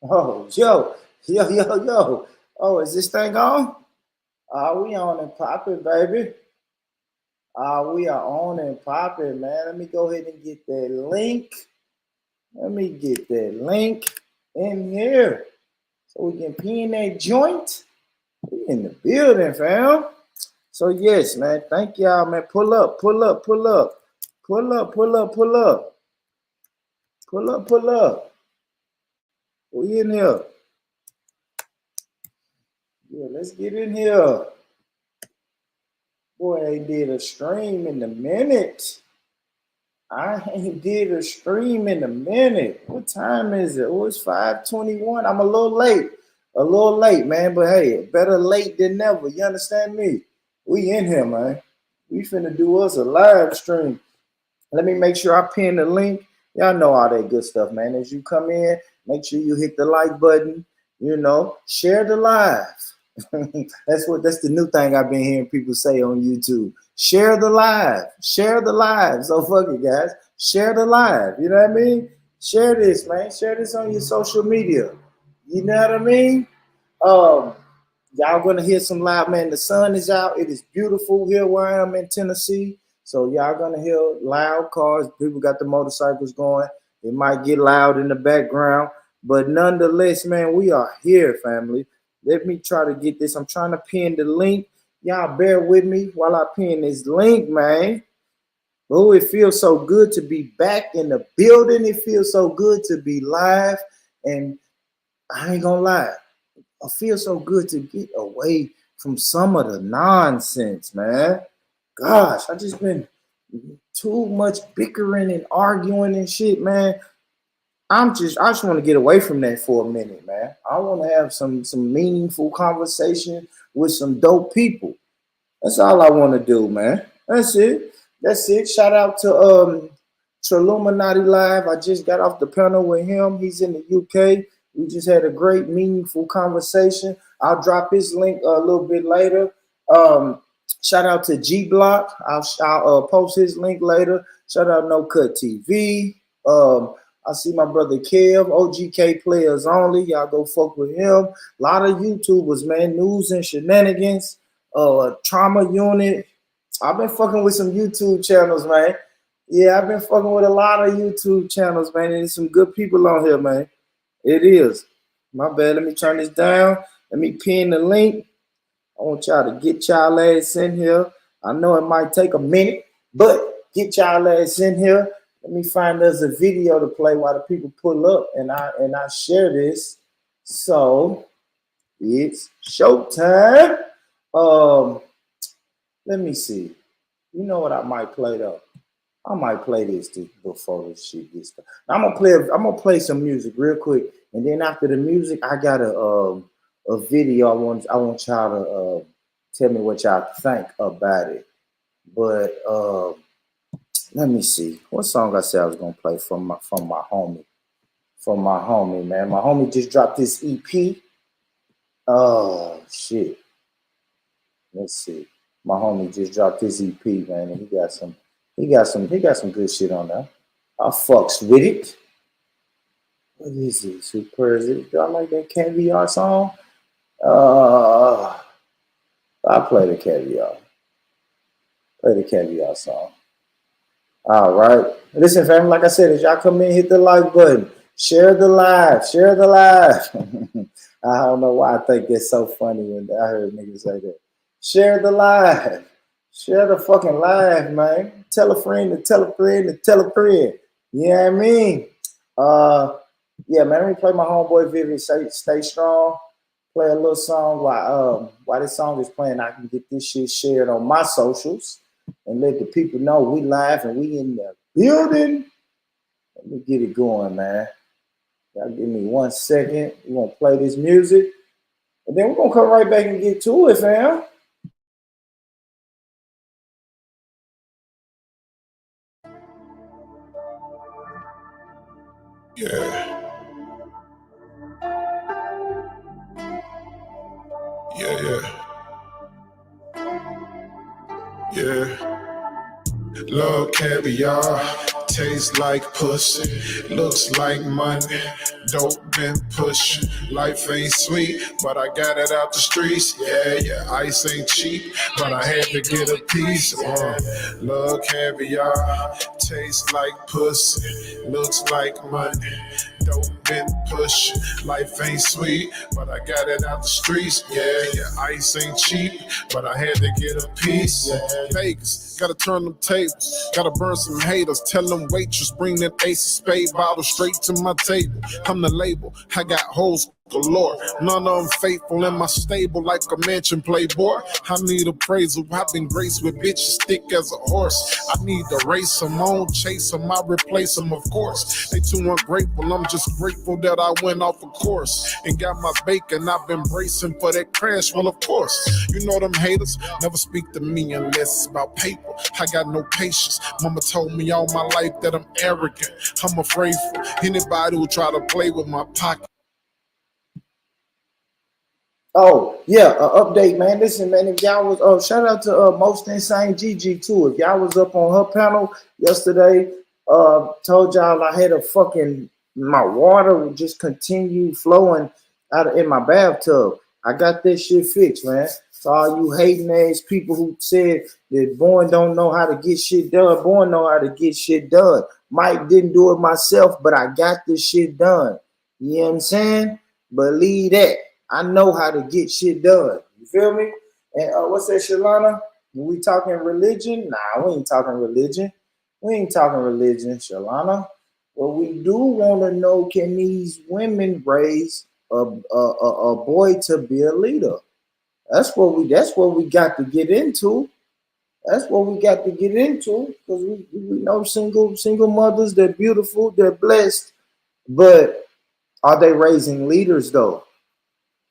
Oh, yo. Oh, is this thing on? We on and popping, baby. We are on and popping, man. Let me go ahead and get that link. Let me get that link in here so we can pin that joint. We in the building, fam. So yes, man. Thank y'all, man. Pull up, pull up, pull up, pull up, pull up, pull up, pull up, pull up. We in here. Yeah, let's get in here. Boy, I ain't did a stream in a minute. I ain't did a stream in a minute. What time is it? Oh, it's 5:21. I'm a little late. A little late, man. But hey, better late than never. You understand me? We in here, man. We finna do us a live stream. Let me make sure I pin the link. Y'all know all that good stuff, man. As you come in, make sure you hit the like button. Share the live. That's the new thing I've been hearing people say on YouTube. Share the live. Share the live. So fuck it, guys. Share the live. You know what I mean? Share this, man. Share this on your social media. You know what I mean? Um, Y'all gonna hear some loud, man. The sun is out. It is beautiful here where I am in Tennessee. So y'all gonna hear loud cars. People got the motorcycles going. It might get loud in the background, but nonetheless, man, we are here, family. Let me try to get this. I'm trying to pin the link. Y'all bear with me while I pin this link, man. Oh, it feels so good to be back in the building. It feels so good to be live. And I ain't gonna lie. I feel so good to get away from some of the nonsense, man. Gosh, I just been too much bickering and arguing and shit, man. I just want to get away from that for a minute, man. I want to have some meaningful conversation with some dope people. That's all I want to do, man. That's it. That's it. Shout out to Illuminati Live. I just got off the panel with him. He's in the UK. We just had a great, meaningful conversation. I'll drop his link a little bit later. Shout out to G Block. I'll post his link later. Shout out No Cut TV. I see my brother Kev, OGK Players Only. Y'all go fuck with him. A lot of YouTubers, man. News and Shenanigans. Trauma Unit. I've been fucking with some YouTube channels, man. Yeah, I've been fucking with a lot of YouTube channels, man. And there's some good people on here, man. It is. My bad. Let me turn this down. Let me pin the link. I want y'all to get y'all ass in here. I know it might take a minute, but get y'all ass in here. Let me find us a video to play while the people pull up and I share this. So it's showtime. Let me see. You know what I might play though? I might play this before this shit gets started. I'm gonna play some music real quick, and then after the music, I got a video. I want y'all to tell me what y'all think about it. But let me see. What song I said I was gonna play from my homie. From my homie, man. My homie just dropped this EP. Oh shit. Let's see. My homie just dropped his EP, man, and he got some good shit on there. I fucks with it. What is it? Super is it? Do I like that Caviar song? I play the Caviar. Play the Caviar song. All right. Listen, family, like I said, as y'all come in, hit the like button. Share the live. Share the live. I don't know why I think that's so funny when I heard niggas say that. Share the live. Share the fucking live, man. Tell a friend to tell a friend to tell a friend. You know what I mean? Yeah, man, let me play my homeboy Vivid, Stay Strong. Play a little song while this song is playing. I can get this shit shared on my socials and let the people know we live and we in the building. Let me get it going, man. Y'all give me 1 second. We're gonna play this music. And then we're gonna come right back and get to it, fam. Yeah. Love caviar, tastes like pussy, looks like money, dope been pushing. Life ain't sweet, but I got it out the streets. Yeah, ice ain't cheap, but I had to get a piece. Love caviar, tastes like pussy, looks like money. Dope been pushing. Life ain't sweet, but I got it out the streets. Yeah, ice ain't cheap, but I had to get a piece. Vegas, gotta turn them tables, gotta burn some haters. Tell them waitress, bring that ace of spade bottle straight to my table. I'm the label, I got hoes galore. None of them faithful in my stable like a mansion playboy. I need appraisal. I've been graced with bitches thick as a horse. I need to race them, I don't chase them, I replace them, of course. They too ungrateful, I'm just grateful that I went off a course and got my bacon. I've been bracing for that crash, well, of course. You know them haters never speak to me unless it's about paper. I got no patience. Mama told me all my life that I'm arrogant. I'm afraid for anybody who try to play with my pocket. Oh yeah, update, man. Listen, man. If y'all was, shout out to Most Insane Gigi too. If y'all was up on her panel yesterday, told y'all I had a fucking my water would just continue flowing out in my bathtub. I got this shit fixed, man. So all you hating ass people who said that Bourne don't know how to get shit done, Bourne know how to get shit done. Mike didn't do it myself, but I got this shit done. You know what I'm saying? Believe that. I know how to get shit done. You feel me? And what's that, Shalana? We talking religion? Nah, we ain't talking religion. We ain't talking religion, Shalana. What we do want to know, can these women raise a boy to be a leader? That's what we got to get into. That's what we got to get into because we know single mothers, they're beautiful, they're blessed, but are they raising leaders though?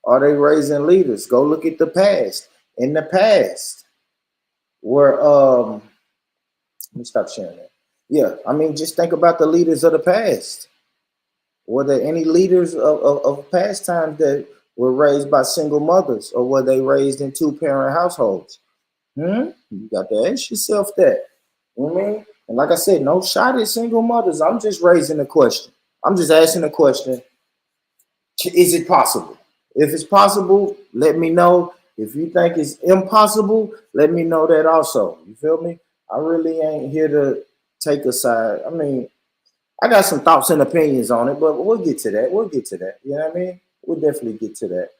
Are they raising leaders? Go look at the past. In the past, where let me stop sharing that. Yeah, I mean, just think about the leaders of the past. Were there any leaders of past times that were raised by single mothers, or were they raised in two-parent households? You got to ask yourself that. You know what I mean? And like I said, no shot at single mothers. I'm just raising a question. I'm just asking a question. Is it possible? If it's possible, let me know. If you think it's impossible, let me know that also. You feel me? I really ain't here to take a side. I mean, I got some thoughts and opinions on it, but we'll get to that. We'll get to that. You know what I mean? We'll definitely get to that.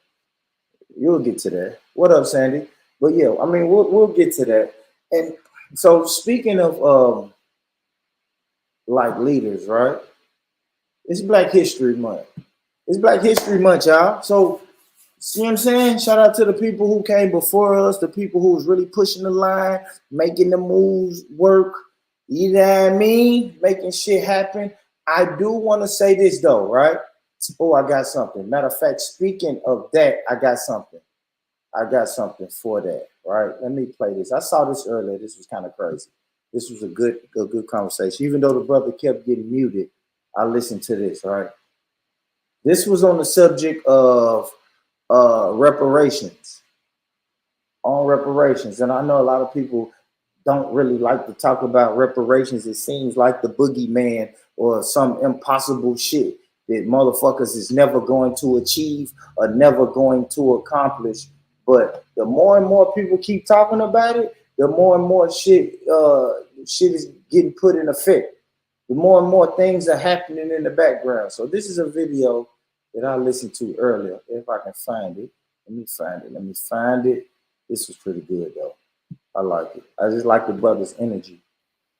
You'll get to that. What up, Sandy? But yeah, I mean, we'll get to that. And so, speaking of like leaders, right? It's Black History Month. It's Black History Month, y'all. So see what I'm saying? Shout out to the people who came before us, the people who was really pushing the line, making the moves work. You know what I mean? Making shit happen. I do want to say this though, right? Oh, I got something. Matter of fact, speaking of that, I got something. I got something for that, right? Let me play this. I saw this earlier. This was kind of crazy. This was a good conversation. Even though the brother kept getting muted, I listened to this, right? This was on the subject of reparations, on reparations. And I know a lot of people don't really like to talk about reparations. It seems like the boogeyman or some impossible shit that motherfuckers is never going to achieve or never going to accomplish. But the more and more people keep talking about it, the more and more shit is getting put in effect. The more and more things are happening in the background. So this is a video that I listened to earlier. If I can find it, let me find it. Let me find it. This was pretty good though. I like it. I just like the brother's energy.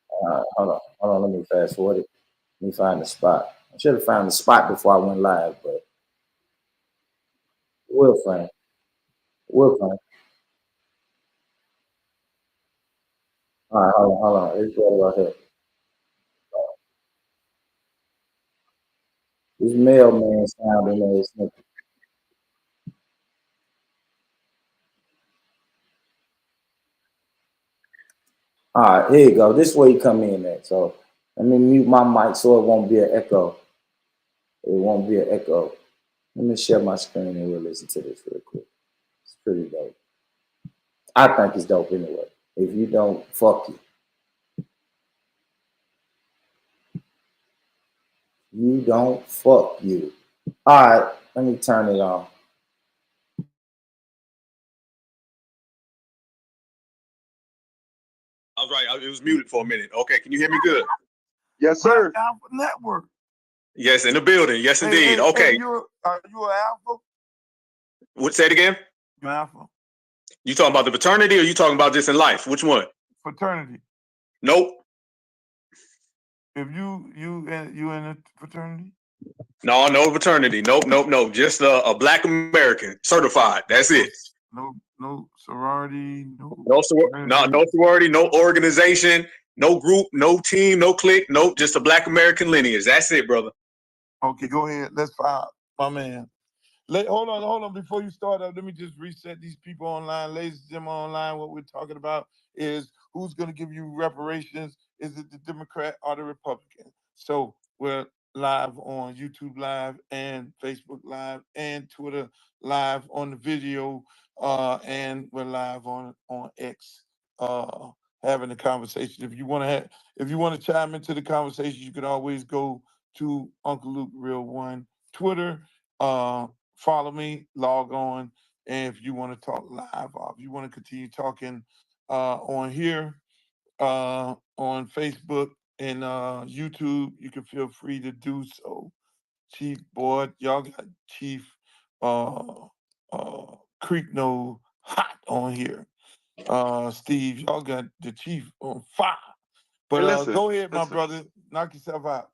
Hold on. Let me fast forward it. Let me find the spot. I should have found the spot before I went live, but we'll find. It. We'll find. It. All right, hold on. It's right here. This mailman sound in there. All right, here you go. This way you come in at. So let me mute my mic so it won't be an echo. It won't be an echo. Let me share my screen and we'll listen to this real quick. It's pretty dope. I think it's dope anyway. If you don't, fuck you. You don't, fuck you. All right, let me turn it on. I was right. It was muted for a minute. Okay, can you hear me good? Yes, sir. Alpha Network. Yes, in the building. Yes, indeed. Okay. Hey, are you an Alpha? What? Say it again. You Alpha? You talking about the fraternity, or you talking about just in life? Which one? Fraternity. Nope. If you in a fraternity? No fraternity. Nope. Just a Black American certified. That's it. No sorority. No sorority. No organization. No group. No team. No clique. Nope. Just a Black American lineage. That's it, brother. Okay, go ahead. Let's fire my man. Hold on. Before you start up, let me just reset these people online. Ladies and gentlemen online, what we're talking about is who's going to give you reparations. Is it the Democrat or the Republican? So we're live on YouTube Live and Facebook Live and Twitter Live on the video, and we're live on X, having a conversation. If you want to chime into the conversation, you can always go to Uncle Luke Real One Twitter. Follow me, log on, and if you want to talk live, or if you want to continue talking on here, on Facebook and YouTube, you can feel free to do so. Chief Board, y'all got Chief Creek No hot on here. Steve, y'all got the Chief on fire. But Hey, go ahead, my brother, knock yourself out.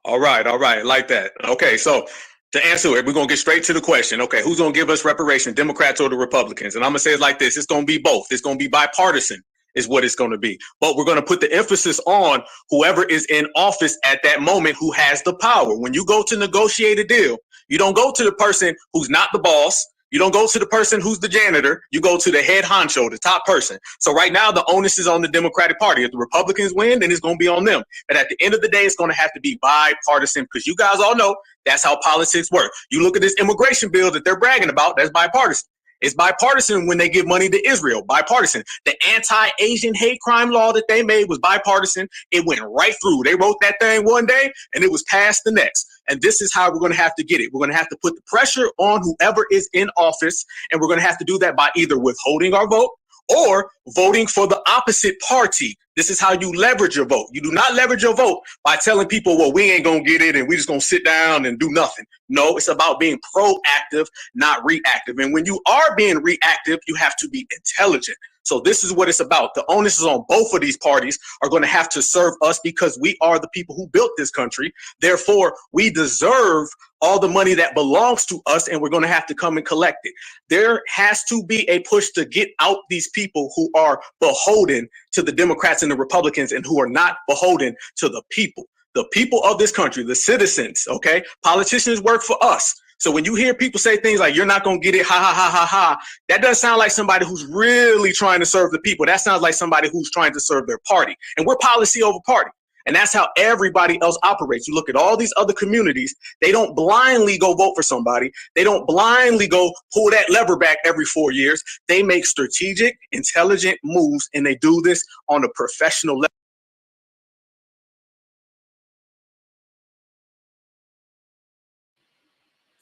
All right, like that. Okay, so to answer it, we're gonna get straight to the question. Okay, who's gonna give us reparations, Democrats or the Republicans? And I'm gonna say it like this: it's gonna be both. It's gonna be bipartisan, is what it's gonna be. But we're gonna put the emphasis on whoever is in office at that moment who has the power. When you go to negotiate a deal, you don't go to the person who's not the boss. You don't go to the person who's the janitor. You go to the head honcho, the top person. So right now, the onus is on the Democratic Party. If the Republicans win, then it's going to be on them. But at the end of the day, it's going to have to be bipartisan, because you guys all know that's how politics work. You look at this immigration bill that they're bragging about, that's bipartisan. It's bipartisan when they give money to Israel, bipartisan. The anti-Asian hate crime law that they made was bipartisan. It went right through. They wrote that thing one day and it was passed the next. And this is how we're going to have to get it. We're going to have to put the pressure on whoever is in office, and we're going to have to do that by either withholding our vote or voting for the opposite party. This is how you leverage your vote. You do not leverage your vote by telling people, well, we ain't going to get it and we just going to sit down and do nothing. No, it's about being proactive, not reactive. And when you are being reactive, you have to be intelligent. So this is what it's about. The onus is on both of these parties are going to have to serve us, because we are the people who built this country. Therefore, we deserve all the money that belongs to us, and we're going to have to come and collect it. There has to be a push to get out these people who are beholden to the Democrats and the Republicans, and who are not beholden to the people. The people of this country, the citizens, okay? Politicians work for us. So when you hear people say things like, you're not going to get it, ha, ha, ha, ha, ha, that doesn't sound like somebody who's really trying to serve the people. That sounds like somebody who's trying to serve their party. And we're policy over party. And that's how everybody else operates. You look at all these other communities, they don't blindly go vote for somebody. They don't blindly go pull that lever back every 4 years. They make strategic, intelligent moves, and they do this on a professional level.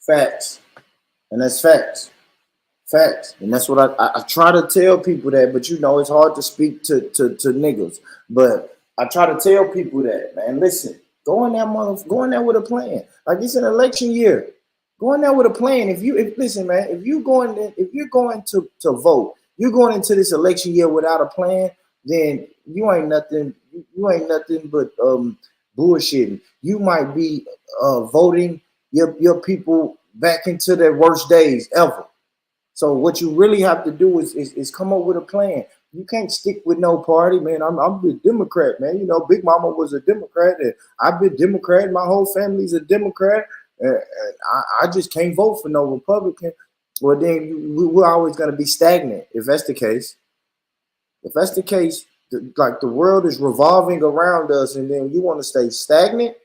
Facts. And that's facts. Facts. And that's what I try to tell people that, but you know, it's hard to speak to niggas. But I try to tell people that, man, listen, go in there with a plan. Like, it's an election year. Go in there with a plan. Listen, man, if you're going to vote, you're going into this election year without a plan, then you ain't nothing but bullshitting. You might be voting your people back into their worst days ever. So what you really have to do is come up with a plan. You can't stick with no party, man. I'm a Democrat, man. You know, Big Mama was a Democrat, and I've been Democrat. My whole family's a Democrat. And I just can't vote for no Republican. Well, then we're always going to be stagnant if that's the case. If that's the case, like, the world is revolving around us, and then you want to stay stagnant,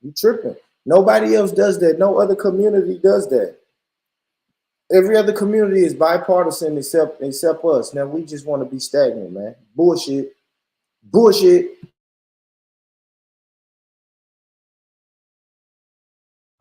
you tripping. Nobody else does that. No other community does that. Every other community is bipartisan except us. Now we just want to be stagnant, man. Bullshit.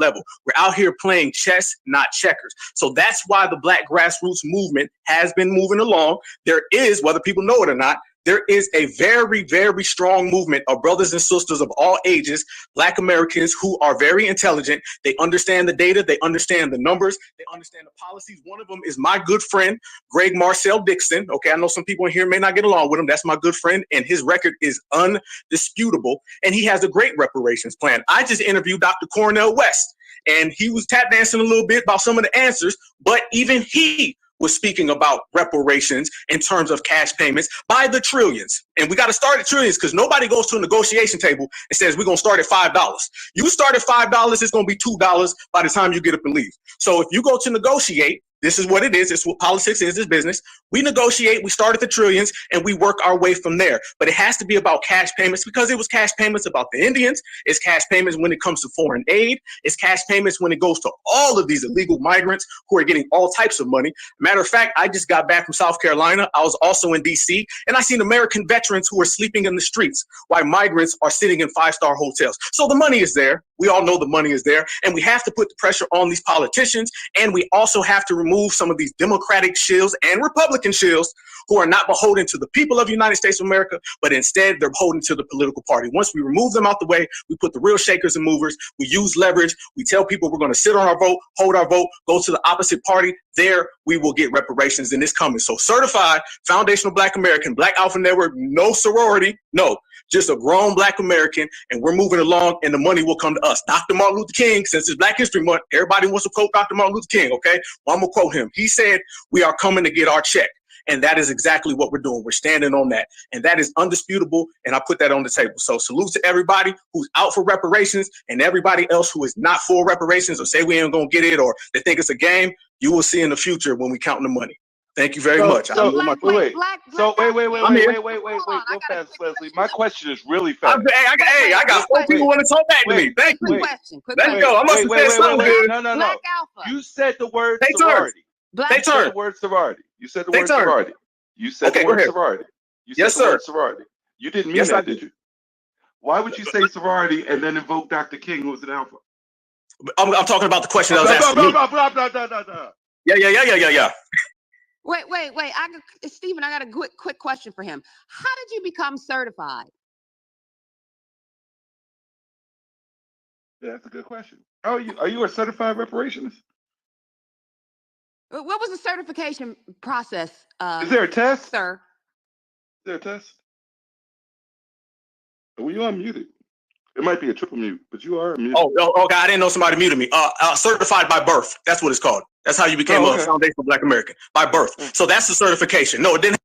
level. We're out here playing chess, not checkers. So that's why the Black grassroots movement has been moving along. There is, whether people know it or not, there is a very, very strong movement of brothers and sisters of all ages, Black Americans who are very intelligent. They understand the data. They understand the numbers. They understand the policies. One of them is my good friend, Greg Marcel Dixon. Okay, I know some people in here may not get along with him. That's my good friend, and his record is undisputable, and he has a great reparations plan. I just interviewed Dr. Cornel West, and he was tap dancing a little bit about some of the answers, but even he was speaking about reparations in terms of cash payments by the trillions. And we got to start at trillions because nobody goes to a negotiation table and says, we're going to start at $5. You start at $5, it's going to be $2 by the time you get up and leave. So if you go to negotiate, this is what it is. It's what politics is, this business. We negotiate, we start at the trillions, and we work our way from there. But it has to be about cash payments because it was cash payments about the Indians. It's cash payments when it comes to foreign aid. It's cash payments when it goes to all of these illegal migrants who are getting all types of money. Matter of fact, I just got back from South Carolina. I was also in D.C., and I seen American veterans who are sleeping in the streets while migrants are sitting in five-star hotels. So the money is there. We all know the money is there, and we have to put the pressure on these politicians, and we also have to remove some of these Democratic shills and Republican shills who are not beholden to the people of the United States of America, but instead they're beholden to the political party. Once we remove them out the way, we put the real shakers and movers, we use leverage, we tell people we're going to sit on our vote, hold our vote, go to the opposite party. There we will get reparations, and it's coming. So certified, foundational Black American, Black Alpha Network, no sorority, no. Just a grown Black American, and we're moving along, and the money will come to us. Dr. Martin Luther King, since it's Black History Month, everybody wants to quote Dr. Martin Luther King, okay? Well, I'm going to quote him. He said, we are coming to get our check. And that is exactly what we're doing. We're standing on that. And that is undisputable, and I put that on the table. So salute to everybody who's out for reparations and everybody else who is not for reparations or say we ain't going to get it or they think it's a game. You will see in the future when we count the money. Thank you very much. Wait. Go fast, Leslie. My question is really fast. I got 4 people want to talk back to me. Thank you. Let's go. I must have said something good. No. You said the word sorority. You said the word sorority. You said the word sorority. You said the word sorority. You said the word sorority. You didn't mean that, did you? Why would you say sorority and then invoke Dr. King, who was an alpha? I'm talking about the question that was asked. Yeah. Wait. Stephen, I got a quick question for him. How did you become certified? Yeah, that's a good question. Are you a certified reparationist? What was the certification process? Is there a test? Sir? Is there a test? Well, you unmuted. It might be a triple mute, but you are muted. Oh, God, I didn't know somebody muted me. Certified by birth. That's what it's called. That's how you became a foundational Black American, by birth. So that's the certification. No, it didn't.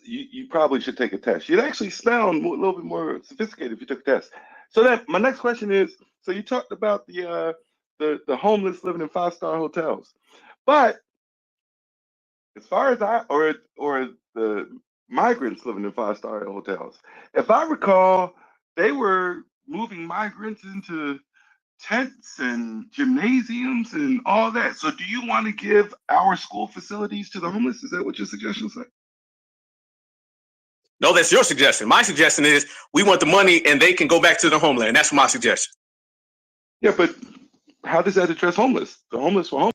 You probably should take a test. You'd actually sound a little bit more sophisticated if you took a test. So that my next question is: so you talked about the homeless living in 5-star hotels, but as far as or the migrants living in 5-star hotels, if I recall, they were moving migrants into tents and gymnasiums and all that. So do you want to give our school facilities to the homeless? Is that what your suggestion is? No, that's your suggestion. My suggestion is we want the money and they can go back to the homeland. That's my suggestion. Yeah, but how does that address homeless? The homeless were homeless.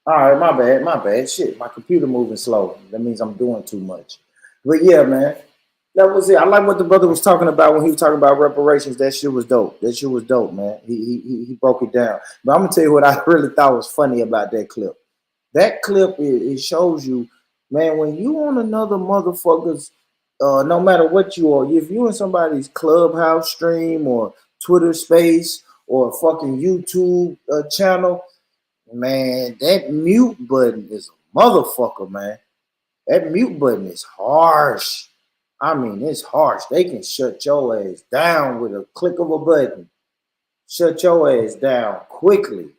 All right, my bad. Shit, my computer moving slow. That means I'm doing too much. But yeah, man, that was it. I like what the brother was talking about when he was talking about reparations. That shit was dope. Man. He broke it down. But I'm gonna tell you what I really thought was funny about that clip. That clip, it shows you, man, when you on another motherfucker's, no matter what you are, if you in somebody's Clubhouse stream or Twitter space or fucking YouTube channel, man, that mute button is a motherfucker, man. That mute button is harsh. I mean, it's harsh. They can shut your ass down with a click of a button. Shut your ass down quickly.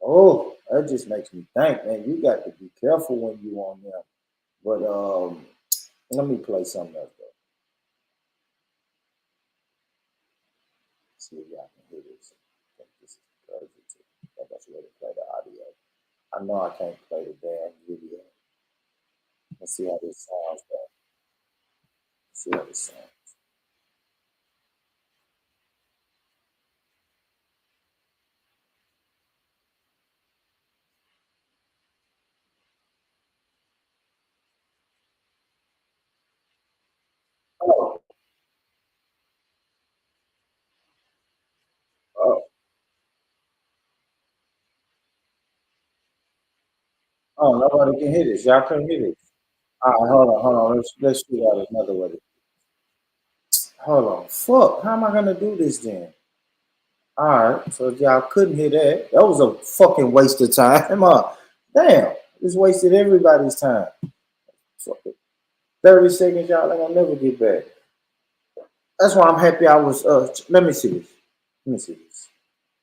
Oh, that just makes me think, man, you got to be careful when you on there. But let me play something else though. See if y'all can hear this. I think this is perfect. I think I should really play the audio. I know I can't play the damn video. Let's see how this sounds though. Let's see how this sounds. Oh, oh, oh, nobody can hear this. Y'all couldn't hear this. All right, hold on. Let's do that another way. Hold on. Fuck. How am I gonna do this then? All right. So y'all couldn't hear that. That was a fucking waste of time. Damn. Just wasted everybody's time. Fuck it. 30 seconds, y'all ain't gonna never get back. That's why I'm happy I was let me see this. Let me see this.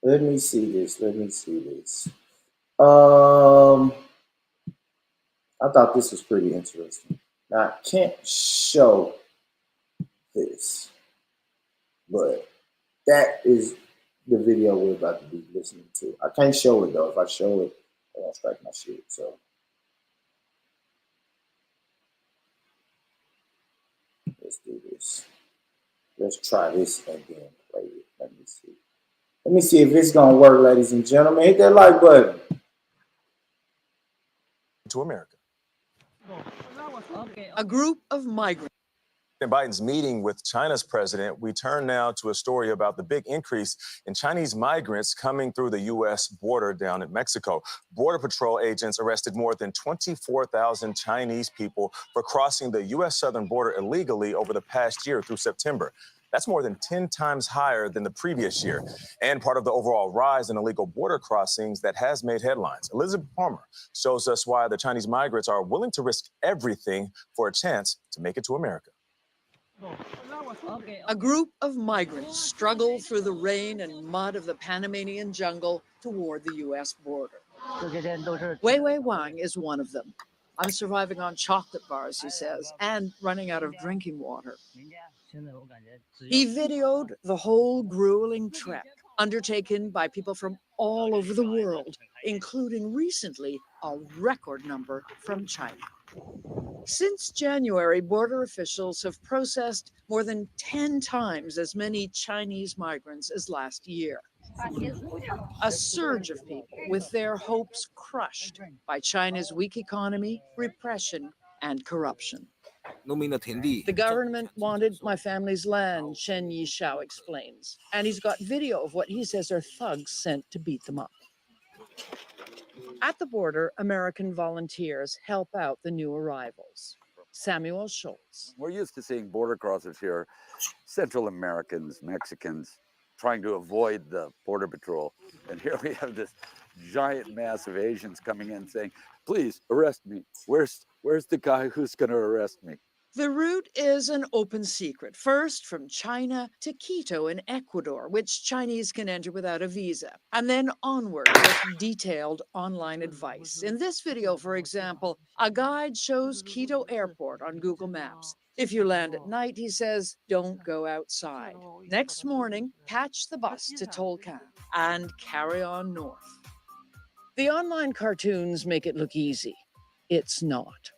Let me see this. Let me see this. Um I thought this was pretty interesting. Now I can't show this, but that is the video we're about to be listening to. I can't show it though. If I show it, I won't strike my shit. So let's do this. Let's try this and then play it. Let me see. Let me see if it's gonna work, ladies and gentlemen. Hit that like button. To America. A group of migrants. In Biden's meeting with China's president, we turn now to a story about the big increase in Chinese migrants coming through the U.S. border down in Mexico. Border Patrol agents arrested more than 24,000 Chinese people for crossing the U.S. southern border illegally over the past year through September. That's more than 10 times higher than the previous year, and part of the overall rise in illegal border crossings that has made headlines. Elizabeth Palmer shows us why the Chinese migrants are willing to risk everything for a chance to make it to America. A group of migrants struggle through the rain and mud of the Panamanian jungle toward the U.S. border. Wei Wang is one of them. I'm surviving on chocolate bars, he says, and running out of drinking water. He videoed the whole grueling trek, undertaken by people from all over the world, including recently a record number from China. Since January, border officials have processed more than 10 times as many Chinese migrants as last year. A surge of people with their hopes crushed by China's weak economy, repression, and corruption. The government wanted my family's land, Chen Yishao explains, and he's got video of what he says are thugs sent to beat them up. At the border, American volunteers help out the new arrivals. Samuel Schultz. We're used to seeing border crossers here, Central Americans, Mexicans, trying to avoid the border patrol. And here we have this giant mass of Asians coming in saying, please arrest me. Where's the guy who's going to arrest me? The route is an open secret, first from China to Quito in Ecuador, which Chinese can enter without a visa, and then onward with detailed online advice. In this video, for example, a guide shows Quito Airport on Google Maps. If you land at night, he says, don't go outside. Next morning, catch the bus to Tolcan and carry on north. The online cartoons make it look easy. It's not.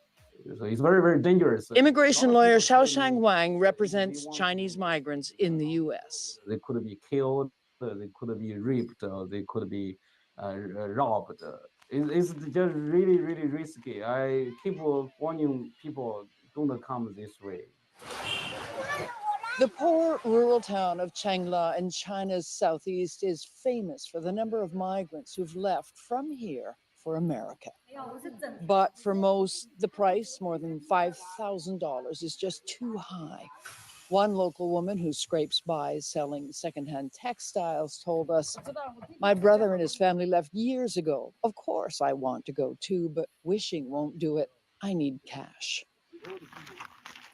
So it's very, very dangerous. Immigration lawyer Xiaoshang Wang represents Chinese migrants in the U.S. They could be killed, they could be raped, they could be robbed. It's just really, really risky. I keep warning people, don't come this way. The poor rural town of Changla in China's southeast is famous for the number of migrants who've left from here for America. But for most, the price, more than $5,000, is just too high. One local woman who scrapes by selling secondhand textiles told us, my brother and his family left years ago. Of course I want to go too, but wishing won't do it. I need cash.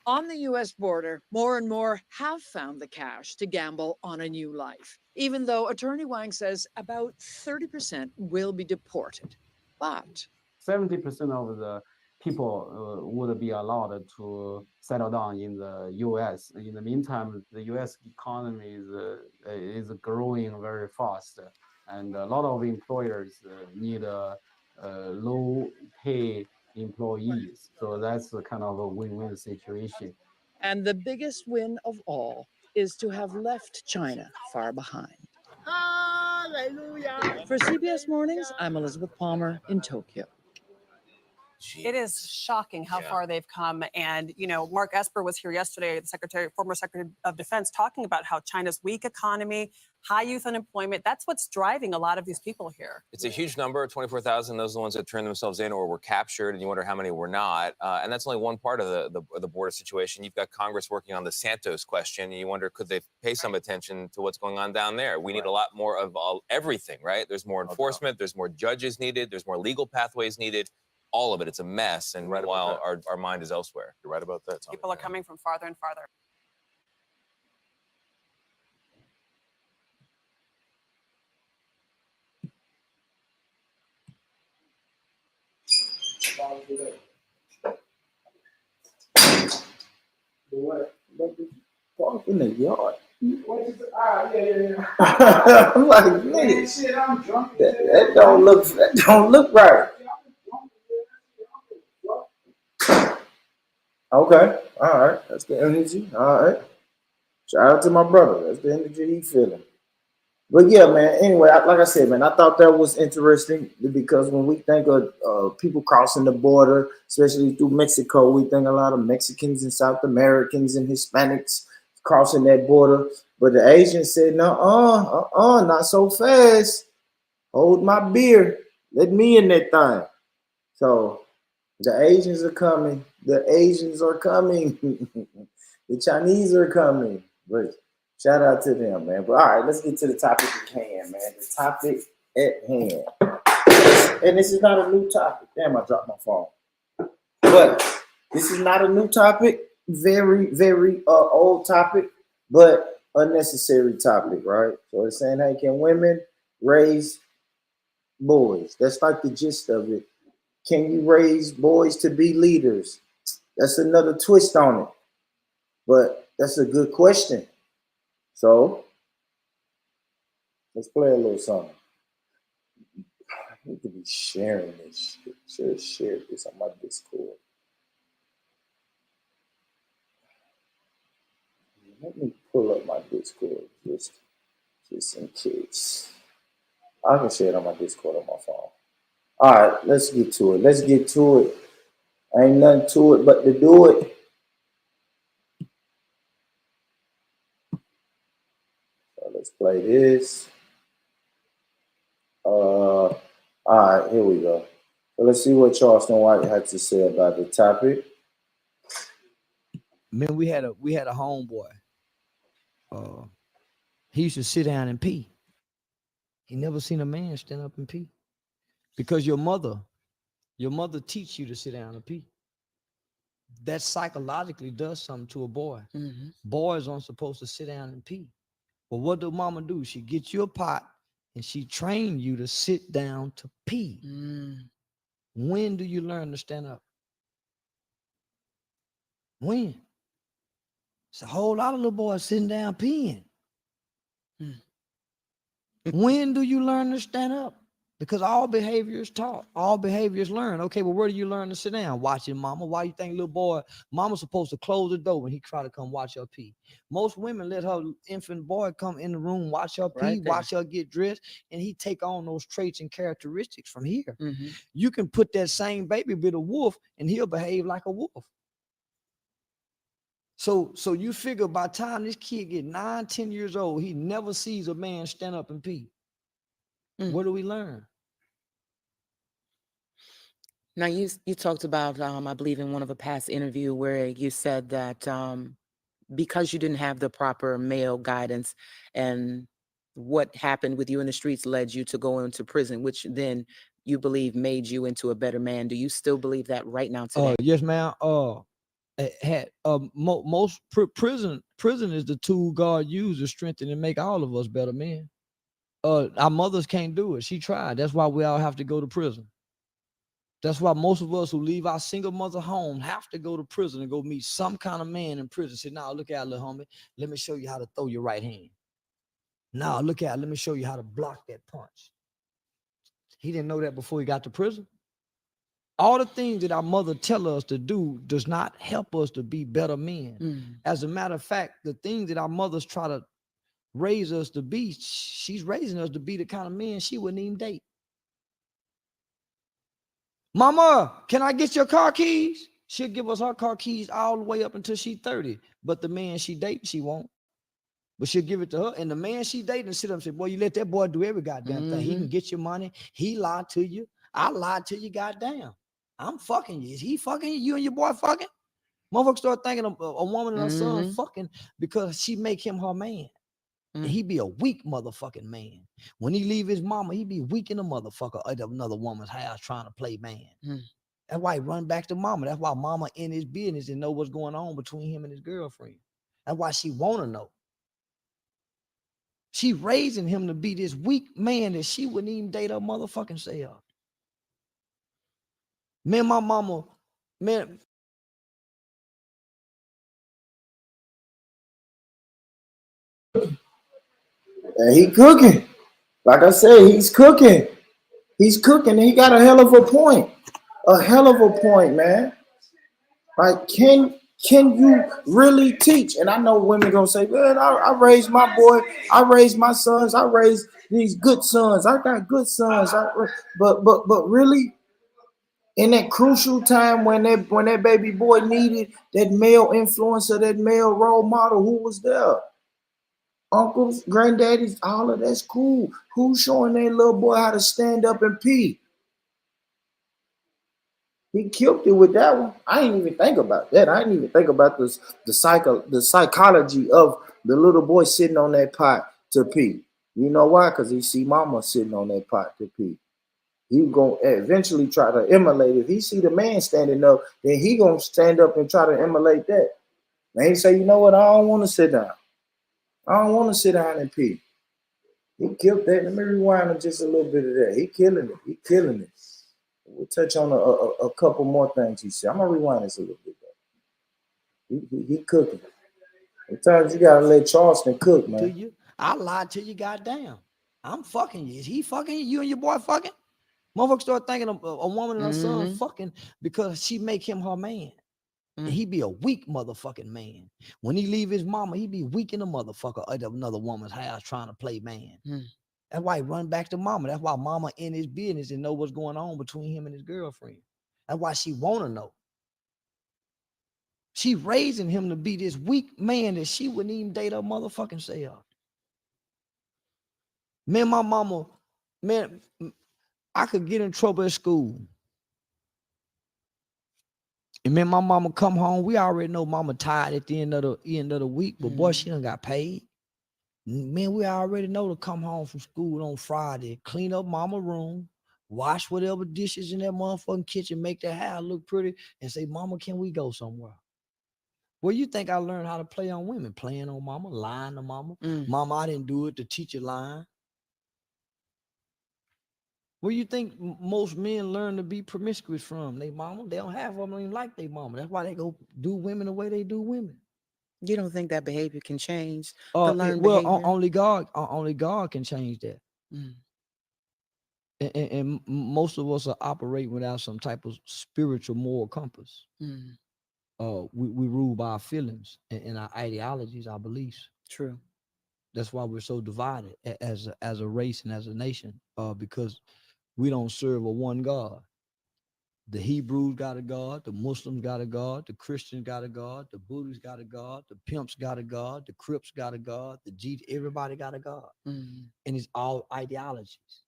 On the U.S. border, more and more have found the cash to gamble on a new life, even though Attorney Wang says about 30% will be deported. But 70% of the people would be allowed to settle down in the U.S. In the meantime, the U.S. economy is growing very fast, and a lot of employers need low pay employees. So that's a kind of a win-win situation. And the biggest win of all is to have left China far behind. Hallelujah. For CBS Mornings, I'm Elizabeth Palmer in Tokyo. It is shocking how far they've come. And, you know, Mark Esper was here yesterday, the former Secretary of Defense, talking about how China's weak economy, high youth unemployment, that's what's driving a lot of these people here. It's a huge number, 24,000. Those are the ones that turned themselves in or were captured, and you wonder how many were not. And that's only one part of the border situation. You've got Congress working on the Santos question, and you wonder, could they pay some attention to what's going on down there? We need a lot more of everything, right? There's more enforcement, there's more judges needed, there's more legal pathways needed. All of it. It's a mess. And while our mind is elsewhere. You're right about that, Tommy. People are coming from farther and farther. Park in the yard. I'm like, nigga, that don't look right. Okay, all right, that's the energy. All right, shout out to my brother. That's the energy he feeling. But yeah, man. Anyway, like I said, man, I thought that was interesting because when we think of people crossing the border, especially through Mexico, we think a lot of Mexicans and South Americans and Hispanics crossing that border. But the Asians said, no, not so fast. Hold my beer. Let me in that thing. So the Asians are coming. The Asians are coming. The Chinese are coming. But shout out to them, man. But all right, let's get to the topic at hand, man. The topic at hand. And this is not a new topic. Damn, I dropped my phone. But this is not a new topic. Very, very old topic, but a necessary topic, right? So it's saying, hey, can women raise boys? That's like the gist of it. Can you raise boys to be leaders? That's another twist on it. But that's a good question. So let's play a little something. I need to be sharing this shit. Share this on my Discord. Let me pull up my Discord just in case. I can share it on my Discord on my phone. All right, let's get to it. Ain't nothing to it but to do it. So let's play this. All right, here we go. So let's see what Charleston White had to say about the topic. Man, we had a homeboy. He used to sit down and pee. He never seen a man stand up and pee. Because your mother teach you to sit down and pee. That psychologically does something to a boy. Mm-hmm. Boys aren't supposed to sit down and pee. But what do mama do? She gets you a pot and she train you to sit down to pee. When do you learn to stand up? When? It's a whole lot of little boys sitting down peeing. When do you learn to stand up? Because all behavior is taught. All behavior is learned. Okay, well, where do you learn to sit down? Watching mama. Why you think little boy, mama's supposed to close the door when he try to come watch her pee? Most women let her infant boy come in the room, watch her pee, watch her get dressed, and he take on those traits and characteristics from here. Mm-hmm. You can put that same baby with a wolf, and he'll behave like a wolf. So you figure by the time this kid get 9, 10 years old, he never sees a man stand up and pee. What do we learn? Now, you talked about, I believe in one of a past interview where you said that because you didn't have the proper male guidance and what happened with you in the streets led you to go into prison, which then you believe made you into a better man. Do you still believe that right now today? Yes, ma'am. Most prison is the tool God used to strengthen and make all of us better men. Our mothers can't do it. She tried. That's why we all have to go to prison. That's why most of us who leave our single mother home have to go to prison and go meet some kind of man in prison. Say, now look out, little homie. Let me show you how to throw your right hand. Now look out, let me show you how to block that punch. He didn't know that before he got to prison. All the things that our mother tell us to do does not help us to be better men. As a matter of fact, the things that our mothers try to raise us to be, she's raising us to be the kind of man she wouldn't even date. Mama, can I get your car keys? She'll give us her car keys all the way up until she's 30. But the man she dating, she won't. But she'll give it to her. And the man she dating sit up and say, boy, you let that boy do every goddamn thing. He can get your money. He lied to you. I lied to you, goddamn. I'm fucking you. Is he fucking you? You and your boy fucking? Motherfuckers start thinking a woman and her son fucking because she make him her man. And he be a weak motherfucking man. When he leave his mama, he be weak in the motherfucker at another woman's house trying to play man. That's why he run back to mama. That's why mama in his business and know what's going on between him and his girlfriend. That's why she want to know. She raising him to be this weak man that she wouldn't even date her motherfucking self. Man, my mama, man. And he cooking. Like I said, he's cooking. He's cooking. And he got a hell of a point. A hell of a point, man. Like, can you really teach? And I know women gonna say, man, I raised my boy, I raised my sons, I raised these good sons. I got good sons. But really, in that crucial time when that baby boy needed that male influencer, that male role model, who was there? Uncles, granddaddies, all of that's cool. Who's showing that little boy how to stand up and pee? He killed it with that one. I didn't even think about that. I didn't even think about the psychology of the little boy sitting on that pot to pee. You know why? Because he see mama sitting on that pot to pee. He gonna eventually try to emulate. If he see the man standing up, then he gonna stand up and try to emulate that. And he say, you know what? I don't want to sit down. I don't want to sit down and pee. He killed that. Let me rewind on just a little bit of that. He killing it. He killing it. We'll touch on a couple more things he said. I'm gonna rewind this a little bit though. He cooking. Sometimes you gotta let Charleston cook, man. To you, I lied to you, goddamn. I'm fucking you. Is he fucking you? You and your boy fucking? Motherfuckers start thinking a woman and her son fucking because she make him her man. And he be a weak motherfucking man. When he leave his mama, he be weak in the motherfucker at another woman's house trying to play man. That's why he run back to mama. That's why mama in his business and know what's going on between him and his girlfriend. That's why she want to know. She raising him to be this weak man that she wouldn't even date her motherfucking self. Man, my mama, man, I could get in trouble at school. And man, my mama come home. We already know mama tired at the end of the week, but boy, she done got paid. Man, we already know to come home from school on Friday, clean up mama room, wash whatever dishes in that motherfucking kitchen, make that house look pretty, and say, mama, can we go somewhere? Well, you think I learned how to play on women? Playing on mama, lying to mama. Mama, I didn't do it. The teacher lying. Where you think most men learn to be promiscuous from? They mama. They don't have them even like they mama. That's why they go do women the way they do women. You don't think that behavior can change? Only God can change that. And most of us are operating without some type of spiritual moral compass. We rule by our feelings and our ideologies, our beliefs. True. That's why we're so divided as a race and as a nation, because we don't serve a one God. The Hebrews got a God, the Muslims got a God, the Christians got a God, the Buddhists got a God, the Pimps got a God, the Crips got a God, everybody got a God. And it's all ideologies.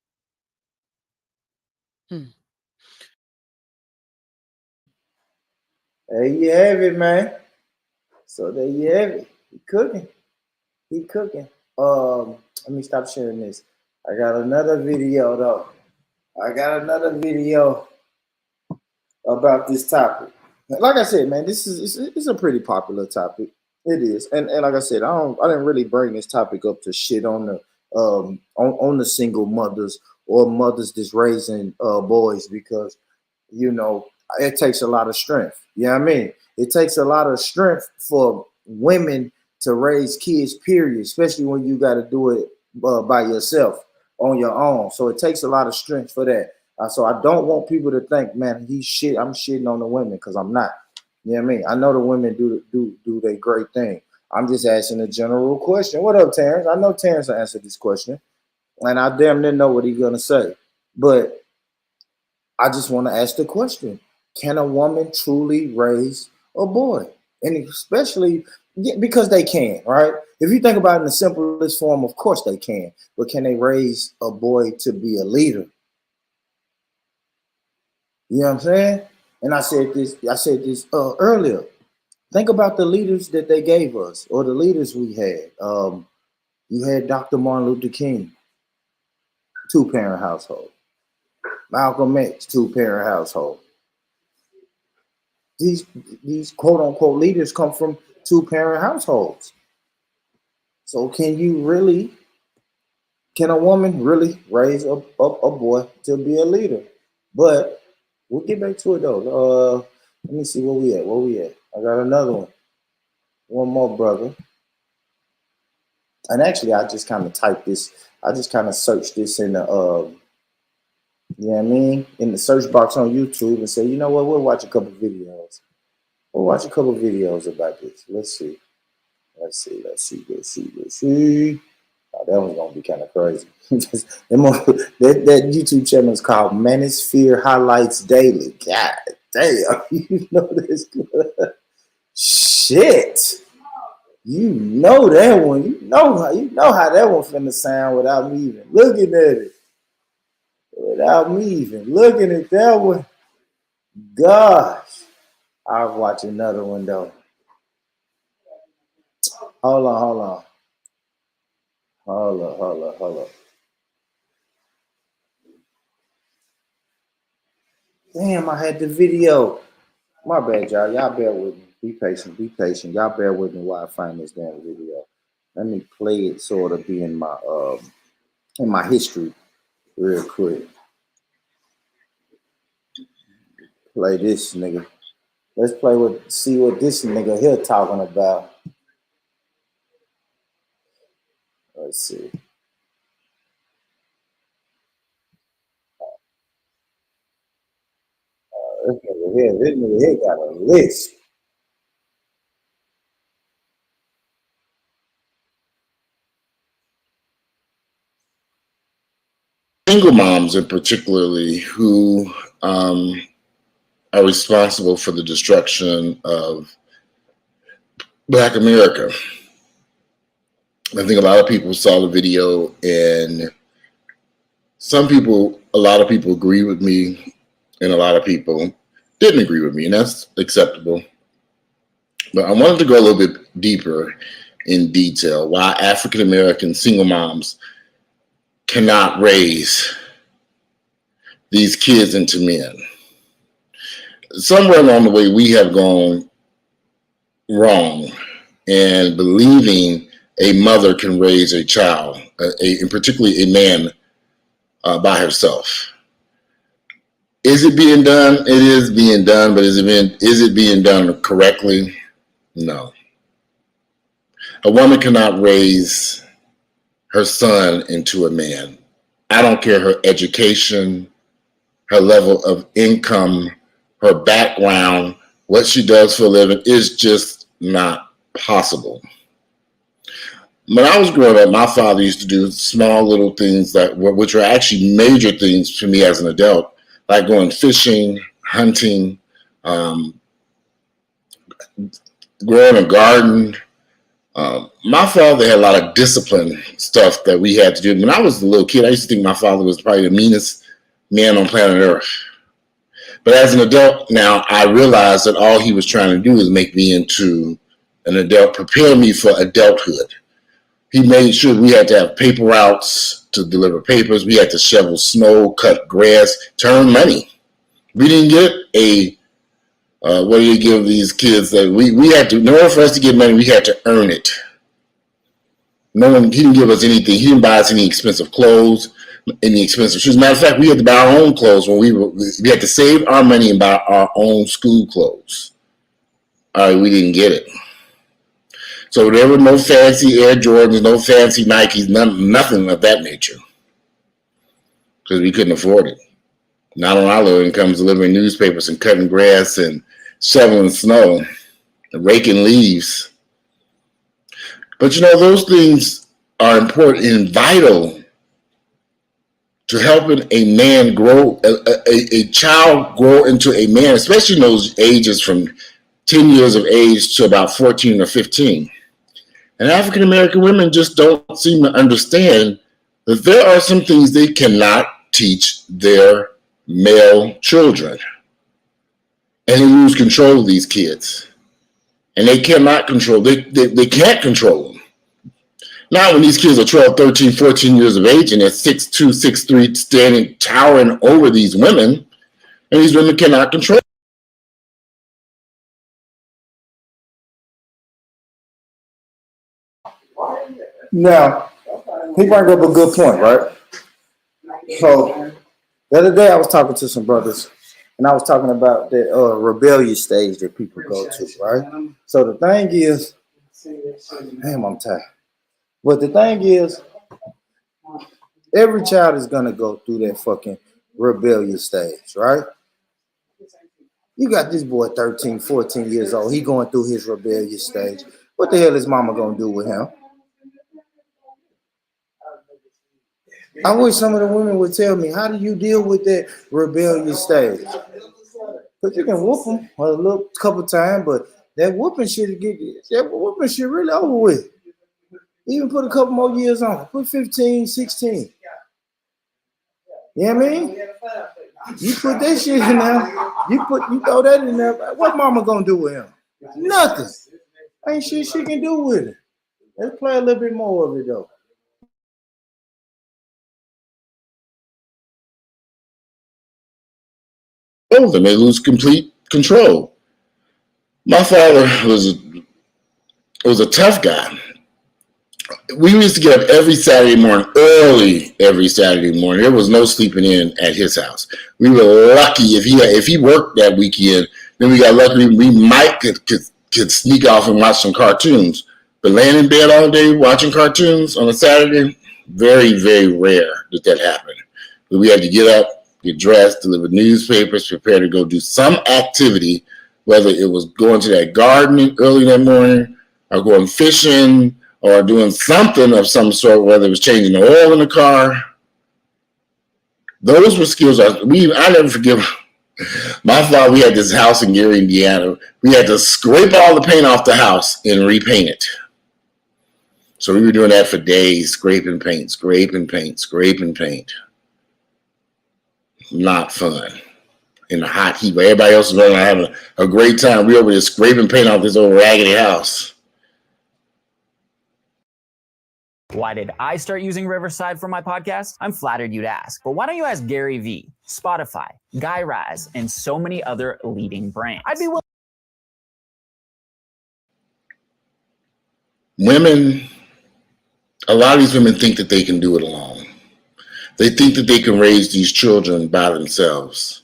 There you have it, man. So there you have it. He cooking. He cooking. Let me stop sharing this. I got another video though. I got another video about this topic. Like I said, man, this is a pretty popular topic. It is, and like I said, I didn't really bring this topic up to shit on the on the single mothers or mothers that's raising boys, because you know, it takes a lot of strength. You know what I mean? It takes a lot of strength for women to raise kids, period, especially when you got to do it by yourself on your own. So it takes a lot of strength for that. So I don't want people to think, man, I'm shitting on the women, because I'm not. You know what I mean? I know the women do their great thing. I'm just asking a general question. What up, Terrence? I know Terrence will answer this question, and I damn near know what he's gonna say. But I just want to ask the question: can a woman truly raise a boy? And especially because they can, right? If you think about it in the simplest form, of course they can. But can they raise a boy to be a leader? You know what I'm saying? And I said this earlier. Think about the leaders that they gave us, or the leaders we had. You had Dr. Martin Luther King, 2-parent household. Malcolm X, 2-parent household. These quote unquote leaders come from 2-parent households. So can a woman really raise a boy to be a leader? But we'll get back to it though. Let me see where we at. I got another one. One more, brother. And actually, I just kind of typed this. I just kind of searched this in the, you know what I mean, in the search box on YouTube, and say, you know what, we'll watch a couple videos. We'll watch a couple videos about this. Let's see. Oh, that one's gonna be kind of crazy. that YouTube channel is called Manosphere Highlights Daily. God damn, you know this good. Shit. You know that one. You know how that one finna sound without me even looking at it. Without me even looking at that one. Gosh. I'll watch another one though. Hold on. Hold up. Damn, I had the video. My bad, y'all. Y'all bear with me. Be patient. Y'all bear with me while I find this damn video. Let me play it so it'll be in my history real quick. Play this nigga. Let's see what this nigga here talking about. Let's see. This nigga here got a list. Single moms, in particularly, who are responsible for the destruction of Black America. I think a lot of people saw the video, and a lot of people agree with me, and a lot of people didn't agree with me, and that's acceptable. But I wanted to go a little bit deeper in detail why African American single moms cannot raise these kids into men. Somewhere along the way, we have gone wrong and believing a mother can raise a child, and particularly a man, by herself. Is it being done? It is being done, but is it being done correctly? No. A woman cannot raise her son into a man. I don't care her education, her level of income, her background, what she does for a living is just not possible. When I was growing up, my father used to do small little things which were actually major things for me as an adult, like going fishing, hunting, growing a garden. My father had a lot of discipline stuff that we had to do. When I was a little kid, I used to think my father was probably the meanest man on planet Earth. But as an adult now, I realized that all he was trying to do is make me into an adult, prepare me for adulthood. He made sure we had to have paper routes to deliver papers. We had to shovel snow, cut grass, turn money. We didn't get what do you give these kids that we had to, in order for us to get money, we had to earn it. He didn't give us anything. He didn't buy us any expensive clothes. any expensive shoes. Matter of fact, we had to buy our own clothes when we had to save our money and buy our own school clothes. All right, we didn't get it. So there were no fancy Air Jordans, no fancy Nikes, nothing of that nature, because we couldn't afford it. Not on our low incomes, delivering newspapers and cutting grass and shoveling snow and raking leaves. But you know, those things are important and vital to helping a man grow, a child grow into a man, especially in those ages from 10 years of age to about 14 or 15. And African American women just don't seem to understand that there are some things they cannot teach their male children. And they lose control of these kids. And they cannot control, they can't control them. Now when these kids are 12, 13, 14 years of age and they're 6'2", 6'3", standing, towering over these women, and these women cannot control. Now, he brought up a good point, right? So the other day I was talking to some brothers, and I was talking about the rebellious stage that people go to, right? So the thing is, damn, I'm tired. But the thing is, every child is gonna go through that fucking rebellious stage, right? You got this boy 13, 14 years old. He going through his rebellious stage. What the hell is mama gonna do with him? I wish some of the women would tell me, how do you deal with that rebellious stage? But you can whoop them a little couple times, but that whooping shit really over with. Even put a couple more years on. Put 15, 16. You know what I mean? You put that shit in there. You throw that in there. What mama gonna do with him? Nothing. Ain't shit she can do with it. Let's play a little bit more of it though. Them. They lose complete control. My father was a tough guy. We used to get up every Saturday morning, early every Saturday morning. There was no sleeping in at his house. We were lucky if he worked that weekend. Then we got lucky. We might could sneak off and watch some cartoons. But laying in bed all day watching cartoons on a Saturday, very, very rare that happened. But we had to get up, get dressed, deliver newspapers, prepare to go do some activity, whether it was going to that garden early that morning or going fishing or doing something of some sort, whether it was changing the oil in the car. Those were skills I never forget. My father, we had this house in Gary, Indiana. We had to scrape all the paint off the house and repaint it. So we were doing that for days, scraping paint. Not fun. In the hot heat, where everybody else is running having a great time. We over there scraping paint off this old raggedy house. Why did I start using Riverside for my podcast? I'm flattered you'd ask. But why don't you ask Gary Vee, Spotify, Guy Raz, and so many other leading brands? I'd be willing. Women, a lot of these women think that they can do it alone. They think that they can raise these children by themselves.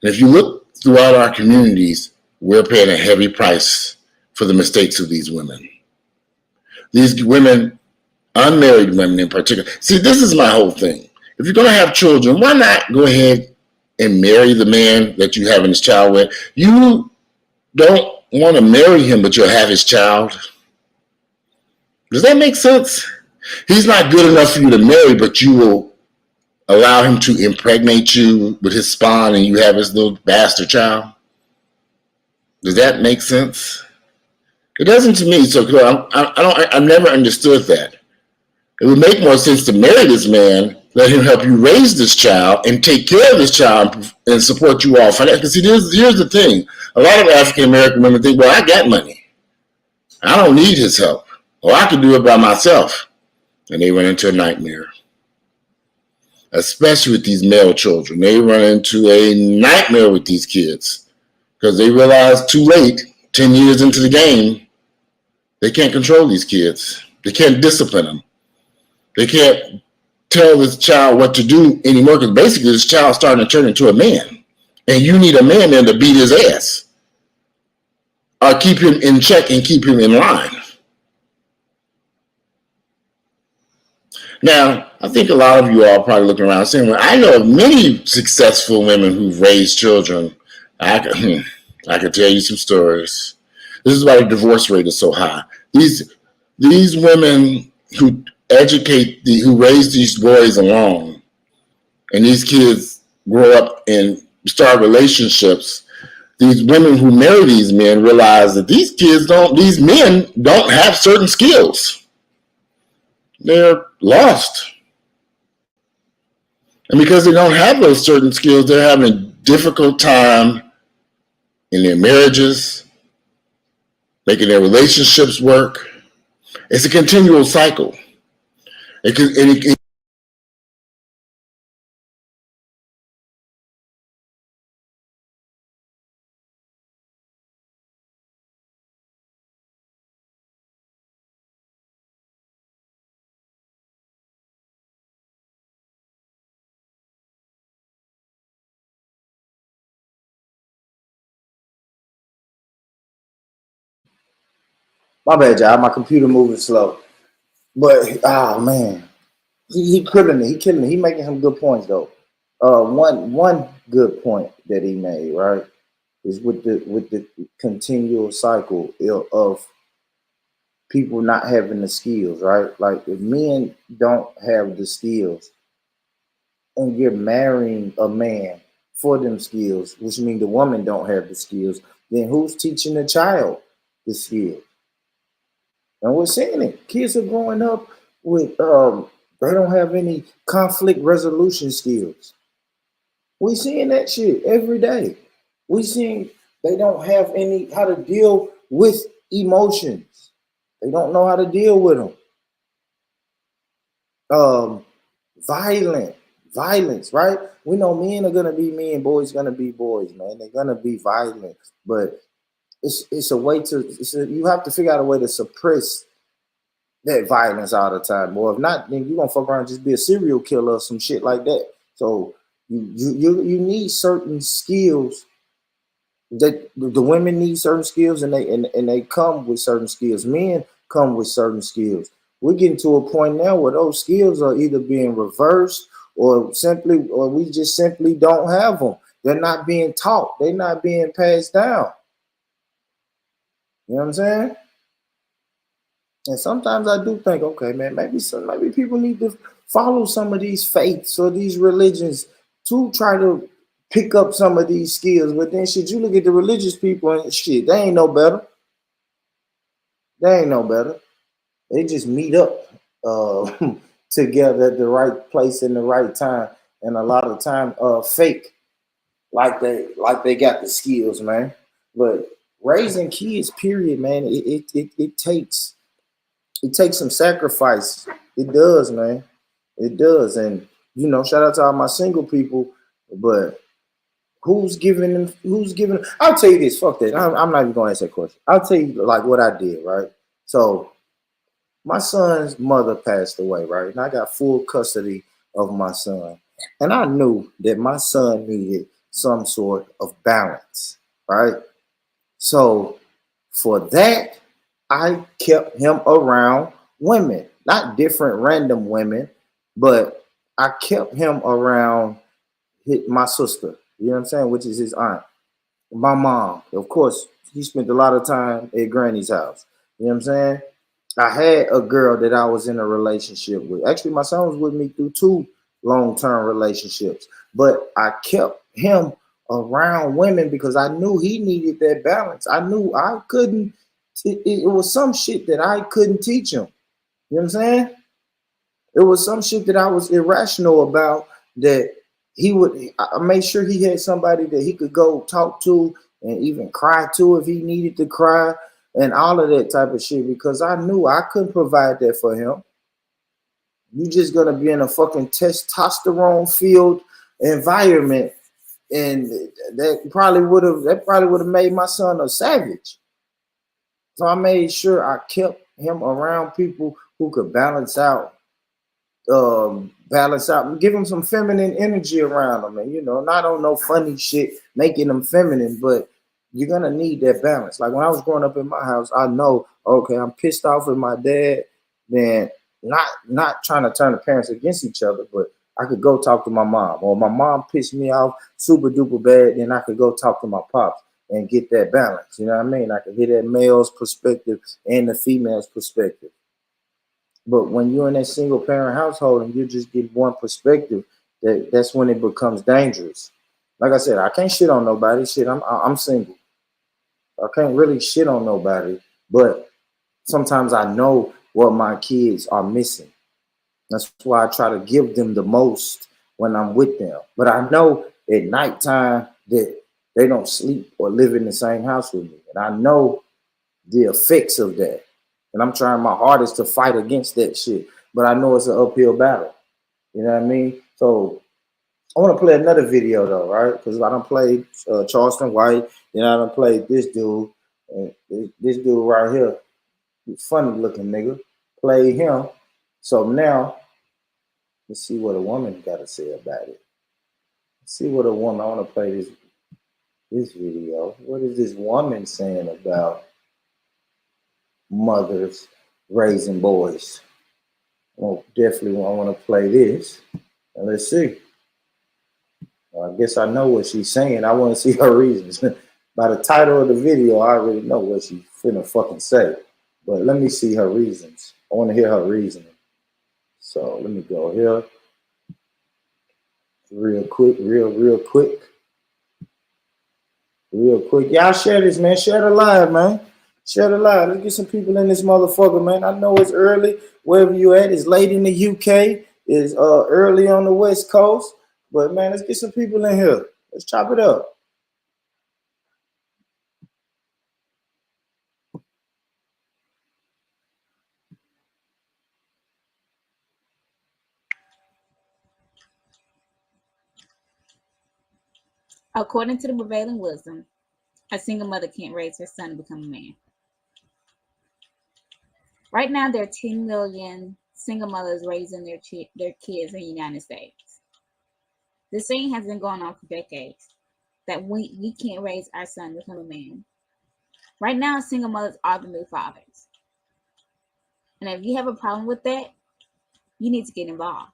And if you look throughout our communities, we're paying a heavy price for the mistakes of these women. These women, unmarried women in particular. See, this is my whole thing. If you're going to have children, why not go ahead and marry the man that you're having this child with? You don't want to marry him, but you'll have his child. Does that make sense? He's not good enough for you to marry, but you will allow him to impregnate you with his spawn and you have his little bastard child. Does that make sense? It doesn't to me. So I never understood that. It would make more sense to marry this man, let him help you raise this child and take care of this child and support you all financially. Because see, here's the thing. A lot of African American women think, well, I got money. I don't need his help. Or I can do it by myself. And they run into a nightmare. Especially with these male children. They run into a nightmare with these kids. Because they realize too late, 10 years into the game, they can't control these kids. They can't discipline them. They can't tell this child what to do anymore, because basically this child's starting to turn into a man. And you need a man there to beat his ass or keep him in check and keep him in line. Now, I think a lot of you all are probably looking around saying, well, I know of many successful women who've raised children. I could tell you some stories. This is why the divorce rate is so high. These women who who raise these boys alone, and these kids grow up and start relationships, these women who marry these men realize that these men don't have certain skills. They're lost. And because they don't have those certain skills, they're having a difficult time in their marriages, making their relationships work. It's a continual cycle. My bad, y'all. My computer moving slow. But oh man, he killing it. He killing it. He making some good points though. One good point that he made, right, is with the continual cycle of people not having the skills, right? Like if men don't have the skills and you're marrying a man for them skills, which means the woman don't have the skills, then who's teaching the child the skills? And we're seeing it. Kids are growing up with they don't have any conflict resolution skills. We seeing that shit every day. We seeing they don't have any how to deal with emotions. They don't know how to deal with them. Violence, right? We know men are gonna be men, boys gonna be boys, man. They're gonna be violent, but it's a way to you have to figure out a way to suppress that violence all the time. Or if not, then you're gonna fuck around and just be a serial killer or some shit like that. So you need certain skills that the women need certain skills and they come with certain skills. Men come with certain skills. We're getting to a point now where those skills are either being reversed or we just simply don't have them. They're not being taught. They're not being passed down. You know what I'm saying? And sometimes I do think, okay, man, maybe people need to follow some of these faiths or these religions to try to pick up some of these skills. But then shit, you look at the religious people and shit, they ain't no better. They ain't no better. They just meet up together at the right place in the right time. And a lot of time fake like they got the skills, man. But raising kids, period, man, it takes some sacrifice. It does, man. It does. And shout out to all my single people, but who's giving I'll tell you this, fuck that. I'm not even gonna answer that question. I'll tell you like what I did, right? So my son's mother passed away, right? And I got full custody of my son. And I knew that my son needed some sort of balance, right? So for that, I kept him around women, not different random women, but I kept him around my sister, you know what I'm saying, which is his aunt. My mom, of course, he spent a lot of time at Granny's house. You know what I'm saying? I had a girl that I was in a relationship with. Actually, my son was with me through 2 long-term relationships, but I kept him around women because I knew he needed that balance. I knew I couldn't. It was some shit that I couldn't teach him. You know what I'm saying? It was some shit that I was irrational about that I made sure he had somebody that he could go talk to and even cry to if he needed to cry and all of that type of shit because I knew I couldn't provide that for him. You just gonna be in a fucking testosterone filled environment, and that probably would have made my son a savage. So I made sure I kept him around people who could balance out balance out, give them some feminine energy around them, and not on no funny shit making them feminine, but you're gonna need that balance. Like when I was growing up in my house, I know, okay, I'm pissed off with my dad, then not trying to turn the parents against each other, but I could go talk to my mom, or my mom pissed me off super duper bad, then I could go talk to my pops and get that balance. You know what I mean? I could hear that male's perspective and the female's perspective. But when you're in that single parent household and you just get one perspective, that's when it becomes dangerous. Like I said, I can't shit on nobody. Shit, I'm single. I can't really shit on nobody. But sometimes I know what my kids are missing. That's why I try to give them the most when I'm with them. But I know at nighttime that they don't sleep or live in the same house with me. And I know the effects of that. And I'm trying my hardest to fight against that shit. But I know it's an uphill battle. You know what I mean? So I want to play another video though, right? Because I done played Charleston White, then I done played this dude. And this dude right here, funny looking nigga, played him. So now, let's see what a woman got to say about it. Let's see what a woman, I want to play this video. What is this woman saying about mothers raising boys? Well, definitely I want to play this. And let's see. Well, I guess I know what she's saying. I want to see her reasons. By the title of the video, I already know what she's finna fucking say. But let me see her reasons. I want to hear her reasoning. So let me go here. Real quick. Y'all share this, man. Share the live, man. Share the live. Let's get some people in this motherfucker, man. I know it's early. Wherever you at, it's late in the UK. It's early on the West Coast. But, man, let's get some people in here. Let's chop it up. According to the prevailing wisdom, a single mother can't raise her son to become a man. Right now, there are 10 million single mothers raising their kids in the United States. This thing has been going on for decades, that we can't raise our son to become a man. Right now, single mothers are the new fathers. And if you have a problem with that, you need to get involved.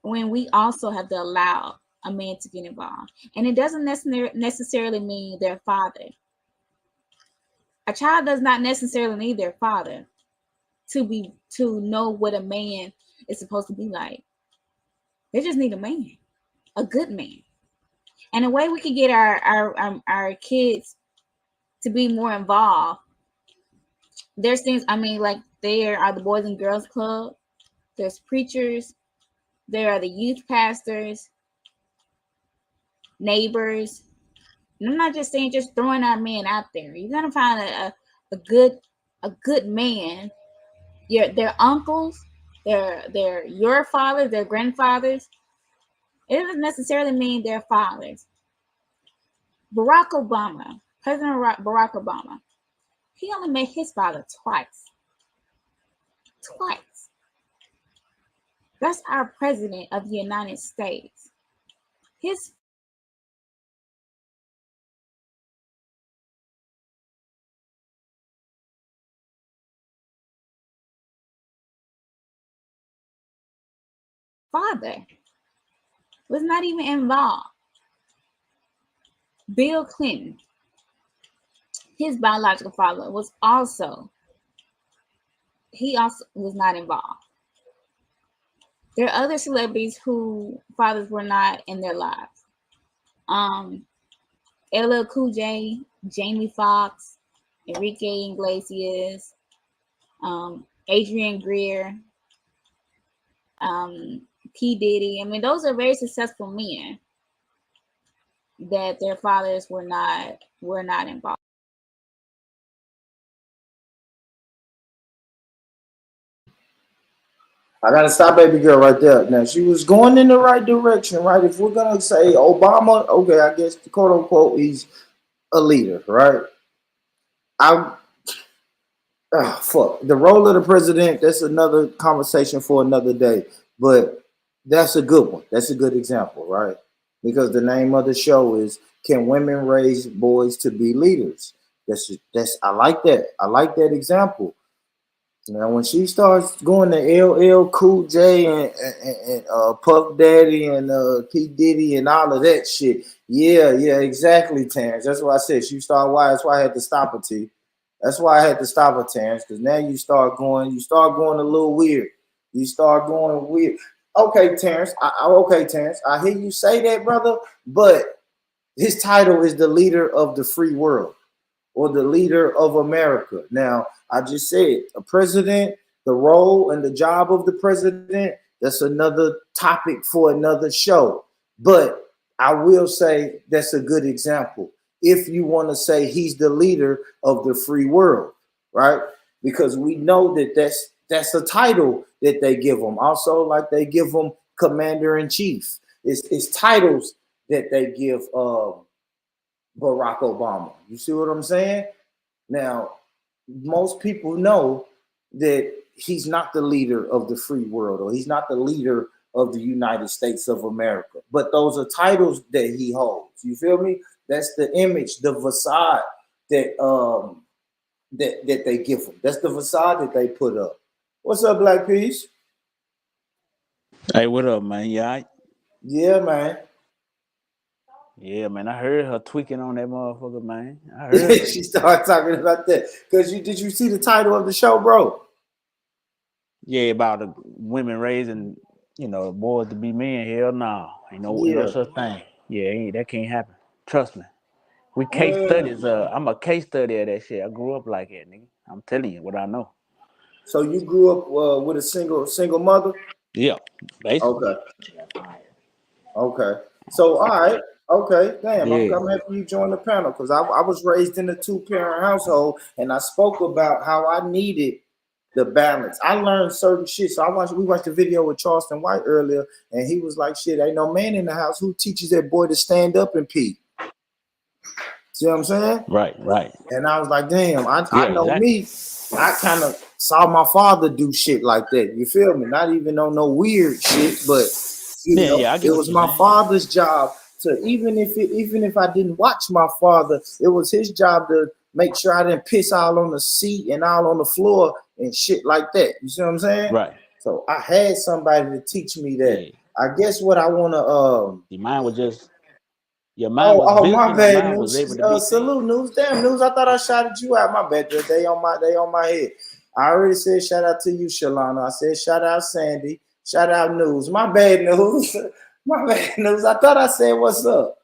When we also have to allow a man to get involved. And it doesn't necessarily mean their father. A child does not necessarily need their father to know what a man is supposed to be like. They just need a man, a good man. And the way we can get our kids to be more involved, there's things, like there are the Boys and Girls Club, there's preachers, there are the youth pastors, neighbors. And I'm not just saying just throwing our men out there. You're gonna find a good man. Their uncles, they're your fathers, their grandfathers. It doesn't necessarily mean they're fathers. Barack Obama, President Barack Obama, he only met his father twice. Twice. That's our president of the United States. His father was not even involved. Bill Clinton, his biological father, he also was not involved. There are other celebrities whose fathers were not in their lives. LL Cool J, Jamie Foxx, Enrique Iglesias, Adrian Greer, P. Diddy. Those are very successful men that their fathers were not involved. I gotta stop baby girl right there. Now she was going in the right direction, right? If we're gonna say Obama, okay, I guess quote unquote he's a leader, right? fuck the role of the president. That's another conversation for another day. But that's a good one. That's a good example, right? Because the name of the show is "Can Women Raise Boys to Be Leaders?" That's I like that. I like that example. Now, when she starts going to LL Cool J and Puff Daddy and P Diddy and all of that shit, yeah, exactly, Terrence. That's why I said she started. Why? That's why I had to stop her. T. That's why I had to stop her, Terrence. Because now you start going a little weird. You start going weird. Okay, Terrence. Okay, Terrence. I hear you say that, brother. But his title is the leader of the free world, or the leader of America. Now, I just said a president, the role and the job of the president, that's another topic for another show. But I will say that's a good example. If you want to say he's the leader of the free world, right? Because we know that that's a title that they give him. Also, like they give him commander in chief. It's titles that they give Barack Obama. You see what I'm saying? Now, most people know that he's not the leader of the free world, or he's not the leader of the United States of America. But those are titles that he holds. You feel me? That's the image, the facade that they give him. That's the facade that they put up. What's up, Black Peace? Hey, what up, man? You all right? Yeah, man. Yeah, man. I heard her tweaking on that motherfucker, man. I heard her. She started talking about that. Because did you see the title of the show, bro? Yeah, about the women raising, boys to be men. Hell no. Ain't no such thing. Yeah, that can't happen. Trust me. We case studies. I'm a case study of that shit. I grew up like that, nigga. I'm telling you what I know. So you grew up with a single mother? Yeah, basically. Okay. So all right. Okay. Damn. Yeah. I'm happy you joined the panel because I was raised in a 2-parent household, and I spoke about how I needed the balance. I learned certain shit. So we watched the video with Charleston White earlier, and he was like, "Shit, ain't no man in the house who teaches that boy to stand up and pee." See what I'm saying? Right. And I was like, damn, I know exactly. me. I kind of saw my father do shit like that. You feel me? Not even on no weird shit, but you know, it was my father's job to even if I didn't watch my father, it was his job to make sure I didn't piss all on the seat and all on the floor and shit like that. You see what I'm saying? Right. So I had somebody to teach me that. Yeah. I guess what I want to your mind was just. Your mind was visiting, my bad, mind was able to be salute News. Damn, News. I thought I shouted you out. My bad. They on my head. I already said shout out to you, Shalana. I said shout out Sandy. Shout out News. My bad, News. My bad, News. I thought I said what's up.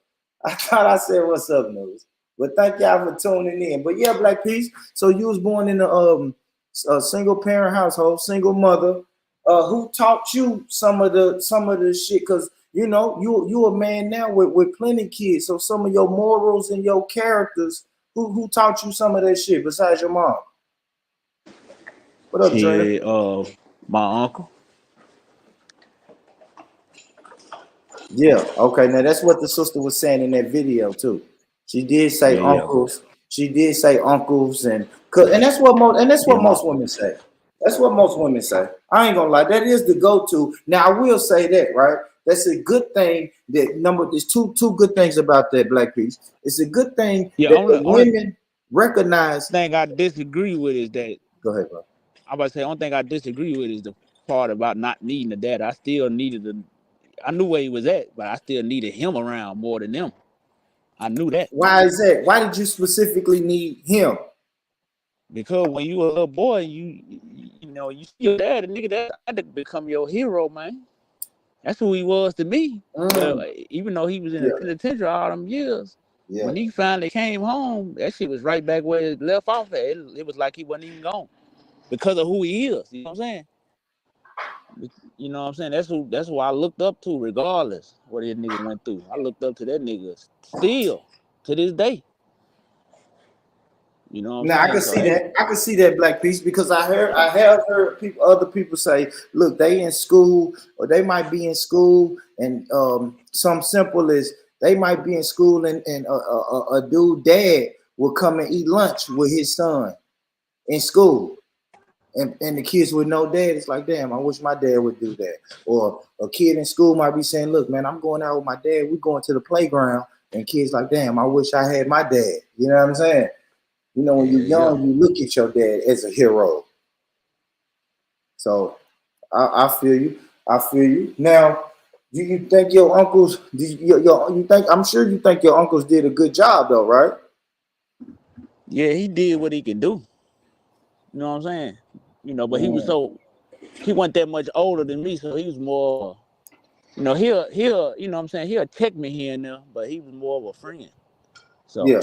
News. But thank y'all for tuning in. But yeah, Black Peace. So you was born in a single parent household, single mother. Who taught you some of the shit? Because you know, you a man now with plenty of kids. So some of your morals and your characters, who taught you some of that shit besides your mom? What up, Dre? My uncle. Yeah, okay. Now that's what the sister was saying in that video too. She did say uncles. She did say uncles and that's what most women say. That's what most women say. I ain't gonna lie. That is the go-to. Now I will say that, right? That's a good thing. There's two good things about that, Black Peace. It's a good thing that the women recognize. Thing I disagree with is that. Go ahead, bro. I'm about to say, only thing I disagree with is the part about not needing the dad. I still needed I knew where he was at, but I still needed him around more than them. I knew that. Why is that? Why did you specifically need him? Because when you were a little boy, you see your dad, a nigga that had to become your hero, man. That's who he was to me. But even though he was in the penitentiary all them years, when he finally came home, that shit was right back where it left off at. It was like he wasn't even gone because of who he is. You know what I'm saying? You know what I'm saying? That's who I looked up to, regardless what that nigga went through. I looked up to that nigga still to this day. You know what I'm saying? I can see that. I can see that, Black Peace, because I have heard other people say, look, they in school, or they might be in school, and some simple as they might be in school, and a dude dad will come and eat lunch with his son in school. And the kids with no dad, it's like, damn, I wish my dad would do that. Or a kid in school might be saying, look, man, I'm going out with my dad. We're going to the playground. And kids like, damn, I wish I had my dad. You know what I'm saying? You know, when you're young, you look at your dad as a hero. So I feel you. I feel you. Now, do you think your uncles? You think? I'm sure you think your uncles did a good job, though, right? Yeah, he did what he could do. You know what I'm saying? You know, but he wasn't that much older than me, so he was more. You know, he'll you know what I'm saying, he'll check me here and there, but he was more of a friend. So Yeah.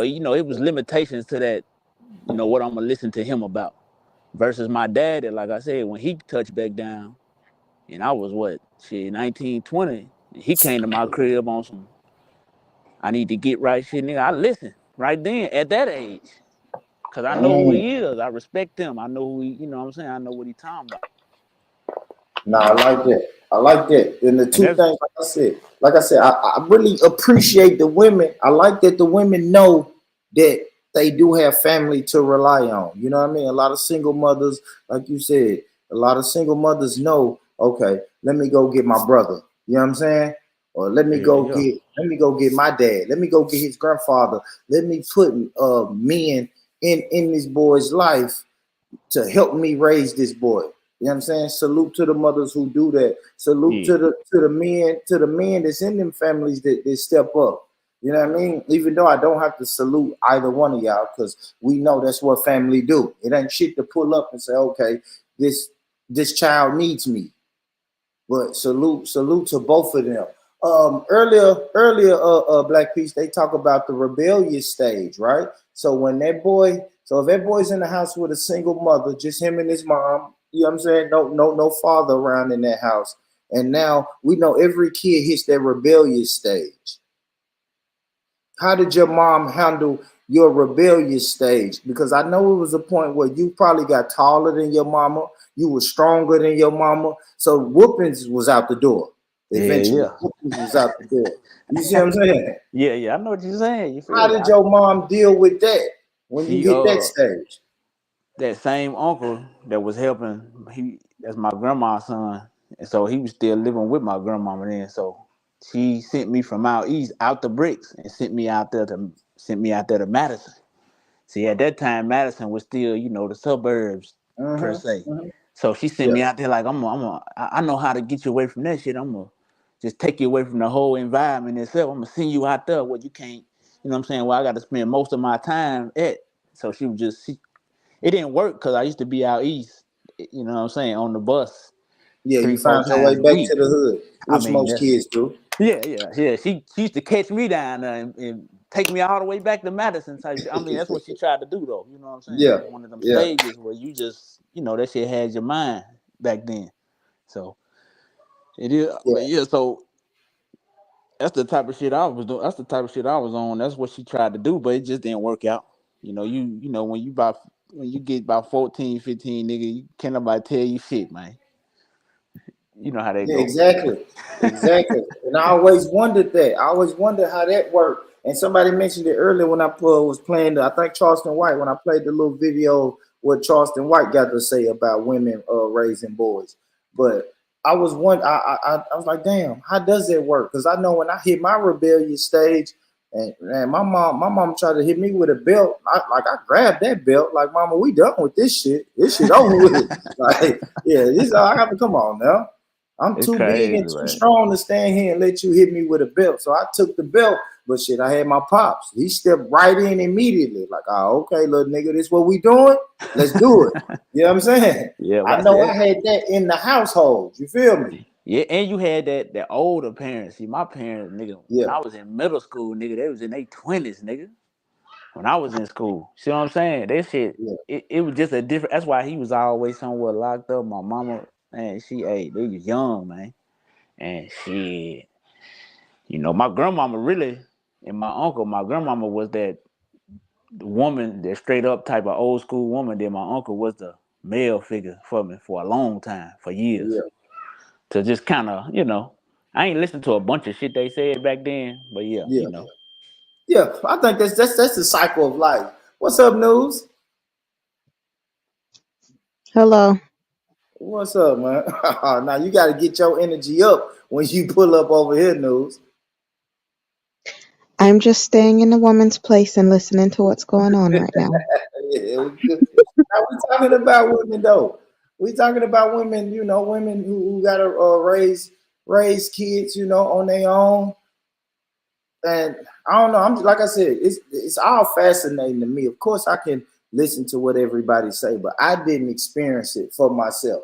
you know, it was limitations to that. You know what I'm gonna listen to him about. Versus my dad, that like I said, when he touched back down, and I was 19, 20, he came to my crib on some, I need to get right shit, nigga. I listened right then at that age. Cause I know who he is. I respect him. I know who he, you know what I'm saying? I know what he talking about. No, I like that. I like that. And the two things, like I said, I really appreciate the women. I like that the women know that they do have family to rely on. You know what I mean? A lot of single mothers, like you said, a lot of single mothers know, okay, let me go get my brother. You know what I'm saying? Or let me go get my dad. Let me go get his grandfather. Let me put men in this boy's life to help me raise this boy. You know what I'm saying? Salute to the mothers who do that. Salute to the men that's in them families that step up. You know what I mean? Even though I don't have to salute either one of y'all, because we know that's what family do. It ain't shit to pull up and say, okay, this child needs me. But salute to both of them. Earlier, Black Peace, they talk about the rebellious stage, right? So if that boy's in the house with a single mother, just him and his mom, you know what I'm saying? No father around in that house. And now we know every kid hits that rebellious stage. How did your mom handle your rebellious stage? Because I know it was a point where you probably got taller than your mama, you were stronger than your mama, so whoopings was out the door. Eventually, whoopings was out the door. You see what I'm saying? Yeah, I know what you're saying. You feel How me? did your mom deal with that when you She hit that stage? that same uncle that was helping, that's my grandma's son. And so he was still living with my grandmama then. So she sent me from out east, out the bricks, and sent me out there to Madison. See, at that time, Madison was still, you know, the suburbs per se. So she sent me out there like, I know how to get you away from that shit. I'm gonna just take you away from the whole environment itself. I'm gonna send you out there where you can't, you know what I'm saying, where I got to spend most of my time at. So she was just, it didn't work because I used to be out east, you know what I'm saying, on the bus Yeah, you 3-4 found your way times a back week. to the hood, I which mean, most kids do. yeah. She used to catch me down there and take me all the way back to Madison type shit. I mean, that's what she tried to do though. You know what I'm saying? It Yeah, was one of them yeah, stages where you just, you know, that shit had your mind back then. So it is, yeah. but yeah. So that's the type of shit I was doing. That's the type of shit I was on. That's what she tried to do, but it just didn't work out. You know, you know when you get about 14, 15, nigga, you can't nobody tell you shit, man. You know how that Yeah, go. exactly. And I always wondered that. I always wondered how that worked. And somebody mentioned it earlier when I was playing. I think Charleston White, when I played the little video what Charleston White got to say about women raising boys. But I was I was like, damn, how does it work? Because I know when I hit my rebellious stage, and my mom tried to hit me with a belt. I grabbed that belt, like, mama, we done with this shit. This shit over with. Like, yeah, I have to come on now. I'm It's too big crazy, and too man. strong to stand here and let you hit me with a belt. So I took the belt, but shit, I had my pops. He stepped right in immediately. Like, oh, okay, little nigga, this what we doing? Let's do it. You know what I'm saying? Yeah, I but know I had that in the household. You feel me? yeah, and you had that older parents. See, my parents, nigga, when Yeah, I was in middle school, nigga, they was in their 20s, nigga. When I was in school. See what I'm saying? That shit, yeah, it was just a different, that's why he was always somewhere locked up. My mama, man, they was young, man. And shit, you know, my grandmama really, and my grandmama was that woman, that straight up type of old school woman. Then my uncle was the male figure for me for a long time, for years. yeah, To just kind of, you know, I ain't listened to a bunch of shit they said back then, but yeah, yeah, you know. yeah. I think that's the cycle of life. What's up, News? Hello. What's up, man? Now you got to get your energy up when you pull up over here, News. I'm just staying in the woman's place and listening to what's going on right now. Yeah, it was good. Now we talking about women though. We talking about women, women who gotta raise kids, on their own. And I don't know. I'm like I said, it's all fascinating to me. Of course, I can listen to what everybody say, but I didn't experience it for myself.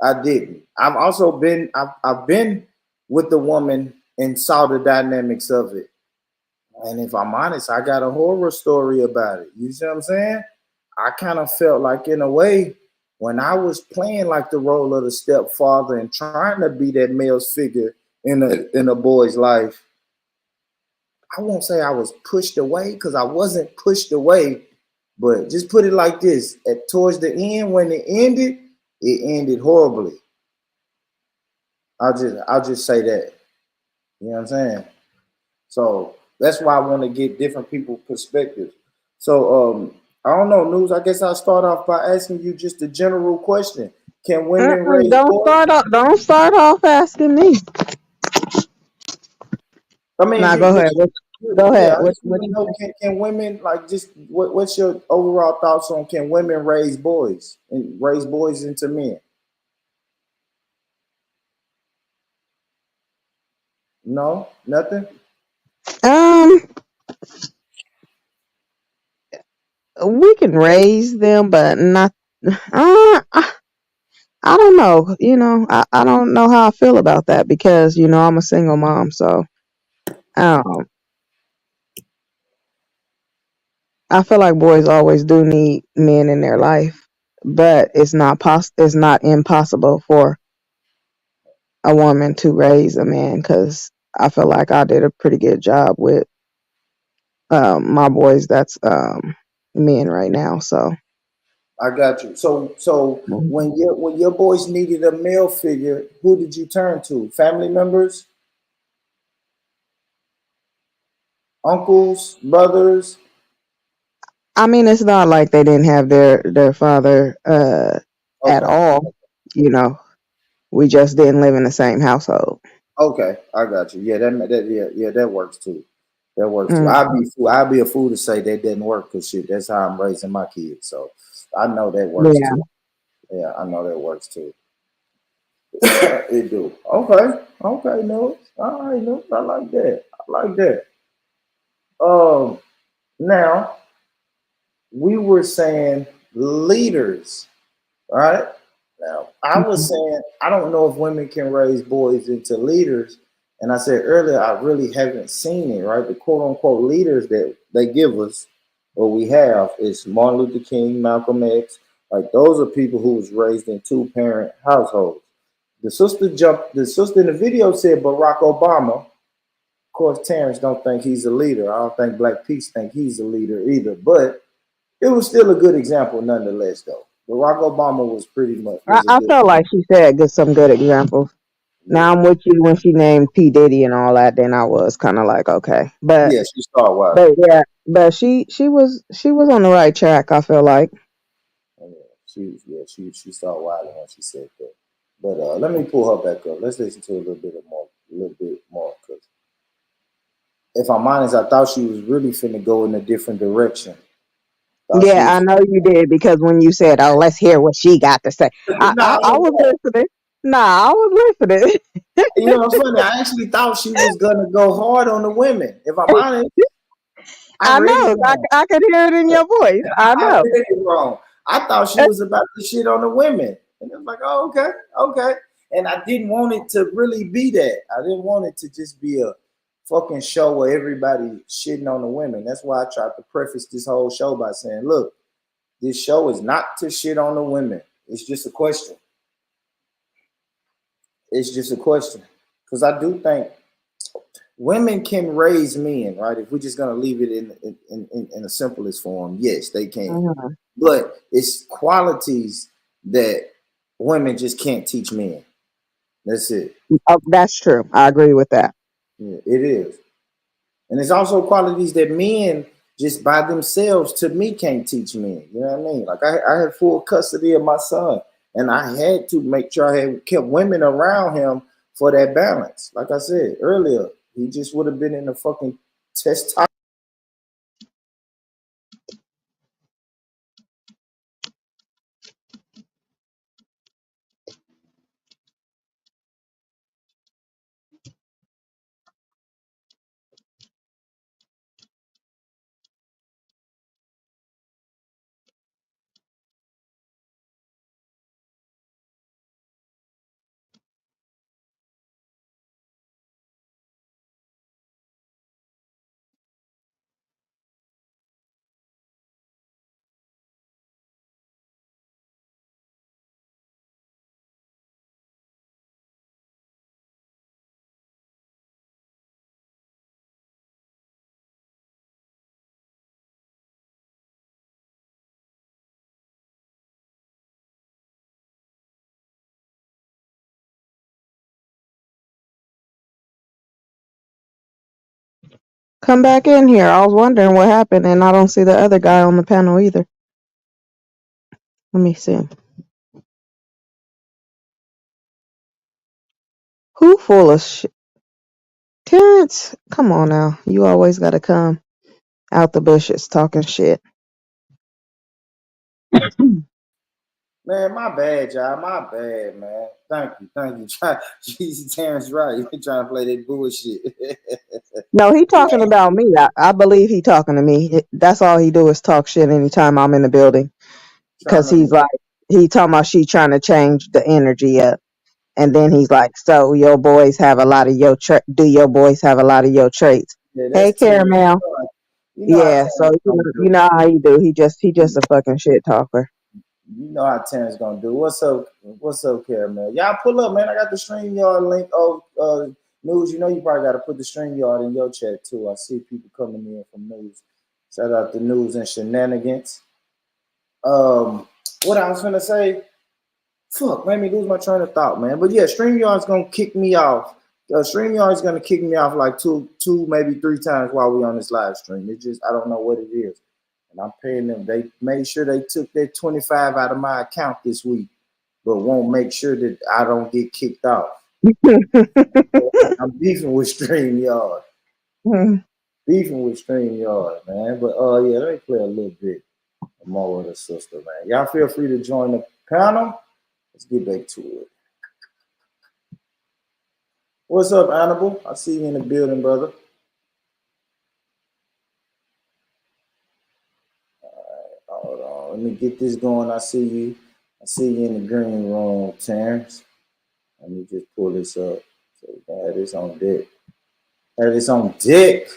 I didn't. I've been with the woman and saw the dynamics of it. And if I'm honest, I got a horror story about it. You see what I'm saying? I kind of felt like, in a way, when I was playing like the role of the stepfather and trying to be that male figure in a boy's life, I won't say I was pushed away because I wasn't pushed away, but just put it like this: towards the end, when it ended horribly. I'll just say that. You know what I'm saying? So that's why I want to get different people's perspectives. So I don't know, News. I guess I'll start off by asking you just a general question: can women raise boys? Don't start off asking me. I mean, Nah, go ahead. Go yeah. ahead. I just What want to you know: can women what's your overall thoughts on can women raise boys and raise boys into men? No, nothing. We can raise them, but not. I don't know. I don't know how I feel about that because I'm a single mom, so um, I feel like boys always do need men in their life, but it's not It's not impossible for a woman to raise a man because I feel like I did a pretty good job with my boys. That's men right now. So I got you. So when your boys needed a male figure, who did you turn to? Family members, uncles, brothers? I mean, it's not like they didn't have their father at Okay. all. We just didn't live in the same household. Okay, I got you. Yeah, that works too. That works too. Mm, I'd be a fool to say that didn't work because shit, that's how I'm raising my kids. So I know that works yeah. too. Yeah, I know that works too. It do. Okay. Okay, no. All right, no. I like that. I like that. Um Now we were saying leaders, right? Now, I was Mhm. saying, I don't know if women can raise boys into leaders. And I said earlier, I really haven't seen it, right? The quote unquote leaders that they give us, or we have, is Martin Luther King, Malcolm X. Like, those are people who was raised in two parent households. The sister in the video said Barack Obama. Of course, Terrence don't think he's a leader. I don't think Black Peace think he's a leader either. But it was still a good example nonetheless, though. Barack Obama was pretty much was a I good. felt like she said some good examples. Yeah, Now I'm with you when she named P Diddy and all that. Then I was kind of like, okay, yeah, she started wild. yeah, but she was on the right track. I feel like. She started wilding when she said that. But let me pull her back up. Let's listen to a little bit more. Because if I'm honest, I thought she was really finna go in a different direction. Thought she Yeah, I was. know you did because when you said, "Oh, let's hear what she got to say," I was listening. Nah, I was listening. You know what's funny? I actually thought she was gonna go hard on the women. If I'm honest, I I read it know. wrong. I could hear it in your voice. I I know. read it wrong. I thought she was about to shit on the women. And I'm like, oh, okay, okay. And I didn't want it to really be that. I didn't want it to just be a fucking show where everybody shitting on the women. That's why I tried to preface this whole show by saying, look, this show is not to shit on the women. It's just a question. It's just a question. Because I do think women can raise men, right? If we're just gonna leave it in the simplest form, yes, they can. Mhm. But it's qualities that women just can't teach men. That's it. Oh, that's true. I agree with that. Yeah, it is. And it's also qualities that men just by themselves to me can't teach men. You know what I mean? Like I had full custody of my son, and I had to make sure I had kept women around him for that balance. Like I said earlier, he just would have been in the fucking test. Come back in here. I was wondering what happened, and I don't see the other guy on the panel either. Let me see. Who full of shit? Terrence, come on now. You always got to come out the bushes talking shit. Man, my bad, y'all. My bad, man. Thank you. Jesus, Terrence, right? You trying to play that bullshit. No, he talking about me. I believe he talking to me. That's all he do is talk shit anytime I'm in the building. Because he's like, he talking about she trying to change the energy up. And then he's like, so your boys have a lot of your do your boys have a lot of your traits? Yeah, Hey, that's Terrence. Caramel. You know how Yeah, so Terrence gonna you do. know how he do. He just a fucking shit talker. You know how Terrence gonna do. What's up? What's up, Caramel? Y'all pull up, man. I got the StreamYard link. Oh, news. You know you probably got to put the StreamYard in your chat too. I see people coming in from news. Shout out to news and shenanigans. What I was gonna say. Fuck, made me lose my train of thought, man. But yeah, StreamYard's gonna kick me off. StreamYard's gonna kick me off like two, maybe three times while we on this live stream. It just I don't know what it is. And I'm paying them. They made sure they took that 25 out of my account this week, but won't make sure that I don't get kicked off. I'm beefing with StreamYard. Beefing with StreamYard, man. But yeah, let me play a little bit more with the sister, man. Y'all feel free to join the panel. Let's get back to it. What's up, Annabelle? I see you in the building, brother. All right, hold on. Let me get this going. I see you. I see you in the green room, Terrence. Let me just pull this up. So we can have this on deck. Have this on deck.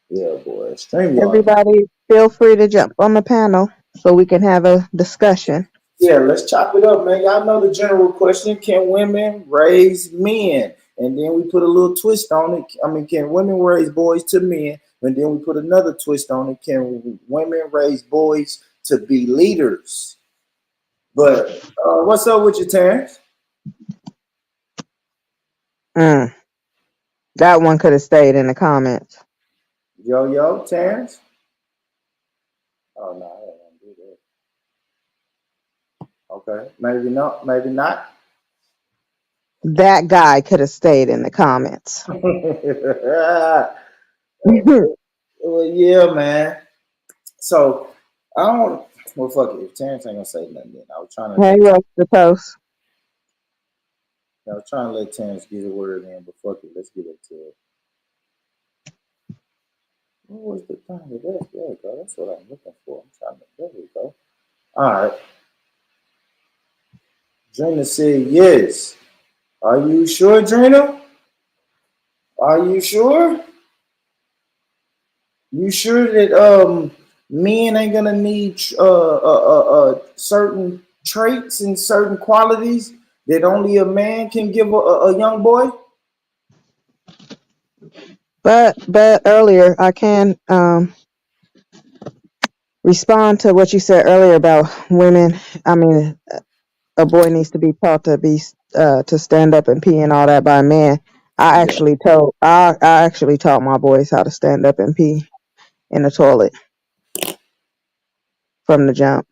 Yeah, boy. StreamYard. Everybody, feel free to jump on the panel so we can have a discussion. Yeah, let's chop it up, man. Y'all know the general question: can women raise men? And then we put a little twist on it. I mean, can women raise boys to men? And then we put another twist on it: can women raise boys to be leaders? But what's up with you, Terrence? That one could have stayed in the comments. Yo, Terrence? Oh, no, I don't want to do that. Okay, maybe not, maybe not. That guy could have stayed in the comments. Well, yeah, man. So, I don't, well, fuck it. If Terrence ain't going to say nothing, then I was trying to. Hey, what's the post? I was trying to let Terrence get a word in, but fuck it. Let's get into it. What was the time? There we go. That's what I'm looking for. I'm trying to. There we go. All right. Drina said yes. Are you sure, Drina? Are you sure? You sure that men ain't gonna need certain traits and certain qualities that only a man can give a young boy? But earlier, I can respond to what you said earlier about women. I mean, a boy needs to be taught to stand up and pee and all that by a man. I actually taught my boys how to stand up and pee, in the toilet from the jump.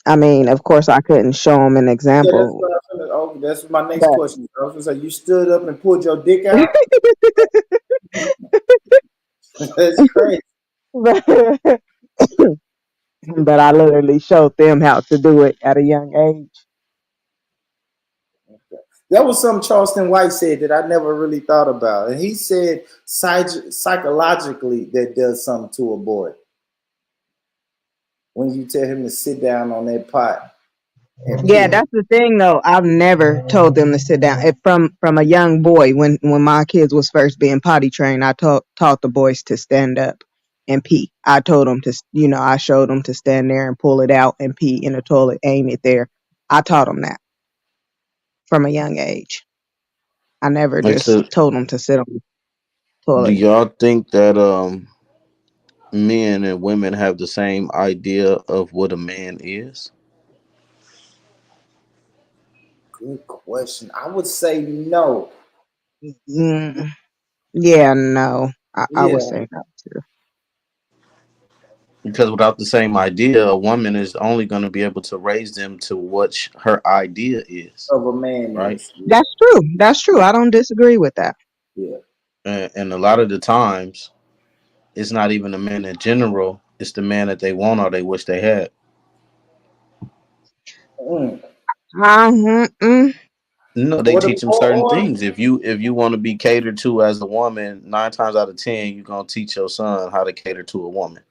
I mean, of course, I couldn't show him an Yeah, that's example, what I was gonna, oh, that's my next but question. I was gonna say, you stood up and pulled your dick out. That's crazy. but but I literally showed them how to do it at a young age. That was something Charleston White said that I never really thought about, and he said psychologically that does something to a boy when you tell him to sit down on that pot and Yeah, pee. that's the thing though. I've never told them to sit down. If from a young boy, when my kids was first being potty trained, I taught the boys to stand up and pee. I told them to, I showed them to stand there and pull it out and pee in the toilet, aim it there. I taught them that from a young age. I never Like, just so told them to sit on the do toilet. y'all think that men and women have the same idea of what a man is? Good question. I would say no. Mm, yeah, no, I would Yeah. say no too. Because without the same idea, a woman is only going to be able to raise them to what her idea is, Of a man right? is. Yeah. That's true. That's true. I don't disagree with that. Yeah. And a lot of the times, it's not even the men in general; it's the man that they want or they wish they had. Mm. Mm. No, they Or the teach them certain or things. If you want to be catered to as a woman, 9 times out of 10, you're gonna teach your son how to cater to a woman.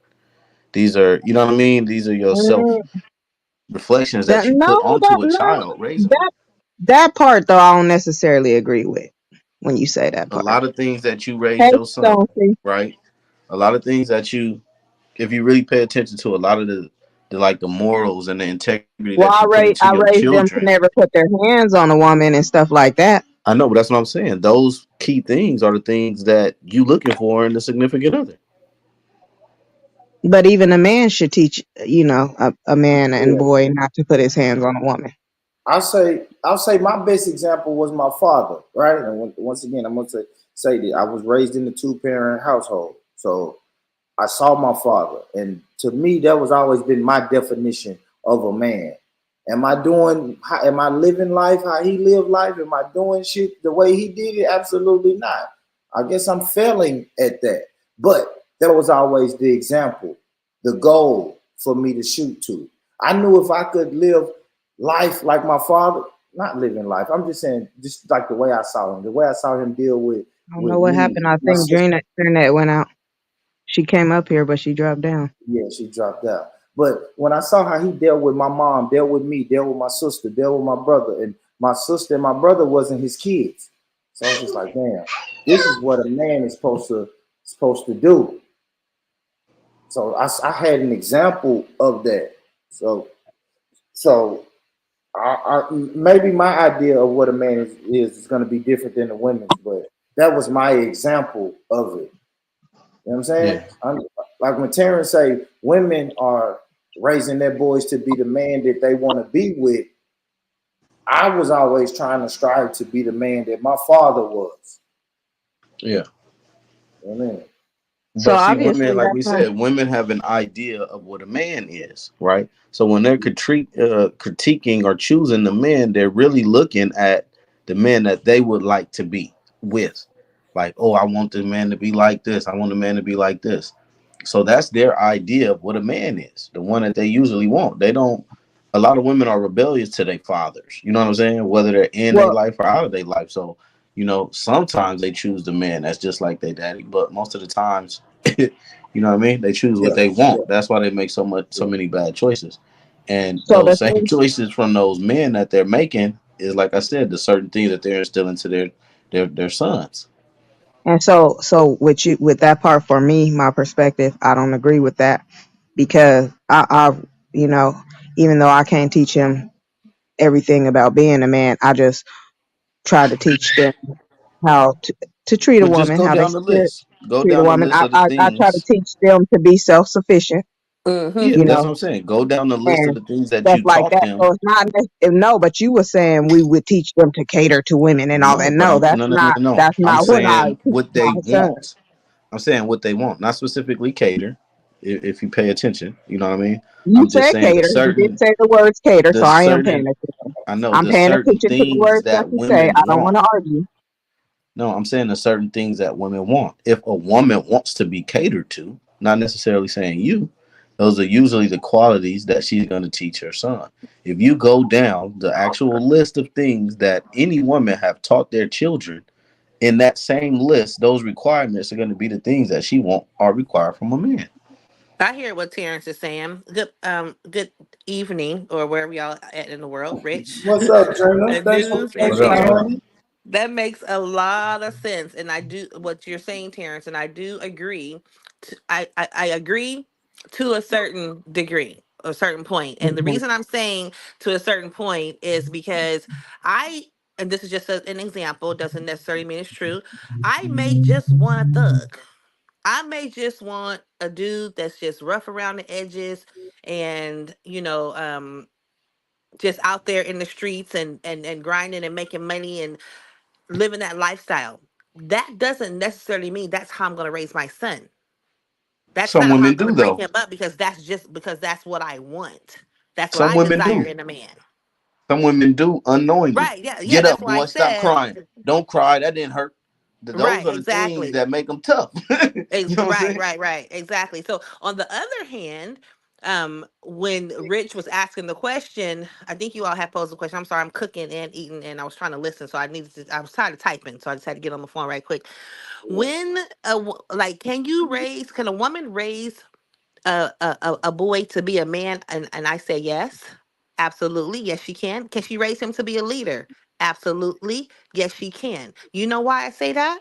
These are, you know what I mean. These are your self Mm, reflections that that you no, put onto a child raising them. that part though I don't necessarily agree with when you say that A part. lot of things that you raise Hey, your son, Stoney. right? A lot of things that you, if you really pay attention to a lot of the like the morals and the integrity Well, that you put into I your raised them to children. never put their hands on a woman and stuff like that. I know, but that's what I'm saying. Those key things are the things that you looking for in the significant other. But even a man should teach, a man and yeah. boy not to put his hands on a woman. I'll say my best example was my father, right? And once again, I'm gonna say that I was raised in a 2-parent household, so I saw my father, and to me, that was always been my definition of a man. Am I living life how he lived life? Am I doing shit the way he did it? Absolutely not. I guess I'm failing at that. But that was always the example, the goal for me to shoot to. I knew if I could live life like my father, not living life, I'm just saying, just like the way I saw him, the way I saw him deal with I don't know with what me, happened. I my think sister. Drina's internet went out. She came up here, but she dropped down. Yeah, she dropped out. But when I saw how he dealt with my mom, dealt with me, dealt with my sister, dealt with my brother, and my sister and my brother wasn't his kids. So I was just like, damn, this is what a man is supposed to do. So I had an example of that. So maybe my idea of what a man is going to be different than the women's, but that was my example of it. You know what I'm saying? Yeah, Like when Terrence say women are raising their boys to be the man that they want to be with, I was always trying to strive to be the man that my father was. yeah. You know what I mean? So But see, obviously women, like we that's not. said, women have an idea of what a man is, right? So when they're critiquing or choosing the men, they're really looking at the men that they would like to be with. Like, oh, I want the man to be like this. I want the man to be like this. So that's their idea of what a man is, the one that they usually want. They don't. A lot of women are rebellious to their fathers. You know what I'm saying? Whether they're in their Well, life or out of their life. So sometimes they choose the man that's just like their daddy, but most of the times, you know what I mean? They choose what Yeah, they yeah, want. That's why they make so yeah. many bad choices. And so the those same thing, choices from those men that they're making is, like I said, the certain things that they're instilling to their sons. and so with that part for me, my perspective, I don't agree with that because you know, even though I can't teach him everything about being a man, I just try to teach them how to treat a But just woman, go how they down the should list. Go treat a down the woman. list of the I try to things. teach them to be self sufficient, Yeah, you that's know, what I'm saying. Go down the list of and the things that stuff you like taught that. them. So it's not no, but you were saying we would teach them to cater to women and all No, that. but No, I'm no, no, no, no. that's I'm not what I saying teach what they my son. want. I'm saying what they want, not specifically cater. If you pay attention, you know what I mean. You I'm just said saying cater. You did say the words cater, so the I am paying certain attention. I know I'm the paying certain attention to the things words that that you say. I women don't want. want to argue. No, I'm saying the certain things that women want. If a woman wants to be catered to, not necessarily saying you, those are usually the qualities that she's going to teach her son. If you go down the actual list of things that any woman have taught their children, in that same list, those requirements are going to be the things that she want or require from a man. I hear what Terrence is saying. Good evening, or wherever y'all at in the world, Rich. What's up, Trina? And News and What up, King. bro? Honey. That makes a lot of sense, and I do what you're saying, Terrence, and I do agree. I agree to a certain degree, a certain point, and the reason I'm saying to a certain point is because I, and this is just an example, doesn't necessarily mean it's true. I may just want a thug. I may just want a dude that's just rough around the edges, and just out there in the streets and grinding and making money and living that lifestyle. That doesn't necessarily mean that's how I'm going to raise my son. That's Some not how I'm women going do to bring though. him up, because that's what I want. That's what Some I women desire do. in a man. Some women do unknowingly. Right? Yeah, yeah. Get That's up, why I boy. Stop said crying. Don't cry. That didn't hurt. Those right. are the things Exactly. that make them tough. You know what I'm Right, saying? right, right. Exactly. So on the other hand, when Rich was asking the question, I think you all have posed the question. I'm sorry, I'm cooking and eating, and I was trying to listen, so I was tired of typing, so I just had to get on the phone right quick. When like, can a woman raise a boy to be a man? And I say yes, absolutely, yes she can. Can she raise him to be a leader? Absolutely, yes she can. You know why I say that?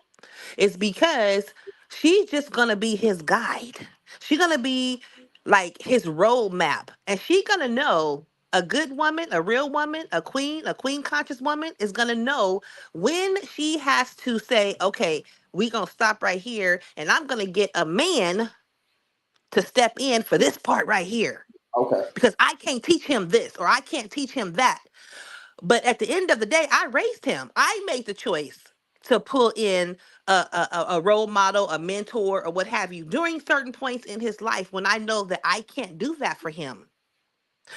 It's because she's just gonna be his guide. She's gonna be like his roadmap, and she's gonna know, a good woman, a real woman, a queen conscious woman is gonna know when she has to say, okay, we gonna stop right here, and I'm gonna get a man to step in for this part right here, Okay. because I can't teach him this or I can't teach him that. But at the end of the day, I raised him. I made the choice to pull in a role model, a mentor, or what have you during certain points in his life when I know that I can't do that for him.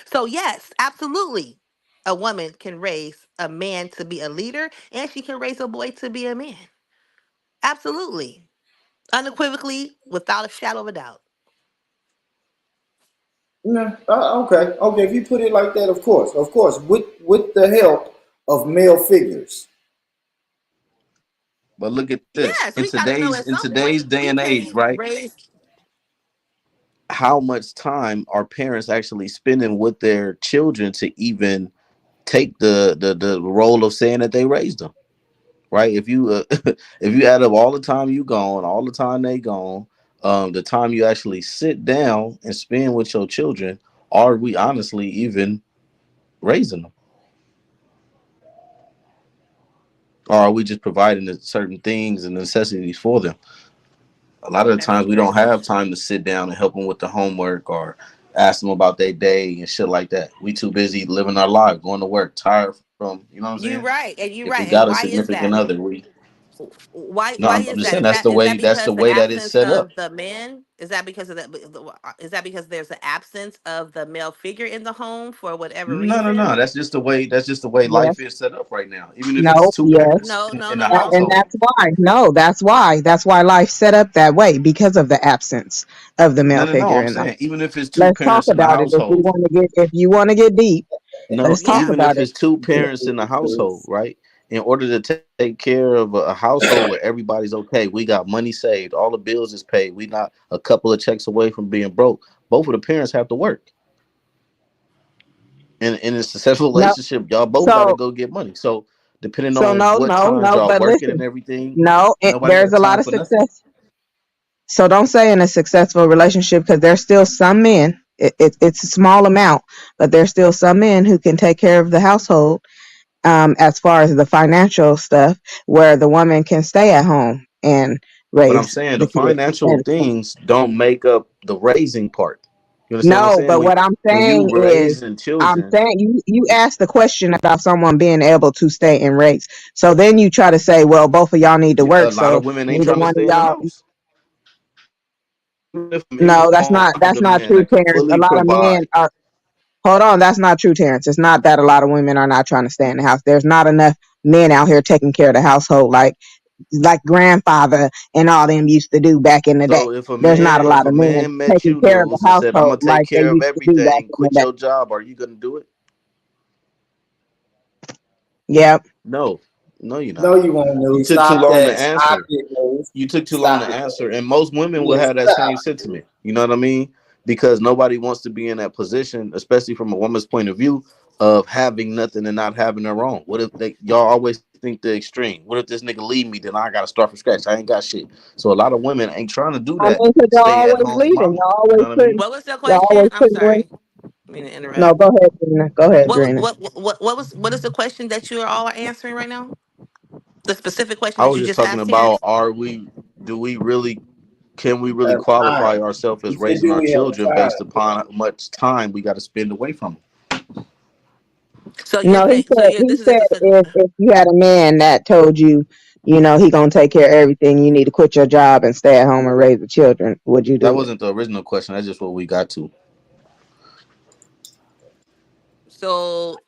So, yes, absolutely. A woman can raise a man to be a leader, and she can raise a boy to be a man. Absolutely. Unequivocally, without a shadow of a doubt. Yeah. Okay. Okay. If you put it like that, of course, with the help of male figures. But look at this. Yes, we got to know at In some point today's day he and age, can't right? raise. How much time are parents actually spending with their children to even take the role of saying that they raised them? Right? If you if you add up all the time you gone, all the time they gone, the time you actually sit down and spend with your children, are we honestly even raising them, or are we just providing the certain things and necessities for them? A lot of the That's a times we great don't have question. time to sit down and help them with the homework or ask them about their day and shit like that. We too busy living our life, going to work, tired from, you know what I'm saying? You right, and you If we right. And got a why is significant that? other, we no, Why I'm is just that? saying Is that's that that's the because the way that it's absence set up. of the men? Is that because of that? Is that because there's an absence of the male figure in the home for whatever No, no, reason? no. That's just the way life Yes. is set up right now. Even if it's No. two Yes. parents No, no, in no, the no. And household. that's why. No, that's why. That's why life's set up that way because of the absence of the No, male no, no. figure I'm in the. saying even if it's two Let's talk parents in the about it. household. If you want to get deep, No, let's talk Yeah. even about if it. it's two parents in the household, right? In order to take care of a household where everybody's okay, we got money saved, all the bills is paid, we not a couple of checks away from being broke. Both of the parents have to work. And in a successful No. relationship, y'all both got to So go get money. So depending so on no, what no, times no. y'all But working and listen, everything, no. nobody There's got a lot time of for nothing. success. So don't say in a successful relationship because there's still some men. It's a small amount, but there's still some men who can take care of the household. As far as the financial stuff, where the woman can stay at home and But I'm raise saying the the kids. financial things don't make up the raising part. You understand what I'm No, saying? but what I'm When you saying is, raising I'm children, saying you asked the question about someone being able to stay and raise. So then you try to say, well, both of y'all need to a work, lot so of women ain't neither trying to one of stay in the y'all. house. if a man No, that's find not a man true, that can Terrence. A fully lot of men provide, are. Hold on, that's not true, Terrence. It's not that a lot of women are not trying to stay in the house. There's not enough men out here taking care of the household like grandfather and all them used to do back in the day. so if a There's not man a if lot a of men man met taking you, care of the Luz, and said, "I'm household gonna take like they care of used to do back everything, in the quit day. your job," are you gonna do it? Yep. No, no, you're No, not. you won't You know. took too Stop long to that. Stop answer. it, Rose. You took too long to Stop it, answer, Rose. and most women will Yeah, have that stop same it. sentiment. You know what I mean? Because nobody wants to be in that position, especially from a woman's point of view, of having nothing and not having their own. What if y'all always think the extreme? What if this nigga leave me? Then I gotta start from scratch. I ain't got shit. So a lot of women ain't trying to do I that. mean, because y'all Stay at always home leaving. mama. Y'all You know always what I mean? putting. What was the Y'all question? always I'm putting women. sorry. I mean to No, interrupt. go ahead, Gina. Go ahead, What was Drina. the question that you are all answering right now? The specific question I that was you just just talking asked, Terrence? about, do we really, can we really qualify Time. ourselves He as said, raising do our we have children based time? upon how much time we got to spend away from them? So you're No, he saying so said you're he this is said just a if you had a man that told you, he gonna take care of everything, you need to quit your job and stay at home and raise the children, would you That do it? wasn't the original question. That's just what we got to. so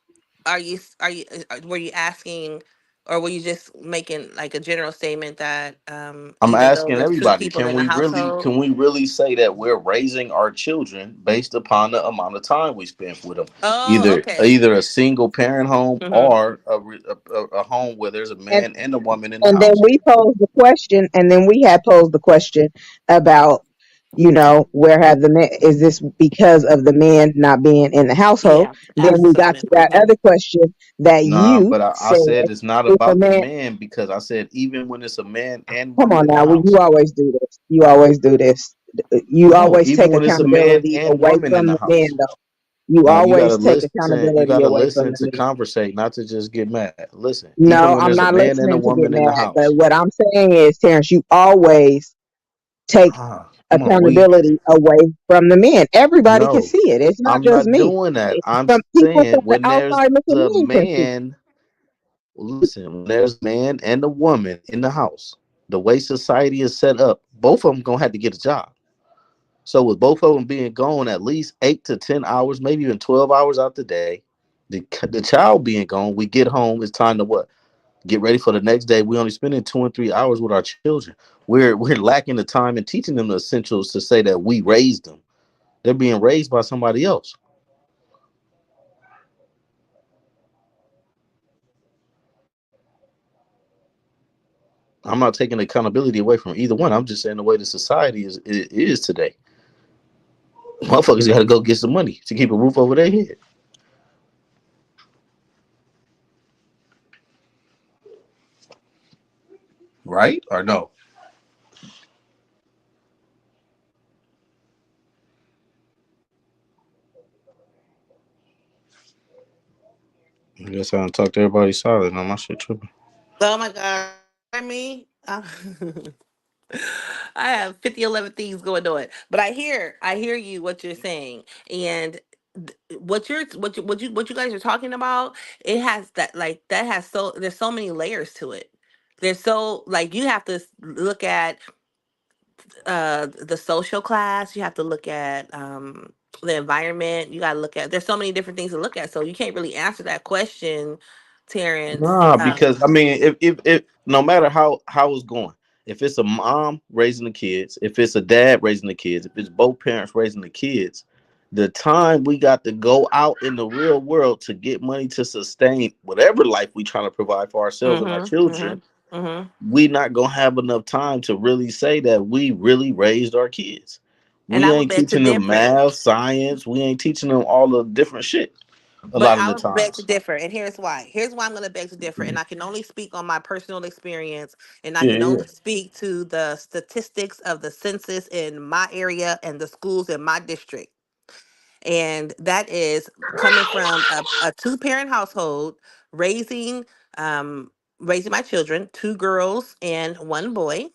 were you asking or were you just making like a general statement that I'm even though asking there's two everybody, people in the household? can we really say that we're raising our children based upon the amount of time we spend with them? Oh, okay. Either a single parent home Mm-hmm. or a home where there's a And man and a woman in the and then house. we posed the question, and then we had posed the question about, where have the men, is this because of the men not being in the household? Yeah, Then we got absolutely. to that Mm-hmm. other question that Nah, you but I said, said it's not if a about the man, man, because I said even when it's a man and come woman on in the now, you house. always do this. You always do this. You No, always even take when it's a man accountability and away woman in from the the men, house. though. You No, you gotta always take listen. You accountability gotta away from listen the to men. conversate, not to just get mad. Listen, even No, when I'm there's a not man and a listening to get woman in the mad. But house. what I'm saying is, Terrence, you always take Come on, accountability away from the men. Everybody can no, see it. It's not I'm just not me. doing that. It's I'm from people saying from the when there's outside looking a in can see. man, listen, when there's a man and a woman in the house, the way society is set up, both of them gonna have to get a job. So with both of them being gone at least 8 to 10 hours, maybe even 12 hours out the day, the child being gone, we get home. It's time to what? Get ready for the next day. We only spending 2 and 3 hours with our children. We're lacking the time and teaching them the essentials to say that we raised them. They're being raised by somebody else. I'm not taking accountability away from either one. I'm just saying the way the society is today. Motherfuckers got to go get some money to keep a roof over their head, right? Or no? I guess I don't talk to everybody silent on my shit tripping. Oh my God. I mean, I have 50, 11 things going on, but I hear you what you're saying, and what you guys are talking about. It has that like that has so there's so many layers to it. There's so like you have to look at the social class. You have to look at the environment. You got to look at. There's so many different things to look at, so you can't really answer that question, Terrence. Nah, because I mean, if no matter how it's going, if it's a mom raising the kids, if it's a dad raising the kids, if it's both parents raising the kids, the time we got to go out in the real world to get money to sustain whatever life we trying to provide for ourselves and our Mm-hmm. children, Mm-hmm. Mm-hmm. we not gonna have enough time to really say that we really raised our kids. And We I will ain't beg to teaching them differ. math, science. We ain't teaching them all the different shit a But lot of I the would beg to times. differ, and here's why. Here's why I'm going to beg to differ, and I can only speak on my personal experience, and I Yeah, can yeah. only speak to the statistics of the census in my area and the schools in my district. And that is coming from a two-parent household, raising um, raising my children, two girls and one boy.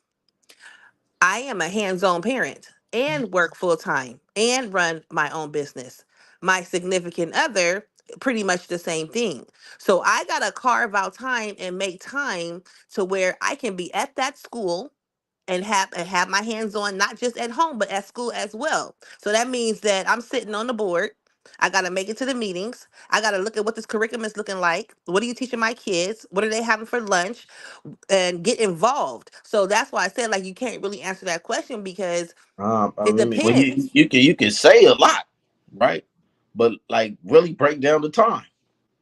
I am a hands-on parent and work full-time and run my own business. My significant other, pretty much the same thing. So I got to carve out time and make time to where I can be at that school and have my hands on, not just at home but at school as well. So that means that I'm sitting on the board. I got to make it to the meetings. I got to look at what this curriculum is looking like. What are you teaching my kids? What are they having for lunch? And get involved. So that's why I said, like, you can't really answer that question because I it mean, well, depends. you can say a lot, right? But like, really break down the time.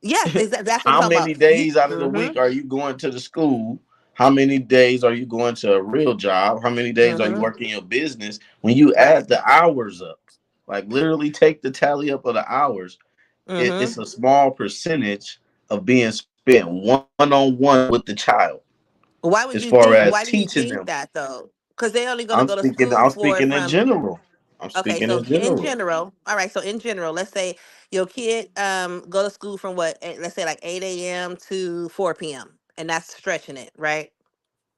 Yes, that's what I'm How talking many about. You, days out of the mm-hmm, week are you going to the school? How many days are you going to a real job? How many days are you mm-hmm, working your business? When you right, add the hours up, like literally take the tally up of the hours, mm-hmm. it's a small percentage of being spent one on one with the child as far as Why do you teaching think them. that though? Because they're only going to I'm go to speaking. school I'm for speaking in from. general. I'm Okay, speaking so in in general. general, all right. So in general, let's say your kid go to school from what? Let's say like 8 a.m. to 4 p.m. and that's stretching it, right?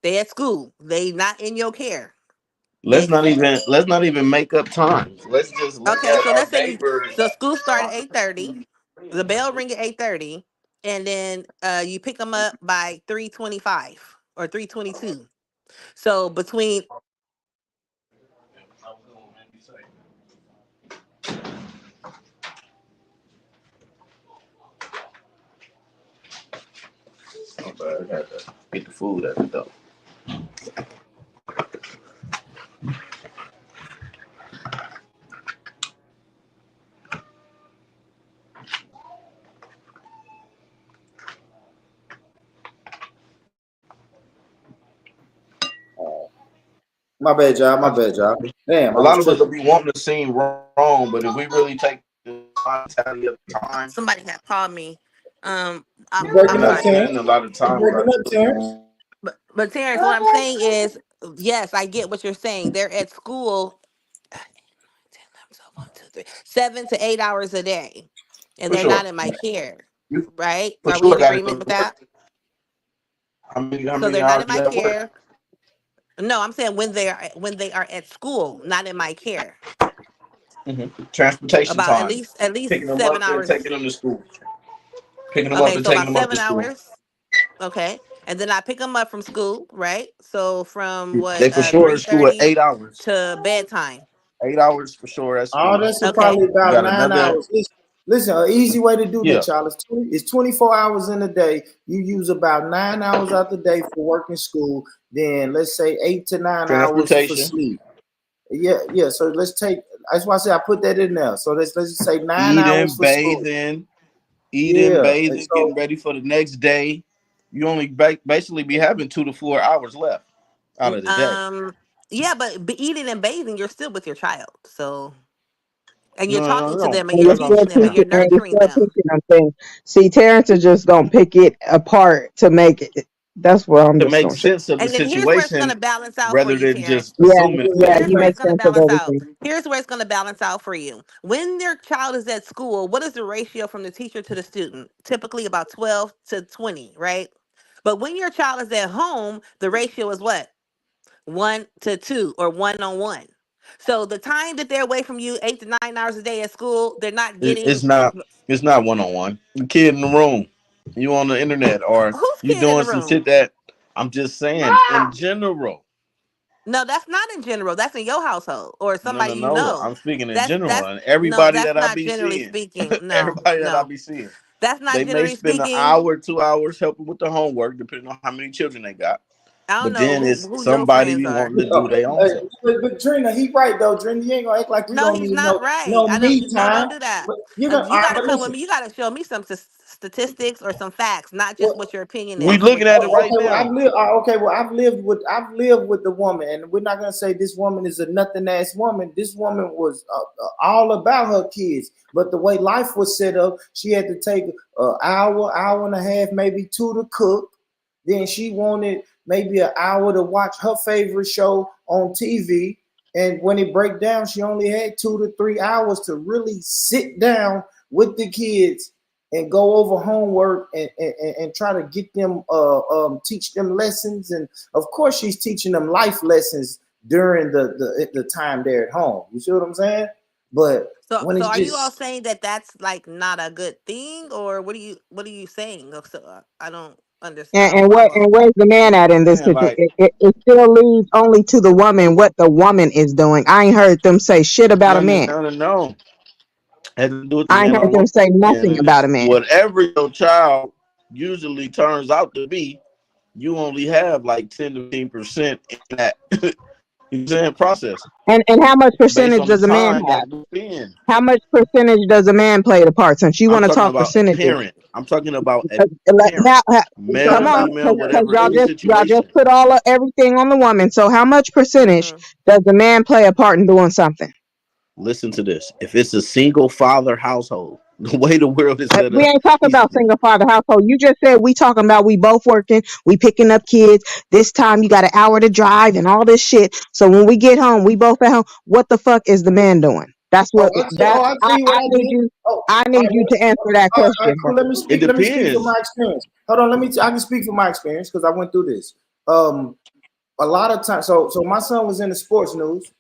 They at school. They not in your care. Let's They not even let's not even make up times. Let's just look Okay, at so our let's say neighbors. so school start at 8:30, the bell ring at 8:30, and then you pick them up by 3:25 or 3:22. So between Oh, but I got to get the food at the door. My bad, y'all. My bad, y'all. Absolutely. Damn, A I lot was of us will tripping. be wanting to seem wrong, but if we really take the time, tally up time, somebody had called me, You breaking we're I'm up, not sorry, Terrence? spending a lot of You time breaking around up, children. Terrence? but Terrence, what I'm saying is, yes, I get what you're saying. They're at school 7 to 8 hours a day, and For they're sure. not in my care, You right? for Are we sure in got agreement with to. that? How So many they're not hours in you my at work? care. No, I'm saying when they are at school, not in my care. Transportation About time. at Picking least them seven up and hours. taking them to school. Picking them up Okay, and so taking about them up to 7 hours. school. Okay, and then I pick them up from school, right? So from what They for sure three in school at thirty 8 hours. to bedtime. 8 hours for sure at All school. that's Okay, probably You about got 9 hours. another. Listen, an easy way to do Yeah. that, y'all, is 24 hours in a day. You use about 9 hours out the day for work and school. Then let's say 8 to 9 hours for Transportation. sleep. Yeah, yeah. So let's take. That's why I say I put that in there. So let's just say 9 hours Eating, for school. eating, Yeah, and bathing, getting so ready for the next day. You only basically be having 2 to 4 hours left out of the day. um, yeah, but eating and bathing, you're still with your child, so and you're No, no, talking no, to no. them and And you're you're That's what I'm still teaching them and saying. you're teaching, and you're nurturing still them. teaching them things. See, Terrence is just gonna pick it apart to make it. That's where I'm To just make gonna shut. sense of the And then here's where it's going to situation balance out for rather you, than Terrence. just Yeah, assuming yeah, Here's you where things. make it's going to sense of balance out. everything. Here's where it's going to balance out for you. When your child is at school, what is the ratio from the teacher to the student? Typically about 12 to 20, right? But when your child is at home, the ratio is what? 1 to 2 or 1 on 1. So the time that they're away from you, 8 to 9 hours a day at school, they're not getting. It's not. It's not one on one. The kid in the room. You on the internet or Who's you kid in doing the some room? shit that I'm just saying in general. No, that's not in general. That's in your household or No, no, somebody you no. know. I'm speaking in general, That's and no, everybody that's that I not be generally seeing, speaking. No, everybody that I no, be seeing, that's not they may generally spend an speaking. hour, 2 hours helping with the homework, depending on how many children they got. I don't But know then it's who your somebody friends be are. wanting to do their own Hey, self. but Trina, he right though. Trina, you ain't gonna act like you No, don't he's need not right. no I don't. me No, don't time. do that. But you know, You got to but come with listen. me. You got to show me some statistics or some facts, not just Well, what your opinion We is and looking what you at it oh, think. right okay, well, now. I've lived with the woman, and we're not gonna say this woman is a nothing ass woman. This woman was all about her kids, but the way life was set up, she had to take an hour, hour and a half, maybe two to cook. Then she wanted maybe an hour to watch her favorite show on TV. And when it break down, she only had 2 to 3 hours to really sit down with the kids and go over homework and try to get them teach them lessons. And of course she's teaching them life lessons during the time they're at home. You see what I'm saying? But So, when so it's are you all just saying that that's like not a good thing, or what are you saying? So I don't understand. I don't follow. And where's the man at in this Man, situation? like, It still leaves only to the woman what the woman is doing. I ain't heard them say shit about a man. no. Has to do with the I ain't man or heard them woman. say nothing about It's a man. whatever your child usually turns out to be, you only have like 10 to 15% in that process And how much based percentage on the does a man time have? that we spend. How much percentage does a man play the part? Since you I'm want to talking talk about a percentages, parent. I'm talking about a like, parent, We're talking come male, on, about female, because whatever, any y'all just situation. put all of everything on the woman. So how much percentage Mm-hmm. does the man play a part in doing something? Listen to this. If it's a single father household, the way the world is set We up, ain't talking about single father household. You just said we talking about we both working, we picking up kids. This time you got an hour to drive and all this shit. So when we get home, we both at home. What the fuck is the man doing? That's what I tell you what I I need did. you. Oh, I all need you to answer that right, question, bro. cool. Let it me speak from my depends. experience. Hold on, I can speak from my experience because I went through this. A lot of times, so my son was in the sports news.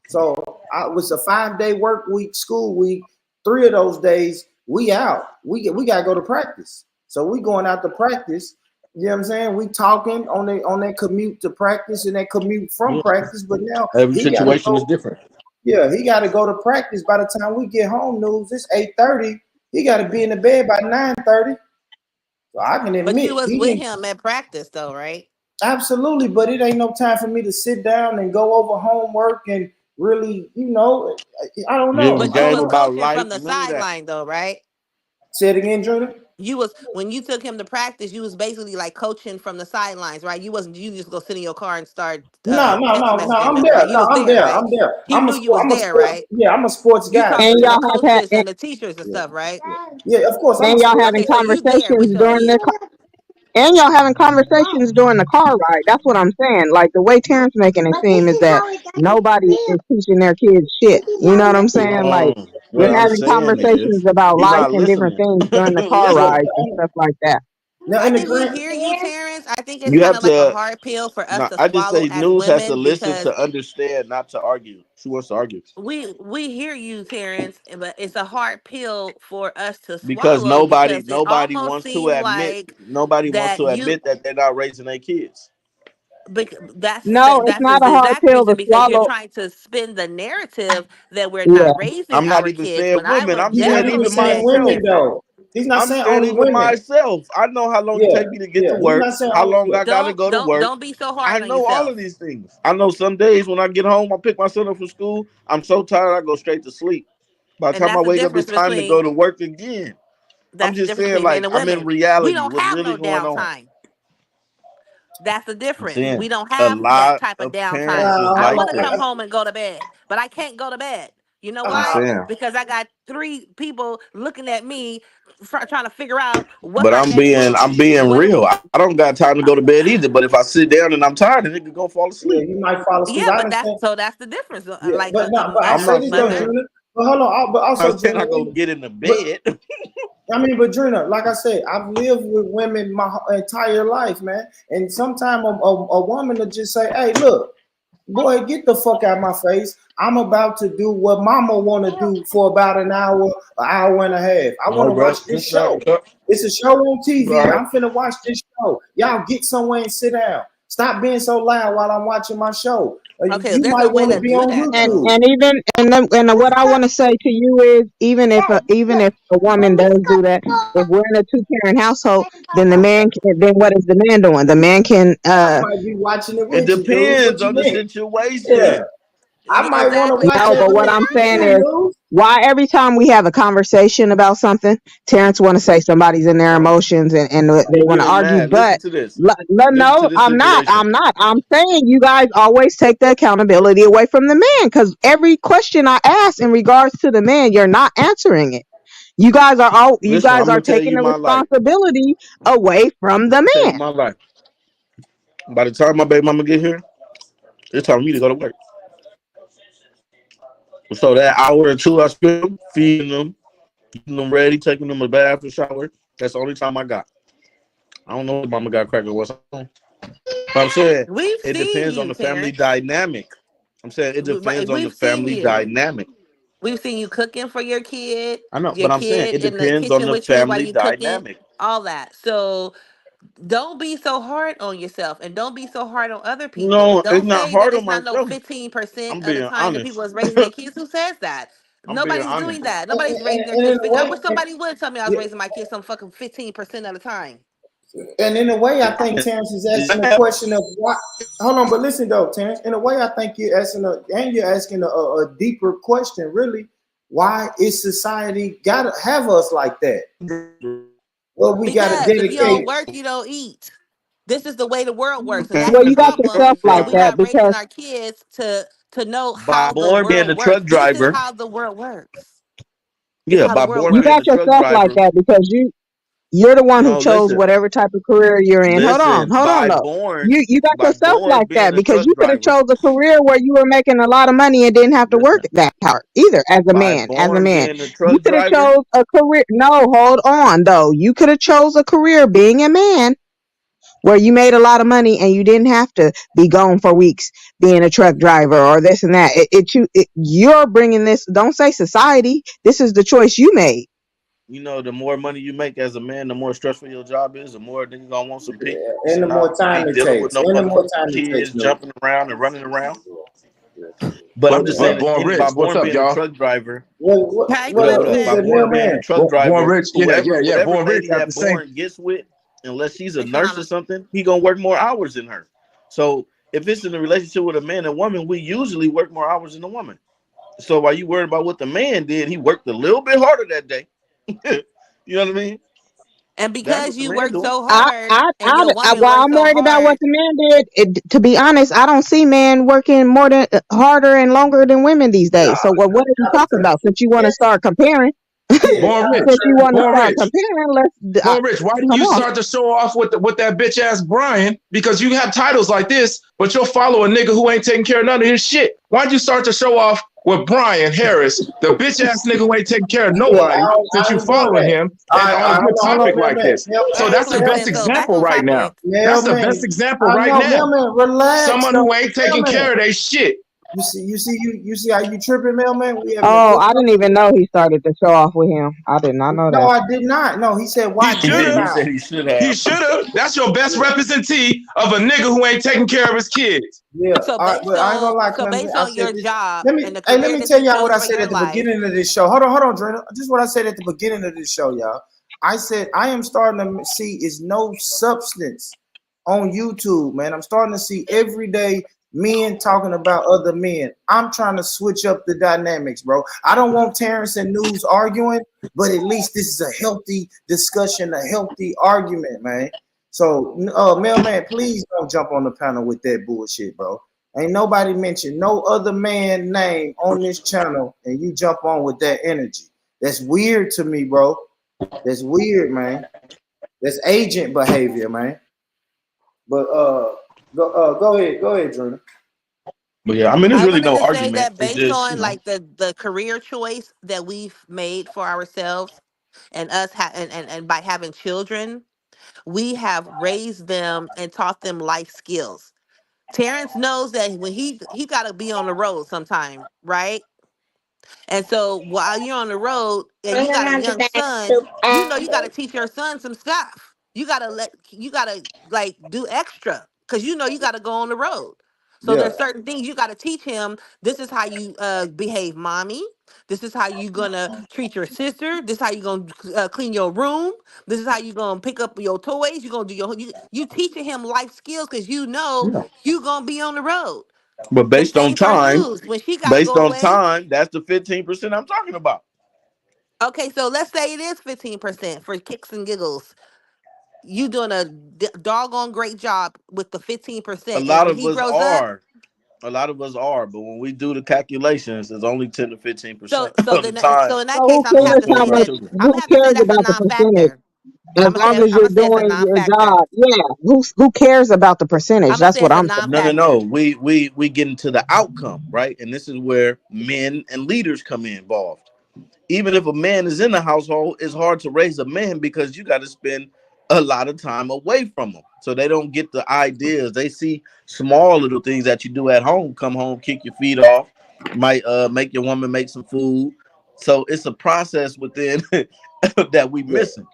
So I was a 5-day work week, school week. 3 of those days we out. We gotta go to practice. So we going out to practice. You know what I'm saying? We talking on that commute to practice and that commute from Yeah. practice. But now Every he gotta situation is go. different. Yeah, he gotta go to practice. By the time we get home, news it's 8:30. He gotta be in the bed by 9:30. So I can But you admit was he with didn't. him at practice though, right? Absolutely, but it ain't no time for me to sit down and go over homework and really, I don't Give a know. But I you don't game was know. about coaching life, from the none of that. sideline though, right? Say it again, Jordan. You was when you took him to practice, you was basically like coaching from the sidelines, right? You just go sit in your car and start text No. messaging I'm them, there. right? You No, was I'm there, there. right? I'm there. He knew you was I'm a there, sport. right? Yeah, I'm a sports You guy. talking And to the y'all have had coaches and the teachers and Yeah, stuff, right? yeah. Of course, I'm a and y'all sports. having Okay, so you there with conversations him. during the and y'all having conversations during the car ride. That's what I'm saying. Like the way Terrence making it seem is that nobody is teaching their kids shit. You know what I'm saying? Like No, what we're I'm having saying is, conversations about you're life not and different listening. things during the car Listen, rides and stuff like that. Now I in the think we grant. hear you, Terrence. I think it's you kind have of like a to. hard pill for us No, to I just swallow say as news has to women listen because to understand, not to argue. She wants to argue we hear you, Terrence, but it's a hard pill for us to because swallow because it nobody almost wants to seems admit like to that you admit that they're not raising their kids. No, it's that's not a the hard exact pill to reason because you're swallow. trying to spin the narrative that we're Yeah. not raising I'm not our even kids saying when I women. would I'm He's not saying even definitely even saying say women myself. though. He's not I'm saying saying only even women. myself. I know how long it Yeah, take me to get to yeah. He's work, not saying how only. long Yeah. I gotta go to work. don't be so I hard on know all of yourself. these things. I know some days when I get home, I pick my son up from school. I'm so tired, I go straight to sleep. By the And time I wake up, it's time to go to work again. I'm that's the just difference saying, between men like, and I'm in women. We reality. don't What's have really no going on? downtime. That's the I'm difference. saying We don't a have that lot type of of downtime. parents is I like want to this. come home and go to bed, but I can't go to bed. You know I'm why? saying, Because I got 3 people looking at me trying to figure out what's but our next I'm move. being real. I don't got time to go to bed either. But if I sit down and I'm tired, then it can go fall Yeah, asleep. you might fall asleep. Yeah, I but understand. that's the difference. Yeah, Like but no, but I I'm as a say not this though, mother, saying Drina. But hold on, but I'm also not saying Drina. I go get in the But bed. but Drina, like I said, I've lived with women my entire life, man. And sometimes a woman will just say, "Hey, look, boy, get the fuck out of my face. I'm about to do what mama want to do for about an hour and a half. I want No, to bro. watch this show. It's a show on You TV. all right? I'm finna watch this show. Y'all get somewhere and sit down. Stop being so loud while I'm watching my show. okay, You there's might a way want to to be do on that And though. YouTube. and even and what I want to say to you is even if a woman does do that, if we're in a 2 parent household, then then what is the man doing? The man can I might be watching it It with you, dudes. What depends you on the mean? situation. Yeah, I might want to Exactly. watch no, that but what movie I'm with saying you, is dudes. why every time we have a conversation about something, Terrence want to say somebody's in their emotions and they You're want to getting argue. mad. Listen But to this. Listen to no, this I'm not. situation. I'm saying you guys always take the accountability away from the man because every question I ask in regards to the man, you're not answering it. You Listen, guys I'm are gonna tell taking you the my life. responsibility away from the Tell you man. my life. By the time my baby mama get here, it's time for me to go to work. So that hour or two I spend feeding them, getting them ready, taking them a bath or shower, that's the only time I got. I don't know if mama got cracker what's on. But I'm saying We've it seen depends on you, the family Terrence. dynamic. I'm saying it depends on the We've seen family you. dynamic. We've seen you cooking for I know, your but I'm saying kid it in the depends on kitchen the with you while family you cooking, dynamic. all that. So Don't be so hard on yourself, and don't be so hard on other people. No, it's Don't not say that hard on it's not no myself. 15% I'm of the being time that honest. people is raising their kids. Who says that? I'm being Nobody's honest. doing that. And, Nobody's raising their and kids in a 50. I way, wish somebody would tell me I was yeah, raising my kids some fucking 15% of the time. and in a way, I think Terrence is asking the question of why. Hold on, but listen though, Terrence. In a way, I think you're asking a deeper question. Really, why is society gotta have us like that? Well, we gotta Because if you don't dedicate. work, you don't eat. This is the way the world works, and Okay, that's Well, the you got problem. yourself And like we're that not raising because our kids to know by how the born being world a works. truck This is driver, how the world works. This is yeah, how the by world born you being got a works. truck yourself like driver. that because you're the one who No, chose listen, whatever type of career you're in. listen. Hold on though. You got By yourself born like being that a because truck you could have driver. chose a career where you were making a lot of money and didn't have to work Listen, that hard either as a by man. As a born man, being a you truck could have driver. chose a career. No, hold on though. You could have chose a career being a man where you made a lot of money and you didn't have to be gone for weeks being a truck driver or this and that. You're bringing this. Don't say society. This is the choice you made. You know, the more money you make as a man, the more stressful your job is. The more niggas gonna want some peace And the and not more time be it dealing with takes, no and the more time motherfucking it takes, kids no. jumping around and running around. Yeah. But I'm just Yeah. saying, Born Rich, by what's born up, being a y'all? truck driver, What, How you what doing, up? look, Who's by Vince? that born being a mailman? truck Born driver, Rich, yeah. whatever Born Rich lady got that the same. born gets with, unless she's a Hey, nurse or Shauna. something, he gonna work more hours than her. So if it's in a relationship with a man and woman, we usually work more hours than a woman. So while you worried about what the man did, he worked a little bit harder that day. You know what I mean? And That's because what the you man work doing. so hard and your woman While works I'm so worried about what hard, the man did, to be honest, I don't see men working more than harder and longer than women these No, days. So what are you talking about? Since you want yeah, to start comparing, yeah. Born Rich, since you want to Born start Rich. comparing, Born Rich, why didn't come you on. start to show off with that bitch ass Brian? Because you have titles like this, but you'll follow a nigga who ain't taking care of none of his shit. Why'd you start to show off with Brian Harris, the bitch ass nigga who ain't taking care of Yeah, nobody, since I you ain't doing following that. him All and right, on a good hold on, topic like mailman. this? So that's the best excellent. So back example on right now. topic. That's the Mailman. best example I right know, now. mailman. Relax, Someone though, who ain't taking mailman. care of their shit. You see how you tripping, mailman? We having a Oh, good I didn't even conversation. know he started to show off with him. I did not know No, that. I did not. No, he said, He why He should did. didn't have. He I? said he should He have. should have. That's your best representative of a nigga who ain't taking care of his kids. Yeah, So all right, but I ain't gonna lie, Clemson. based I on said your this. job Let me and the let career me that tell you y'all what chose I for said your at the life. beginning of this show. Hold on, Drina. This is what I said at the beginning of this show, y'all. I said I am starting to see is no substance on YouTube, man. I'm starting to see every day men talking about other men. I'm trying to switch up the dynamics, bro. I don't want Terrence and News arguing, but at least this is a healthy discussion, a healthy argument, man. So, mailman, please don't jump on the panel with that bullshit, bro. Ain't nobody mentioned no other man name on this channel, and you jump on with that energy. That's weird to me, bro. That's weird, man. That's agent behavior, man. But go ahead, Drina. But yeah, I mean, there's I really wanted no to say argument. that It's based just, on like the career choice that we've made for ourselves and us and by having children, we have raised them and taught them life skills. Terrence knows that when he got to be on the road sometime, right? And so while you're on the road and you got a young son, you know you got to teach your son some stuff. You got to like do extra because you know you got to go on the road. So Yeah, there's certain things you got to teach him. This is how you behave, mommy. This is how you gonna treat your sister. This is how you gonna clean your room. This is how you gonna pick up your toys. You gonna do you teaching him life skills because you know yeah. you gonna be on the road. But The based on same for time, news. When she gotta go away, that's the 15% I'm talking about. okay, so let's say it is 15% for kicks and giggles. You doing a doggone great job with the A 15%. And lot when of he us grows up, are. A lot of us are, but when we do the calculations, it's only 10 to 15% so so of the then time so in So that case, who I'm gonna when have it cares to how comes say to our much? that children. I'm Who gonna have to say cares that's a about the percentage? non-factor. As I'm gonna say long as I'm you're gonna say it's a doing your non-factor. job, yeah. Who cares about the percentage? I'm gonna That's say what it's a I'm saying. No, no, non-factor. no. We get into the outcome, right? And this is where men and leaders come involved. Even if a man is in the household, it's hard to raise a man because you got to spend a lot of time away from them. So they don't get the ideas. They see small little things that you do at home. Come home, kick your feet off, might make your woman make some food. So it's a process within that we yeah. missing.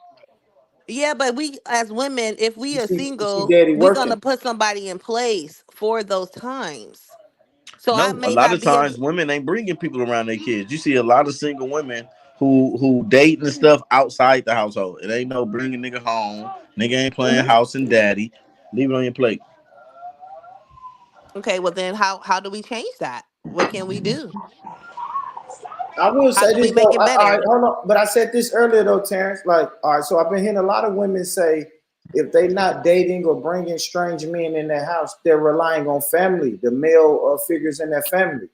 Yeah, but we as women, if we are You see single, daddy we're gonna working. put somebody in place for those times. So I No, a may lot not of be able. times women ain't bringing people around their kids. You see a lot of single women who date and stuff outside the household. It ain't no bringing nigga home. Nigga ain't playing house and daddy. Leave it on your plate. Okay, well then how do we change that? What can we do? I will How say can we this make though. it All right, better? hold on. But I said this earlier though, Terrence. Like, all right, so I've been hearing a lot of women say if they not dating or bringing strange men in their house, they're relying on family, the male figures in their family.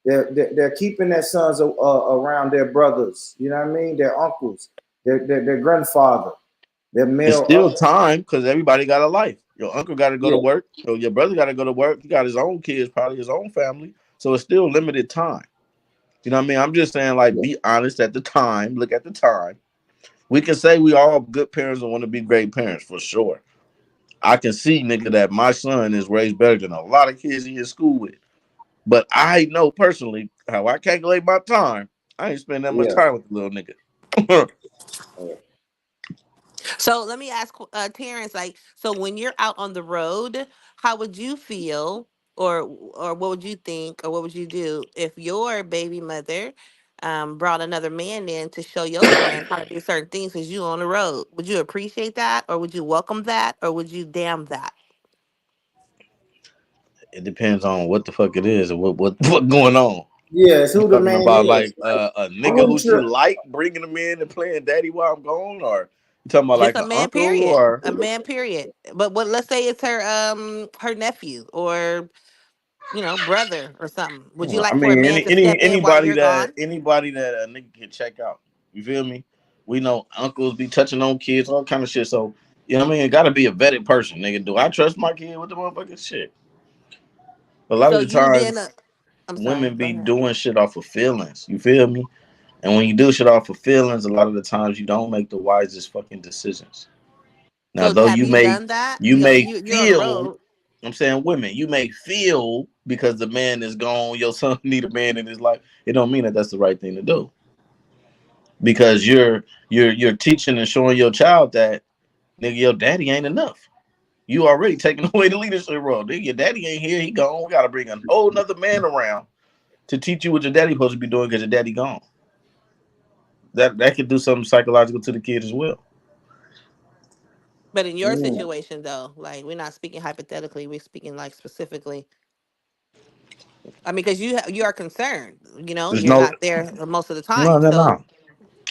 They're keeping their sons around their brothers. You know what I mean? Their uncles, their grandfather, their It's male. still time because everybody got a life. Your uncle got to go to Yeah, work. So your brother got to go to work. He got his own kids, probably his own family. So it's still limited time. You know what I mean? I'm just saying, like, yeah, be honest at the time. Look at the time. We can say we all good parents and want to be great parents for sure. I can see, nigga, that my son is raised better than a lot of kids he in school with. But I know personally how I calculate my time. I ain't spend that much yeah. time with the little nigga. So let me ask Terrence, like, so when you're out on the road, how would you feel, or what would you think, or what would you do if your baby mother brought another man in to show your son how to do certain things as you on the road? Would you appreciate that, or would you welcome that, or would you damn that? It depends on what the fuck it is and what going on. Yes, You who the talking man about is. like Like, a I nigga who wouldn't she trip. like bringing him in and playing daddy while I'm gone, or you talking about Just like a an man, uncle period. or A man, period. But what? Let's say it's her nephew or brother or something. Would you I like for a mean man to step in while you're gone? anybody that a nigga can check out. You feel me? We know uncles be touching on kids, all kind of shit. So you know what I mean? It gotta be a vetted person, nigga. Do I trust my kid with the motherfucking shit? A lot So of the you being a, times I'm sorry. women Go be ahead. doing shit off of feelings. You feel me? And when you do shit off of feelings, a lot of the times you don't make the wisest fucking decisions. Now, So though have you done that? you may You're on the feel, road. I'm saying women, you may feel because the man is gone, your son need a man in his life. It don't mean that that's the right thing to do because you're teaching and showing your child that nigga, your daddy ain't enough. You already taking away the leadership role. Nigga, your daddy ain't here. He gone. We gotta bring a whole nother man around to teach you what your daddy supposed to be doing because your daddy gone. That could do something psychological to the kid as well. But in your Mm. situation though, like we're not speaking hypothetically, we're speaking like specifically. I mean, because you are concerned. There's You're no not there most of the time. no. So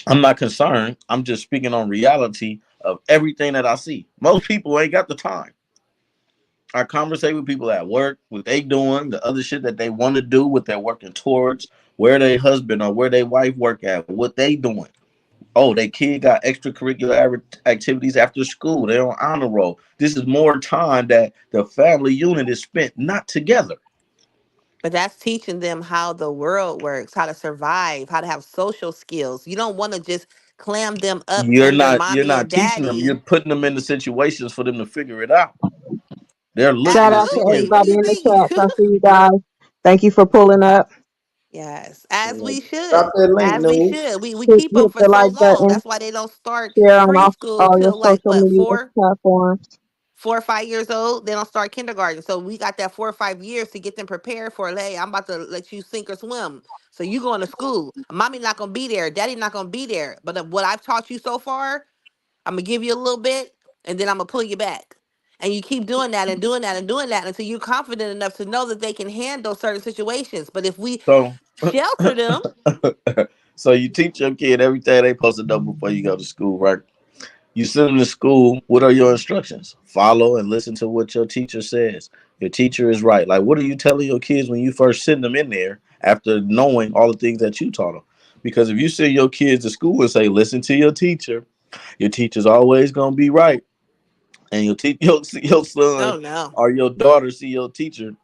I'm not concerned. I'm just speaking on reality of everything that I see. Most people ain't got the time. I conversate with people at work, what they doing, the other shit that they want to do, what they're working towards, where their husband or where their wife work at, what they doing. Oh, they kid got extracurricular activities after school. They're on honor roll. This is more time that the family unit is spent not together. but that's teaching them how the world works, how to survive, how to have social skills. You don't want to just clam them up in your You're mommy and not teaching them. You're daddy. putting them into situations for them to figure it out. They're Shout looking and out to seeing. Absolutely. What do everybody you in the think? chat. I see you guys. Thank you for pulling up. Yes, as we Drop should. that link, As we news. should. We Hit, keep them hit for the so like long. button. That's why they don't start Share on preschool all your till like social what, media four, platforms. 4 or 5 years old. They don't start kindergarten. So we got that 4 or 5 years to get them prepared for. Hey, I'm about to let you sink or swim. So you going to school. Mommy not gonna be there. Daddy not gonna be there. But what I've taught you so far, I'm gonna give you a little bit, and then I'm gonna pull you back. And you keep doing that and doing that and doing that until you're confident enough to know that they can handle certain situations. But if we So, shelter them, so you teach your kid everything they supposed to know before you go to school, right? You send them to school. What are your instructions? Follow and listen to what your teacher says. Your teacher is right. Like, what are you telling your kids when you first send them in there after knowing all the things that you taught them? Because if you send your kids to school and say, listen to your teacher's always gonna be right, and your oh son no. or your daughter see your teacher,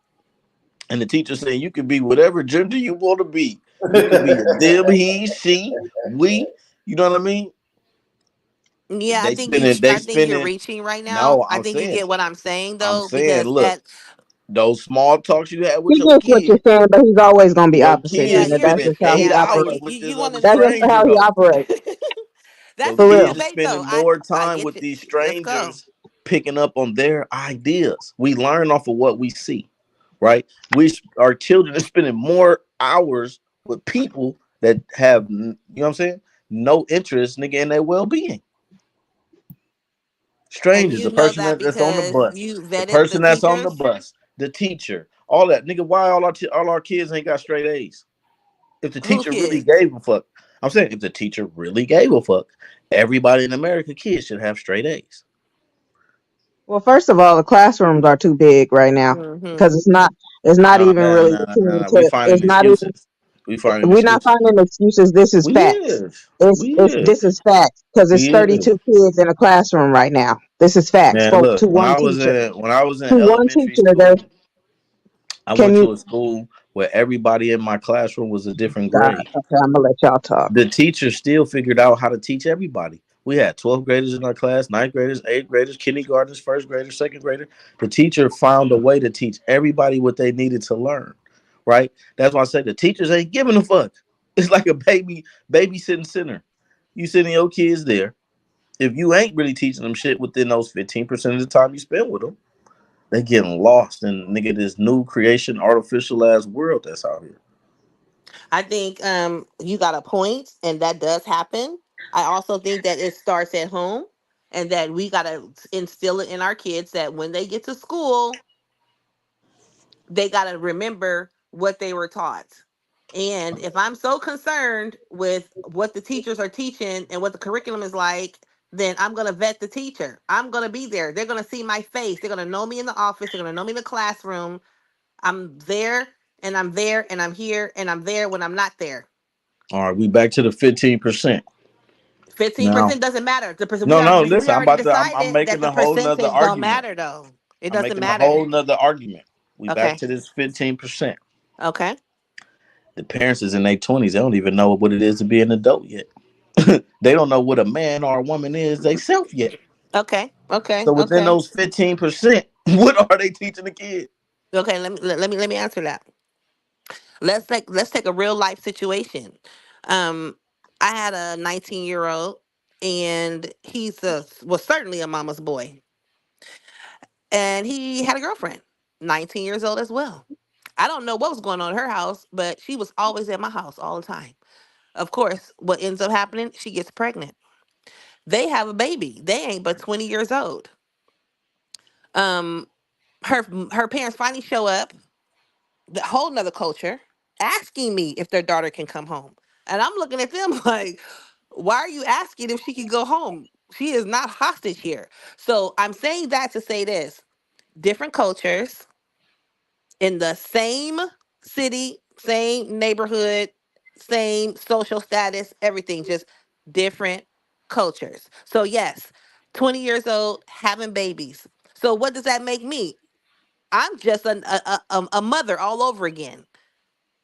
and the teacher saying you can be whatever gender you want to be. You could be a them, he, she, we. You know what I mean? Yeah, They I think you're reaching right now. No, I think you get what I'm saying I'm though, saying, because look, those small talks you had with He your gets what you're kid, saying, but he's always gonna be opposite, yeah, Gina. you're That's spending just how he eight yeah, but operates. hours you with you, this you want other to That's know. just how stranger he though. operates. That's So a For good real. kids are debate, though. spending more I time get with you. these Let's go. strangers, picking up on their ideas. We learn off of what we see, right? Our children are spending more hours with people that have, you know what I'm saying, no interest, nigga, in their well being. And Strangers, you the know person that that's on the because bus, you the vetted the person that's on the teachers. bus, the teacher, all that, nigga. Why all our kids ain't got straight A's? If the Who teacher really kids? gave a fuck, I'm saying if the teacher really gave a fuck, everybody in America, kids should have straight A's. Well, first of all, the classrooms are too big right now Hmm. because it's not Nah, even nah, really nah, nah, listening nah. We to. finding It's not even. excuses. We finding We're not excuses. finding excuses. This is We facts. is. We It's is. this is facts because it's We is. 32 kids in a classroom right now. This is facts. Man, For look, to one teacher. when I was in To one elementary teacher, there school, I can went you. to a school where everybody in my classroom was a different God, grade. okay, I'm gonna let y'all talk. The teacher still figured out how to teach everybody. We had 12th graders in our class, ninth graders, eighth graders, kindergartners, first graders, second grader. The teacher found a way to teach everybody what they needed to learn. Right? That's why I say the teachers ain't giving a fuck. It's like a babysitting center. You sitting your kids there. If you ain't really teaching them shit within those 15% of the time you spend with them, they getting lost in nigga this new creation, artificial ass world that's out here. I think you got a point, and that does happen. I also think that it starts at home, and that we gotta instill it in our kids that when they get to school, they gotta remember what they were taught. And if I'm so concerned with what the teachers are teaching and what the curriculum is like, then I'm gonna vet the teacher. I'm gonna be there. They're gonna see my face. They're gonna know me in the office. They're gonna know me in the classroom. I'm there, and I'm there, and I'm here, and I'm there when I'm not there. All right, we back to the 15%. Now 15% doesn't matter. The percent we no, already no. we Listen, already I'm decided that making the a whole nother percentage don't argument. matter though. It I'm doesn't making a matter. whole nother argument. We back Okay. to this 15%. Okay. The parents is in their 20s. They don't even know what it is to be an adult yet. They don't know what a man or a woman is they self yet. Okay. Okay. So within Okay. those 15%, what are they teaching the kid? Okay. Let me answer that. Let's take a real life situation. Um, I had a 19-year-old, and he's was certainly a mama's boy, and he had a girlfriend, 19 years old as well. I don't know what was going on in her house, but she was always at my house all the time. Of course, what ends up happening? She gets pregnant. They have a baby. They ain't but 20 years old. Um, her parents finally show up, the whole nother culture, asking me if their daughter can come home. And I'm looking at them like, why are you asking if she can go home? She is not hostage here. So I'm saying that to say this: different cultures in the same city, same neighborhood, same social status, everything, just different cultures. So yes, 20 years old, having babies. So what does that make me? I'm just a mother all over again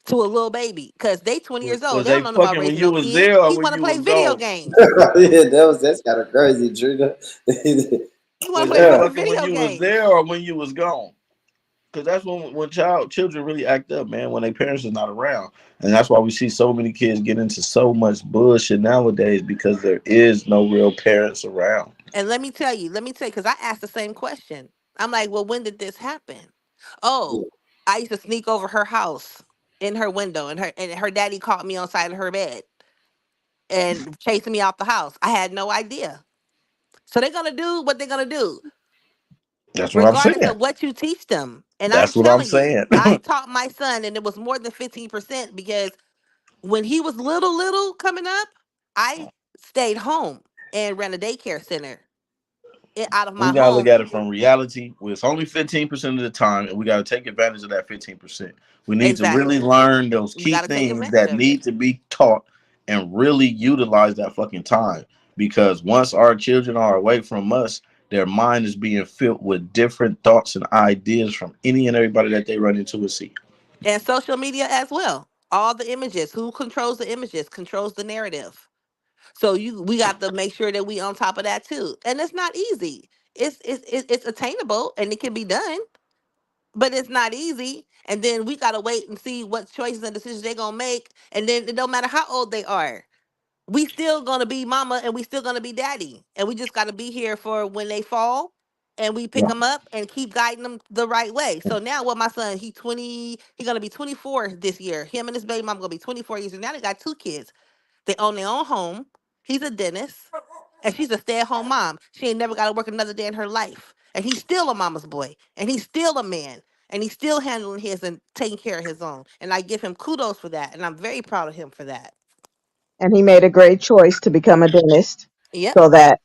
to a little baby because they 20 years old. Was They don't they know about fucking when raising you no was kids. there or He when want to you play was video gone? games. Yeah, that's kind of crazy, Trina. He want to Was play they Yeah. fucking fucking when video you was games. there or when you was gone? Because that's when children really act up, man, when their parents are not around. And that's why we see so many kids get into so much bullshit nowadays because there is no real parents around. And let me tell you, because I asked the same question. I'm like, well, when did this happen? Oh, I used to sneak over her house in her window, and her daddy caught me on side of her bed and chasing me out the house. I had no idea. So they're gonna do what they're gonna do, That's what I'm regardless saying. of what you teach them. And I'm That's what I'm telling you, saying. I taught my son, and it was more than 15% because when he was little coming up, I stayed home and ran a daycare center out of We my gotta look home. at it from reality. Where it's only 15% of the time, and we gotta take advantage of that 15%. We need to really Exactly. learn those We key got to take things advantage that of it. need to be taught and really utilize that fucking time. Because once our children are away from us, their mind is being filled with different thoughts and ideas from any and everybody that they run into and see. And social media as well. All the images. Who controls the images? Controls the narrative. So we got to make sure that we on top of that too. And it's not easy. It's attainable and it can be done, but it's not easy. And then we gotta wait and see what choices and decisions they're gonna make. And then it don't matter how old they are. We still gonna be mama and we still gonna be daddy. And we just gotta be here for when they fall and we pick them up and keep guiding them the right way. So now what my son, he gonna be 24 this year. Him and his baby mom gonna be 24 years. And now they got 2 kids. They own their own home. He's a dentist. And she's a stay-at-home mom. She ain't never gotta work another day in her life. And he's still a mama's boy. And he's still a man. And he's still handling his and taking care of his own. And I give him kudos for that. And I'm very proud of him for that. And he made a great choice to become a dentist Yep. so that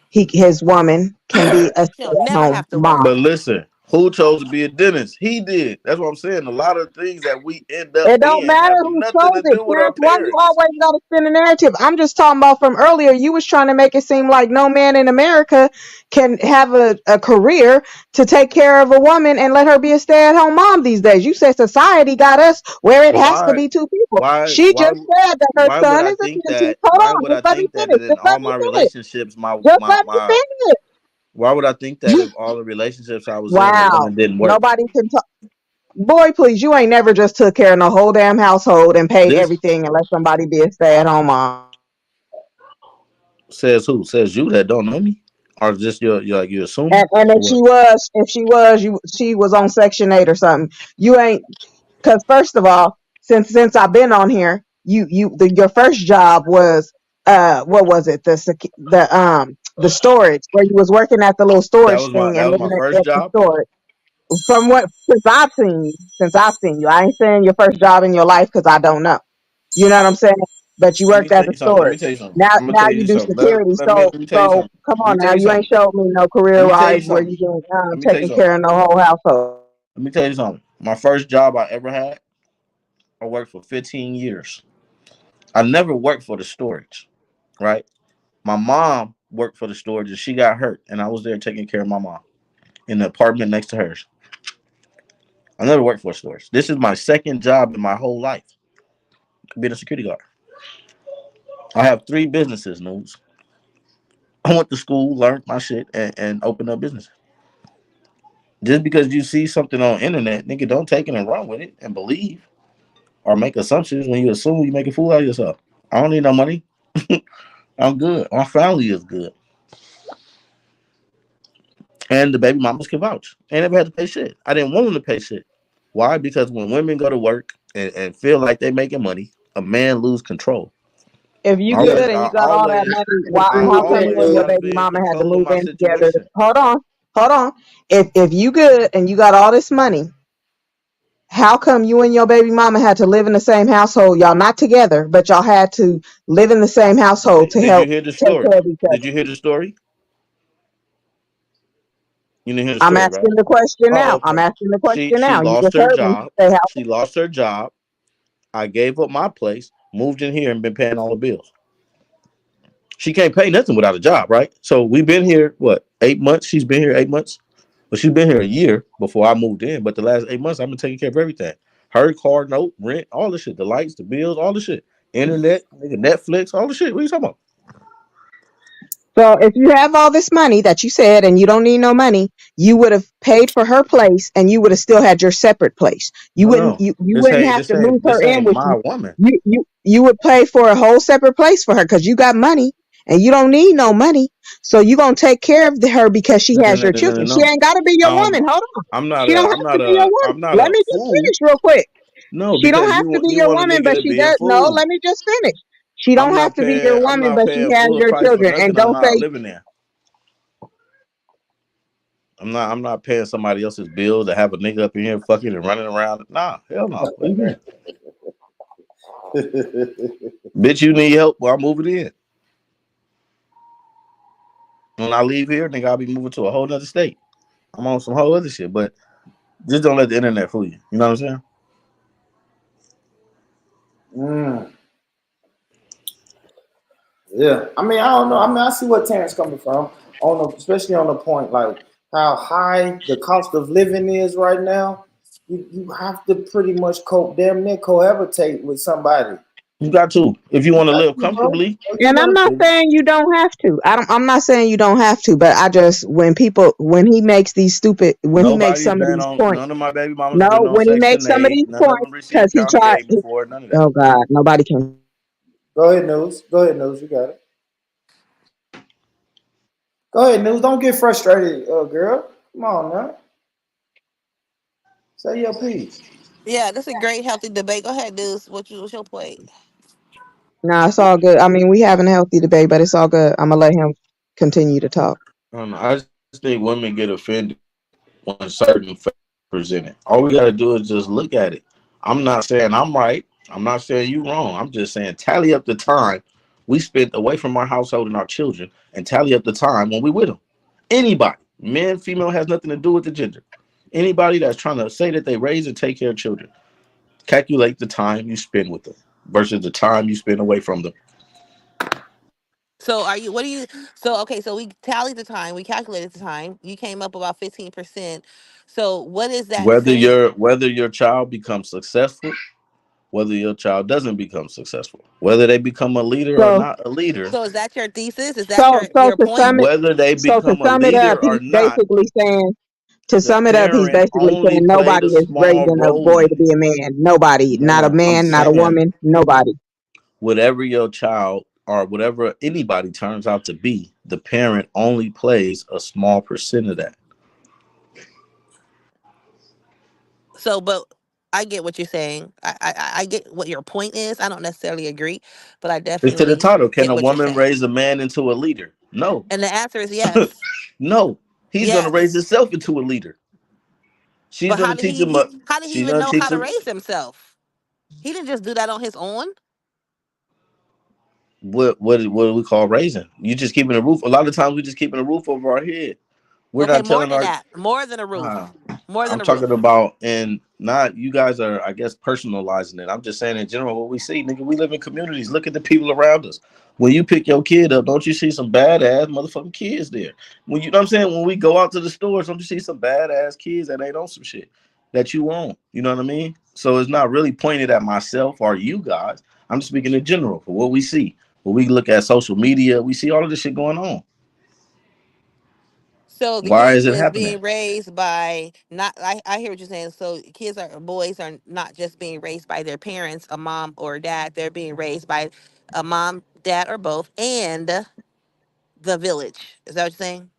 his woman can be a He'll never stay-at-home have to work. But mom. listen, who chose to be a dentist? He did. That's what I'm saying. A lot of things that we end up It don't being matter have who nothing chose to it, do with our Terrence. Why you parents. always gotta spin a narrative? I'm just talking about from earlier. You was trying to make it seem like no man in America can have a career to take care of a woman and let her be a stay-at-home mom these days. You said society got us where it has to Why? be 2 people. Why? She Why? just said that her Why would son I is a think dentist. that? Hold Why on, would just I let me think that finish. in Just let all me my finish. relationships, my Just my let me my finish. why would I think that You if all the relationships I was in, the wow. woman didn't work? Nobody can talk. Boy, please, you ain't never just took care of the whole damn household and paid This everything and let somebody be a stay-at-home mom. says who? Says you that don't know me, or just you're like you And assuming if or what? she was on Section 8 or something. You ain't, because first of all, since I've been on here, your first job was what was it, the storage, where you was working at the little storage thing That and was living my first at the job. storage. From what since I've seen you, I ain't saying your first job in your life because I don't know. You know what I'm saying? But you Let me worked tell at the you something. Let me storage. tell you something. Now I'm gonna now tell you you do something. security. Let me tell you something. Come Let me on tell now, you you ain't something. showed me no Let career me tell you wise where something. you been Let me tell you taking something. care of the whole household. Let me tell you something. My first job I ever had, I worked for 15 years. I never worked for the storage, right? My mom worked for the storage and she got hurt, and I was there taking care of my mom in the apartment next to hers. I never worked for a storage. This is my second job in my whole life, being a security guard. I have 3 businesses, news. I went to school, learned my shit, and opened up business. Just because you see something on internet, nigga, don't take it and run with it and believe or make assumptions. When you assume, you make a fool out of yourself. I don't need no money. I'm good. My family is good. And the baby mamas can vouch. They never had to pay shit. I didn't want them to pay shit. Why? Because when women go to work and feel like they making money, a man lose control. If you I good always, and I you got all that always, money, I how come you and always your try to baby be in mama had to control of move my in together? situation. Hold on. If you good and you got all this money, how come you and your baby mama had to live in the same household? Y'all not together, but y'all had to live in the same household to Did you help hear the take story? care of each Did other. you hear the story? You didn't hear the I'm story, right? asking the question Oh, now. I'm okay. asking the She question she now. You lost just her heard me job. say how. She lost her job. I gave up my place, moved in here, and been paying all the bills. She can't pay nothing without a job, right? So we've been here, what, 8 months? She's been here 8 months. But she's been here a year before I moved in. But the last 8 months, I've been taking care of everything. Her car note, rent, all the shit, the lights, the bills, all the shit. Internet, nigga, Netflix, all the shit. What are you talking about? So if you have all this money that you said and you don't need no money, you would have paid for her place and you would have still had your separate place. You No, wouldn't no. you wouldn't have to move her This in ain't with my you. woman. You would pay for a whole separate place for her because you got money and you don't need no money. So you're gonna take care of her because she No, no, has no, your no, no, no. children. She No. ain't gotta be your woman. Hold on. She don't have to be your woman. I'm not Let a me just fool. finish real quick. No, She don't because have to be you your want a woman, nigga but to she be a does. No, fool. let me just finish. She don't have to be your I'm woman, not but she paying has full your price for children. And nothing I'm don't not say, living there. I'm not paying somebody else's bills to have a nigga up in here fucking and running around. Nah, hell no. What do you mean? Bitch, you need help? Well, I'm moving in. When I leave here, nigga, I'll be moving to a whole nother state. I'm on some whole other shit, but just don't let the internet fool you. You know what I'm saying? Mm, yeah. I mean, I don't know. I mean, I see where Terrence coming from especially on the point like how high the cost of living is right now. You have to pretty much damn near cohabitate with somebody. You got to. If you You want to got live to, bro. comfortably, Or you and I'm want not to. saying you don't have to. I'm not saying you don't have to, but I just when he makes nobody's some of been these on, points. none of my baby mamas been No, on when he Section makes some of 8. these None of points, them because received he county tried. aid before, none of that. Oh God, nobody can. Go ahead, News. Go ahead, News. You got it. Go ahead, News. Don't get frustrated, girl. Come on now. Say your piece. Yeah, this is a great, healthy debate. Go ahead, Deuce. What's your point? Nah, it's all good. I mean, we having a healthy debate, but it's all good. I'm gonna let him continue to talk. I don't know. I just think women get offended when certain facts are presented. All we gotta do is just look at it. I'm not saying I'm right. I'm not saying you wrong. I'm just saying tally up the time we spent away from our household and our children, and tally up the time when we with them. Anybody, man, female, has nothing to do with the gender. Anybody that's trying to say that they raise and take care of children, calculate the time you spend with them versus the time you spend away from them. So are you? What do you? So okay. So we tallied the time. We calculated the time. You came up about 15%. So what is that saying? Whether your child becomes successful, whether your child doesn't become successful, whether they become a leader or So, not a leader, So is that your thesis? Is that so, so your to point? sum it, whether they so to become a sum it up, leader or he's not, basically saying. To the sum it up, he's parent basically only saying played nobody a is small raising a role boy to in be it. a man. Nobody, not a No, I'm man, not a saying woman, nobody. whatever your child or whatever anybody turns out to be, the parent only plays a small percent of that. So, but I get what you're saying. I get what your point is. I don't necessarily agree, but I It's to the definitely title. Can get a what you're woman saying. raise a man into a leader? No. And the answer is yes. No. He's gonna raise Yes. himself into a leader. She's But gonna teach him how did he she's even gonna know teach how to him raise himself? He didn't just do that on his own. what do we call raising? You just keeping a roof. A lot of times we just keeping a roof over our head. We're Okay, not more telling than our that. More than a uh, roof. More than I'm a talking roof. about, and not you guys are, I guess, personalizing it. I'm just saying in general what we see, nigga. We live in communities. Look at the people around us. When you pick your kid up, don't you see some badass motherfucking kids there? When you know what I'm saying, when we go out to the stores, don't you see some badass kids that ain't on some shit that you want? You know what I mean? So it's not really pointed at myself or you guys. I'm just speaking in general for what we see. When we look at social media, we see all of this shit going on. So the Why kids is it is happening? being raised by not. I hear what you're saying. So boys are not just being raised by their parents, a mom or a dad. They're being raised by a mom, dad, or both, and the village. Is that what you're saying?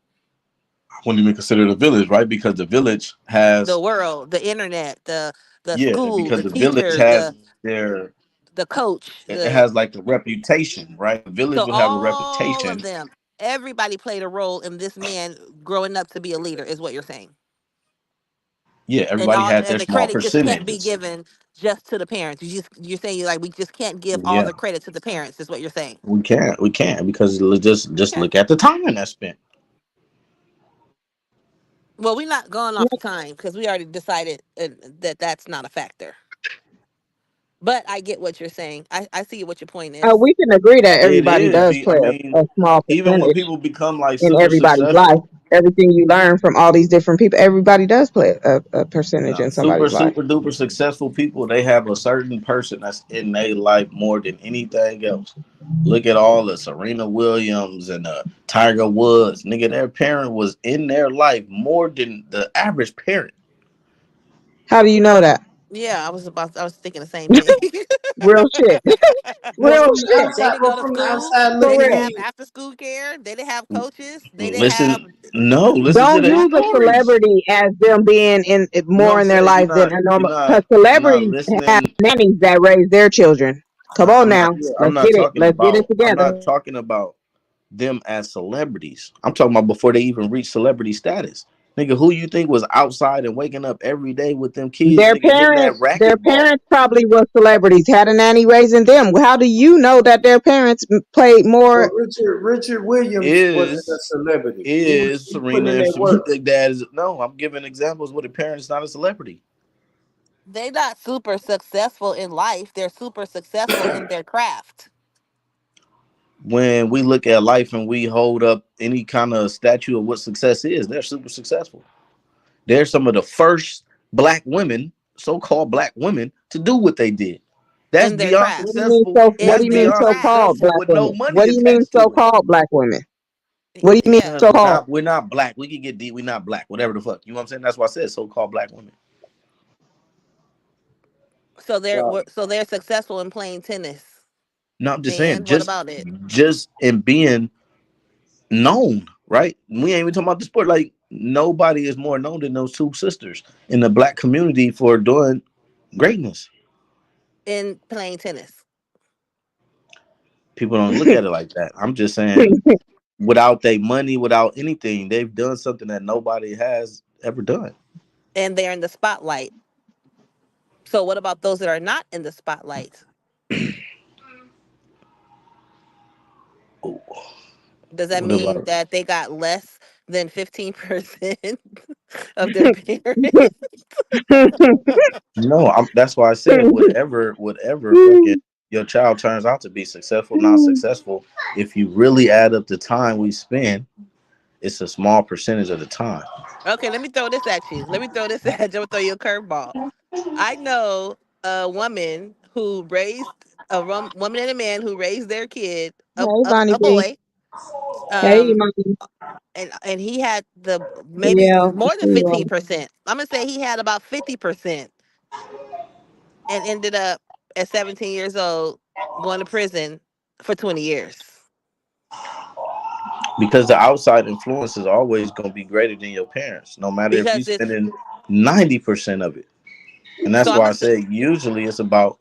When you consider the village, right? Because the village The has world, the internet, the yeah, school, because the the village teachers, has their the coach, it has like the reputation, right? The village so will have a all of reputation. them, everybody played a role in this man growing up to be a leader. Is what you're saying? Yeah, And everybody all had their the small credit just can't be percentages. given just to the parents. You're saying like we just can't give all Yeah, the credit to the parents. Is what you're saying? we can't because just Okay. look at the time that's spent. Well, we're not going off the time because we already decided that that's not a factor. But I get what you're saying. I see what your point is. We can agree that It everybody is. does play I mean, a small even when percentage people become like in super everybody's life. successful, Everything you learn from all these different people, everybody does play a percentage no, in super somebody's life. super duper successful people, they have a certain person that's in their life more than anything else. Look at all the Serena Williams and Tiger Woods. Nigga, their parent was in their life more than the average parent. How do you know that? Yeah, I was thinking the same thing. Real shit. Well, Real shit. They didn't go to from the school. outside They For looking didn't real. have in, after school care. They didn't have coaches. They didn't have. Listen, no, listen to Don't their use a stories. celebrity as them being in No, more I'm in their saying life than a you're normal. Because not you're not celebrities have listening. nannies that raise their children. Come on I'm not now, I'm let's not get it. talking Let's get it about I'm together. not talking about them as celebrities. I'm talking about before they even reach celebrity status. Nigga, who you think was outside and waking up every day with them kids, Their nigga, hitting that their racquetball? parents probably were celebrities, had a nanny raising them. How do you know that their parents played well, more? Richard Williams wasn't a Is celebrity. is He put Serena in and their some work. that is no, I'm giving examples where the parent's not a celebrity. They're not super successful in life. They're super successful in their craft. When we look at life and we hold up any kind of statue of what success is, they're super successful. They're some of the first black women, so-called black women, to do what they did. That's In their beyond What craft. do you mean successful. so? What do That's In you mean their beyond so called craft. successful black with no women? What money do you mean attached so to it. called black women? What do you mean so called? We're not black. We can get deep. We're not black. Whatever the fuck. You know what I'm saying? That's why I said so-called black women. So Wow. they're successful in playing tennis. No, I'm just saying, And what about it? just in being known, right? We ain't even talking about the sport. Like nobody is more known than those two sisters in the black community for doing greatness. In playing tennis. People don't look at it like that. I'm just saying, without their money, without anything, they've done something that nobody has ever done. And they're in the spotlight. So what about those that are not in the spotlight? Does that What mean about? that they got less than 15% of their parents? No, that's why I said whatever fucking your child turns out to be successful, not successful. If you really add up the time we spend, it's a small percentage of the time. Okay, let me throw this at you. Let me throw this at you. I'm gonna throw you a curveball. I know a woman who raised woman and a man who raised their kid, Hey, Bonnie a B. boy, Hey, um, Mommy. and he had the maybe Yeah, I more than see you all. 15%. I'm gonna say he had about 50%, and ended up at 17 years old going to prison for 20 years. Because the outside influence is always going to be greater than your parents, no matter if you Because it's spending 90% of it. And that's so I'm why I gonna say, say usually it's about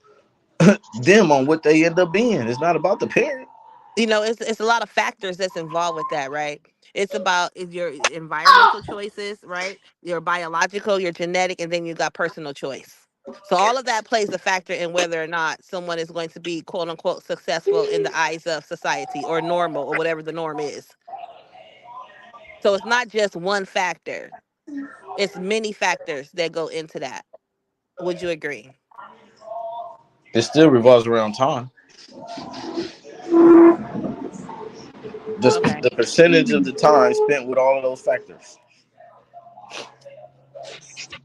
them on what they end up being. It's not about the parent. it's a lot of factors that's involved with that, right? It's about your environmental choices, right? Your biological, your genetic, and then you got personal choice. So all of that plays a factor in whether or not someone is going to be quote unquote successful in the eyes of society or normal or whatever the norm is. So it's not just one factor. It's many factors that go into that. Would you agree? It still revolves around time. Just Okay. the percentage of the time spent with all of those factors.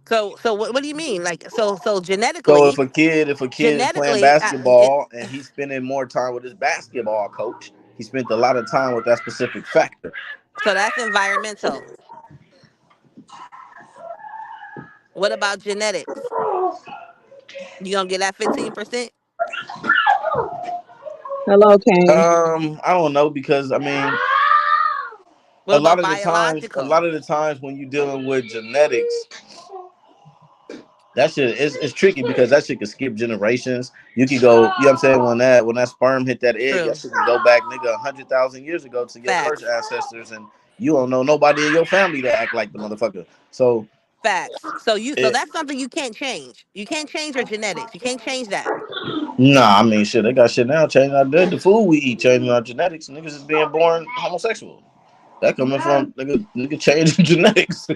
So what do you mean? Like so So genetically, if a kid is playing genetically, basketball and he's spending more time with his basketball coach, he spent a lot of time with that specific factor. so that's environmental. What about genetics? You gonna get that 15%? Hello, Kane. I don't know because I mean What about a biological? lot of the times when you're dealing with genetics, that shit is tricky because that shit can skip generations. You could go, you know what I'm saying, when that sperm hit that egg, that True. shit can go back, nigga, 100,000 years ago to your first Facts. ancestors, and you don't know nobody in your family that act like the motherfucker. So Facts. So it, that's something you can't change. You can't change your genetics. You can't change that. nah, I mean shit, they got shit now changing our the food we eat, changing our genetics. Niggas is being born homosexual. That coming from nigga changing genetics.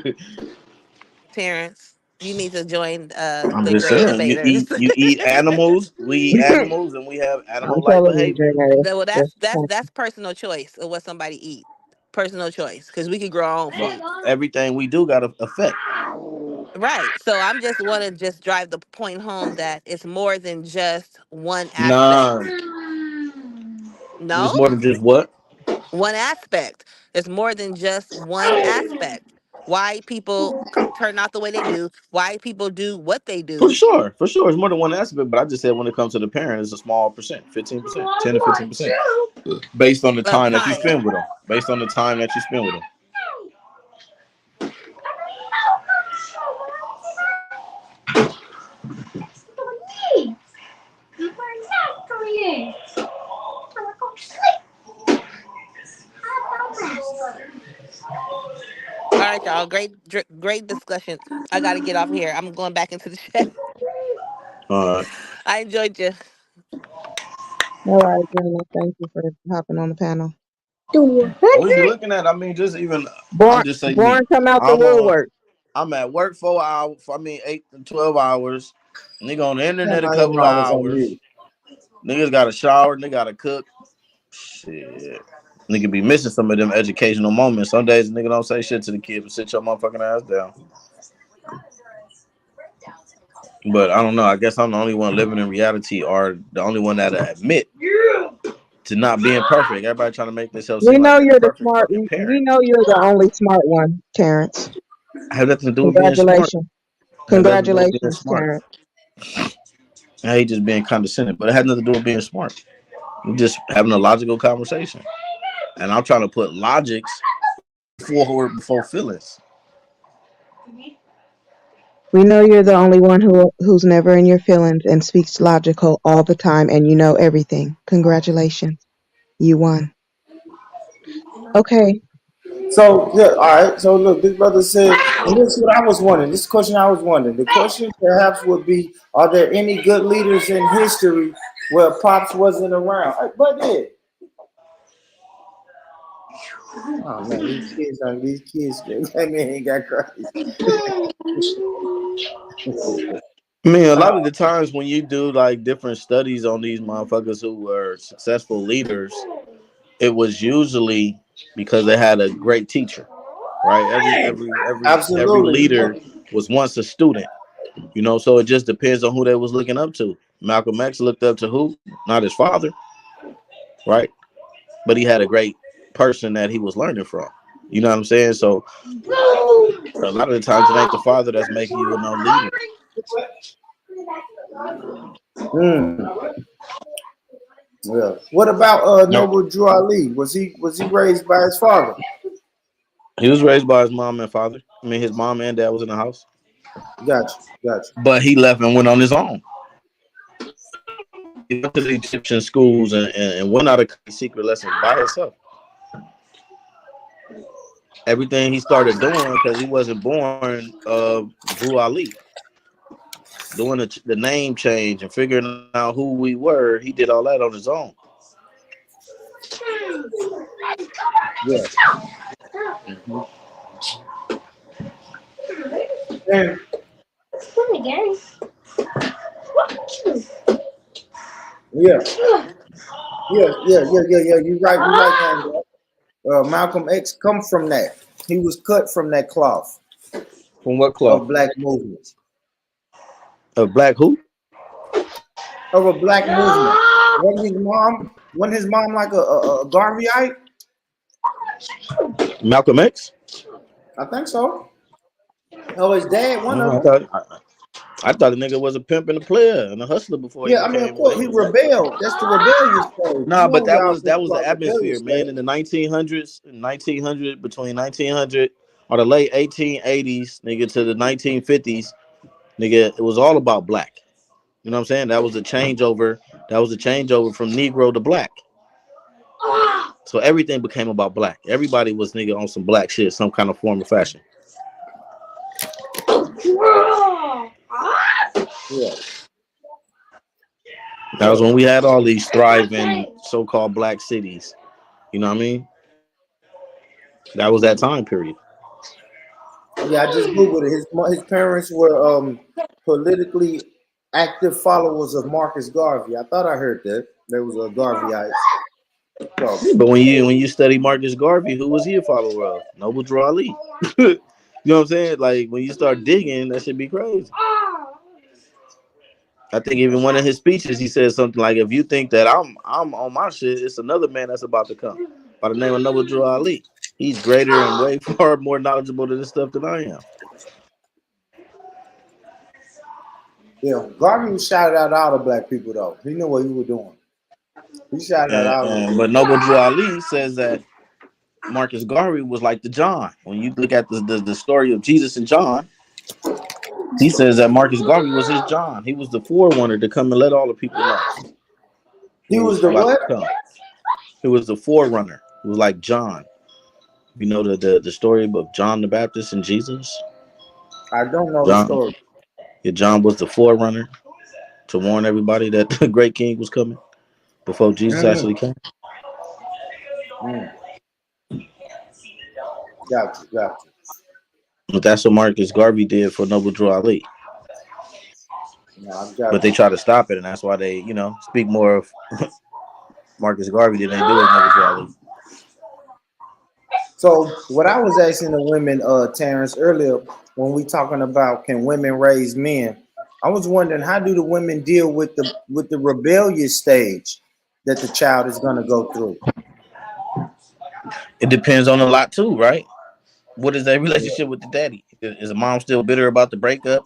Terrence, you need to join I'm the just great saying, debaters. you eat animals, we eat animals, and we have I'm animal like telling you, behavior. Janae. Well, That's that's personal choice of what somebody eat. Personal choice, because we could grow our own But food. everything we do got a effect. Right. So I'm just want to just drive the point home that it's more than just one Nah, aspect. No, it's more than just what? one aspect. It's more than just one aspect. Why people turn out the way they do. Why people do what they do. For sure, it's more than one aspect. But I just said when it comes to the parent, it's a small percent, 15%, 10 to 15%, based on the Of time that you time. spend with them. Based on the time that you spend with them. All right, y'all. Great discussion. I got to get off here. I'm going back into the chat. Uh, I enjoyed you. all right, Janae. Thank you for hopping on the panel. what we be looking at? I mean, just even Born, I'm just saying born, me. come out the I'm on. woodwork. I'm at work 4 hours. I mean 8 to 12 hours. Nigga on the internet a Damn, I didn't couple know of I was on hours. mute. Niggas got to shower. They got to cook. Shit. Nigga be missing some of them educational moments. Some days nigga don't say shit to the kid, but sit your motherfucking ass down. But I don't know. I guess I'm the only one living in reality, or the only one that admit to not being perfect. Everybody trying to make themselves We seem like know they're the you're the perfect smart. fucking We parent. know you're the only smart one, Terrence. I have nothing to do with being smart. Congratulations. I have nothing to do with being Congratulations, smart. Terrence. I hate just being condescending, but it had nothing to do with being smart. We're just having a logical conversation, and I'm trying to put logics before feelings. We know you're the only one who's never in your feelings and speaks logical all the time, and you know everything. Congratulations, you won. Okay. So yeah, all right. So look, this brother said, and this is what I was wondering. This question I was wondering. The question perhaps would be: are there any good leaders in history where pops wasn't around? But yeah. Oh man, these kids, man, ain't got crazy. I mean, a lot of the times when you do like different studies on these motherfuckers who were successful leaders, it was usually because they had a great teacher, right? Every Absolutely. leader was once a student, you know. So it just depends on who they was looking up to. Malcolm X looked up to who? Not his father, right? But he had a great person that he was learning from. You know what I'm saying? So a lot of the times it ain't the father that's making you no leader. Yeah. What about Yep. Noble Drew Ali? Was he raised by his father? He was raised by his mom and father. I mean, his mom and dad was in the house, Gotcha. but he left and went on his own. He went to the Egyptian schools and went out of secret lessons by himself. Everything he started doing because he wasn't born Drew Ali. Doing the name change and figuring out who we were, he did all that on his own. Yeah. Mm-hmm. And yeah, yeah. You're right, man. Malcolm X come from that. He was cut from that cloth From what cloth? of black movement. Of black who? Of a black movement. Wasn't his mom like a Garveyite? Malcolm X? I think so. Oh, his dad, one of I them. thought the nigga was a pimp and a player and a hustler before he Yeah, I mean, of became what course, he he was at. rebelled. That's the rebellious stage. Nah, You but know, that y'all was think the about atmosphere, rebellious man. stage. In the 1900s, between 1900 or the late 1880s, nigga, to the 1950s, nigga, it was all about black. You know what I'm saying? That was a changeover. That was a changeover from Negro to black. So everything became about black. Everybody was nigga on some black shit, some kind of form of fashion. Yeah. That was when we had all these thriving so-called black cities. You know what I mean? That was that time period. Yeah, I just googled it. His parents were politically active followers of Marcus Garvey. I thought I heard that there was a Garveyite. So, But when you study Marcus Garvey, who was he a follower of? Noble Drew Ali. You know what I'm saying? Like when you start digging, that should be crazy. I think even one of his speeches, he said something like, "If you think that I'm on my shit, it's another man that's about to come by the name of Noble Drew Ali. He's greater and way far more knowledgeable to this stuff than I am." yeah, Garvey shouted out all the black people though. He knew what he was doing. He shouted out all of them. But Noble Drew Ali says that Marcus Garvey was like the John. When you look at the story of Jesus and John, he says that Marcus Garvey was his John. He was the forerunner to come and let all the people know He who was was the about what? to come. He was the forerunner. He was like John. You know the story of John the Baptist and Jesus? I don't know the John, story. yeah, John was the forerunner to warn everybody that the great king was coming before Jesus actually came. Mm. Gotcha. But that's what Marcus Garvey did for Noble Drew Ali. No, I got But they you. try to stop it, and that's why they, speak more of Marcus Garvey than they do of Noble Drew Ali. So what I was asking the women, Terrence, earlier when we talking about can women raise men, I was wondering how do the women deal with the rebellious stage that the child is gonna go through? It depends on a lot too, right? What is their relationship with the daddy? Is the mom still bitter about the breakup?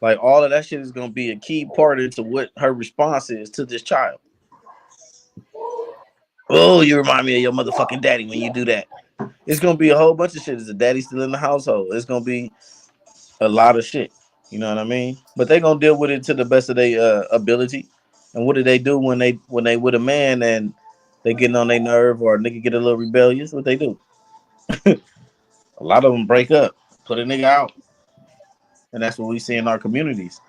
Like all of that shit is gonna be a key part into what her response is to this child. Oh, you remind me of your motherfucking daddy when you do that. It's gonna be a whole bunch of shit. Is the daddy still in the household? It's gonna be a lot of shit. You know what I mean? But they gonna deal with it to the best of their ability. And what do they do when they with a man and they getting on their nerve or a nigga get a little rebellious? What they do? A lot of them break up, put a nigga out, and that's what we see in our communities.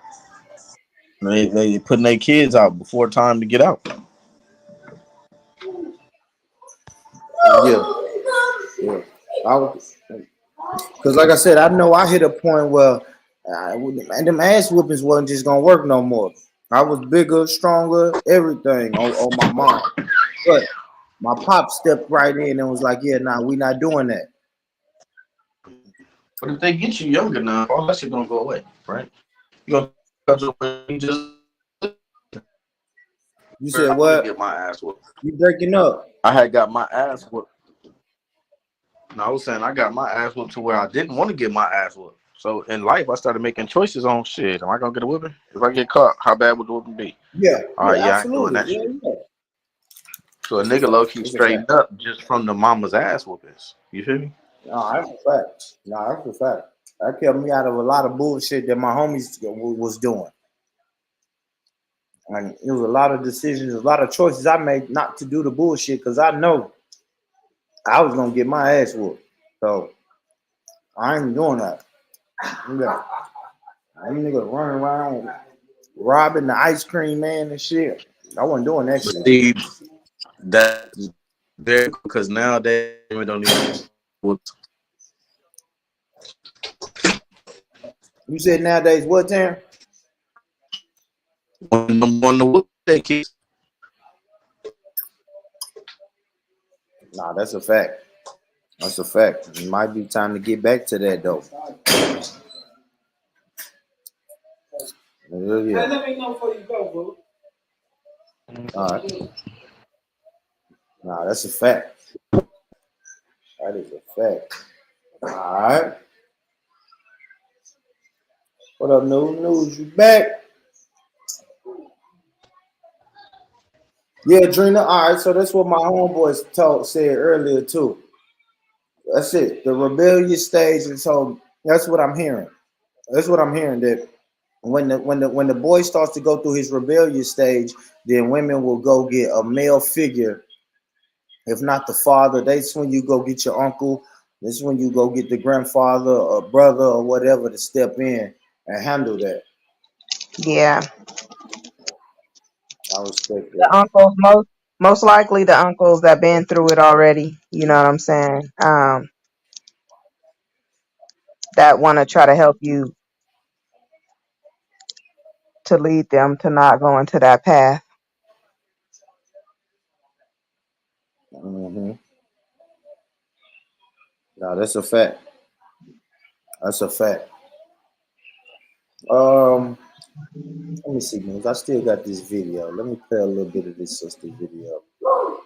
They putting their kids out before time to get out. Yeah, yeah. Because like I said, I know I hit a point where and them ass whoopings wasn't just gonna work no more. I was bigger, stronger, everything on my mom. But my pop stepped right in and was like, "Yeah, nah, we not doing that." But if they get you younger now, all that shit gonna go away, right? You gonna just You said I want to what? get my ass whooped. You breaking up? I had got my ass whooped. No, I was saying I got my ass whooped to where I didn't want to get my ass whooped. So in life, I started making choices on shit. Am I gonna get a whooping? If I get caught, how bad would the whooping be? Yeah, All right, yeah, yeah, I ain't doing absolutely. that Yeah, shit. yeah. So a That's a nigga low fact. key That's a fact. straightened up just from the mama's ass whoopings. You feel me? No, that's a fact. No, that's a fact. That kept me out of a lot of bullshit that my homies was doing. And it was a lot of decisions, a lot of choices I made not to do the bullshit because I know I was gonna get my ass whooped. So I ain't doing that. Yeah. Them niggas running around robbing the ice cream man and shit. I wasn't doing that But shit. see, that there because nowadays we don't even whoop. You said nowadays what time? When them want to whoop their kids. Nah, that's a fact. That's a fact. It might be time to get back to that though. Yeah. Hey, let me know before you go, boo. All right. Nah, that's a fact. That is a fact. All right. What up, News? You back? Yeah, Drina. All right. So that's what my homeboys said earlier too. That's it. The rebellious stage, and so that's what I'm hearing. That's what I'm hearing. That when the boy starts to go through his rebellious stage, then women will go get a male figure. If not the father, that's when you go get your uncle. This is when you go get the grandfather or brother or whatever to step in and handle that. Yeah, I respect the that. uncles most likely the uncles that been through it already. You know what I'm saying? That want to try to help you to lead them to not go into that path. Mm-hmm. No, that's a fact. That's a fact. Let me see, man. I still got this video. Let me play a little bit of this sister video. What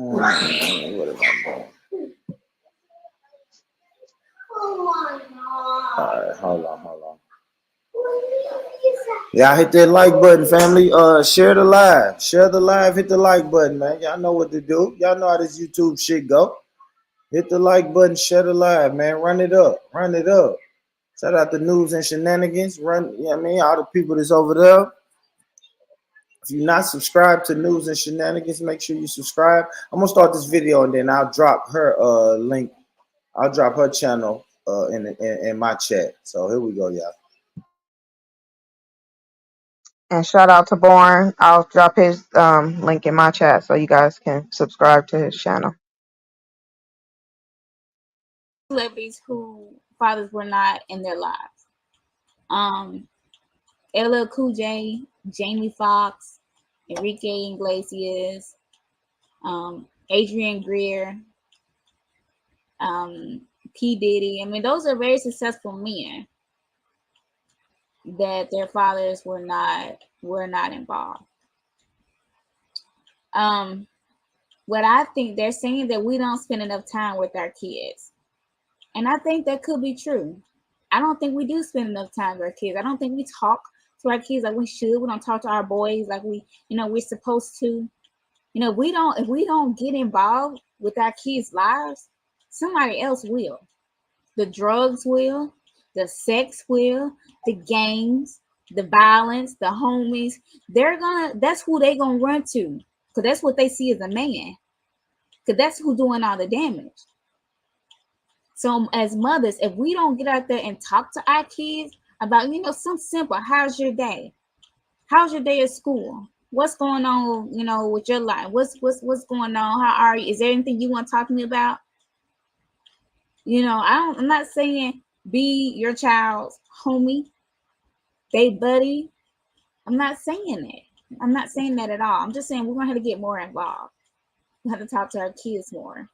am I doing? All right, hold on. Yeah, hit that like button, family. Share the live. Share the live. Hit the like button, man. Y'all know what to do. Y'all know how this YouTube shit go. Hit the like button. Share the live, man. Run it up. Run it up. Shout out the News and Shenanigans. Run, you know what I mean? All the people that's over there. If you're not subscribed to News and Shenanigans, make sure you subscribe. I'm gonna start this video and then I'll drop her link. I'll drop her channel in my chat. So here we go, y'all. And shout out to Born. I'll drop his link in my chat so you guys can subscribe to his channel. Celebrities who fathers were not in their lives. LL Cool J, Jamie Foxx, Enrique Iglesias, Adrian Greer, P. Diddy. I mean, those are very successful men that their fathers were not involved. What I think they're saying that we don't spend enough time with our kids. And I think that could be true. I don't think we do spend enough time with our kids. I don't think we talk to our kids like we should. We don't talk to our boys like we're supposed to. You know, if we don't get involved with our kids' lives, somebody else will. The drugs will, the sex will, the gangs, the violence, the homies. That's who they gonna run to. Because that's what they see as a man. Because that's who's doing all the damage. So as mothers, if we don't get out there and talk to our kids about, you know, something simple, how's your day? How's your day at school? What's going on, you know, with your life? What's going on? How are you? Is there anything you want to talk to me about? You know, I'm not saying be your child's homie, they buddy. I'm not saying that. I'm not saying that at all. I'm just saying we're gonna have to get more involved. We have to talk to our kids more.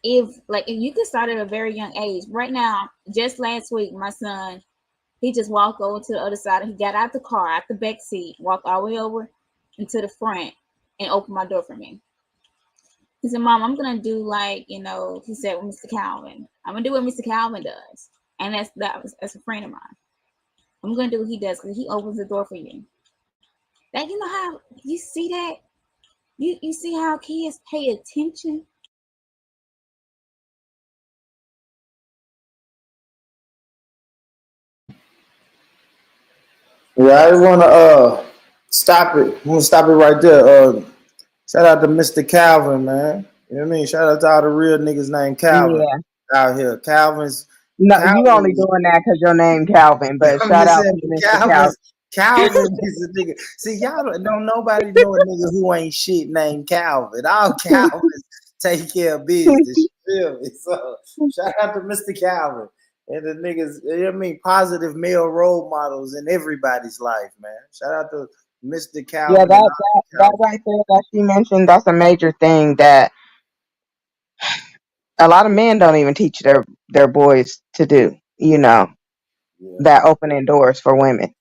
If you can start at a very young age. Right now, just last week, my son, he just walked over to the other side. He got out the car, out the back seat, walked all the way over into the front, and opened my door for me. He said, "Mom, I'm gonna do he said, with Mr. Calvin. I'm gonna do what Mr. Calvin does, and that's a friend of mine. I'm gonna do what he does because he opens the door for you. That you know how you see that you see how kids pay attention." Yeah, I want to stop it. I'm gonna stop it right there. Shout out to Mr. Calvin, man. You know what I mean? Shout out to all the real niggas named Calvin Yeah. out here. No, you only Calvin. doing that because your name Calvin. But I'm shout just out saying, to Mr. Calvin. Calvin is a nigga. See, y'all don't nobody know a nigga who ain't shit named Calvin. All Calvins take care of business. You feel me? So shout out to Mr. Calvin and the niggas. You know what I mean? Positive male role models in everybody's life, man. Shout out to Mr. Yeah, Calvin and that all that Calvin. right there that she mentioned, that's a major thing that a lot of men don't even teach their boys to do. You know, Yeah, that opening doors for women.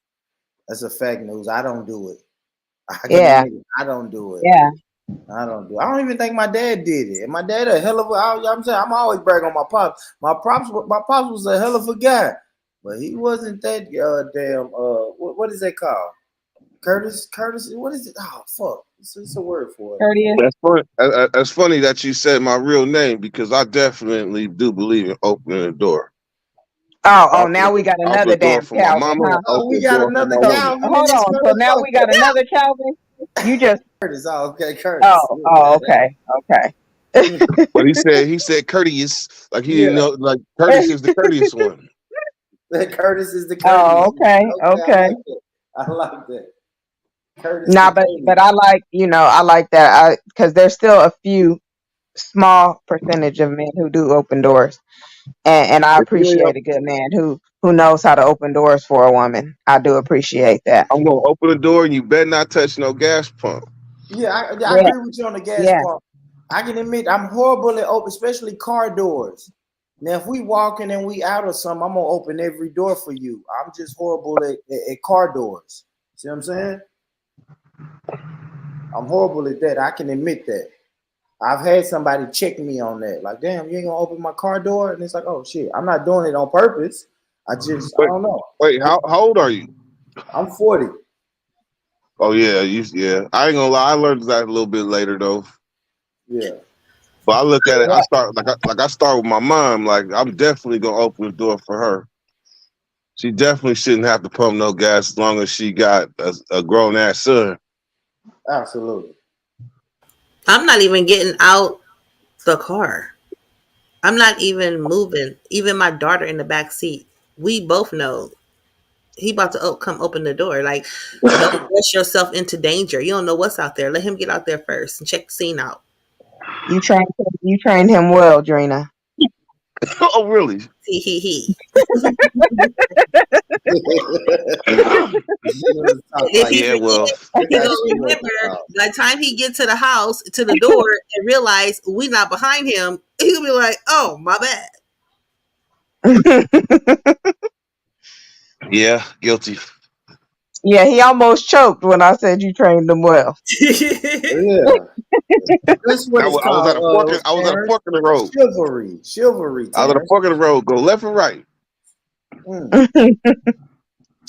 that's a fact news. I don't do it. I can Yeah, admit it. I don't do it. yeah. I don't do. I don't even think my dad did it. And my dad a hell of a. I'm saying I'm always bragging on my pops. My pops was a hell of a guy, but he wasn't that damn. What is that called? Curtis. Curtis. What is it? Oh fuck. It's a word for it. Courteous. That's funny. That's funny that you said my real name because I definitely do believe in opening the door. Oh, Open, now we got open another the door damn for my Calvin, mama. huh? Oh, Open we the got door for another my So women. Calvin in hold this on. So now we got motherfucker. another Calvin. You just Oh, okay, Curtis. oh, okay, okay. But he said courteous, like he didn't Yeah, know, like Curtis is the courteous one. Curtis is the Oh, courteous. okay, Okay, I okay. like that. I like that. Curtis the Nah, courteous. but I like I like that because there's still a few small percentage of men who do open doors, and I If you ain't, appreciate a good man who knows how to open doors for a woman. I do appreciate that. I'm gonna open the door and you better not touch no gas pump. Yeah, I Yeah, agree with you on the gas yeah. pump. I can admit I'm horrible at open, especially car doors. Now, if we walking and we out or something, I'm gonna open every door for you. I'm just horrible at car doors. See what I'm saying? I'm horrible at that. I can admit that. I've had somebody check me on that. Like, damn, you ain't gonna open my car door? And it's like, oh shit, I'm not doing it on purpose. I Wait, don't know. wait, how old are you? I'm 40. Oh yeah, yeah. I ain't gonna lie, I learned that a little bit later though. Yeah. But I look at it, I What? start I start with my mom. Like I'm definitely gonna open the door for her. She definitely shouldn't have to pump no gas as long as she got a grown ass son. Absolutely. I'm not even getting out the car. I'm not even moving. Even my daughter in the back seat. We both know he about to come open the door. Like, don't rush yourself into danger. You don't know what's out there. Let him get out there first and check the scene out. You trained him well, Drina. Oh really? He. Talk If like he Yeah, that. well, forget, That's he how gonna she wants to remember talk. by the time he get to the house, to the door, and realize we not behind him. He'll be like, "Oh, my bad." yeah, guilty. Yeah, he almost choked when I said you trained him well. Yeah. That's what it's I was at called, a fork. I was at a Aaron. fork in the road. Chivalry. Chivalry, I was at a Terrence. fork in the road. Go left or right. Mm.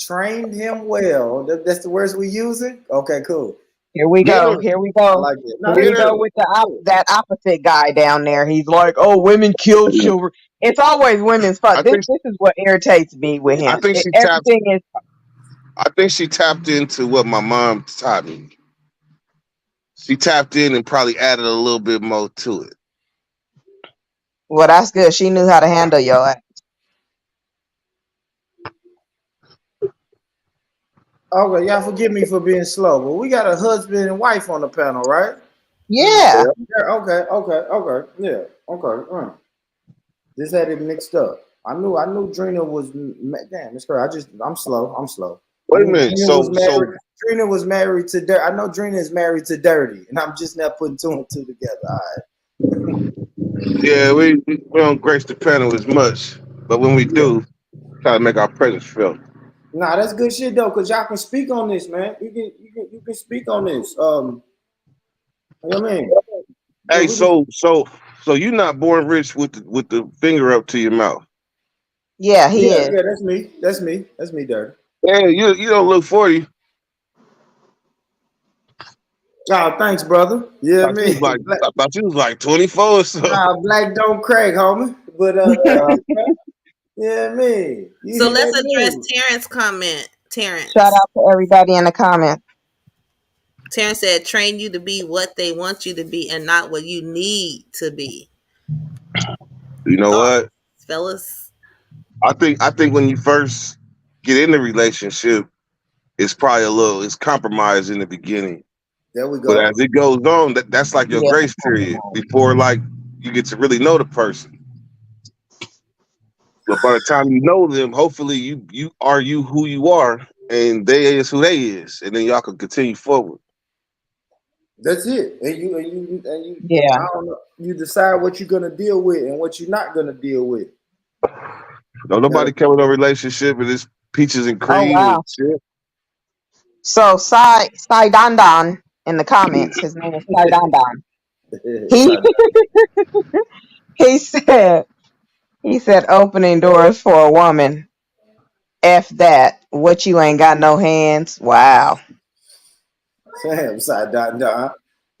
Trained him well. That's the words we using? Okay, cool. Here we Get go. her. Here we I go. like that. No, Here that's we Get her. go good. with That's good. that opposite guy down there. He's like, "Oh, women kill children." It's always women's fault. I This think is what irritates me with I him. think she tapped. Everything is I think she tapped into what my mom taught me. She tapped in and probably added a little bit more to it. well. That's good. She knew how to handle your ass. Okay, y'all forgive me for being slow, but we got a husband and wife on the panel, right? Yeah. Yeah. Okay. Yeah. Okay. Just had it mixed up. I knew Drina was. Damn, it's crazy. I'm slow. I Wait a knew minute. Drina was So married. Drina was married to. I know Drina is married to Dirty, and I'm just now putting two and two together. All right. yeah, we don't grace the panel as much, but when we Yeah. do, try to make our presence felt. Nah, that's good shit though, cause y'all can speak on this, man. You can speak on this. You know what I mean? Yeah, Hey, we can. so you not born rich with the finger up to your mouth. Yeah, he Yeah, is. yeah, that's me, Dirty. Yeah, you don't look 40. Oh, thanks, brother. Yeah, me. I thought you was like 24 or so. Nah, black don't crack, homie. But yeah, me. You So hit let's that address news. Terrence comment. Shout Terrence. out to everybody in the comments. Terrence said, train you to be what they want you to be and not what you need to be. You know Thoughts, what? fellas? I think when you first get in the relationship, it's probably it's compromise in the beginning. There we But go. as it goes on, that's like your Yeah. grace period before like you get to really know the person. But by the time you know them, hopefully you are you who you are, and they is who they is, and then y'all can continue forward. That's it. And you Yeah. I don't know. You decide what you're gonna deal with and what you're not gonna deal with. No, You know? nobody coming no relationship and it's peaches and Oh cream and wow. shit. So Sai Dandan in the comments. His name is Sai Dandan. He Sorry. he said opening doors for a woman. F that. What you ain't got no hands. Wow. Sam, side dot.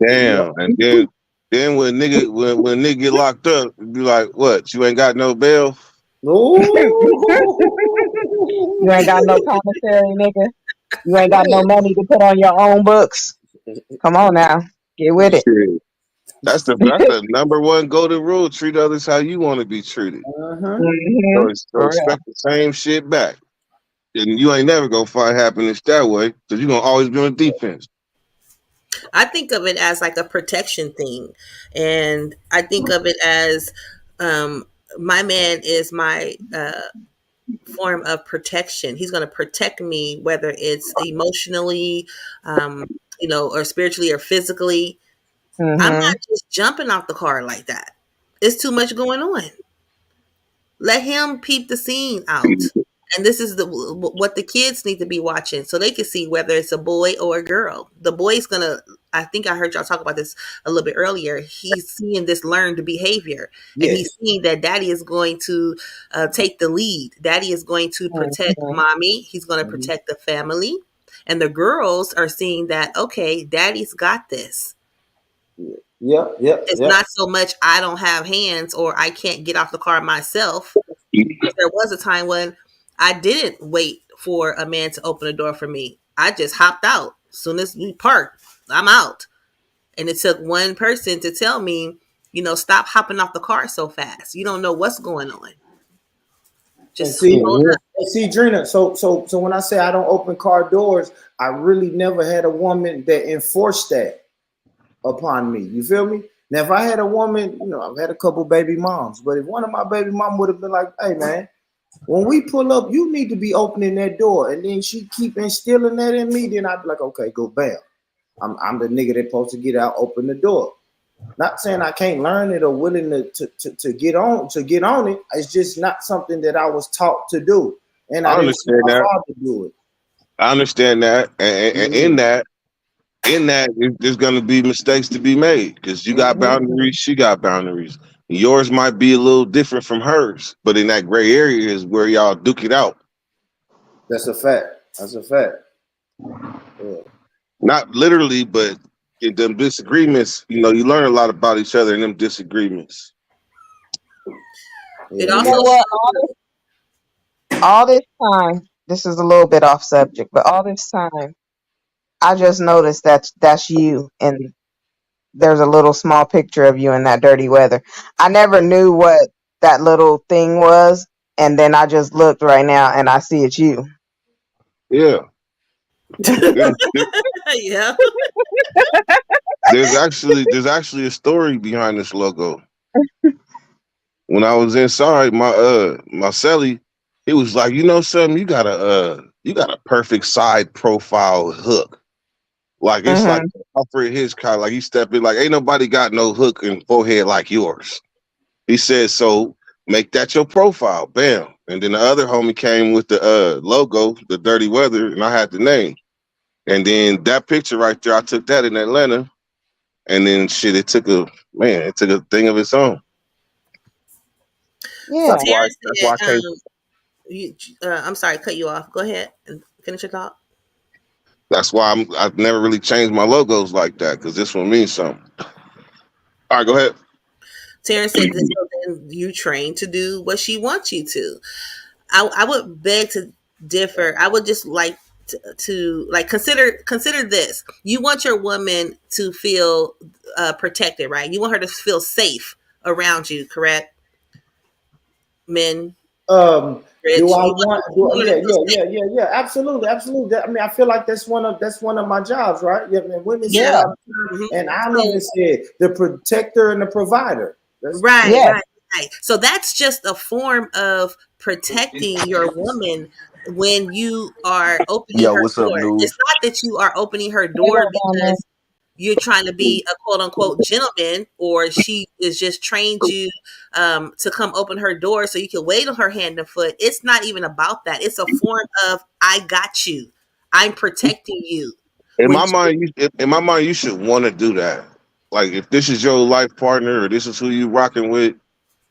Yep. Damn. And then when nigga get locked up, be like, what? You ain't got no bail? You ain't got no commissary, nigga. You ain't got no money to put on your own books. Come on now. Get with it. Shit. That's the number one golden rule. Treat others how you want to be treated. Uh-huh. So For real. expect the same shit back. And you ain't never gonna find happiness that way, because you're gonna always be on defense. I think of it as like a protection thing. And I think of it as um, my man is my form of protection. He's going to protect me, whether it's emotionally, or spiritually or physically. I'm not just jumping off the car like that. It's too much going on. Let him peep the scene out. And this is what the kids need to be watching so they can see whether it's a boy or a girl. The boy's gonna, I think I heard y'all talk about this a little bit earlier. He's seeing this learned behavior, and he's Yes. seeing that daddy is going to take the lead. Daddy is going to protect mommy. He's going to protect the family. And the girls are seeing that, okay, daddy's got this. Yep. It's not so much I don't have hands or I can't get off the car myself. Because there was a time when I didn't wait for a man to open the door for me. I just hopped out. As soon as we parked, I'm out. And it took one person to tell me, stop hopping off the car so fast. You don't know what's going on. And Just see, hold up. Drina. So when I say I don't open car doors, I really never had a woman that enforced that upon me. You feel me? Now, if I had a woman, I've had a couple baby moms, but if one of my baby mom would have been like, "Hey, man, when we pull up, you need to be opening that door," and then she keep instilling that in me, then I'd be like, "Okay, go bam. I'm the nigga that's supposed to get out, open the door." Not saying I can't learn it or willing to get on it. It's just not something that I was taught to do, and I I didn't see understand my that. father do it. I understand that. And in that, there's gonna be mistakes to be made because you got boundaries, she got boundaries. Yours might be a little different from hers, but in that gray area is where y'all duke it out. That's a fact. Yeah. Not literally, but in them disagreements, you know, you learn a lot about each other in them disagreements. It You also know what? All this time, this is a little bit off subject, but all this time, I just noticed that's you, and there's a little small picture of you in that dirty weather. I never knew what that little thing was, and then I just looked right now and I see it's you. Yeah. yeah. There's actually a story behind this logo. When I was inside, my celly, he was like, you know something, you got a perfect side profile hook. Like it's like Alfred Hitchcock, like he stepped in, like ain't nobody got no hook and forehead like yours. He said, so make that your profile, bam. And then the other homie came with the logo, the dirty weather, and I had the name. And then that picture right there, I took that in Atlanta. And then shit, it took a thing of its own. Yeah. Terrence That's why I said, can't. I'm sorry, cut you off. Go ahead and finish your thought. That's why I've never really changed my logos like that, because this one means something. All right, go ahead. Terrence said this, so then you train to do what she wants you to. I would beg to differ. I would just like to like consider this. You want your woman to feel protected, right? You want her to feel safe around you, correct? Men. Rich, Do I you want? Yeah. Absolutely. I mean, I feel like that's one of my jobs, right? Yeah, man. Women say it all the time, and I'll even say the protector and the provider. Right. So that's just a form of protecting your woman when you are opening Yo, her what's up, door. dude? It's not that you are opening her door because you're trying to be a quote unquote gentleman, or she is just trained you to come open her door so you can wait on her hand and foot. It's not even about that. It's a form of I got you. I'm protecting you. In my mind, you should want to do that. Like if this is your life partner or this is who you rocking with,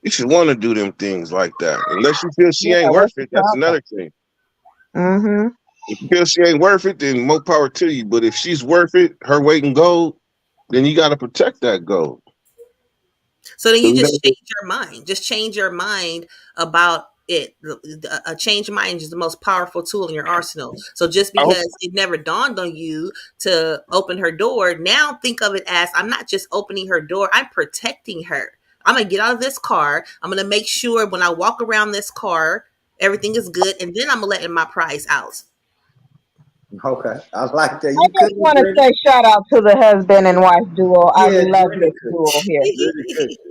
you should want to do them things like that. Unless you feel she ain't worth it, that's another thing. Mm-hmm. If you feel she ain't worth it, then more power to you. But if she's worth it, her weight in gold, then you got to protect that gold. So then you just change your mind. Just change your mind about it. A change mind is the most powerful tool in your arsenal. So just because it never dawned on you to open her door, now think of it as I'm not just opening her door, I'm protecting her. I'm going to get out of this car. I'm going to make sure when I walk around this car, everything is good. And then I'm going to let my prize out. Okay, I like that. I just want to say shout out to the husband and wife duo. I love this duo here.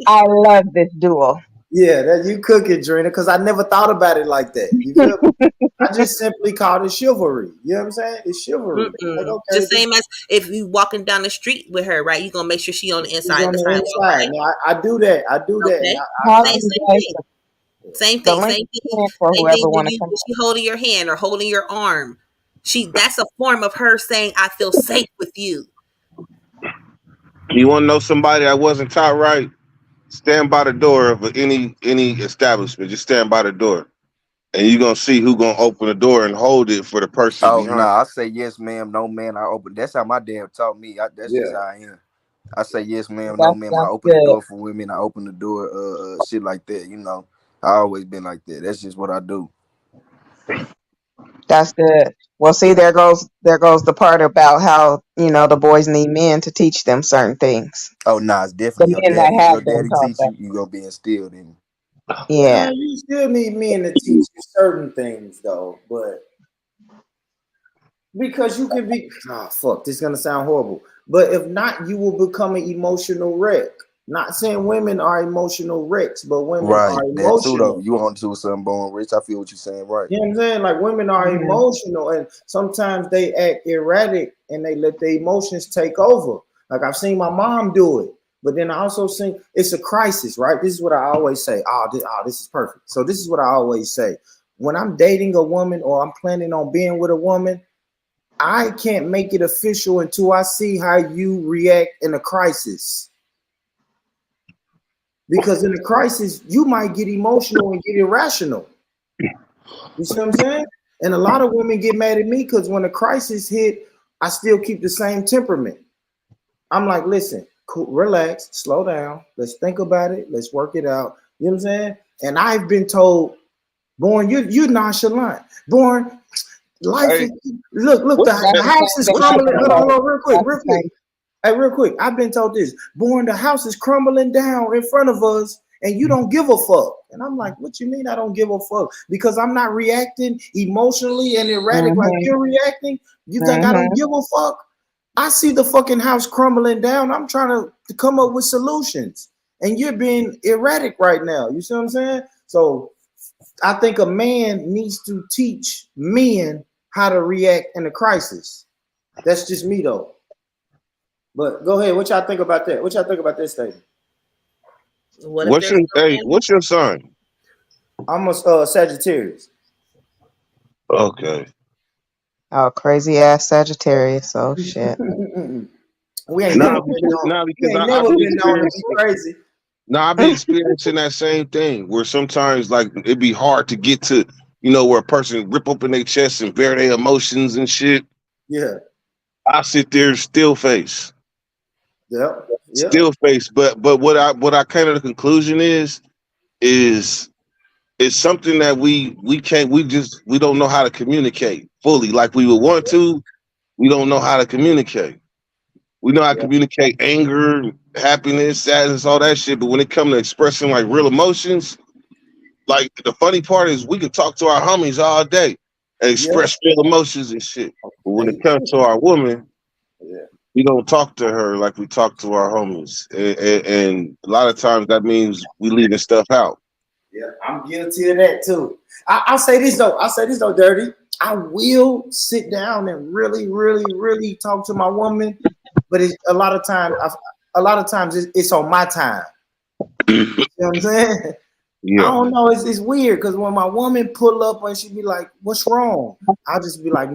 I love this duo. Yeah, that you cook it, Drina, because I never thought about it like that. You feel me? I just simply called it chivalry. You know what I'm saying? It's chivalry. Like, okay, just same as if you walking down the street with her, right? You're gonna make sure she on the inside of the sidewalk. Right? No, I do that. Okay. Same thing. Same thing when she holding your hand or holding your arm. That's a form of her saying, I feel safe with you. You want to know somebody that wasn't taught right? Stand by the door of any establishment. Just stand by the door, and you're gonna see who gonna open the door and hold it for the person Oh behind. nah, I say yes, ma'am, no, ma'am. I open. That's how my dad taught me. That's just how I am. I say yes, ma'am, no, ma'am. I open the door for women. I open the door, shit like that. You know, I always been like that. That's just what I do. That's good. Well, see, there goes the part about how the boys need men to teach them certain things. Oh nah, it's definitely the men that have been taught teach that. you. You gonna be instilled in. Yeah. You still need men to teach you certain things, though, but because you can be this is gonna sound horrible, but if not, you will become an emotional wreck. Not saying women are emotional wrecks, but women Right, are that too though. emotional. You want to do something born rich? I feel what you're saying. Right. You know what I'm saying? Like women are emotional, and sometimes they act erratic and they let their emotions take over. Like I've seen my mom do it, but then I also seen it's a crisis, right? This is what I always say. This is perfect. So this is what I always say. When I'm dating a woman or I'm planning on being with a woman, I can't make it official until I see how you react in a crisis. Because in a crisis, you might get emotional and get irrational. You see what I'm saying? And a lot of women get mad at me because when a crisis hit, I still keep the same temperament. I'm like, listen, cool, relax, slow down. Let's think about it. Let's work it out. You know what I'm saying? And I've been told, Born, you're nonchalant. Born, life Hey, is look, the house is crumbling. Hold on, real quick. Hey, real quick. I've been told this. Born, the house is crumbling down in front of us, and you don't give a fuck. And I'm like, what you mean I don't give a fuck? Because I'm not reacting emotionally and erratic like you're reacting. You think I don't give a fuck? I see the fucking house crumbling down. I'm trying to come up with solutions. And you're being erratic right now. You see what I'm saying? So I think a man needs to teach men how to react in a crisis. That's just me though. But go ahead. What y'all think about that? What y'all think about this statement? What's your sign? I'm a Sagittarius. Okay. Oh, crazy ass Sagittarius. Oh shit. We ain't never been known to be crazy. No, I be experiencing that same thing where sometimes like it'd be hard to get to, where a person rip open their chest and bare their emotions and shit. Yeah. I sit there still face. Yeah. Still face. But what I came to the conclusion is it's something that we don't know how to communicate fully like we would want to. We don't know how to communicate. We know how to communicate anger, happiness, sadness, all that shit. But when it comes to expressing like real emotions, like the funny part is we can talk to our homies all day and express real emotions and shit. But when it comes to our woman, we don't talk to her like we talk to our homies. And a lot of times that means we leaving stuff out. Yeah, I'm guilty of that too. I'll say this though, Dirty. I will sit down and really, really, really talk to my woman, but a lot of times it's on my time. You know what I'm saying? Yeah. I don't know. It's weird because when my woman pull up and she be like, "What's wrong?" I'll just be like,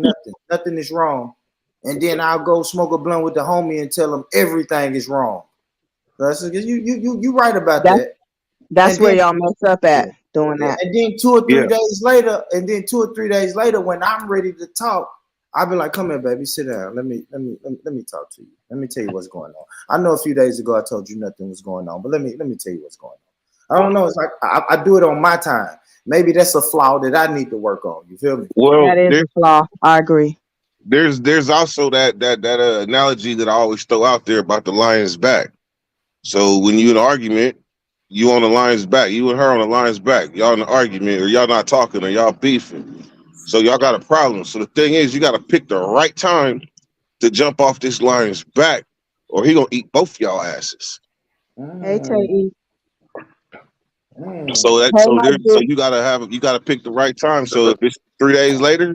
"Nothing is wrong," and then I'll go smoke a blunt with the homie and tell him everything is wrong. That's you right about that. That's where y'all mess up at doing that. And then 2 or 3 days later, when I'm ready to talk, I'll be like, "Come here, baby, sit down. Let me talk to you. Let me tell you what's going on. I know a few days ago I told you nothing was going on, but let me tell you what's going on. I don't know. It's like I do it on my time. Maybe that's a flaw that I need to work on. You feel me? Well, that is a flaw. I agree. There's also that analogy that I always throw out there about the lion's back. So when you in an argument, you on the lion's back, you and her on the lion's back. Y'all in an argument, or y'all not talking, or y'all beefing. So y'all got a problem. So the thing is, you got to pick the right time to jump off this lion's back, or he gonna eat both y'all asses. Hey, Tay. So you gotta pick the right time. So if it's 3 days later,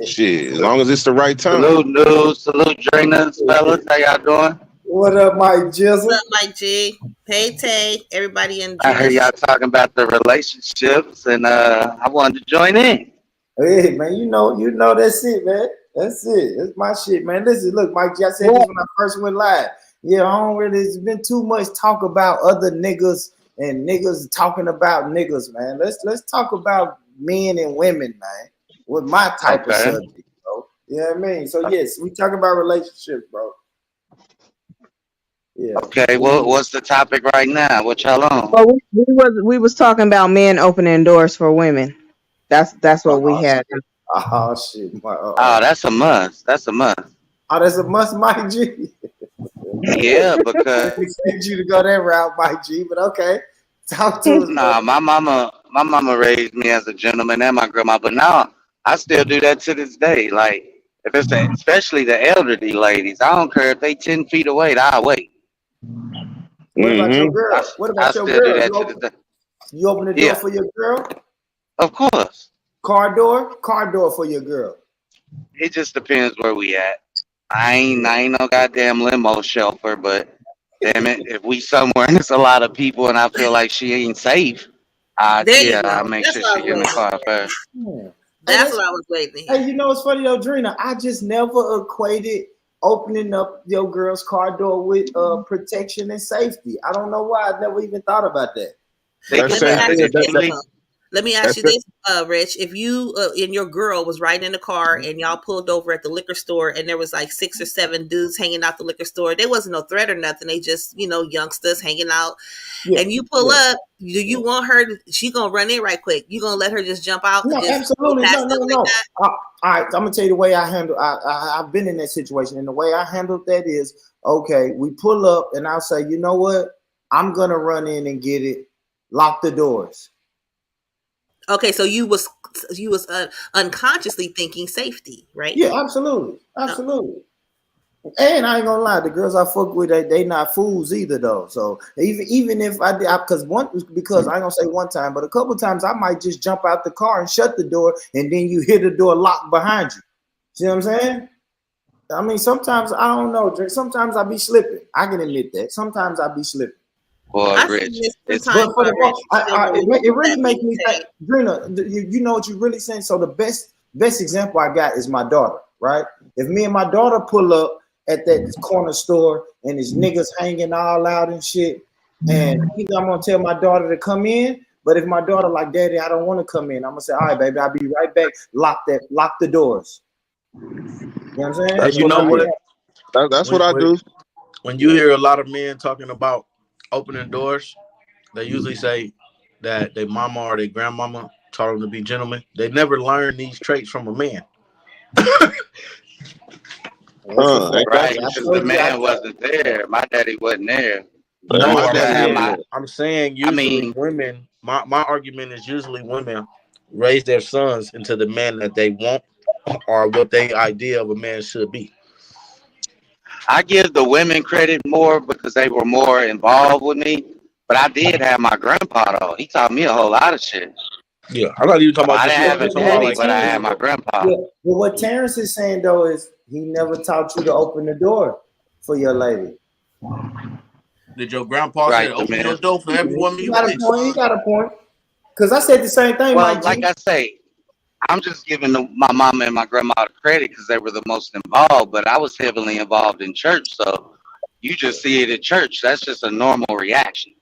shit, as long as it's the right time. Salute, Drina, fellas. How y'all doing? What up, Mike Jizzle? What up, Mike G? Hey, Tay. Everybody in. I heard y'all talking about the relationships, and I wanted to join in. Hey, man, you know that's it, man. That's it. That's my shit, man. Listen, look, Mike G, I said this when I first went live. Yeah, I don't really. There's been too much talk about other niggas and niggas talking about niggas, man. Let's talk about men and women, man. With my type of subject, bro. You know what I mean? So yes, we talk about relationships, bro. Yeah. Okay, well, what's the topic right now? What y'all on? Well, we was talking about men opening doors for women. That's what we had. Oh shit! Oh, that's a must. That's a must. Oh, that's a must, Mike G. Yeah, because I expect you to go that route, Mike G. But okay, talk to us. Nah, my mama raised me as a gentleman and my grandma, but now I still do that to this day. Like if it's especially the elderly ladies, I don't care if they 10 feet away, I'll wait. What about your girl? What about your still do girl? that to this day. You open the door for your girl? Of course. Car door for your girl. It just depends where we at. I ain't no goddamn limo chauffeur, but damn it, if we somewhere and there's a lot of people and I feel like she ain't safe, I make sure she get in the car first. That's what I was waiting to hear. Hey, you know what's funny though, Drina? I just never equated opening up your girl's car door with protection and safety. I don't know why. I never even thought about that. That's the same thing. Let me ask you this, Rich. If you and your girl was riding in the car and y'all pulled over at the liquor store and there was like 6 or 7 dudes hanging out the liquor store, there wasn't no threat or nothing. They just, youngsters hanging out. Yeah, and you pull up, do you want her she gonna run in right quick? You gonna let her just jump out and No, just go absolutely. past No. them like that? All right, I'm gonna tell you the way I handle. I've been in that situation, and the way I handled that is okay. We pull up, and I'll say, you know what? I'm gonna run in and get it. Lock the doors. Okay, so you was unconsciously thinking safety, right? Yeah, absolutely. And I ain't gonna lie, the girls I fuck with, they not fools either though. So even if I did, because I ain't gonna say one time, but a couple times I might just jump out the car and shut the door, and then you hear the door locked behind you. See what I'm saying? I mean, sometimes I don't know. Sometimes I be slipping. I can admit that. Sometimes I be slipping. Boy, Rich, But for it really makes me think, Drina, you know what you really saying? So the best example I got is my daughter, right? If me and my daughter pull up at that corner store and there's niggas hanging all out and shit, and either I'm gonna tell my daughter to come in, but if my daughter like, Daddy, I don't want to come in, I'm gonna say, all right, baby, I'll be right back. Lock the doors. You know what I'm saying? You know what? That's what I do. When you hear a lot of men talking about opening doors, they usually say that their mama or their grandmama taught them to be gentlemen. They never learned these traits from a man. Right, because the man wasn't there. My daddy wasn't there. No, My I'm saying usually women. My argument is usually women raise their sons into the man that they want or what they idea of a man should be. I give the women credit more because they were more involved with me. But I did have my grandpa though. He taught me a whole lot of shit. Yeah, I'm not even talking about I just didn't have a daddy, but I had my grandpa. Yeah, but what Terrence is saying though is he never taught you to open the door for your lady. Did your grandpa say open your door for every woman you got a point? You got a point. Because I said the same thing, Well, Mike. like I say, I'm just giving my mama and my grandma the credit because they were the most involved. But I was heavily involved in church, so you just see it at church. That's just a normal reaction.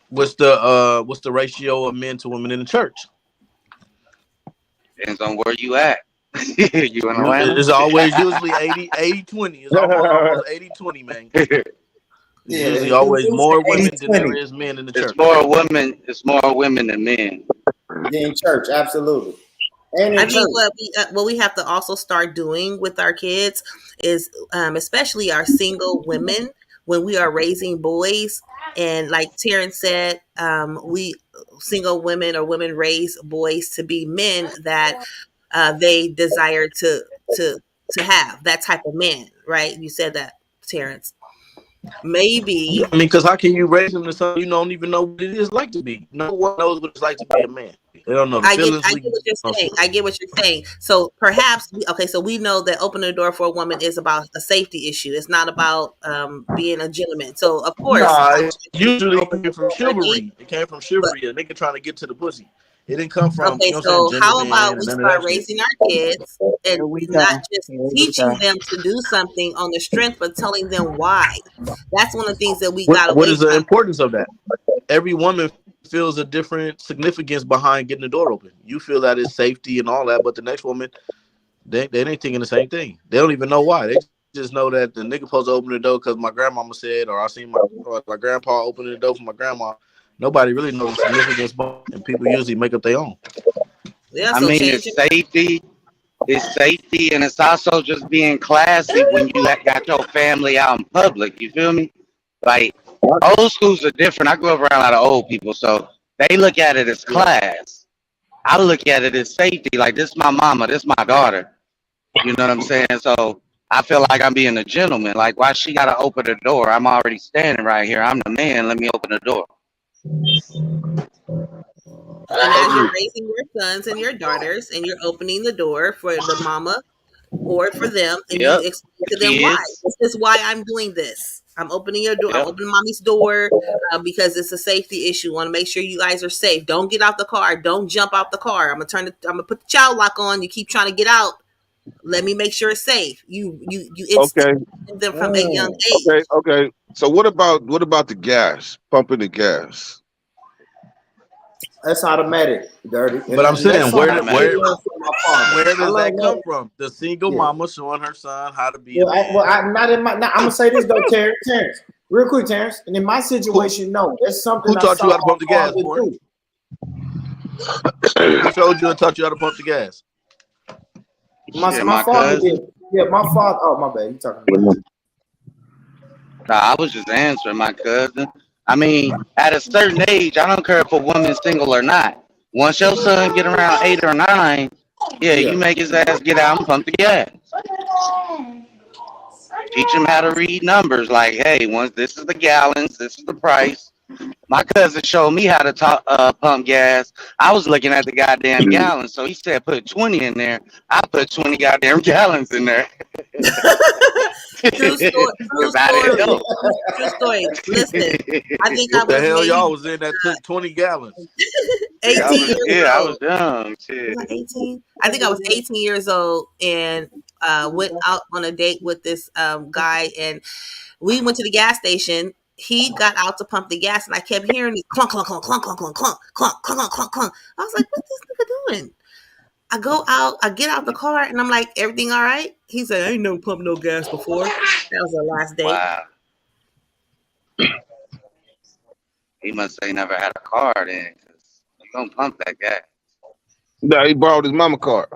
What's the ratio of men to women in the church? Depends on where you at. You in Atlanta? It's always usually 80-20. It's almost 80-20, man. It's usually always more women than there is men in the church. It's more women than men. In church, absolutely. And I think what we have to also start doing with our kids is, especially our single women, when we are raising boys, and like Terrence said, we single women or women raise boys to be men that they desire to have that type of man, right? You said that, Terrence. Maybe. I mean, because how can you raise them to something you don't even know what it is like to be? No one knows what it's like to be a man. They don't know the feelings. I get what you're saying. I get what you're saying. So perhaps, so we know that opening the door for a woman is about a safety issue. It's not about being a gentleman. So of course, it usually came from chivalry. It came from chivalry. A nigga trying to get to the pussy. It didn't come from. Okay, so how about we start raising our kids and not just teaching them to do something on the strength, but telling them why. That's one of the things that we got away What is the from. importance of that? Every woman feels a different significance behind getting the door open. You feel that it's safety and all that, but the next woman, they ain't thinking the same thing. They don't even know why. They just know that the nigga supposed to open the door because my grandmama said, or I seen my grandpa opening the door for my grandma. Nobody really knows the significance, and people usually make up their own. Yeah, I mean, it's safety. It's safety, and it's also just being classy when you got your family out in public. You feel me? Like, old schools are different. I grew up around a lot of old people, so they look at it as class. I look at it as safety. Like, this is my mama, this is my daughter. You know what I'm saying? So I feel like I'm being a gentleman. Like, why she got to open the door? I'm already standing right here. I'm the man. Let me open the door. And as you're raising your sons and your daughters, and you're opening the door for the mama or for them, and you explain to them why. This is why I'm doing this. I'm opening your door. I'm opening mommy's door because it's a safety issue. Want to make sure you guys are safe. Don't get out the car. Don't jump out the car. I'm gonna put the child lock on. You keep trying to get out. Let me make sure it's safe. You instinct them from a young age. Okay. So what about the gas? Pumping the gas. That's automatic, dirty. But I'm And that's saying, something I did where learn from my father. where I does learned that come that. from? The single Yeah. mama showing her son how to be a Well, man. I'm not in my. Now, I'm gonna say this though, Terrence, real quick, Terrence. And in my situation, no, that's something Who I taught saw you how to my pump the gas, father boy? do. Who showed you and taught you how to pump the gas? Shit, My my father cousin. did. Yeah, my father. Oh, my bad. You talking about? Nah, I was just answering my cousin. I mean, at a certain age, I don't care if a woman's single or not. Once your son get around 8 or 9, yeah, you Yeah. make his ass get out and pump the gas. Teach him how to read numbers. Like, hey, once this is the gallons, this is the price. My cousin showed me how to pump gas. I was looking at the goddamn gallons, so he said put 20 in there. I put 20 goddamn gallons in there. True story. True Cause I didn't story. know. True story. Listen, I think I What the was hell y'all maybe was in that took 20 gallons? 18 years I old. was young. Was Shit. I 18? I think I was 18 years old and went out on a date with this guy, and we went to the gas station. He got out to pump the gas, and I kept hearing this clunk, clunk, clunk, clunk, clunk, clunk, clunk, clunk, clunk, clunk, clunk. I was like, "What's this nigga doing?" I go out, I get out the car, and I'm like, "Everything all right?" He said, "I ain't never pumped no gas before." That was our last date. Wow. He must say never had a car then, cause you gonna pump that gas. No, he borrowed his mama car.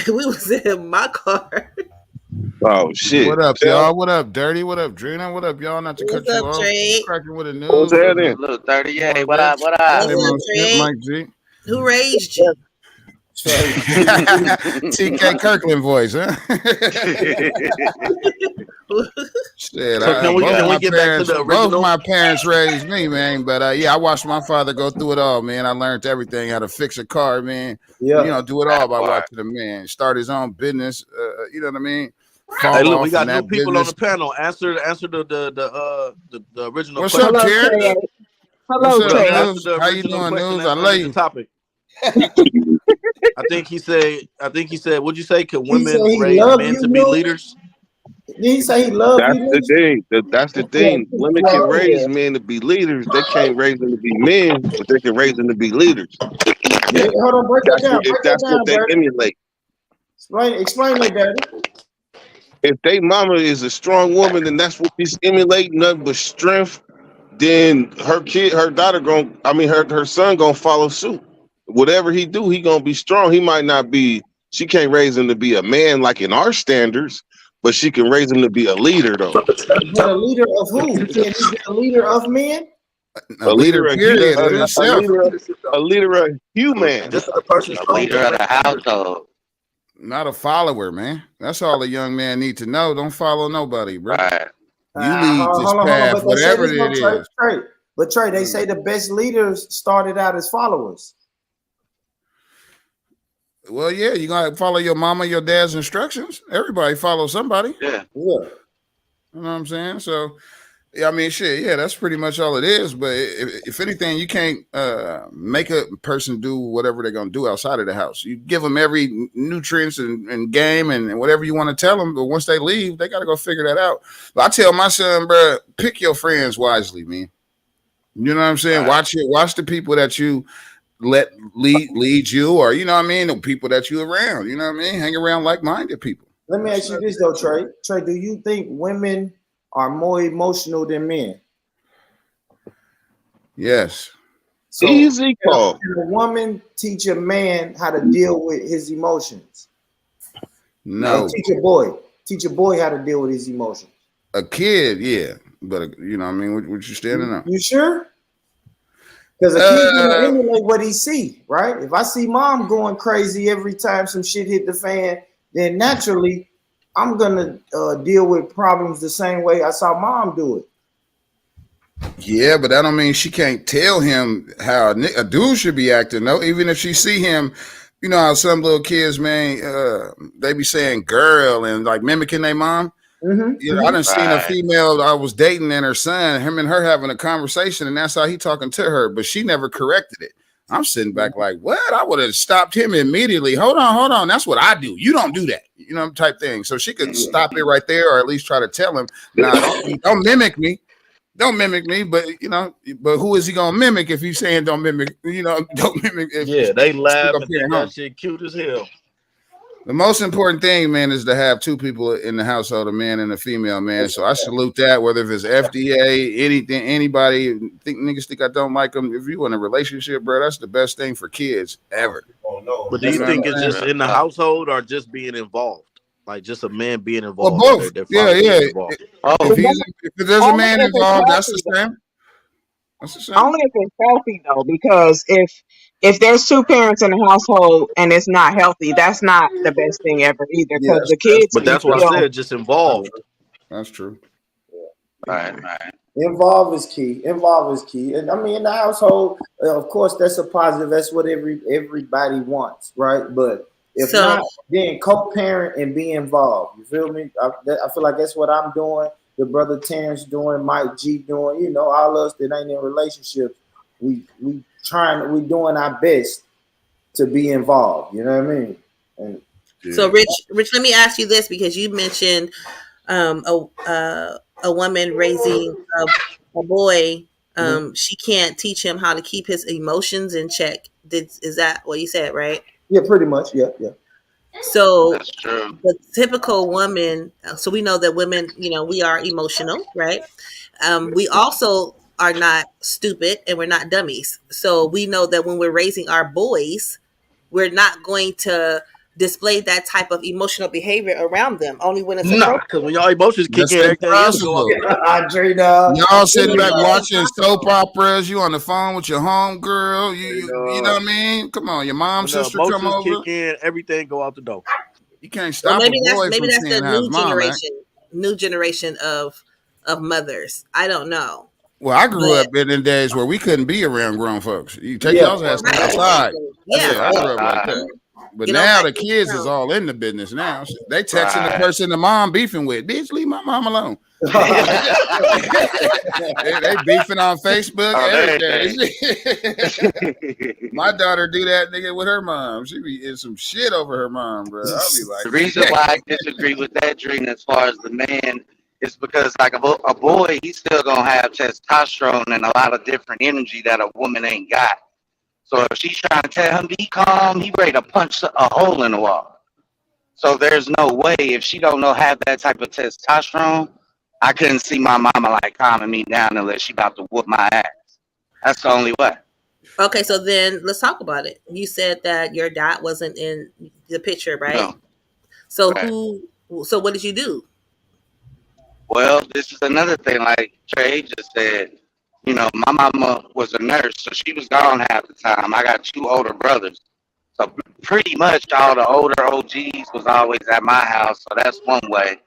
We was in my car. Oh shit! What up, Tell y'all? What up, Dirty? What up, Drina? What up, y'all? Not to cut What's you up, off. Trey? Cracking with the what was news. that then? Little 38. Boy, What up? Rich. What up? Hey, What's up, Mo Smith, Trey? Mike G. Who raised you? Trey. TK Kirkland voice, huh? Shit, So can Yeah. we get back to the both original? my parents raised me, man. But yeah, I watched my father go through it all, man. I learned everything, how to fix a car, man. Yeah. You know, do it all That by part. watching the man start his own business. You know what I mean? Hey, Fall look, we off in got new that people on business. the panel. Answer the original What's up, question. Hello, Terrence? Tay. What's Hello, What up, up? Tay. Answer News? the How you original doing, question. News? I That's love under the you. topic. I think he said. What'd you say? Could He said women he raise love men you, to be News. leaders? Did he say he love That's you, the News? thing. That's the Yeah, thing. Women can well, raise yeah. men to be leaders. They can't raise them to be men, but they can raise them to be leaders. Hold on, break that That's down. what if Break that that's what down, they Dirty. emulate. Explain that, Dirty. If they mama is a strong woman, then that's what she's emulating, nothing but strength. Then her daughter her son gonna follow suit. Whatever he do, he gonna be strong. He might not be. She can't raise him to be a man like in our standards, but she can raise him to be a leader though. But a leader of who? Can he be a leader of men? A A leader, leader of period, in Listen, a itself. leader of human. just a person A strong leader can of raise the leaders. household. Not a follower, man. That's all a young man need to know. Don't follow nobody, bro. Right. You lead this Hold on. path, But they say whatever this it though, is. Trey. But Trey, they say the best leaders started out as followers. Well, yeah, you gotta follow your mama, your dad's instructions. Everybody follows somebody. Yeah. Yeah. You know what I'm saying? So, yeah, I mean, shit, yeah, that's pretty much all it is. But if anything, you can't make a person do whatever they're gonna do outside of the house. You give them every nutrients and game and whatever you want to tell them, but once they leave, they gotta go figure that out. But I tell my son, bro, pick your friends wisely, man. You know what I'm saying? Right. Watch the people that you let lead you, or you know what I mean, the people that you around. You know what I mean? Hang around like-minded people. Let me ask you this though, Trey. Trey, do you think women are more emotional than men? Yes. So Easy call. can a woman teach a man how to deal with his emotions? No. And teach a boy how to deal with his emotions. A kid, yeah, but you know what I mean. What you standing on? You sure? Because a kid gonna emulate what he see, right? If I see mom going crazy every time some shit hit the fan, then naturally I'm gonna deal with problems the same way I saw mom do it. Yeah, but that don't mean she can't tell him how a dude should be acting. No, even if she see him, you know how some little kids, man, they be saying "girl" and like mimicking their mom. Mm-hmm. You know, I done seen a female I was dating and her son, him and her having a conversation, and that's how he talking to her, but she never corrected it. I'm sitting back like, what? I would have stopped him immediately. Hold on. That's what I do. You don't do that. You know, type thing. So she could stop it right there, or at least try to tell him, nah, don't mimic me. don't mimic me, but but who is he gonna mimic if he's saying don't mimic? Don't mimic. Yeah, they laugh and think that home. shit cute as hell. The most important thing, man, is to have two people in the household, a man and a female, man. So I salute that. Whether if it's FDA, anything, anybody niggas think I don't like them. If you in a relationship, bro, that's the best thing for kids ever. But do you think it's just in the household or just being involved? Like just a man being Well, involved? both. Yeah. Involved? If there's a man involved, that's the same. That's the same. Only if it's healthy though, because if there's two parents in the household and it's not healthy, that's not the best thing ever either. Because the kids. But that's why I said just involved. That's true. Right. Involve is key. And I mean, in the household, of course, that's a positive. That's what everybody wants, right? But if not, then co-parent and be involved. You feel me? I feel like that's what I'm doing. The brother Terrence doing, Mike G doing. All us that ain't in relationships, we doing our best to be involved. You know what I mean? And, So, Rich, let me ask you this, because you mentioned a woman raising a boy. She can't teach him how to keep his emotions in check. Is that what you said, right? Yeah, pretty much. Yeah. So the typical woman, so we know that women, we are emotional, right? We also are not stupid and we're not dummies. So we know that when we're raising our boys, we're not going to display that type of emotional behavior around them, only when it's appropriate. Because when y'all emotions kick in, everything else go out. Y'all sitting back watching soap operas. You on the phone with your homegirl. You know what I mean? Come on, your mom, sister come over. Kick in, everything go out the door. You can't stop a boy from seeing how his mom act. New generation of mothers. I don't know. Well, I grew up in the days where we couldn't be around grown folks. You take y'all's ass outside. Yeah, I grew up like that. But now the kids is all in the business now. They texting the person the mom beefing with. Bitch, leave my mom alone. they beefing on Facebook. My daughter do that nigga with her mom. She be in some shit over her mom, bro. I'll be like, the reason why I disagree with that, Dream, as far as the man, is because like a boy, he's still gonna have testosterone and a lot of different energy that a woman ain't got. So if she's trying to tell him to be calm, he ready to punch a hole in the wall. So there's no way, if she don't have that type of testosterone, I couldn't see my mama like calming me down unless she about to whoop my ass. That's the only way. Okay, so then let's talk about it. You said that your dad wasn't in the picture, right? No. So Right. So what did you do? Well, this is another thing, like Trey just said. My mama was a nurse, so she was gone half the time. I got two older brothers. So pretty much all the older OGs was always at my house. So that's one way.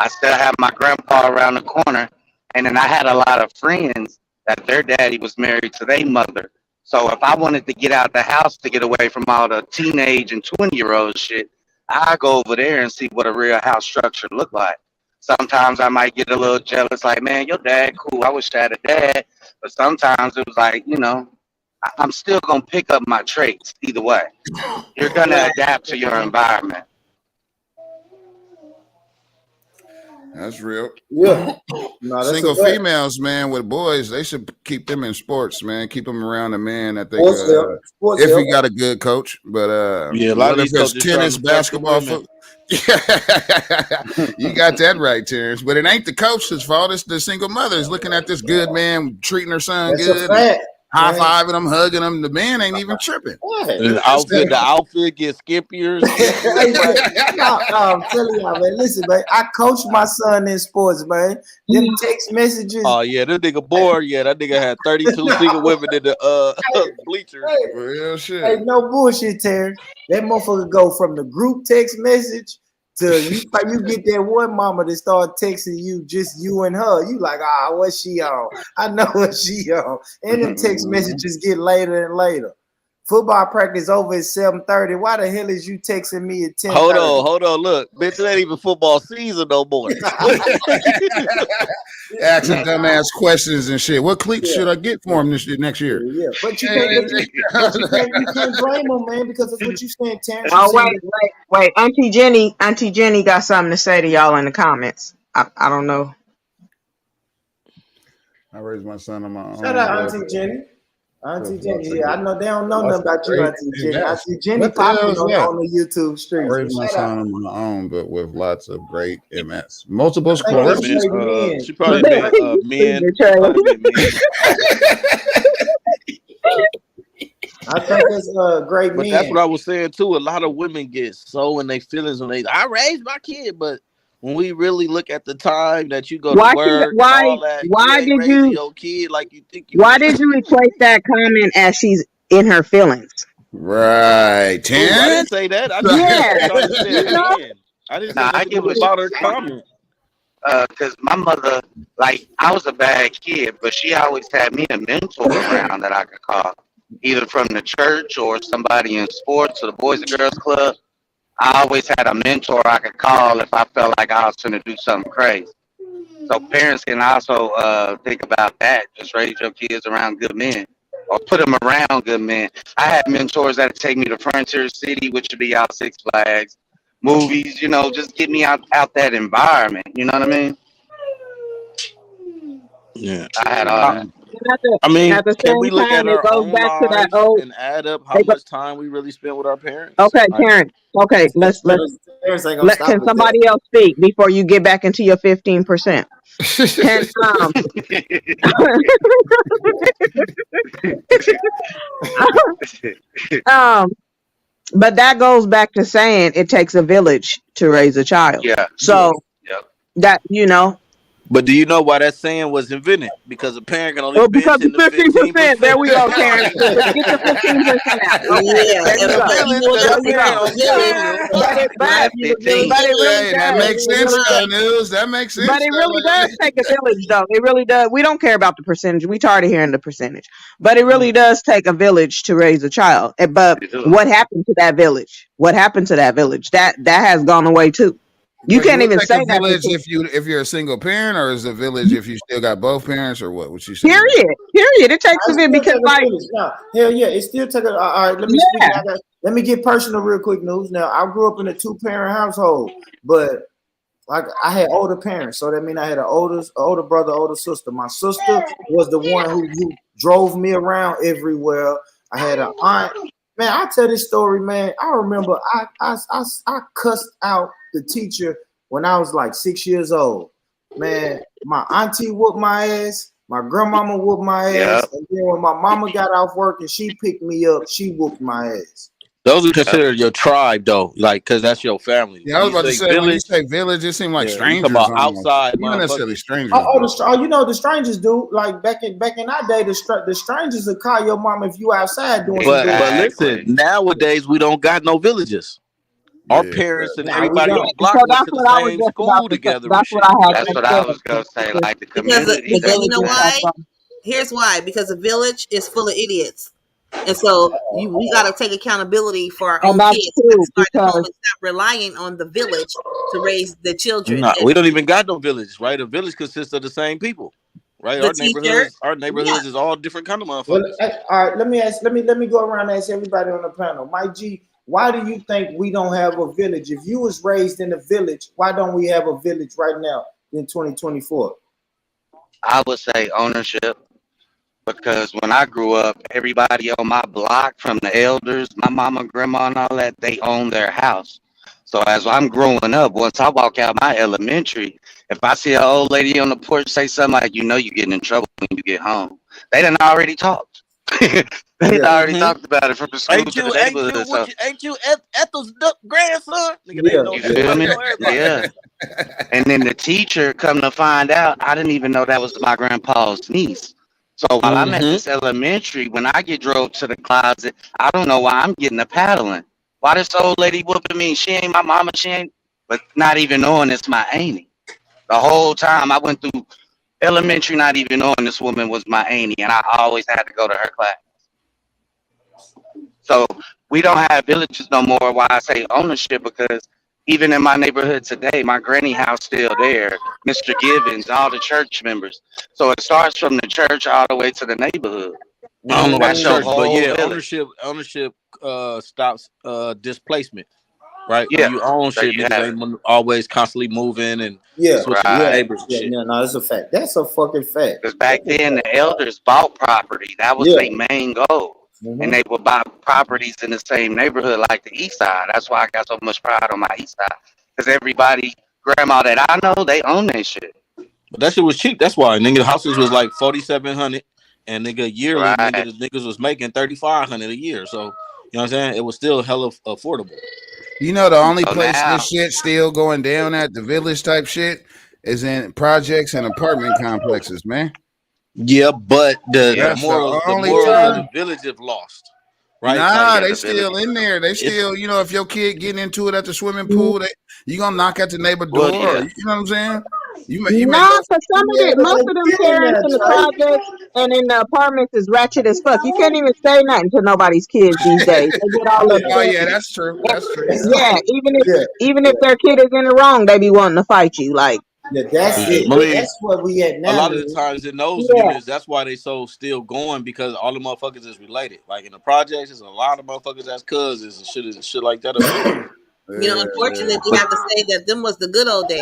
I still have my grandpa around the corner. And then I had a lot of friends that their daddy was married to their mother. So if I wanted to get out the house to get away from all the teenage and 20-year-old shit, I go over there and see what a real house structure looked like. Sometimes I might get a little jealous, like, man, your dad cool. I wish I had a dad. But sometimes it was like, I'm still going to pick up my traits either way. You're going to adapt to your environment. That's real. Yeah. Single females, man, with boys, they should keep them in sports, man. Keep them around a man that they if you got a good coach. But a lot of these coaches tennis, basketball, you got that right, Terrence. But it ain't the coach's fault. It's the single mothers looking at this good man treating her son good. High-fiving them, hugging them. The man ain't even tripping. The outfit gets skimpier. I'm telling y'all, man. Listen, man. I coach my son in sports, man. Them text messages. Oh yeah, that nigga bored. Yeah, that nigga had 32 single women in the bleachers. Real shit. Hey, no bullshit, Terrence. That motherfucker go from the group text message to you get that one mama that start texting you, just you and her. You like, what's she on? I know what she on. And them text messages get later and later. Football practice over at 7:30. Why the hell is you texting me at 10:30? Hold on. Look, bitch, it ain't even football season no more. Asking dumbass questions and shit. What cleats should I get for him next year? Yeah, but you can't blame him, man, because that's what you saying, Terrence. Oh, wait. Auntie Jenny got something to say to y'all in the comments. I don't know. I raised my son on my own. Shout out Auntie Jenny. Auntie Jenny, yeah, I know they don't know Lots nothing of about you, great Auntie Jenny. investments. Auntie Jenny What the hell popping is that? on the YouTube I streets. raised my Shout out. son on my own, but with lots of great MS, multiple I think that's sclerosis. great men. She probably meant men. She probably meant men. I think it's great But that's men. what I was saying too. A lot of women get so in their feelings when I raised my kid, but when we really look at the time that you go to work and all that, you Why ain't did raising you your kid like you think you why is. did you equate that comment as she's in her feelings? Right, Oh, I didn't Terrence. say that. I just Yeah, started saying you know. men. I didn't say Nah, I nothing get good what you're about her saying. comment. Because my mother, like, I was a bad kid, but she always had me a mentor around that I could call, either from the church or somebody in sports or the Boys and Girls Club. I always had a mentor I could call if I felt like I was going to do something crazy. So parents can also think about that. Just raise your kids around good men or put them around good men. I had mentors that would take me to Frontier City, which would be out Six Flags, movies, just get me out that environment. You know what I mean? Yeah. I had all that. I mean, At the can we same look time, at it our goes own back to that lives old. and add up how much time we really spend with our parents? Okay, Like, Terrence. Okay, let's Terrence ain't gonna stop can with that. somebody else speak before you get back into your 15%? Can um but that goes back to saying it takes a village to raise a child. Yeah. So Yep. that but do you know why that saying was invented? Because a parent can only oh, spend because the 10 to 15%, there 15%. we go, Terrence. Get your 15% out. Okay, Yeah, there In you a go. village, There that you parent go. only 10. But it really Hey, that does. makes sense, news. That makes But sense. it really does take a village, though. It really does. We don't care about the percentage. We tired of hearing the percentage. But it really does take a village to raise a child. But what happened to that village? What happened to that village? That has gone away too. You But can't do it even take say a that. village if you're a single parent, or is a village if you still got both parents, or what you saying? Period. It takes a I village still because, take a like, village. Now, hell yeah, it still take a. All right, let me speak now. Let me get personal real quick, news. Now, I grew up in a 2-parent household, but like I had older parents, so that means I had an older brother, older sister. My sister was the one who drove me around everywhere. I had an aunt. Man, I tell this story, man. I remember I cussed out the teacher when I was like 6 years old. Man, my auntie whooped my ass. My grandmama whooped my ass. Yep. And then when my mama got off work and she picked me up, she whooped my ass. Those are considered your tribe, though, like, because that's your family. Yeah, I was about to say, when you say village, it seemed like you talking strangers about almost. outside Not necessarily motherfuckers. strangers. You know the strangers do. Like back in our day, the strangers would call your mom if you outside doing some But bullshit. listen, nowadays we don't got no villages. Our parents and Nah, we everybody on don't. the block so went that's to the what I was same just about school to say. together and That's what shit. I You know had what I That's mean? what I was going to say. Like the Because community and you stays know the why? same. Here's why. Because a village is full of idiots. And so we got to take accountability for our and own that's kids. We got to true start at home because and stop relying on the village to raise the children. Nah, And we don't even got no village, right? A village consists of the same people, right? the Our teacher, neighborhoods is all different kind of Well, motherfuckers. all right. Let me go around and ask everybody on the panel. Mike G, why do you think we don't have a village? If you was raised in a village, why don't we have a village right now in 2024? I would say ownership. Because when I grew up, everybody on my block, from the elders, my mama, grandma, and all that, they own their house. So as I'm growing up, once I walk out my elementary, if I see an old lady on the porch say something like, you getting in trouble when you get home, they done already talked. They done already talked about it from the school to the neighborhood. So Ain't you Ethel's grandson? Nigga, they Yeah. know you feel me? everybody. Yeah. And then the teacher, come to find out, I didn't even know that was my grandpa's niece. So while I'm at this elementary, when I get drove to the closet, I don't know why I'm getting a paddling. Why this old lady whooping me? She ain't my mama, she ain't, but not even knowing it's my auntie. The whole time I went through elementary, not even knowing this woman was my auntie, and I always had to go to her class. So we don't have villages no more. Why I say ownership, because even in my neighborhood today, my granny house still there, Mr. Givens, all the church members. So it starts from the church all the way to the neighborhood. I don't know about the That's your church, but whole yeah, village. ownership stops displacement. right? Yeah. When you own So shit, you niggas have ain't always constantly moving and Yeah, switching to yeah, neighbors and yeah. shit. No, that's a fact. That's a fucking fact. because back That's a then fact. the elders bought property. That was Yeah. their main goal. And Mm-hmm. they would buy properties in the same neighborhood like the east side. That's why I got so much pride on my east side. Because everybody, grandma that I know, they own that shit. But that shit was cheap. That's why nigga houses was like 4,700, and nigga yearly Right. niggas was making 3,500 a year. So you know what I'm saying? It was still hella affordable. You know, the only So place now, this shit still going down at, the village type shit, is in projects and apartment complexes, man. Yeah, but the yeah. That's the only morals of the time. village have lost, right? Nah, Like Yeah, they the village. still in there. They it's still, you know, if your kid getting into it at the swimming pool, you gonna knock at the neighbor Well, door. Or, yeah. you know what I'm saying? You may Nah, go. cause some of Yeah, the but most they of them get in parents there, in the Trey. projects and in the apartments is ratchet as fuck. You can't even say nothing to nobody's kids these days. They get all Yeah, Oh upset. yeah, that's true. That's true. Yeah, yeah, even if yeah. their kid is in the wrong, they be wanting to fight you. Like, Yeah, that's Right. it. I mean, That's where we at a now, lot of the nigga. times in those yeah, units, that's why they so still going because all the motherfuckers is related. Like in the projects, there's a lot of motherfuckers that's cousins and shit like that up in there. Unfortunately, we But have to say that them was the good old days.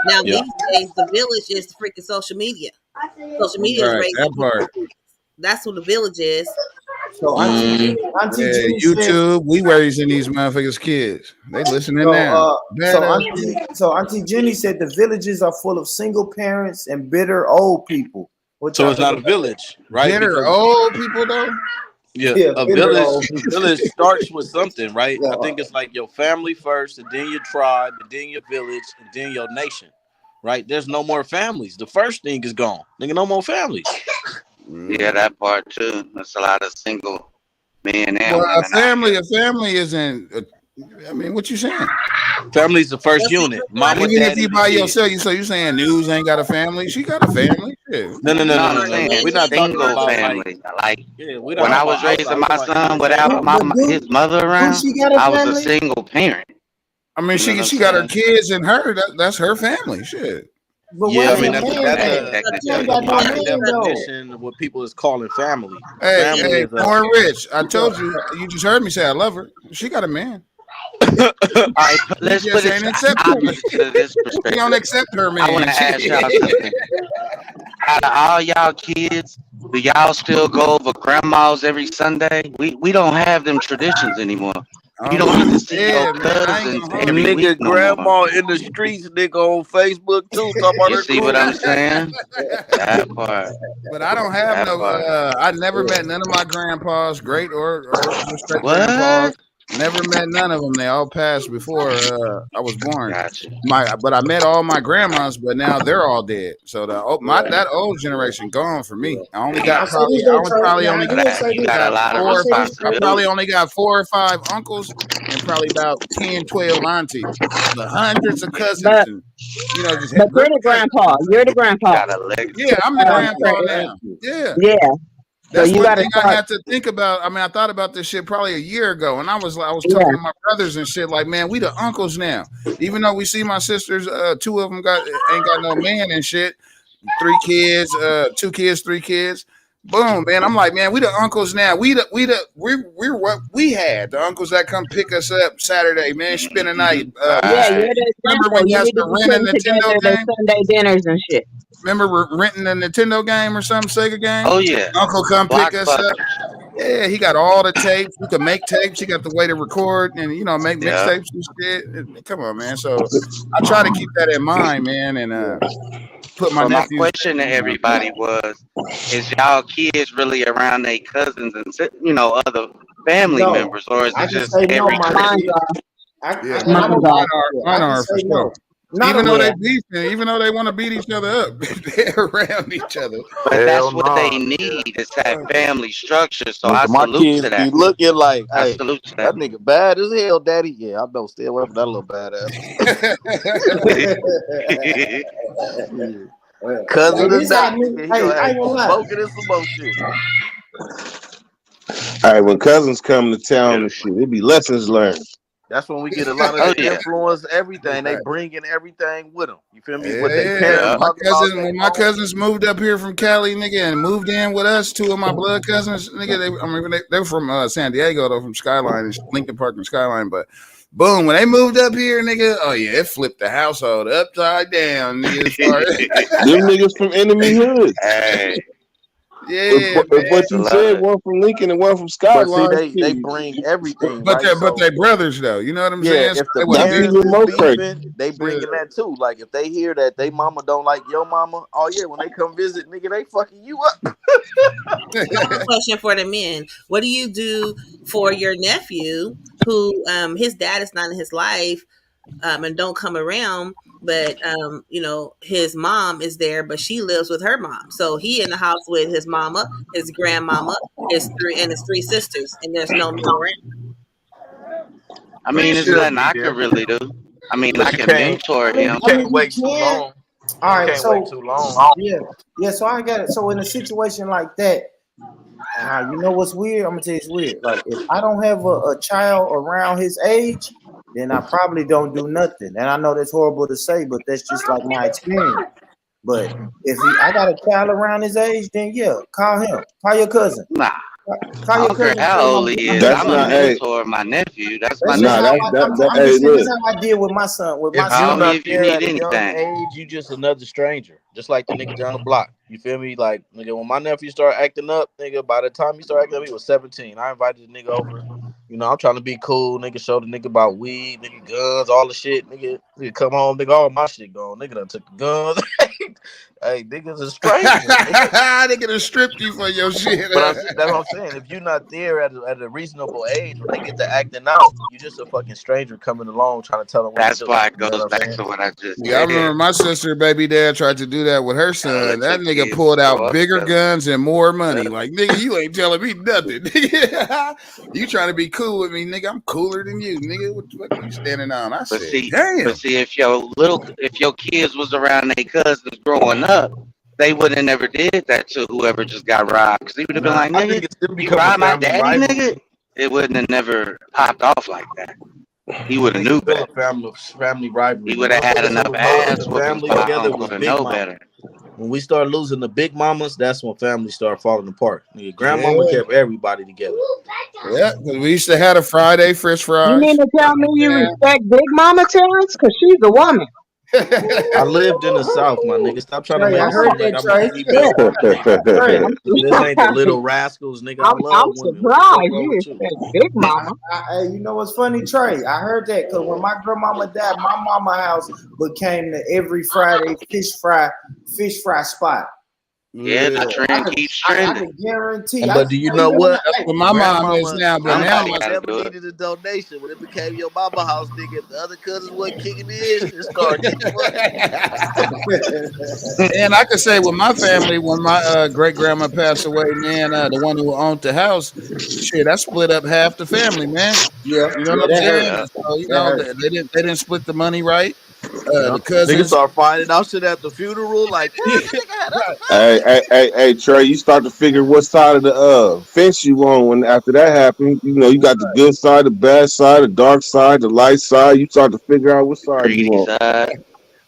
Now yeah, these days, the village is freaking social media. Social media is Right. raising That people's part. kids. That's what the village is. So mm, Auntie Yeah. Jenny said. YouTube. We raising these motherfuckers' kids. They listening now. Badass. So Auntie Jenny said the villages are full of single parents and bitter old people. What so y'all it's think not a about that? village, right? Bitter Because old people though. yeah, Yeah, bitter old a people. village starts with something, right? Yeah. I think it's like your family first, and then your tribe, and then your village, and then your nation, right? There's no more families. The first thing is gone, nigga. No more families. Yeah, that part too. There's a lot of single men and Well, women out here. a family isn't. I mean, what you saying? Family's the first Well, see, unit. like I Mama, Even if said, daddy, you the by kids. yourself, you saying news ain't got a family. She got a family. Shit. No, no, no, No, no, I'm no, the no, saying no. men We're not need to talking single learn. about like, family. Like yeah, we're not when talking I about was outside. raising We're my talking about son without inside. his mother Do around, she got a I was a family? single parent. I mean, You know what I'm she got her saying? kids and her. That's her family. Shit. But Yeah, I where's I mean the mean, that's man hey, at? She ain't technically, the got no yeah. modern man though. definition of what people is calling family. Hey, Family hey, is a Born Rich. I So, told you. You just heard me say I love her. She got a man. All right, He let's put just it ain't to accepting it. opposite of this He don't perspective. accept her I want man. to ask y'all Shit. something. Out of all y'all kids, do y'all still go over grandma's every Sunday? We don't have them traditions anymore. You Oh don't my, get to see your yeah, man. I ain't cousins gonna hold every you. week nigga no more. grandma in the streets, nigga on Facebook too, talking about You her see what cool. I'm saying? That part. But I don't have That no. part. I never met none of my grandpas, great or just straight grandpas. What? Never met none of them. They all passed before I was born. Gotcha. But I met all my grandmas, but now they're all dead. So that old generation gone for me. I only now got I say probably this I though, only Trey. probably Now I only will say You this. got a got lot of I four. say this, I Trey. probably responsibility. only got 4 or 5 uncles and probably about 10, 12 aunties, but hundreds of Yeah. cousins but and just you're great the cousins. grandpa. You're the grandpa. Got a legacy. Yeah, I'm the Trey. grandpa now. Yeah. Yeah. So That's you one got to thing I start. had to think about. I mean, I thought about this shit probably a year ago, and I was Yeah. talking to my brothers and shit. Like, man, we the uncles now. Even though we see my sisters, 2 of them ain't got no man and shit. 3 kids, 2 kids, 3 kids. Boom, man. I'm like, man, we the uncles now. We're what we had. The uncles that come pick us up Saturday, man, spend a night. Yeah, Right. you're the Remember example. when you You had need to to be rent a putting Nintendo together the game? Sunday dinners and shit. Remember renting a Nintendo game or some Sega game? Oh yeah. Uncle come pick us up. Blockbusters. Yeah, he got all the tapes. We could make tapes. He got the way to record and make Yeah. mixtapes and shit. Come on, man. So I try to keep that in mind, man, and put my So my nephews. question to everybody was, is y'all kids really around their cousins and other family No, members, or is I it can just say no, every my Mine's nigga. Christmas? are. Yeah, And I'm a, Mine's are. I mine can are for say sure. no. Not Even though around. they Yeah. beefing, even though they want to beat each other up, they're around each other. But Hell that's what they no, nigga. need is that family structure. So I Nigga, my salute kids to be that. looking like, I hey, salute to that that. nigga bad as hell, daddy. Yeah, I know. Stay away from that little badass. Hey, Cousin or this not, happening. nigga, he Hey, gonna I have ain't you gonna lie. smoking and some more shit. All right, when cousins come to town and Beautiful. shit, it be lessons learned. That's when we get a lot of Oh the yeah. influence, everything. They Right. bring in everything with them. You feel me? What they Yeah, parents Yeah. my talking about, cousin they when my own. cousins moved up here from Cali, nigga, and moved in with us, 2 of my blood cousins, nigga. They were from San Diego though, from Skyline, Lincoln Park and Skyline, but Boom, when they moved up here, nigga, oh yeah, it flipped the household upside down, nigga. Them niggas from enemy hoods. Hey, Yeah, If what it's a you lot said, of. one from Lincoln and one from But see, Skyline, they shit. bring everything, but right? they So brothers though. You know what I'm yeah, saying? So if the they wasn't That's parents even is more crazy. beefing, they shit. bringing that too. Like if they hear that they mama don't like your mama, oh yeah, when they come visit, nigga, they fucking you up. I have a question for the men. What do you do for your nephew who his dad is not in his life and don't come around, but his mom is there, but she lives with her mom. So he in the house with his mama, his grandmama, his three sisters, and there's no men around. I He mean, there's should nothing be I there, could really do. I mean, but I you can can't. mentor You him. can't You wait too can. long. All You right, can't wait so too long. yeah. So I got it. So in a situation like that, you know what's weird? I'm gonna tell you it's weird. Like if I don't have a child around his age, then I probably don't do nothing. And I know that's horrible to say, but that's just like my experience. But if I got a child around his age, then yeah, call him. Call your cousin. Nah, Call I your don't care cousin. Tell how him old he I'm is. doing That's I'm a not. something. Hey, mentor of my nephew. That's my That's just nah, how nephew. that. I'm Hey, just saying. This look. how I did with my son. With my If you Call son, me not if you there need at a young anything. age, you just another stranger. Just like the nigga down the block. You feel me? Like nigga, when my nephew started acting up, nigga, by the time he started acting up, he was 17. I invited the nigga over. You know, I'm trying to be cool. Nigga show the nigga about weed, nigga guns, all the shit. Nigga come home, nigga, all my shit gone. Nigga done took the guns. Hey, niggas a stranger. They could have stripped you for your shit. But that's what I'm saying. If you're not there at a reasonable age, when they get to acting out, you just a fucking stranger coming along trying to tell them what to That's do. why it You know goes what I'm back saying? to what I just Yeah, I remember said. my sister baby dad tried to do that with her Gotta son. let That your nigga kids pulled grow out up bigger together. guns and more money. Like, nigga, you ain't telling me nothing. Nigga. You trying to be cool with me, nigga. I'm cooler than you, nigga. What the fuck you standing on? I But said, see, damn. if your kids was around their cousins growing up, they would have never did that to whoever just got robbed. Because he would have been Nah, like, I think nigga, it still you become a robbed my family daddy, nigga. rivalry. It wouldn't have never popped off like that. He I would have think it's knew still better. a family rivalry. He When would have had motherfuckers enough started ass losing whoopings family for my together, it uncle was to big know mama. better. When we start losing the big mamas, that's when families start falling apart. Nigga, Yeah, grandmama kept everybody together. yeah. 'Cause we used to have a Friday fish You mean fries. to tell me you respect Big Mama Terrence? Because she's a woman. I lived in the South, my nigga. Stop trying to Trey, make I it heard seem like that, I'm a Trey. female mama, nigga. Trey, Nigga, this ain't the Little Rascals, nigga. I I'm love women. What the fuck surprised wrong you with you? respect Big Mama. you know what's funny, Trey? I heard that because when my grandmama died, my mama house became the every Friday fish fry spot. Yeah, So the Yeah. trend keeps I trending. can guarantee. But do you know what? That's what my mom is now, but now Somebody Grandmama my got to never do it. needed a donation. When it became your mama house, nigga, if the other cousins wasn't kicking in, it started getting money. and I could say with my family, when my great grandma passed away, man, the one who owned the house, shit, I split up half the family, man. Yeah, You know yeah, what I'm that hurt. saying? Yeah. So That hurt. they didn't split the money right. Yeah. The Niggas cousins, start finding out shit at the funeral, like, yeah, damn, this nigga had other Hey, Trey, you start to figure what side of the fence you on when after that happened. You know, you got the good side, the bad side, the dark side, the light side. You start to figure out what The side you greedy on. side. That's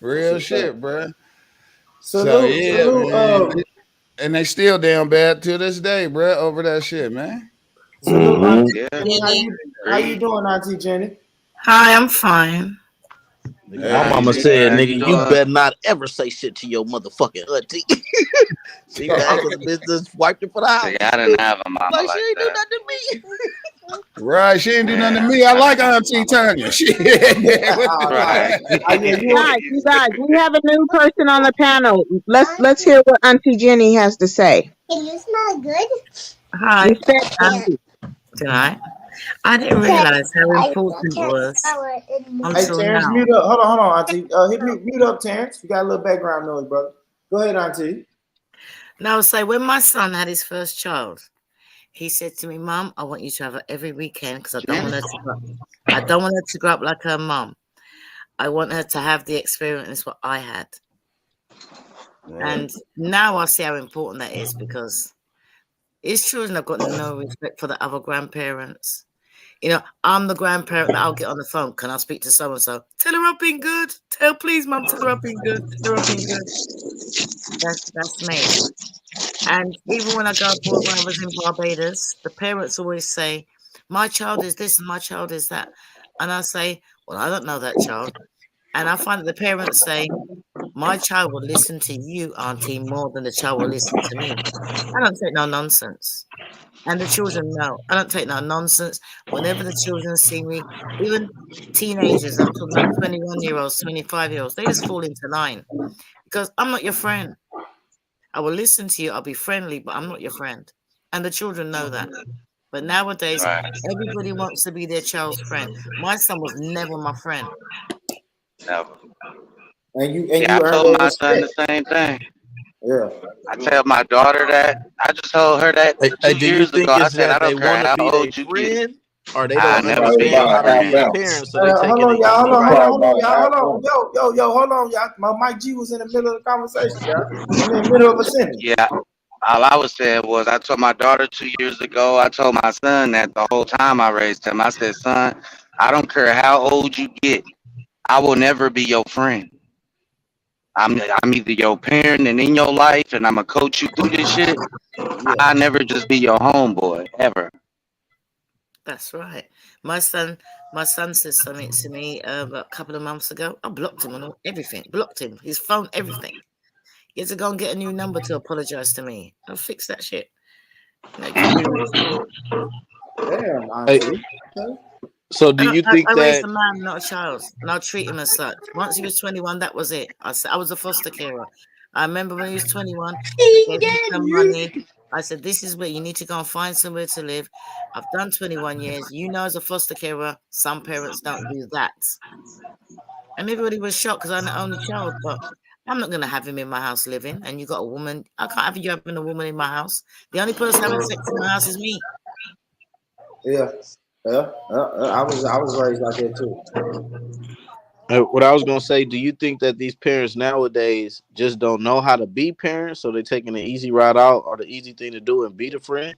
real what's up. shit, bro. So Salute, yeah, salute, man, and they still down bad to this day, bro, over that shit, man. salute, Mm-hmm. Auntie Yeah, Jenny. How you greed. doing, Auntie Jenny? Hi, I'm fine. Nigga, my How Hey, you mama doing? said, How you nigga, you doing? better not ever say shit to your motherfucking auntie. She mad because the business wiped her for the See, house. I didn't have a mama Like, she like ain't do that. nothing to me. right, she ain't do nothing to Yeah, me. I I like didn't have a Auntie mama like Tanya. that. Shit. Right. Yeah, You guys, we have a new person on the panel. Let's hear what Auntie Jenny has to say. Can you smell good? Hi. Respect Auntie. Tonight. I didn't realize how important it was Hey, until Terrence, now. mute up. Hold on, Auntie. Hit me, mute up, Terrence. You got a little background noise, brother. Go ahead, Auntie. No, so when my son had his first child, he said to me, "Mum, I want you to have her every weekend because I don't want her to grow up. I don't want her to grow up like her mum. I want her to have the experience what I had." And now I see how important that is because his children have got no respect for the other grandparents. You know, I'm the grandparent that I'll get on the phone. Can I speak to so and so? Tell her I've been good. Please, Mum, tell her I've been good. Tell her I've been good. That's me. And even when I go abroad, when I was in Barbados, the parents always say, "My child is this and my child is that." And I say, well, I don't know that child. And I find that the parents say, my child will listen to you, auntie, more than the child will listen to me. I don't take no nonsense. And the children know. I don't take no nonsense. Whenever the children see me, even teenagers, I'm talking about 21-year-olds, 25-year-olds, they just fall into line. Because I'm not your friend. I will listen to you, I'll be friendly, but I'm not your friend. And the children know that. But nowadays, everybody wants to be their child's friend. My son was never my friend. Never. And you Yeah, I earn told their my son respect. the same thing. Yeah. I tell my daughter that. I just told her that Hey, 2 do you years ago. think I it's said, I that they don't care want to how be their old you get. friend, or they I don't never be understand your how to friend. be a parent, so they Hold taking on, an y'all. easy Hold route? on, y'all. Hold on, y'all. My Mike G was in the middle of the conversation, y'all. I'm in the middle of a sentence. Yeah. All I was saying was I told my daughter 2 years ago, I told my son that the whole time I raised him. I said, son, I don't care how old you get. I will never be your friend. I'm either your parent and in your life, and I'm going to coach you through this shit. Yeah. I never just be your homeboy, ever. That's right. My son said something to me a couple of months ago. I blocked him on everything. Blocked him. His phone, everything. He had to go and get a new number to apologize to me. I'll fix that shit. No, keep being rude to me. Damn, Hey, auntie. Okay. so do you think I raised that? a man, not a child, and I'll treat him as such. Once he was 21, that was it. I said I was a foster carer. I remember when he was 21, I gave him some money. I said, this is where you need to go and find somewhere to live. I've done 21 years. You know, as a foster carer, some parents don't do that. And everybody was shocked because I'm the only child, but I'm not going to have him in my house living. And you got a woman. I can't have you having a woman in my house. The only person having sex in my house is me. Yeah. I was raised like that too. What I was gonna say, do you think that these parents nowadays just don't know how to be parents, so they're taking the easy route out or the easy thing to do and be the friend?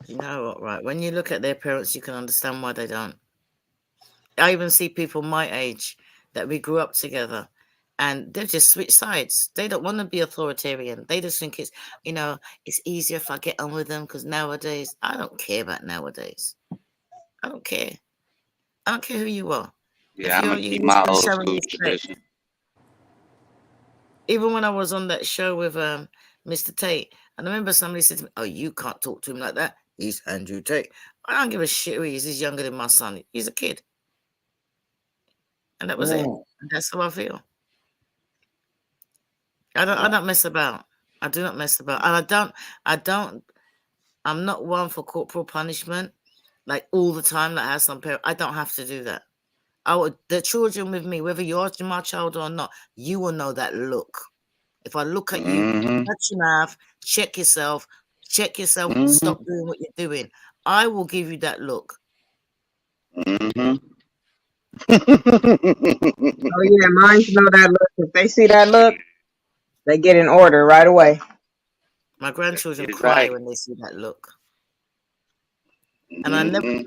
You know what, right? When you look at their parents, you can understand why they don't. I even see people my age that we grew up together and they've just switched sides. They don't want to be authoritarian. They just think it's easier if I get on with them because nowadays, I don't care about nowadays. I don't care. I don't care who you are. Yeah, I'm If going to you're keep used my to old showing school respect. tradition. Even when I was on that show with Mr. Tate, and I remember somebody said to me, "Oh, you can't talk to him like that. He's Andrew Tate." I don't give a shit who he is. He's younger than my son. He's a kid. And that was it. And that's how I feel. I don't mess about. I do not mess about. And I'm not one for corporal punishment, like all the time, like has some parents. I don't have to do that. The children with me, whether you're my child or not, you will know that look. If I look at you, touch your mouth, check yourself, stop doing what you're doing. I will give you that look. Oh yeah, mine know that look. If they see that look, they get in order right away. My grandchildren cry when they see that look. And I never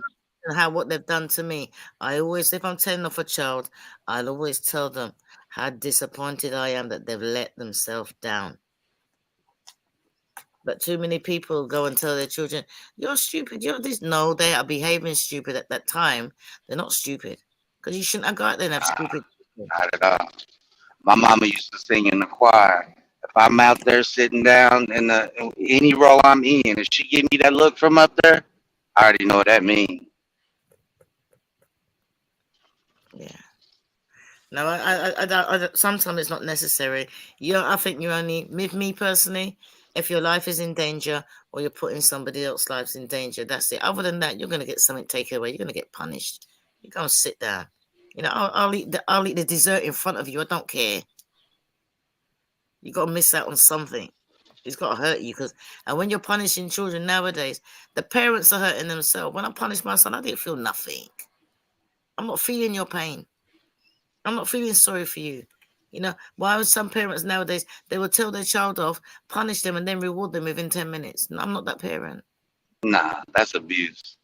what they've done to me. I always, if I'm telling off a child, I'll always tell them how disappointed I am that they've let themselves down. But too many people go and tell their children, "You're stupid. You're this." No, they are behaving stupid at that time. They're not stupid because you shouldn't have got there and have stupid people. Not at all. My mama used to sing in the choir. If I'm out there sitting down in any row I'm in, if she give me that look from up there, I already know what that means. Yeah. No, I sometimes it's not necessary. I think you only, with me personally, if your life is in danger or you're putting somebody else's lives in danger, that's it. Other than that, you're going to get something taken away. You're going to get punished. You go and sit down. I'll eat the dessert in front of you. I don't care. You got to miss out on something. It's got to hurt you and when you're punishing children nowadays, the parents are hurting themselves. When I punished my son, I didn't feel nothing. I'm not feeling your pain. I'm not feeling sorry for you. Why would some parents nowadays, they will tell their child off, punish them, and then reward them within 10 minutes? No, I'm not that parent. Nah, that's abuse.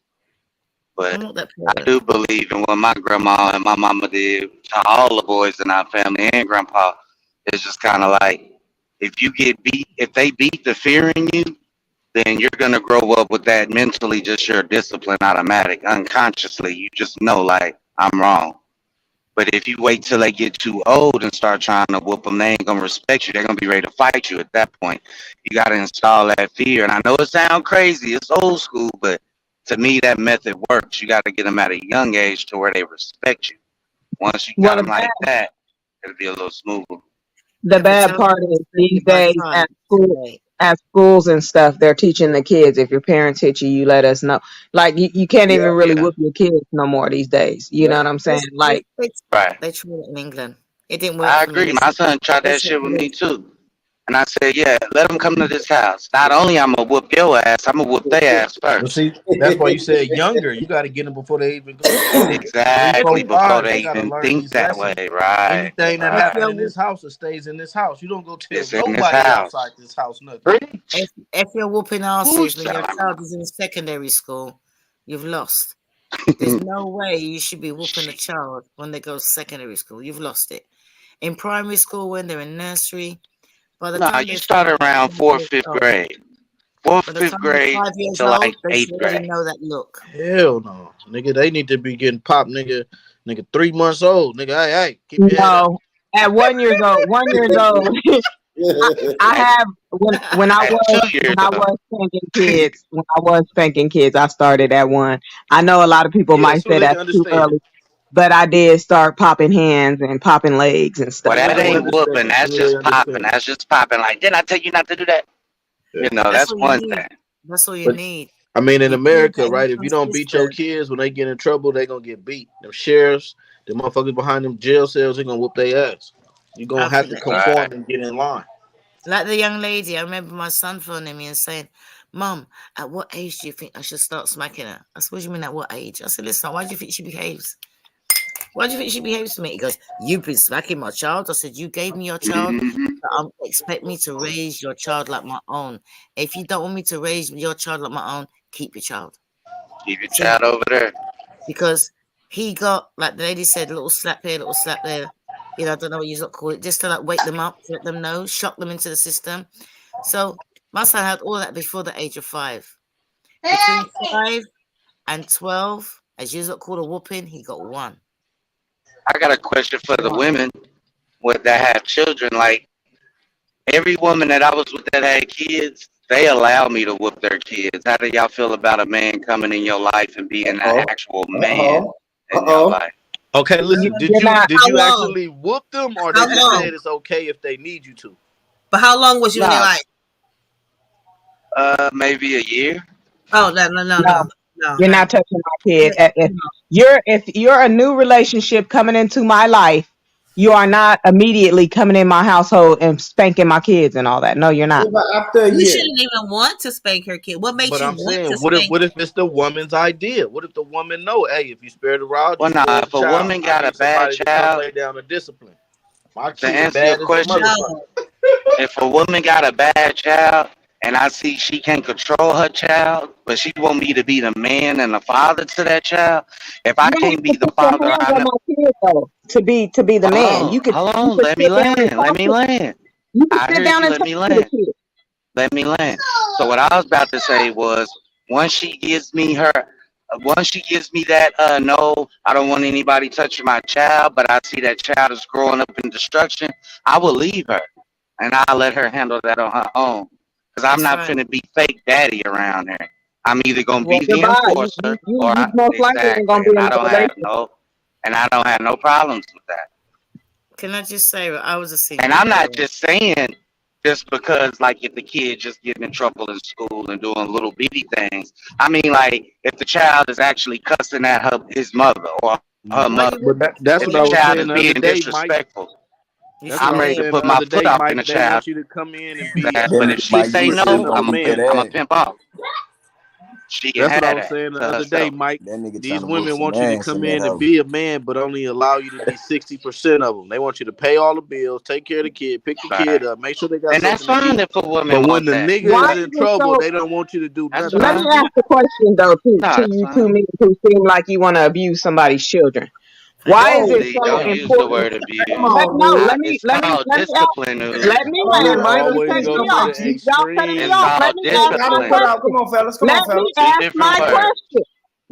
But I'm not that I parent. do believe in what my grandma and my mama did to all the boys in our family and grandpa. It's just kind of like, if you get beat, if they beat the fear in you, then you're going to grow up with that mentally, just your discipline automatic, unconsciously. You just know, like, I'm wrong. But if you wait till they get too old and start trying to whoop them, they ain't gonna respect you. They're gonna be ready to fight you at that point. You gotta install that fear. And I know it sounds crazy, it's old school, but to me that method works. You gotta get them at a young age to where they respect you. Once you got Well, them like that, it'll be a little smoother. the If it's bad only part is these by days time, too late. at schools and stuff, they're teaching the kids, if your parents hit you, you let us know. Like you can't even really Yeah. whoop your kids no more these days. You know what I'm saying? Like Right. They tried it in England. It didn't work I for me. agree. My son tried They that said shit with me police. too. And I said, yeah, let them come to this house. Not only I'm gonna whoop your ass, I'm gonna whoop their ass But first. see, that's why you said younger. You got to get them before they even go to school. 3, 4, Exactly, before 5. They they got to even learn think these that lessons. way. Right. Anything that If Right. happen you're in this house, it stays in this house. You don't go tell It's in this nobody house. outside this house nothing. Preach. if you're whooping asses when your Woo-cha. child is in secondary school, you've lost. There's no way you should be whooping a child when they go to secondary school. You've lost it. In primary school, when they're in nursery, by the Nah, time you they're start around 4th, 5th grade. 4th, by the 5th time they're grade 5 years to old, like they should 8th already grade. know that look. Hell no, nigga. They need to be getting popped, nigga. 3 months old, nigga. Hey, keep your head up. no, at 1 year old, 1 year old. I At, have when I at was 2 years old. spanking kids, I started at 1. I know a lot of people Yeah, as might soon as say they can that's too understand. early, but I did start popping hands and popping legs and Well, stuff that at 1. ain't whooping. As That's soon as they just popping. understand. That's just popping. Like, didn't I tell you not to do that? Yeah. You know, That's that's all you one need. thing. That's all you But need. I mean, in You build America, that right? If you don't beat your consistent. kids when they get in trouble, they gonna get beat. Them sheriffs, the motherfuckers behind them jail cells, they gonna whoop their ass. You gonna I have think to that conform and get in line. like the young lady, I remember my son phoning me and saying, "Mum, at what age do you think I should start smacking her?" I said, "What do you mean at what age?" I said, "Listen, why do you think she behaves? Why do you think she behaves to me?" He goes, "You've been smacking my child." I said, "You gave me your child. Expect me to raise your child like my own. If you don't want me to raise your child like my own, keep your child." Keep your See, child over there. because he got, like the lady said, a little slap here, little slap there. You know, I don't know what you call it, just to like wake them up, let them know, shock them into the system. So my son had all that before the age of 5. Between 5 and 12, as you call a whooping, he got 1. I got a question for the 1. women that have children. Like, every woman that I was with that had kids, they allow me to whoop their kids. How do y'all feel about a man coming in your life and being an actual man in your life? Okay, listen. Did You're you not. did you actually whoop them, or they just said it's okay if they need you to? But how long was you in their Nah, life? maybe a year. Oh no. No, you're not touching my kid. If you're a new relationship coming into my life, you are not immediately coming in my household and spanking my kids and all that. No, you're not. After a You year. shouldn't even want to spank her kid. What makes But you I'm want to saying, spank? what if it's the woman's idea? What if the woman know, hey, if you spare the rod, you Well, nah, spoil the if a child. woman I got a need bad somebody to come child, lay down the discipline. My to kid answer your bad as a question, motherfucker. if a woman got a bad child and I see she can't control her child, but she want me to be the man and the father to that child, if I You don't can't have to be the put your father, hands I on know. my kid though to be the man. Hold You on, could let me sit down and land, let talk me to land. you could I sit hear down you, and let talk me to the land. kid. Let me land. So what I was about to say was, once she gives me that, no, I don't want anybody touching my child, but I see that child is growing up in destruction, I will leave her and I'll let her handle that on her own. Because I'm That's not right. finna be fake daddy around her. I'm either gonna Well, be the goodbye. You enforcer you you, or you most likely ain't exactly, gonna be in no relationship. and I don't have no problems with that. Can I just say, I was a And single I'm not parent. just saying just because, like, if the kid just getting in trouble in school and doing little bitty things. I mean, like, if the child is actually cussing at his mother or her Why mother, you But whooping? that's if what the I was child saying is the being other day, Mike. disrespectful, You That's should what I'm I was ready pay to saying him. the put my other foot day, off in Mike. the They child. want you to come in and be But Then if she Mike, you say would say no, no, I'm keep that a ass. pimp off. She can That's have what I was that saying the to other day, herself. Mike. That nigga trying These to whoop women some want you to ass in come that in and house. be a man, but only allow you to be 60% of them. They want you to pay all the bills, take care of the kid, pick the kid Right. up, make sure they got And that's something to fine eat. if a woman But when want the that. nigga Why is is in it trouble, so? they don't want you to do That's nothing. Let me fine. ask a question though No, to that's you two fine. men who seem like you want to abuse somebody's children. Why is Whoa, it See, so don't whoa. use the important? word Come abuse. Let on, no, dude. It's let me called ask, discipline. let me Hold on, You land. hold on. Don't Let you me always cut finish. go me Come to off. on. the Y'all cutting me It's off. extreme. Let called me Hey, ask y'all my don't cut discipline. out. Come question. on, fellas. Come Let on, me fellas. Two ask different my words. question.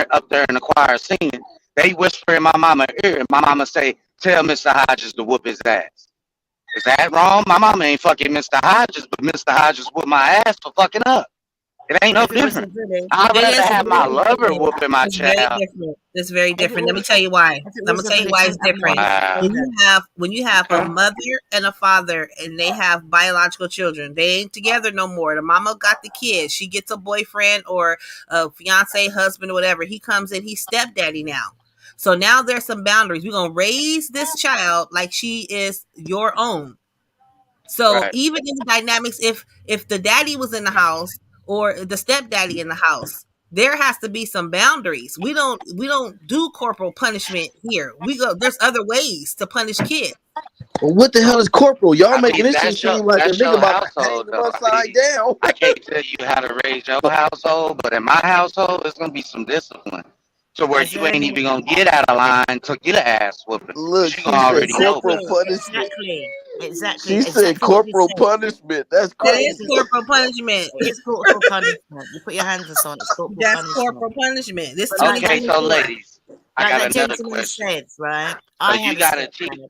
there up there in the choir singing. They whisper in my mama ear, and my mama say, "Tell Mr. Hodges to whoop his ass." Is that wrong? My mama ain't fucking Mr. Hodges, but Mr. Hodges whooped my ass for fucking up. It ain't no If it was a different. village, I'd yeah, rather yes, it's have my very lover different. whooping my It's very child. different. It's very If it different. Let me was, tell you why. if it I'm gonna was a tell you village, why you it's have more different. Wow. When you have a mother and a father and they have biological children, they ain't together no more. The mama got the kid. She gets a boyfriend or a fiance, husband, or whatever. He comes in, he's stepdaddy now. So now there's some boundaries. We're gonna raise this child like she is your own. So Right. even in the dynamics, if the daddy was in the house or the stepdaddy in the house, there has to be some boundaries. We don't do corporal punishment here. We go there's other ways to punish kids. Well, what the hell is corporal? Y'all I making mean, this shit seem like a that's nigga your about to hang household, him though. I upside mean, down. I can't tell you how to raise your household, but in my household, it's gonna be some discipline to where That's you very ain't even gonna get out of line to get an ass whooping. Look, Cause you gonna she said already know corporal better. punishment. She said Exactly what you corporal said. punishment. That's That is crazy. corporal punishment. it's corporal punishment. You put your hands on someone, it's corporal That's punishment. corporal punishment. This But like Okay, so 2024. ladies, I like got that another gentleman question. said, right? So I you had a gotta teach. stepdad,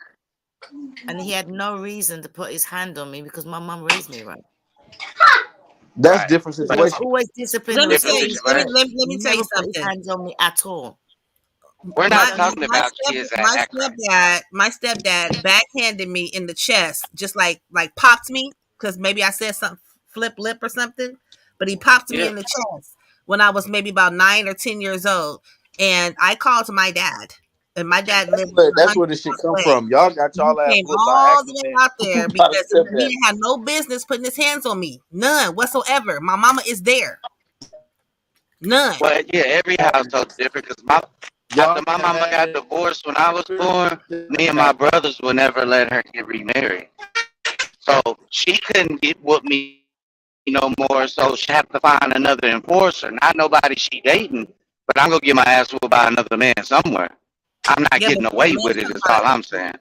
and he had no reason to put his hand on me because my mum raised me right. That's Right. different He was situation. always disciplined Let and me tell Different you. respectful. situation. Let He me tell you never put his something. hands on me at all. We're You not My talking understand? about kids that act right. my stepdad backhanded me in the chest, just like popped me because maybe I said something flip lip or something, but he popped me Yeah. in the chest when I was maybe about 9 or 10 years old, and I called to my dad, and my dad lived But that's 100 where this shit miles come away. from. Y'all got He y'all ass came whooped by all the way accident out there by the because he stepdaddy. didn't have no business putting his hands on me, none whatsoever. My mama is there, none. Well, yeah, every household's different. Cause after Y'all my mama got had divorced when I was born, me and my brothers would never let her get remarried. So she couldn't get with me no more. So she had to find another enforcer. Not nobody she dating, but I'm gonna get my ass whooped by another man somewhere. I'm not Yeah, but getting away with let's it. talk Is about all I'm saying.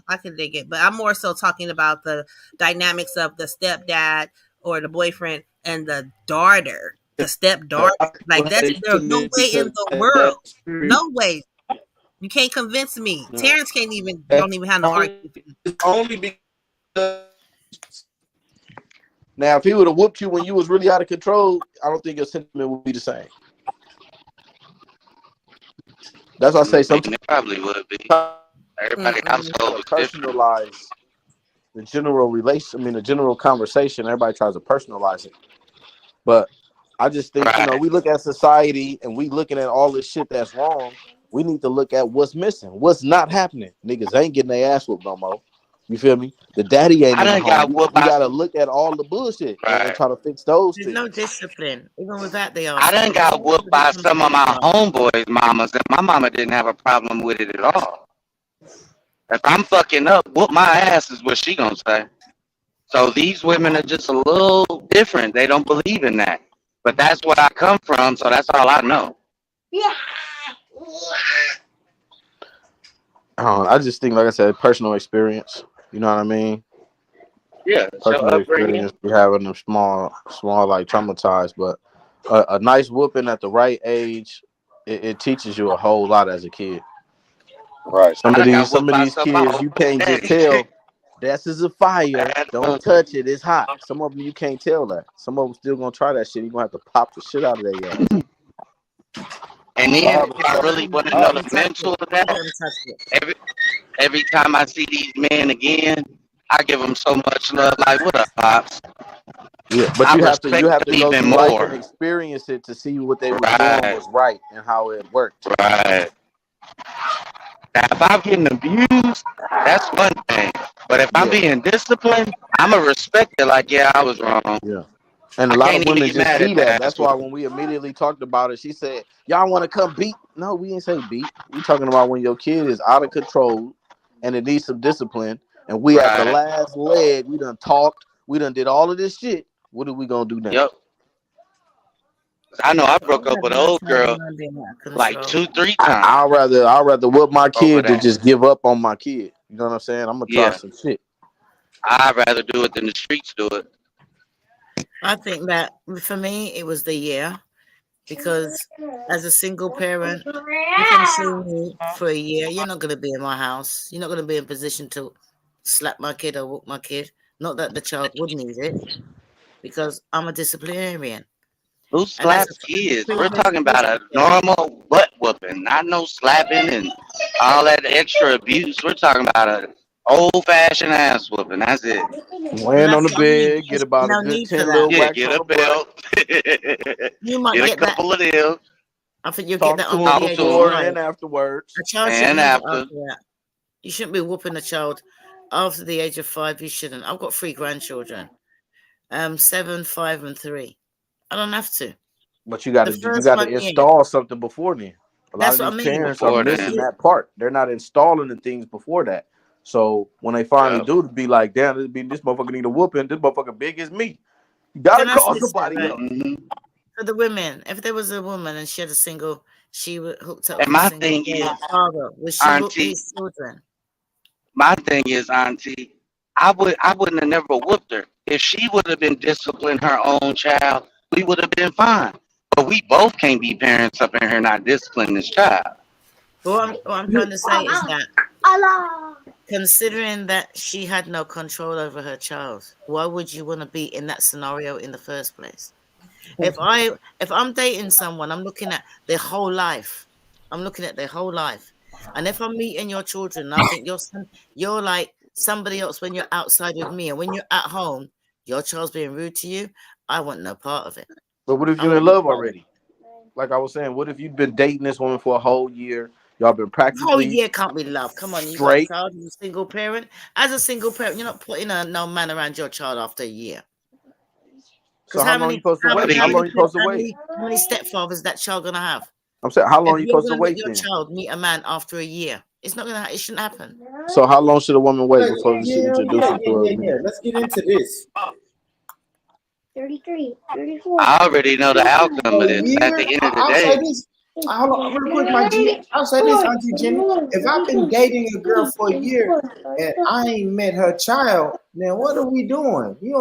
I can dig it, but I'm more so talking about the dynamics of the stepdad or the boyfriend and the daughter, the stepdaughter. Like that's there's no way in because the that world, experience. no way. You can't convince me. No. Terrence can't even don't even have no argument. It's only because now if he would have whooped you when you was really out of control, I don't think your sentiment would be the same. That's why I say sometimes It probably would be. Everybody Mm-mm. household was different. personalize the general relation. I mean, the general conversation. Everybody tries to personalize it, but I just think Right. we look at society and we looking at all this shit that's wrong. We need to look at what's missing, what's not happening. Niggas ain't getting their ass whooped no more. You feel me? The daddy ain't I in the done home. got whooped We by got to look at all the bullshit and right. try to fix those There's no things. discipline. Even with that, they I ask done for. There's got no whooped by some of my accountability. homeboys' mamas, and my mama didn't have a problem with it at all. If I'm fucking up, whoop my ass is what she gonna say. So these women are just a little different. They don't believe in that. But that's where I come from, so that's all I know. I just think, like I said, personal experience. You know what I mean? Yeah, it's your Personal upbringing. experience. We having them small, like traumatized, but a nice whooping at the right age, it teaches you a whole lot as a kid. Right. Some I of done got these whooped by kids, some of my you old can't just daddy. tell. This is a fire. Don't And touch it. It's hot. Some of them you can't tell that. Some of them still gonna try that shit. You gonna have to pop the shit out of their ass. then if I really want to know Let the them touch mental it. of Don't that, let them touch it. every time I see these men again, I give them so much love. Like, what up, pops? Yeah, but I you have respect to them go even through life and more. experience it to see what they was doing Right, was right and how it worked. right. Now, if I'm getting abused, that's one thing. But if I'm Yeah, being disciplined, I'ma respect it. Like, yeah, I was wrong. yeah. And a I lot of can't even women get just mad see at that. that. That's why when we immediately talked about it, she said, "Y'all want to come beat?" No, we didn't say beat. We talking about when your kid is out of control and it needs some discipline. And we at the Right. last leg. We done talked. We done did all of this shit. What are we gonna do now? Yep. I know I I broke up had with an no old time girl when I'm being out of like control. 2-3 times I'd rather whip my over kid than that. just give up on my kid. You know what I'm saying? I'm gonna try Yeah. some shit. I'd rather do it than the streets do it. I think that for me, it was the year. because as a single parent, you can see me for a year. You're not going to be in my house. You're not going to be in a position to slap my kid or whoop my kid. Not that the child would need it, because I'm a disciplinarian. Who And as a slaps kids? We're previous talking about a relationship, normal butt whooping, not no slapping and all that extra abuse. We're talking about a old fashioned ass whooping. That's it. Laying on that's the what I mean. bed, get There's about a no good need for 10 that. little Yeah, whacks get on a the butt. belt. You might Get a get that. couple of them. I think you'll get Talk that to under him the Talk age to of before 'em. 5. and afterwards. A child should And need it after. after that. You shouldn't be whooping a child after the age of 5. You shouldn't. I've got 3 grandchildren, 7, 5, and 3. I don't have to. But you The first gotta one, yeah. install something before then. A lot That's of what I these mean. parents are Before missing then. that part. They're not installing the things before that. So when they finally Yep. do, to be like, damn, this motherfucker need a whooping. This motherfucker big as me. You gotta Can I call say somebody something? else. Mm-hmm. For the women, if there was a woman and she had a single, she was hooked up And with a my single thing is, parent father, would she whoop Auntie, his children? my thing is, Auntie, I wouldn't have never whooped her. If she would have been disciplining her own child, we would have been fine. But we both can't be parents up in here not disciplining this child. But what I'm trying to say is that, considering that she had no control over her child, why would you want to be in that scenario in the first place? If I'm dating someone, I'm looking at their whole life. I'm looking at their whole life. And if I'm meeting your children, I think you're like somebody else when you're outside with me, and when you're at home, your child's being rude to you. I want no part of it. But what if I you're want in no love part of it. already? Like I was saying, what if you've been dating this woman for a whole year? Y'all been The whole practically year can't be love. Come on, you got a straight. child, you're a single parent. As a single parent, you're not putting no man around your child after a year. So Because how how long you many supposed to how, wait? many- How how long many you supposed to how wait? many how many stepfathers that child gonna have? I'm saying, how If long you you're supposed to gonna let wait your then? child meet a man after a year, it's not gonna. It shouldn't happen. So how long should a woman wait before she Yeah, introduces to a yeah. man? Let's get into this. 33, 34. I already know the outcome A of this. At year. the end of the I'll say day, this. Hold on, real quick, my G. I'll say this, Auntie Jenny. If I've been dating a girl for a year and I ain't met her child, then what are we doing? Yeah,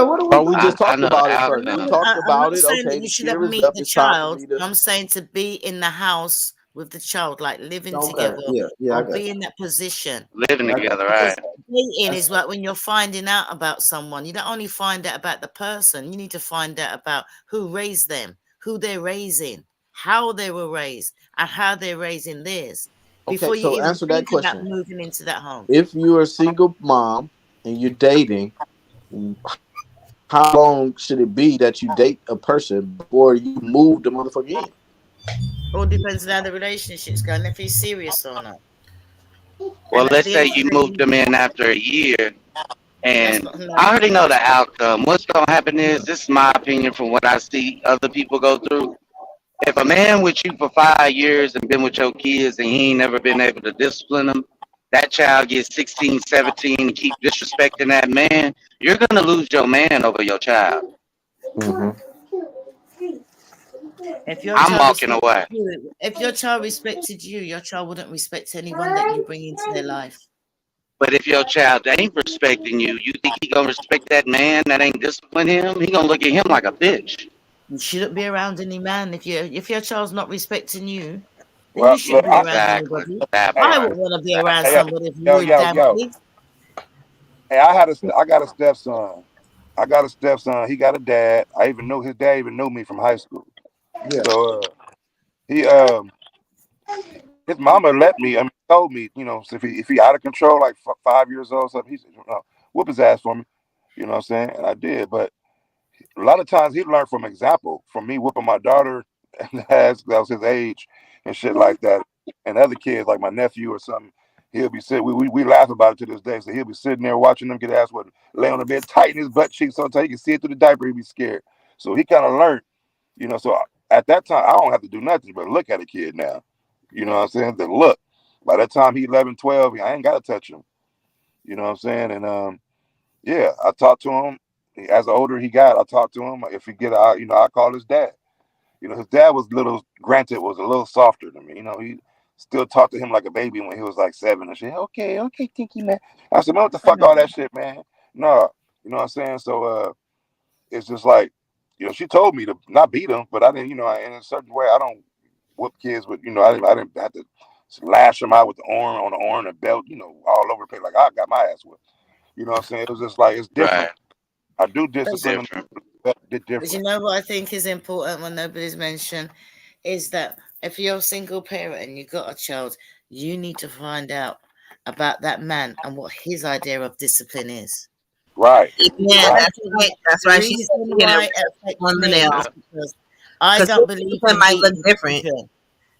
what are we Oh, we doing? just I talked know the about it first. We outcome. talked I'm about not it. saying Okay, that you the should have year is meet up. the It's time for child. me to. I'm saying to be in the house with the child, like living Okay, together, I or got be you. in that position. Living I got together, you. Because right? dating is like when you're finding out about someone, you don't only find out about the person, you need to find out about who raised them, who they're raising, how they were raised, and how they're raising theirs Okay, before you so even answer that think about question. moving into that home. If you're a single mom and you're dating, how long should it be that you date a person before you move the motherfucker in? All depends on how the relationship's going, if he's serious or not. Well, And at let's the end say of the you moved day, them in after a year, that's and not no. I already know the outcome. What's gonna happen is, this is my opinion from what I see other people go through. If a man with you for 5 years and been with your kids and he ain't never been able to discipline them, that child gets 16, 17 and keep disrespecting that man, you're gonna lose your man over your child. Mm-hmm. If your I'm child walking respected away. you, if your child respected you, your child wouldn't respect anyone that you bring into their life. But if your child ain't respecting you, you think he gonna respect that man that ain't disciplining him? He gonna look at him like a bitch. You shouldn't be around any man if your child's not respecting you. Then Well, you shouldn't look, be around Exactly. anybody. That hey, I part. wouldn't want to be That around hey, part. somebody yo, with yo, damn yo. kids. Hey, I got a stepson. I got a stepson. He got a dad. I even knew his dad even knew me from high school. Yeah. So he his mama let me. I mean, told me, so if he out of control, like 5 years old, something, he said, whoop his ass for me. You know what I'm saying? And I did, but a lot of times he learned from example, from me whooping my daughter as that was his age and shit like that, and other kids like my nephew or something. He'll be sitting. We laugh about it to this day. So he'll be sitting there watching them get ass whipped, lay on the bed, tighten his butt cheeks sometimes he can see it through the diaper. He'd be scared. So he kind of learned, So at that time, I don't have to do nothing but look at a kid now. You know what I'm saying? Then look. By that time he 11, 12, I ain't got to touch him. You know what I'm saying? And yeah, I talked to him. As the older he got, I talked to him. If he get out, I call his dad. His dad was granted, was a little softer than me. He still talked to him like a baby when he was like 7 and shit. Okay, Tinky man. I said, man, what the fuck all that shit, man? No, you know what I'm saying? So it's just like she told me to not beat them, but I didn't. In a certain way, I don't whoop kids with. I didn't have to lash them out with the arm on the arm and belt. All over the place like I got my ass whipped. You know what I'm saying? It was just like it's different. I do discipline them. But you know what I think is important when nobody's mentioned is that if you're a single parent and you've got a child, you need to find out about that man and what his idea of discipline is. Right. Yeah, that's right. That's The right. reason why it affects on the me nail. is because I don't believe in might look beating different. children.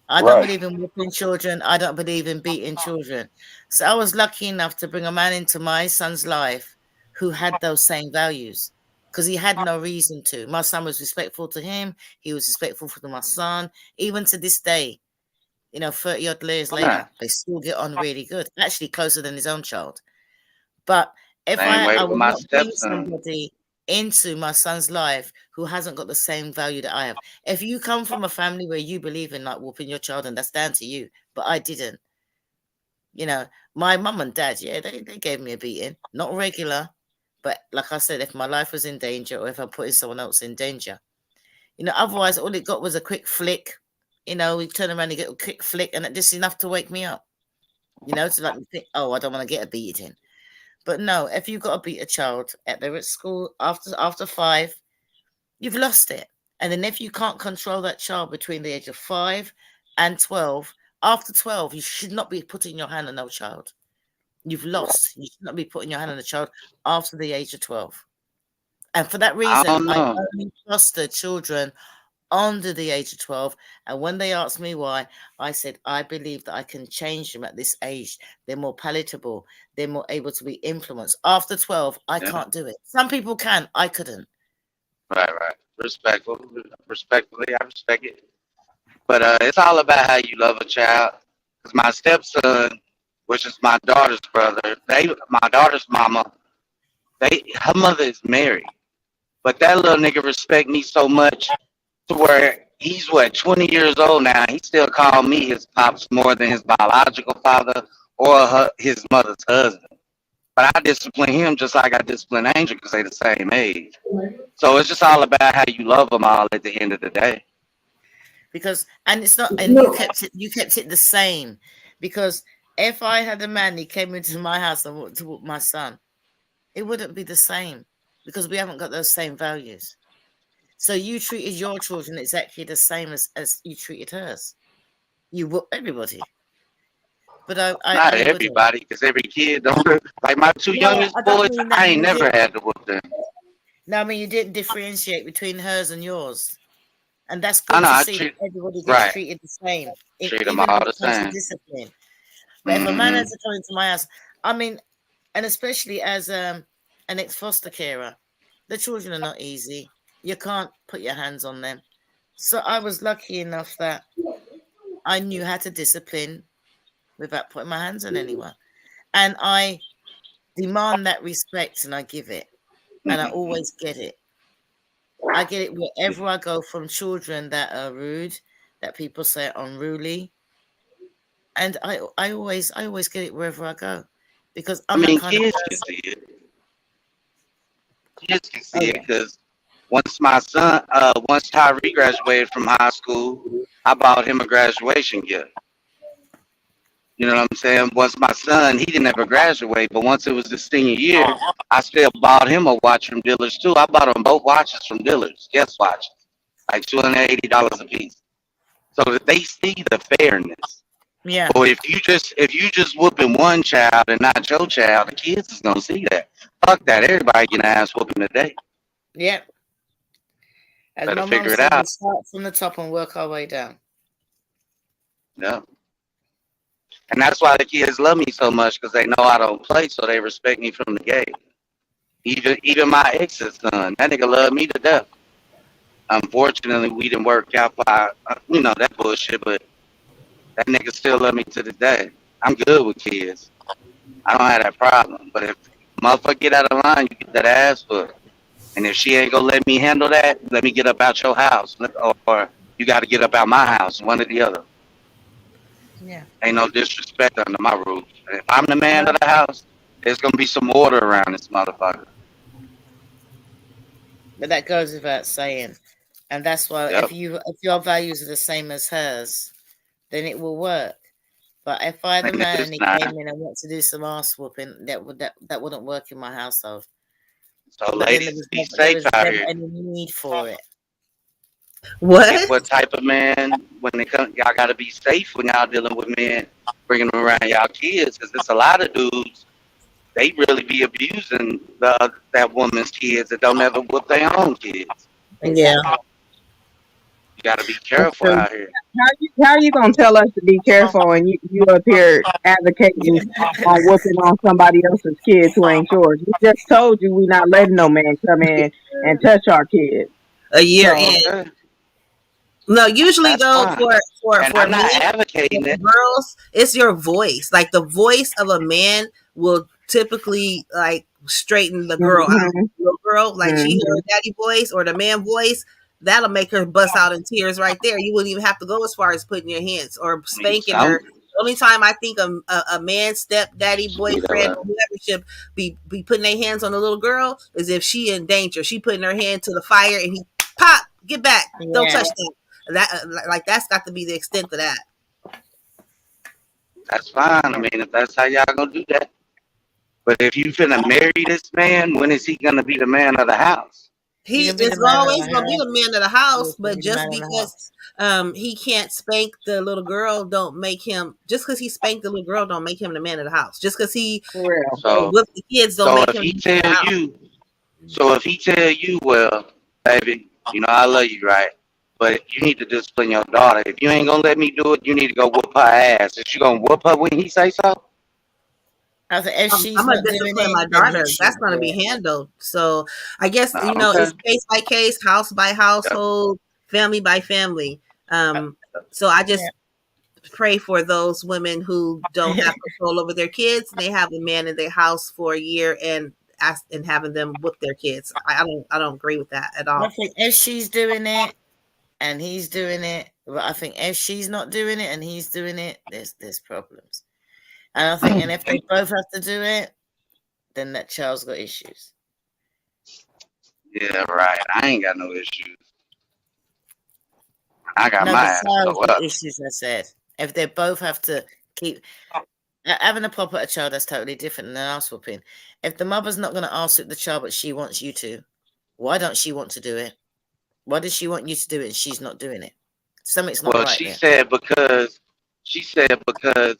I don't believe in whipping children. I don't believe in beating children. So I was lucky enough to bring a man into my son's life who had those same values because he had no reason to. My son was respectful to him. He was respectful to my son. Even to this day, 30 odd years later, they still get on really good, actually closer than his own child. But if Same way I with would my not bring stepson. somebody into my son's life who hasn't got the same value that I have. If you come from a family where you believe in like whooping your child, and that's down to you, but I didn't. My mum and dad, yeah, they gave me a beating, not regular, but like I said, if my life was in danger or if I'm putting someone else in danger, otherwise all it got was a quick flick. We turn around and get a quick flick, and this is enough to wake me up. To like think, oh, I don't want to get a beating. But no, if you've got to beat a child they're at school after 5, you've lost it. And then if you can't control that child between the age of 5 and 12, after 12, you should not be putting your hand on no child. You've lost. You should not be putting your hand on a child after the age of 12. And for that reason, I only foster children under the age of 12. And when they asked me why, I said, I believe that I can change them at this age. They're more palatable. They're more able to be influenced. After 12, I can't do it. Some people can. I couldn't. Right. Respectfully, I respect it. But it's all about how you love a child. Because my stepson, which is my daughter's brother, my daughter's mama, her mother is married. But that little nigga respect me so much to where he's 20 years old now. He still call me his pops more than his biological father or his mother's husband. But I discipline him just like I discipline Angel because they're the same age. So it's just all about how you love them all at the end of the day. And it's not, and you kept it the same. Because if I had a man who came into my house and wanted to whoop my son, it wouldn't be the same because we haven't got those same values. So you treated your children exactly the same as you treated hers. You whoop everybody. But Not everybody, because every kid don't. Like my two youngest boys, I ain't never had to whoop them. No, I mean you didn't differentiate between hers and yours, and that's good to see that everybody gets treated the same, Treat them even all when the it comes to same. discipline. But if a man has to come into my house, I mean, and especially as an ex-foster carer, the children are not easy. You can't put your hands on them. So I was lucky enough that I knew how to discipline without putting my hands on anyone. And I demand that respect and I give it. And I always get it. I get it wherever I go, from children that are rude, that people say are unruly. And I always get it wherever I go. Because I'm that kind of kids person. can see it. Kids can see it because once Tyree graduated from high school, I bought him a graduation gift. You know what I'm saying? Once my son, he didn't ever graduate, but once it was his senior year, I still bought him a watch from Dillard's too. I bought him both watches from Dillard's, guest watches, like $280 a piece, so that they see the fairness. Yeah. Or if you just whooping one child and not your child, the kids is gonna see that. Fuck that. Everybody getting ass whooping today. Yep. As Better my mom figure it said, we out. start from the top and work our way down. Yeah. And that's why the kids love me so much, because they know I don't play, so they respect me from the gate. Even my ex's son, that nigga loved me to death. Unfortunately, we didn't work out by that bullshit, but that nigga still love me to this day. I'm good with kids. I don't have that problem. But if motherfucker get out of line, you get that ass whooped. And if she ain't gonna let me handle that, let me get up out your house, or you got to get up out my house, one or the other. Yeah. Ain't no disrespect under my roof. If I'm the man of the house, there's gonna be some order around this motherfucker. But that goes without saying. And that's why Yep. if your values are the same as hers, then it will work. But if I had a And man it's and he not. came in and wanted to do some ass whooping, that wouldn't work in my household. So But then ladies, be safe there out was here. any need for it. Pick What? what type of man when it comes. Y'all gotta be safe when y'all dealing with men, bringing them around y'all kids, because there's a lot of dudes. They really be abusing that woman's kids that don't ever whoop their own kids. Yeah. You gotta be That's careful true. out here. How you gonna tell us to be careful and you up here advocating on whooping on somebody else's kids who ain't yours? We just told you we not letting no man come in and touch our kids. A year So in. Okay, No, usually that's though fine. And for I'm men, not advocating for it. girls, it's your voice. Like the voice of a man will typically like straighten the girl out. hmm The little girl, like she hear hmm her daddy voice or the man voice, that'll make her bust out in tears right there. You wouldn't even have to go as far as putting your hands or I mean, spanking her. some The only time I think a man, step daddy, you know, boyfriend, or whoever should be putting their hands on the little girl is if she in danger. She putting her hand to the fire and he pop, get back, don't Yeah. touch that. Like that's got to be the extent of that. that's fine. I mean, if that's how y'all gonna do that. But if you finna marry this man, when is he gonna be the man of the house? He He can be is the man of always the gonna be house. the man of the He house, can but be the just man of the because house. he can't spank the little girl, don't make him. Just because he spanked the little girl, don't make him the man of the house. Just because he For real. So, whipped the kids, don't so make if him he the man of the tell house. you, so if he tell you, well, baby, you know I love you, right? But you need to discipline your daughter. If you ain't gonna let me do it, you need to go whoop her ass. Is you gonna whoop her when he say so? I think if she's I'm gonna not doing discipline it, my then he daughter. That's should gonna do be it. handled. So I guess Okay. it's case by case, house by Yep. household, family by family. So I just Yeah. pray for those women who don't have control over their kids. And they have a man in their house for a year and having them whoop their kids. I don't agree with that at I all. think if she's doing it and he's doing it, but I think if she's not doing it and he's doing it, there's problems. And I think, and if they both have to do it, then that child's got issues. Yeah, right. I ain't got no issues. I got No, my the ass child's toe got up. issues. I said if they both have to keep having a pop at a child, that's totally different than ass whooping. If the mother's not going to ask whoop the child, but she wants you to, why don't she want to do it? Why does she want you to do it and she's not doing it? Something's not Well, right there. she said because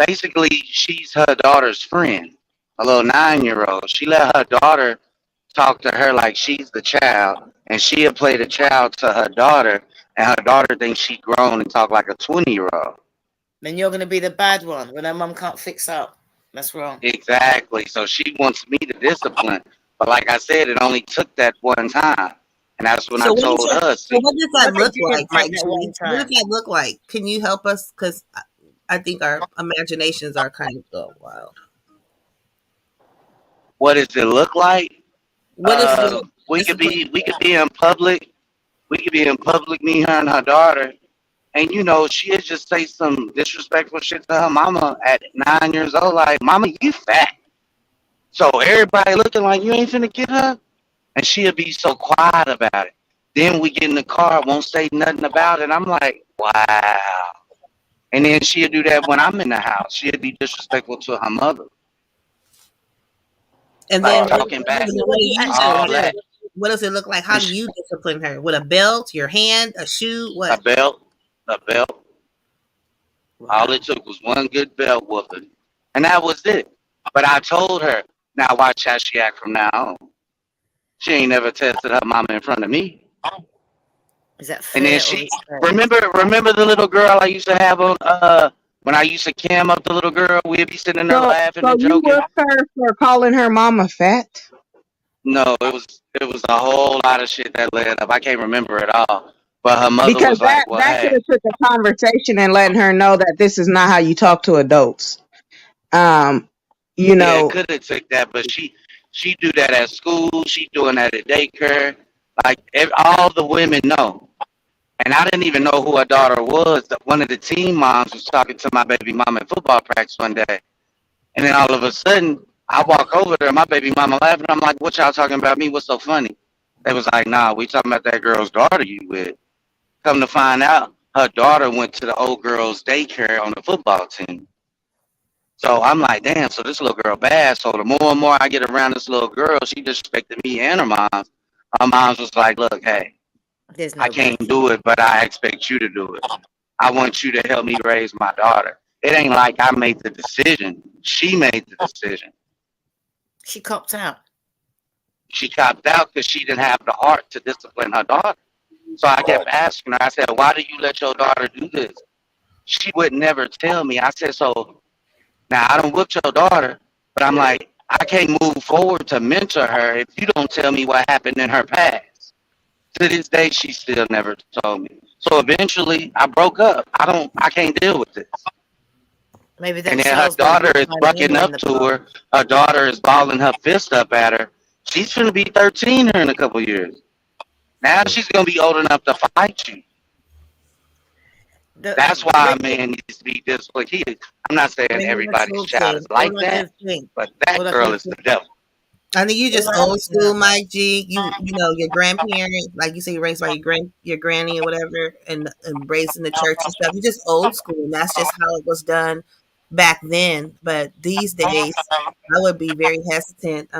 basically she's her daughter's friend, a little 9-year old. She let her daughter talk to her like she's the child, and she'll play the child to her daughter, and her daughter thinks she grown and talk like a 20-year-old. Then you're going to be the bad one when her mum can't fix up. That's wrong. Exactly. So she wants me to discipline, but like I said, it only took that one time, and that's when I So told her, see, what does that What look didn't like, take Mike that G? one What does time? that look like? Can you help us? Because I think our imaginations are kind of wild. what does it look like? What is the We could be in public. We could be in public, me, her, and her daughter, and she'd just say some disrespectful shit to her mama at 9 years old, like, "Mama, you fat." So everybody looking like you ain't finna get her, and she'll be so quiet about it. Then we get in the car, won't say nothing about it. I'm like, wow. And then she'll do that when I'm in the house. She'll be disrespectful to her mother, And like then talking back, What do you actually all do? that. what does it look like? How And do you discipline her? With a belt, your hand, a shoe, a what? belt, a belt. All Wow. it took was one good belt whooping, and that was it. But I told her, now watch how she act from now on. She ain't never tested her mama in front of me. Is that And then fair or she respect? remember the little girl I used to have on when I used to cam up the little girl, we'd be sitting there So laughing so and you joking. whipped her for calling her mama fat? No, it was a whole lot of shit that led up. I can't remember it all. But her mother Because was like, "Well, that could hey, have took a conversation and letting her know that this is not how you talk to adults. Um, you yeah, it know, could have took that, but she do that at school. She doing that at daycare. Like all the women know, and I didn't even know who her daughter was. One of the team moms was talking to my baby mama at football practice one day, and then all of a sudden I walk over there, my baby mama laughing. I'm like, "What y'all talking about me? What's so funny?" They was like, nah, we talking about that girl's daughter you with. Come to find out, her daughter went to the old girl's daycare on the football team. So I'm like, damn, so this little girl bad. So the more and more I get around this little girl, she disrespected me and her mom. Her mom's was like, look, hey, There's I no can't bad. do it, but I expect you to do it. I want you to help me raise my daughter. It ain't like I made the decision. She made the decision. She copped out. She copped out because she didn't have the heart to discipline her daughter. So I kept asking her, I said, why do you let your daughter do this? She would never tell me. I said, so now I don't whip your daughter, but I'm like, I can't move forward to mentor her if you don't tell me what happened in her past. To this day, she still never told me. So eventually, I broke up. I can't deal with this. Maybe that And then her shows that daughter you're is trying to bucking in up the to past. her. Her daughter is balling her fist up at her. She's gonna be 13 here in a couple years. Now she's gonna be old enough to fight you. That's why a man needs to be disciplined. I'm not saying When you were everybody's child is talking, all like I that, could think, but that all I girl could is the think, devil. I think you just all I old could school, Mike G. You know your grandparents, like you say, you're raised by your granny or whatever, and raised in the church and stuff. You just old school, and that's just how it was done back then. But these days, I would be very hesitant.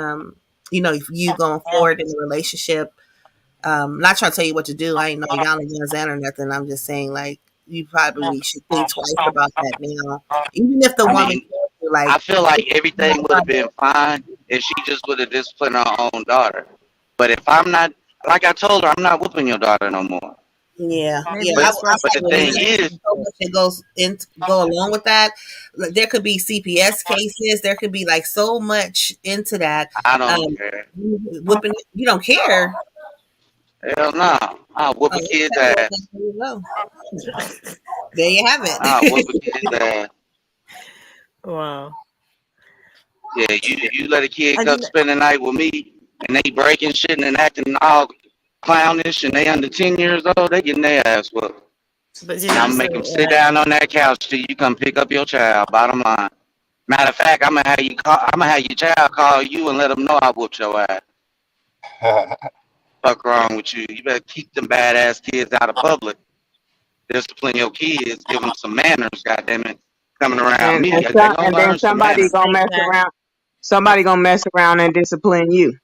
You know, if you going forward in a relationship, not trying to tell you what to do. I ain't no y'all ain't Zan or nothing. I'm just saying, like, you probably should think twice about that now. Even if the I woman mean, tells you, like, I feel like everything would have been fine if she just would have disciplined her own daughter. But if I'm not, like I told her, I'm not whooping your daughter no more. yeah, maybe yeah. that's what But the happened. thing Maybe is, So much that goes in go along with that. Like, there could be CPS cases. There could be like so much into that. I don't care. Whipping, you don't care. Hell no. I'll whoop Oh, a okay. kid's Well, ass. there you go. There you have I'll it. whoop a kid's ass. Wow. Yeah, you let a kid And come spend the night with me and they breaking shit and acting all clownish and they under 10 years old, they getting their ass whooped. but And did I'm you gonna say make them sit down on that couch till you come pick up your child. Bottom line. Matter of fact, I'm gonna have your child call you and let them know I whooped your ass. Fuck wrong with you? You better keep them badass kids out of public. Discipline your kids. Give them some manners. Goddamn it, coming around And me, and, they gonna and then learn some somebody manners. gonna mess around. Somebody gonna mess around and discipline you.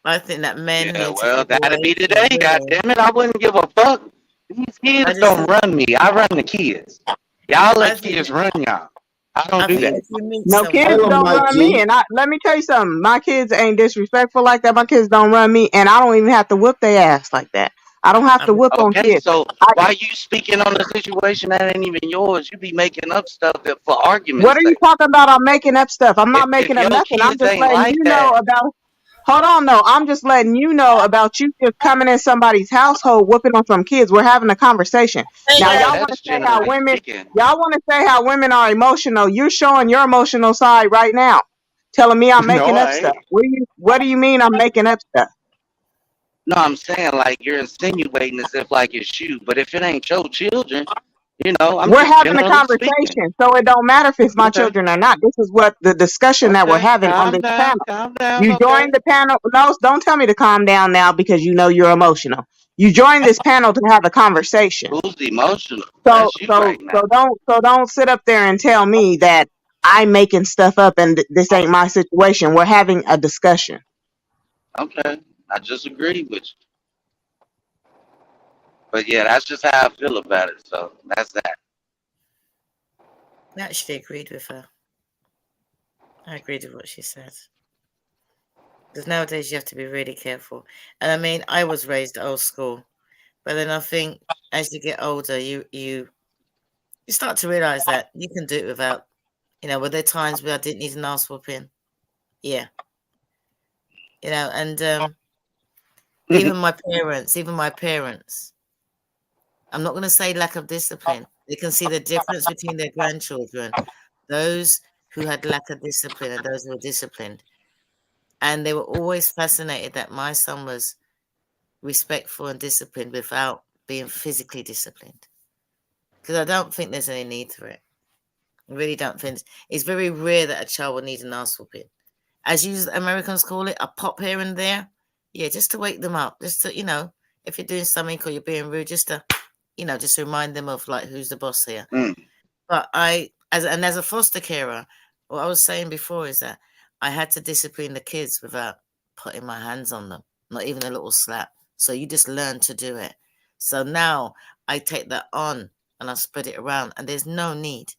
I think that men Yeah, need to well, step that'll away be from today. women. Goddamn it, I wouldn't give a fuck. These I kids just don't think run me. I run the kids. Y'all I let think kids run y'all. I don't I do think that. if you meet No, kids someone, don't run me, and let me tell you something. My kids ain't disrespectful like that. My kids don't run me, and I don't even have to whip their ass like that. I don't have to whip on Okay, kids. so why you speaking on a situation that ain't even yours? You be making up stuff for What argument's are you sake. talking about? I'm making up stuff. I'm not If making up your nothing. I'm kids just ain't letting like you know that, about. Hold on, no. I'm just letting you know about you just coming in somebody's household, whooping on some kids. We're having a conversation. Now, well, y'all want to that's say how generally women, speaking. y'all want to say how women are emotional. You're showing your emotional side right now, telling me I'm No, making up I stuff. ain't. What do you mean I'm making up stuff? No, I'm saying like you're insinuating as if like it's you, but if it ain't your children, I'm We're just having a generally speaking. conversation, so it don't matter if it's my Okay. children or not. This is what the discussion that we're Okay. having on Calm this down. panel. Calm down. You Okay. joined the panel. No, don't tell me to calm down now because you know you're emotional. You joined this panel to have a conversation. Who's emotional? So That's you so right now. so don't sit up there and tell me that I'm making stuff up and this ain't my situation. We're having a discussion. Okay. I just agree with you. But yeah, that's just how I feel about it. So that's that. I actually agreed with her. I agreed with what she said. Because nowadays you have to be really careful. And I mean, I was raised old school, but then I think as you get older, you start to realize that you can do it without. Were there times where I didn't need an ass whooping? Yeah. And even my parents, I'm not going to say lack of discipline. They can see the difference between their grandchildren, those who had lack of discipline and those who were disciplined. And they were always fascinated that my son was respectful and disciplined without being physically disciplined. Because I don't think there's any need for it. I really don't think. It's very rare that a child will need an ass whooping. As you Americans call it, a pop here and there. Yeah, just to wake them up. Just to, if you're doing something or you're being rude, just to, just remind them of like who's the boss here. Mm. But as a foster carer, what I was saying before is that I had to discipline the kids without putting my hands on them, not even a little slap. So you just learn to do it. So now I take that on and I spread it around, and there's no need.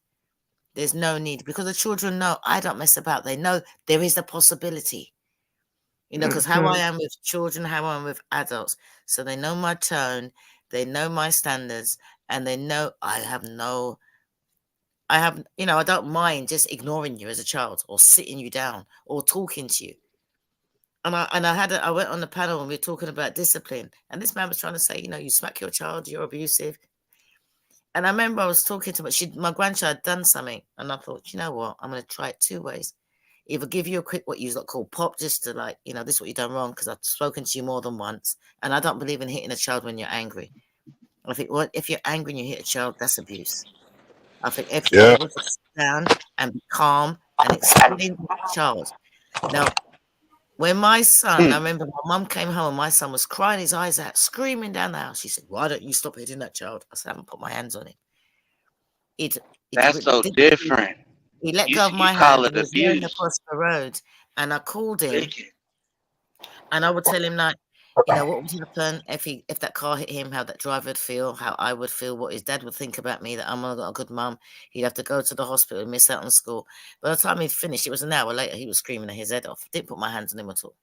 There's no need because the children know I don't mess about. They know there is a possibility. Because how I am with children, how I am with adults. So they know my tone, they know my standards, and they know I don't mind just ignoring you as a child or sitting you down or talking to you. And I went on the panel and we were talking about discipline. And this man was trying to say, you smack your child, you're abusive. And I remember I was talking to my grandchild had done something. And I thought, you know what? I'm going to try it two ways. Either give you a quick, what you call pop, just to this is what you've done wrong, because I've spoken to you more than once. And I don't believe in hitting a child when you're angry. I think, if you're angry and you hit a child, that's abuse. I think if you're Yeah. able to sit down and be calm and explain to the child. Now, when my son, I remember my mum came home and my son was crying his eyes out, screaming down the house. She said, "Why don't you stop hitting that child?" I said, "I haven't put my hands on him." That's so different. He let You go of you my call hand it and he was going abuse. across the road. And I called him Wicked. and I would tell him, like, what would happen if that car hit him, how that driver would feel, how I would feel, what his dad would think about me, that I'm not a good mum. He'd have to go to the hospital and miss out on school. By the time he'd finished, it was an hour later, he was screaming his head off. Didn't put my hands on him at all.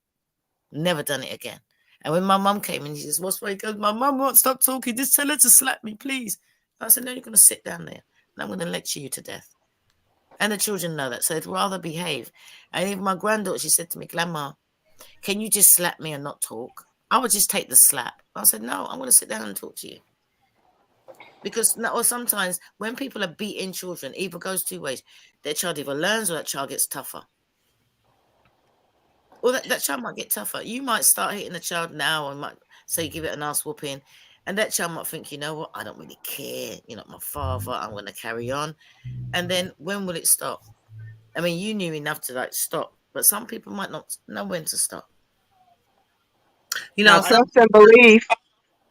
Never done it again. And when my mum came in, she says, "What's wrong?" He goes, "My mum won't stop talking. Just tell her to slap me, please." I said, "No, you're going to sit down there and I'm going to lecture you to death." And the children know that, so they'd rather behave. And even my granddaughter, she said to me, "Grandma, can you just slap me and not talk?" I would just take the slap. I said, "No, I'm going to sit down and talk to you." Because or sometimes when people are beating children, either goes two ways. Their child either learns or that child gets tougher. Or that child might get tougher. You might start hitting the child now and might say you give it a nice whooping. And that child might think, you know what, I don't really care. You're not my father. I'm going to carry on. And then when will it stop? I mean, you knew enough to stop. But some people might not know when to stop. Now, So trust and belief.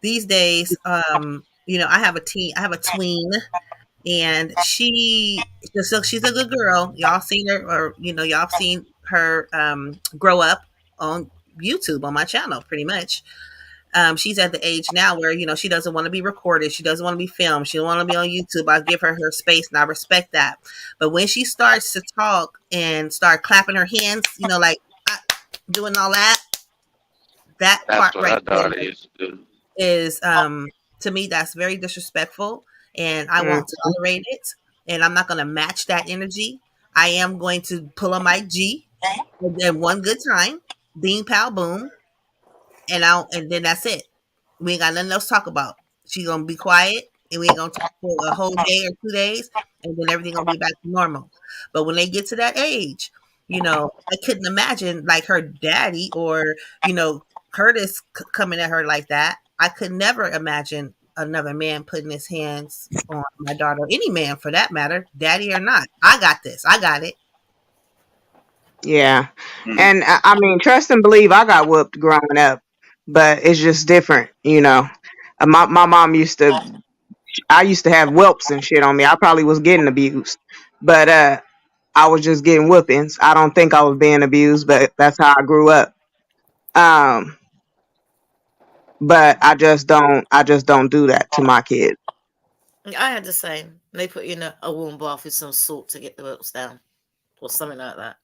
these days, I have a tween, and she's a good girl. Y'all seen her, or y'all seen her grow up on YouTube on my channel, pretty much. She's at the age now where she doesn't want to be recorded, she doesn't want to be filmed, she don't want to be on YouTube. I give her space, and I respect that. But when she starts to talk and start clapping her hands, like doing all that That's part what right our there daughter used to do. is to me, that's very disrespectful, and I Mm. won't tolerate it, and I'm not going to match that energy. I am going to pull on my G and then one good time, bing pow boom, and then that's it. We ain't got nothing else to talk about. She's gonna be quiet, and we ain't gonna talk for a whole day or 2 days, and then everything gonna be back to normal. But when they get to that age, I couldn't imagine like her daddy or Curtis coming at her like that. I could never imagine another man putting his hands on my daughter, any man for that matter, daddy or not. I got this. I got it. Yeah. And I mean, trust and believe, I got whooped growing up, but it's just different, you know. My mom I used to have whelps and shit on me. I probably was getting abused, but I was just getting whoopings. I don't think I was being abused, but that's how I grew up. Um, but I just don't do that to my kids. I had the same. They put you in a warm bath with some salt to get the whelps down or something like that.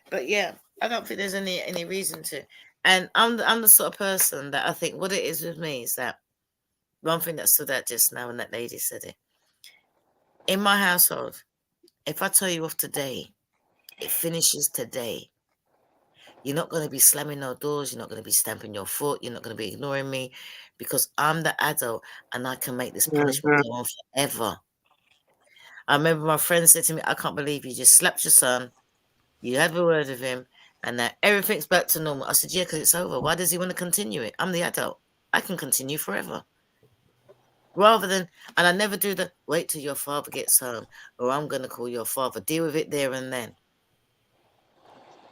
But yeah, I don't think there's any reason to. And I'm the sort of person that I think what it is with me is that one thing that stood out just now when that lady said it. In my household, if I tell you off today, it finishes today. You're not going to be slamming no doors. You're not going to be stamping your foot. You're not going to be ignoring me because I'm the adult and I can make this punishment Mhm. go on forever. I remember my friend said to me, "I can't believe you just slapped your son. You had a word with him and now everything's back to normal." I said, "Yeah, because it's over. Why does he want to continue it? I'm the adult. I can continue forever." Rather than, and I never do the wait till your father gets home or I'm going to call your father. Deal with it there and then.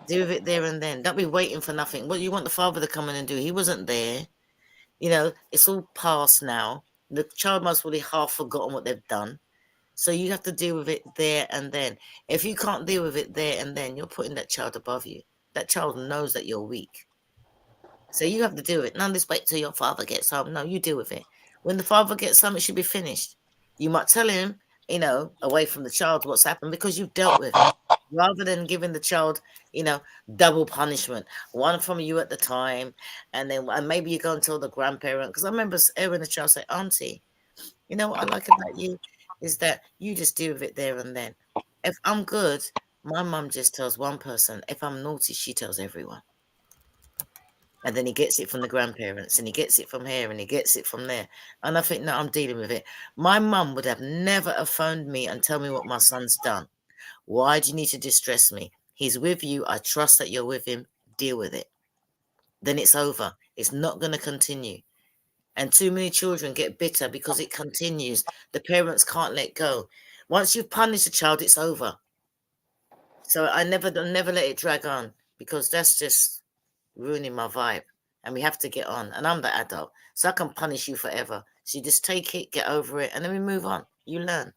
Do with it there and then. Don't be waiting for nothing. What you want the father to come in and do? He wasn't there. It's all past now. The child must really half forgotten what they've done. So you have to deal with it there and then. If you can't deal with it there and then, you're putting that child above you. That child knows that you're weak. So you have to do it. None of this wait till your father gets home. No, you deal with it. When the father gets home, it should be finished. You might tell him, away from the child what's happened because you've dealt with it. Rather than giving the child, double punishment. One from you at the time, and maybe you go and tell the grandparent. Because I remember hearing the child say, Auntie, what I like about you is that you just deal with it there and then. If I'm good, my mum just tells one person. If I'm naughty, she tells everyone. And then he gets it from the grandparents, and he gets it from here, and he gets it from there. And I think, no, I'm dealing with it. My mum would have never have phoned me and tell me what my son's done. Why do you need to distress me? He's with you. I trust that you're with him. Deal with it. Then it's over. It's not going to continue. And too many children get bitter because it continues. The parents can't let go. Once you've punished a child, it's over. So I never let it drag on, because that's just ruining my vibe. And we have to get on. And I'm the adult, so I can punish you forever. So you just take it, get over it, and then we move on. You learn.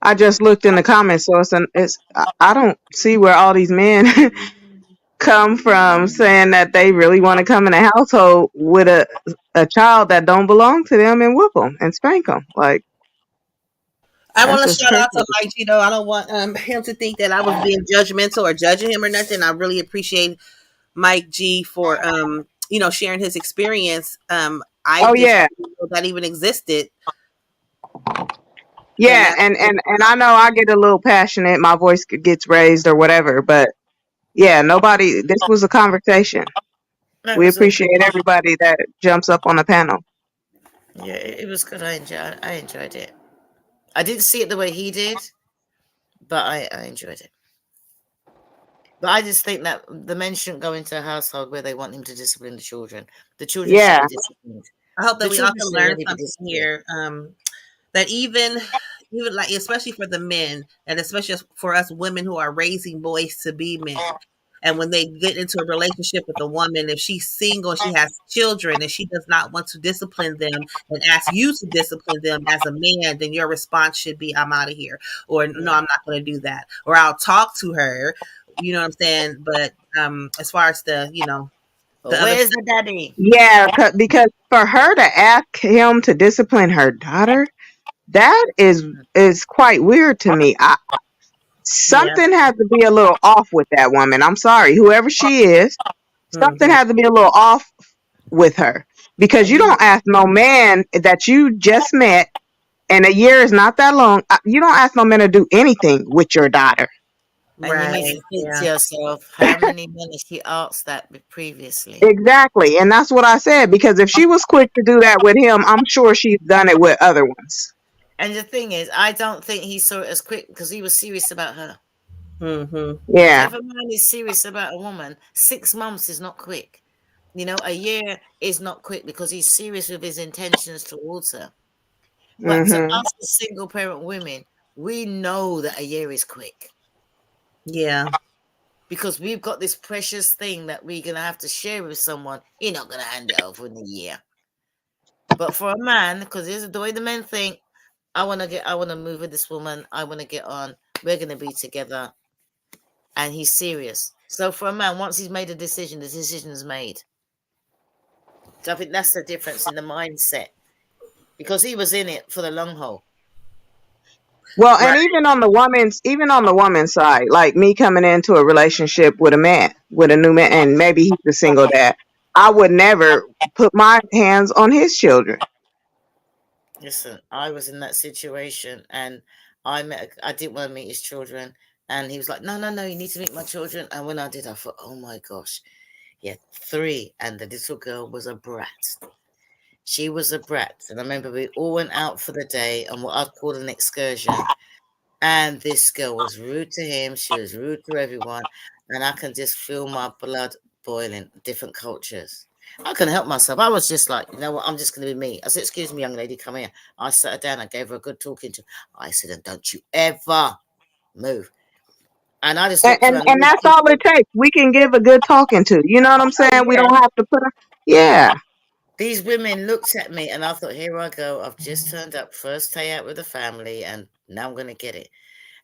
I just looked in the comments, so I don't see where all these men come from saying that they really want to come in a household with a child that don't belong to them and whoop them and spank them. Like, I that's want to just shout crazy. out to Mike G though. I don't want him to think that I was being judgmental or judging him or nothing. I really appreciate Mike G for sharing his experience. I Oh just yeah, didn't know that even existed, and yeah, that's and I know I get a little passionate, my voice gets raised or whatever, but yeah, nobody. This was a conversation. No, it We was all good. appreciate everybody that jumps up on the panel. Yeah, it was good. I enjoyed it. I didn't see it the way he did, but I enjoyed it. But I just think that the men shouldn't go into a household where they want him to discipline the children. The children should Yeah. be disciplined. I hope that The we all children can should learn already be something disciplined. here. That even like, especially for the men, and especially for us women who are raising boys to be men. And when they get into a relationship with a woman, if she's single and she has children and she does not want to discipline them and ask you to discipline them as a man, then your response should be, I'm out of here. Or no, I'm not going to do that. Or I'll talk to her. You know what I'm saying? But as far as the Well, other where's the daddy? Yeah, because for her to ask him to discipline her daughter, that is quite weird to me. yeah. Something has to be a little off with that woman. I'm sorry, whoever she is, something Mm-hmm. has to be a little off with her, because And you don't ask no man that you just met, and a year is not that long. You don't ask no man to do anything with your daughter. you need to Right. think to Yeah. yourself, how many men has she asked that previously? Exactly, and that's what I said. Because if she was quick to do that with him, I'm sure she's done it with other ones. And the thing is, I don't think he saw it as quick because he was serious about her. Mm-hmm. So Yeah. if a man is serious about a woman, 6 months is not quick. A year is not quick because he's serious with his intentions towards her. But to Mhm. us as single parent women, we know that a year is quick Yeah. because we've got this precious thing that we're going to have to share with someone. You're not going to hand it over in a year. But for a man, because this is the way the men think, I want to move with this woman. I want to get on. We're going to be together. And he's serious. So for a man, once he's made a decision, the decision is made. So I think that's the difference in the mindset, because he was in it for the long haul. Well, Right. and even on the woman's side, like me coming into a relationship with a man, with a new man, and maybe he's a single dad, I would never put my hands on his children. Listen, I was in that situation, and I didn't want to meet his children, and he was like, "No, no, no, you need to meet my children." And when I did, I thought, "Oh my gosh, he had 3, and the little girl was a brat. She was a brat." And I remember we all went out for the day on what I'd call an excursion. And this girl was rude to him. She was rude to everyone. And I can just feel my blood boiling, different cultures. I couldn't help myself. I was just like, you know what? I'm just going to be me. I said, "Excuse me, young lady, come here." I sat her down. I gave her a good talking to. I said, "And don't you ever move." And I just And, looked and around. and that's all it takes. We can give a good talking to. You know what I'm Oh, saying? We yeah. don't have to put a yeah. These women looked at me and I thought, here I go. I've just turned up first day out with the family and now I'm going to get it.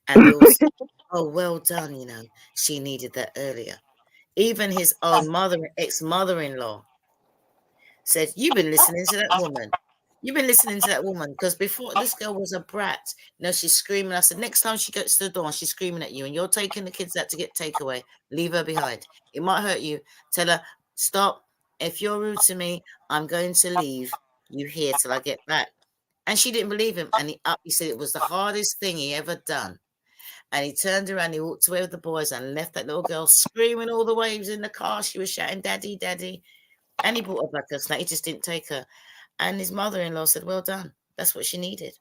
And they all said, oh, well done. She needed that earlier. Even his own ex-mother-in-law said, you've been listening to that woman. You've been listening to that woman because before this girl was a brat. She's screaming. I said, next time she gets to the door and she's screaming at you and you're taking the kids out to get takeaway, leave her behind. It might hurt you. Tell her, stop. If you're rude to me, I'm going to leave you here till I get back. And she didn't believe him. And he said it was the hardest thing he ever done. And he turned around, he walked away with the boys and left that little girl screaming all the way. He was in the car. She was shouting, Daddy, Daddy. And he brought her back last night. He just didn't take her. And his mother-in-law said, well done. That's what she needed.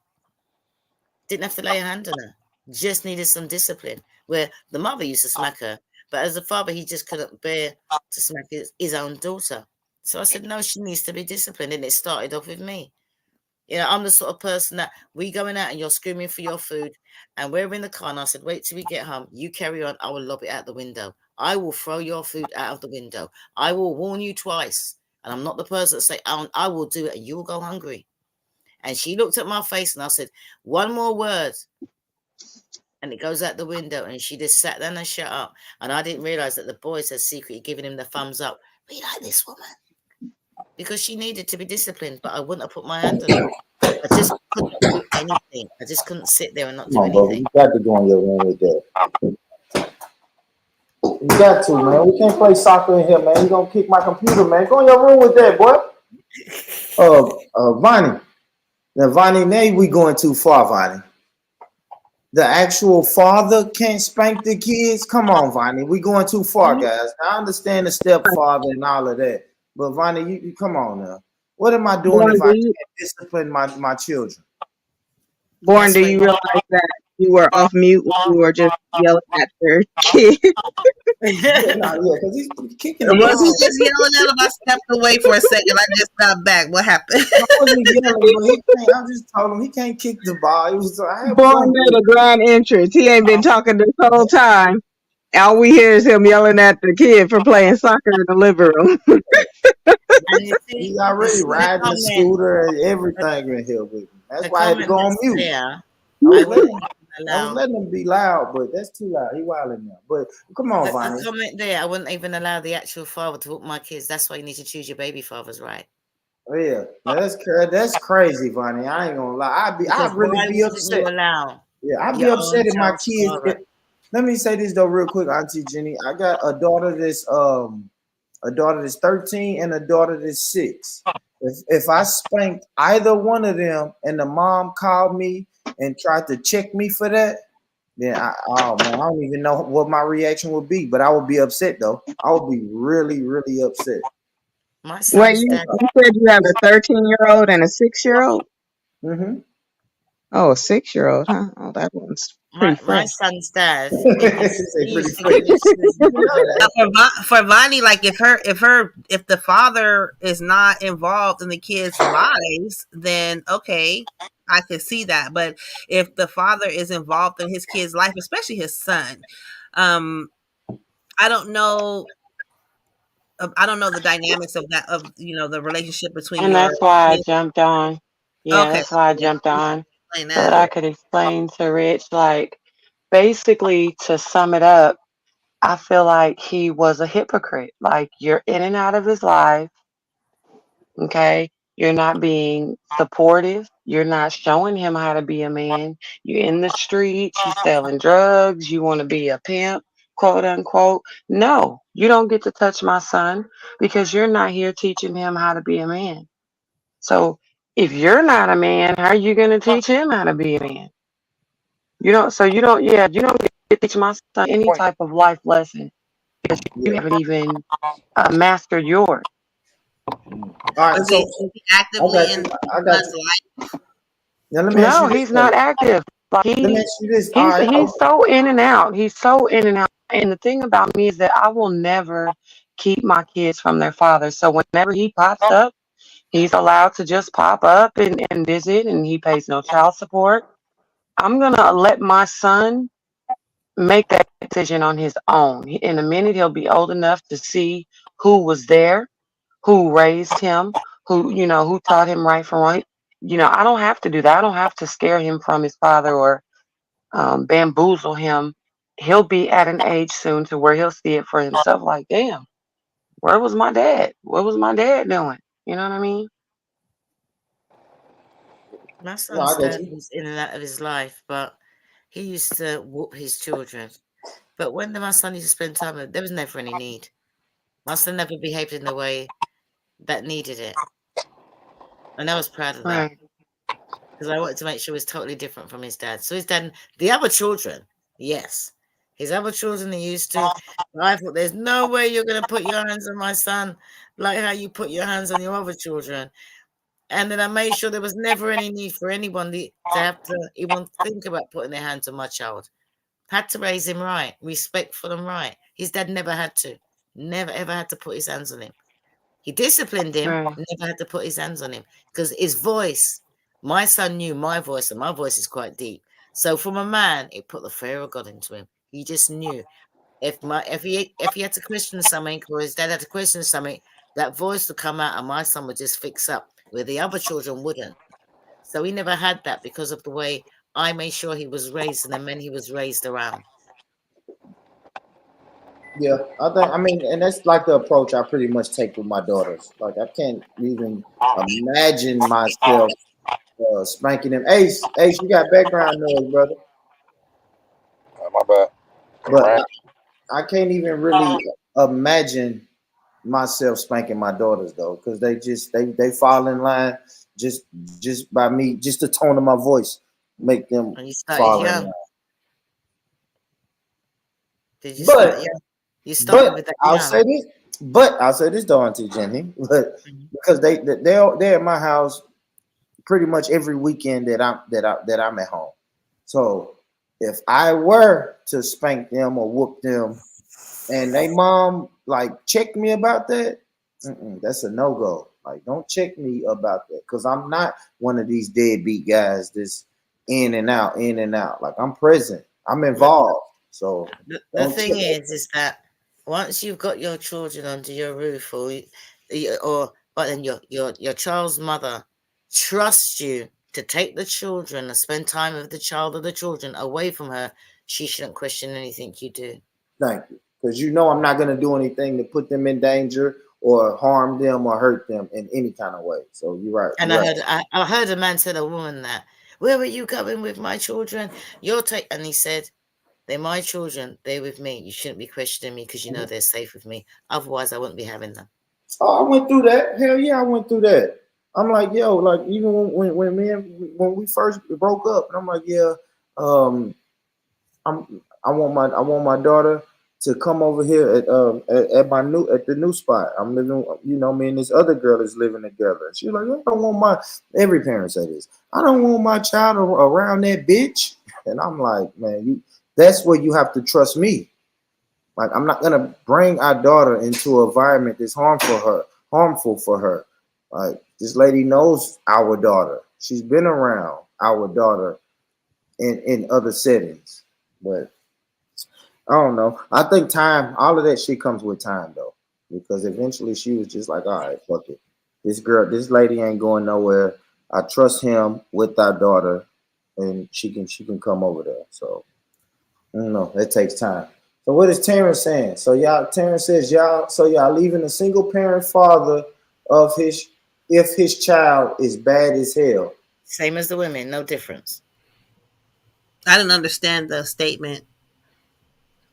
Didn't have to lay a hand on her. Just needed some discipline. Where the mother used to smack her. But as a father, he just couldn't bear to smack his own daughter. So I said, no, she needs to be disciplined. And it started off with me. I'm the sort of person that we going out and you're screaming for your food and we're in the car and I said, wait till we get home. You carry on. I will lob it out the window. I will throw your food out of the window. I will warn you twice. And I'm not the person that say, I will do it and you will go hungry. And she looked at my face and I said, one more word. And it goes out the window and she just sat down and shut up. And I didn't realize that the boys had secretly given him the thumbs up. Be like this woman. Because she needed to be disciplined, but I wouldn't have put my hand on her. I just couldn't do anything. I just couldn't sit there and not Come do on, brother. anything. You got to go in your room with that. You got to, man. We can't play soccer in here, man. You gonna kick my computer, man. Go in your room with that, boy. Vonnie. Now, Vonnie, now we going too far, Vonnie. The actual father can't spank the kids. Come on, Vonnie. We going too far, guys. I understand the stepfather and all of that, but Vonnie, you come on now. What am I doing Born, if do I you can't discipline my children? Born, That's do why you realize that you were off mute when you were just yelling at your kid? Because he's kicking the Was he ball. just yelling at him? I stepped away for a second. I just got back. What happened? I wasn't yelling, but he can't. I just told him he can't kick the ball. It was I have Born fun made with a grand entrance. He ain't been talking this whole it. time. All we hear is him yelling at the kid for playing soccer in the living room. and you He's you already see the riding the comment, scooter and everything in here with me. That's the why I had to comment go on that's mute. there. I I was wouldn't letting even I was allow letting him be loud, but that's too loud. He wilding now. But come on, the Vonnie. comment there. I wouldn't even allow the actual father to whoop my kids. That's why you need to choose your baby fathers, right? Oh yeah, that's crazy, Vonnie. I ain't gonna lie. Because I'd really why be wouldn't you upset. allow Yeah, I'd be your own upset if my child's kids. father? Let me say this though, real quick, Auntie Jenny. I got a daughter that's 13 and a daughter that's 6. If I spanked either one of them and the mom called me and tried to check me for that, then oh man, I don't even know what my reaction would be, but I would be upset though. I would be really, really upset. My Wait, son's dad. you said you have a 13-year-old and a 6-year-old? Mm-hmm. Oh, a 6-year-old, huh? Oh, that one's pretty My fresh. son's dad. Say He pretty used to fresh. give me shoes and things like that. For Vonnie, like if the father is not involved in the kids' lives, then okay, I can see that. But if the father is involved in his kid's life, especially his son, um, I don't know. I don't know the dynamics of that the relationship between And your that's why I kid. jumped on. Yeah, Okay, that's why I yeah, jumped on explain so that. that I could explain to Rich, like, basically, to sum it up, I feel like he was a hypocrite. Like, you're in and out of his life, okay? You're not being supportive. You're not showing him how to be a man. You're in the streets, you selling drugs, you want to be a pimp, quote unquote. No, you don't get to touch my son because you're not here teaching him how to be a man. So if you're not a man, how are you going to teach him how to be a man? You don't get to teach my son any type of life lesson because you Yeah. haven't even mastered yours. All right, so Is he I got actively in you. his I got son's you. life? Now let me ask No, you this he's not though. active. Like Let me ask you this. All right. he's so in and out. He's so in and out. And the thing about me is that I will never keep my kids from their father. So whenever he pops up, he's allowed to just pop up and visit, and he pays no child support. I'm gonna let my son make that decision on his own. In a minute, he'll be old enough to see who was there, who raised him, who taught him right from wrong. I don't have to do that. I don't have to scare him from his father or bamboozle him. He'll be at an age soon to where he'll see it for himself. Like, damn, where was my dad? What was my dad doing? You know what I mean? My No, I son's get dad you. was in and out of his life, but he used to whoop his children. But when my son used to spend time with, there was never any need. My son never behaved in the way that needed it, and I was proud of that Right. because I wanted to make sure he was totally different from his dad. So his dad, the other children, yes, his other children he used to. But I thought, there's no way you're going to put your hands on my son like how you put your hands on your other children. And then I made sure there was never any need for anybody to have to even think about putting their hands on my child. Had to raise him right, respectful and right. His dad never had to, never ever had to put his hands on him. He disciplined him, Right. never had to put his hands on him because his voice, my son knew my voice, and my voice is quite deep. So from a man, it put the fear of God into him. He just knew if he had to question something or his dad had to question something, that voice would come out and my son would just fix up where the other children wouldn't. So he never had that because of the way I made sure he was raised and the men he was raised around. Yeah, I mean, and that's like the approach I pretty much take with my daughters. Like, I can't even imagine myself spanking them. Ace, you got background noise, brother. My bad. But Right. I can't even really imagine myself spanking my daughters though, because they fall in line just just by me, just the tone of my voice make them And you started fall in young. line. Did you start But young? You started but with that I'll young. say this, though, Auntie Jenny, but Mhm. because they're at my house pretty much every weekend that I'm at home. So if I were to spank them or whoop them, and they mom like check me about that, that's a no go. Like, don't check me about that because I'm not one of these deadbeat guys that's in and out, in and out. Like, I'm present, I'm The, involved. So the don't check. thing is that once you've got your children under your roof, or but then your child's mother trusts you to take the children and spend time with the child or the children away from her, she shouldn't question anything you do. Thank you, because I'm not going to do anything to put them in danger or harm them or hurt them in any kind of way. So you're right. And You're right. I heard a man tell a woman that, where were you going with my children? And he said, they're my children. They're with me. You shouldn't be questioning me because you know they're safe with me. Otherwise, I wouldn't be having them. Oh, I went through that. Hell yeah, I went through that. I'm like, yo, like, even when we first broke up, and I'm like, yeah, um, I want my daughter to come over here at the new spot. I'm living, me and this other girl is living together. She's like, I don't want every parent say this. I don't want my child around that bitch. And I'm like, man, that's where you have to trust me. Like, I'm not gonna bring our daughter into an environment that's harmful for her. Like, this lady knows our daughter. She's been around our daughter in other settings. But I don't know. I think time, all of that shit comes with time though. Because eventually she was just like, all right, fuck it. This lady ain't going nowhere. I trust him with our daughter, and she can come over there. So I don't know. That takes time. So what is Terrence saying? Terrence says y'all leaving a single parent father of his if his child is bad as hell. Same as the women, no difference. I didn't understand the statement.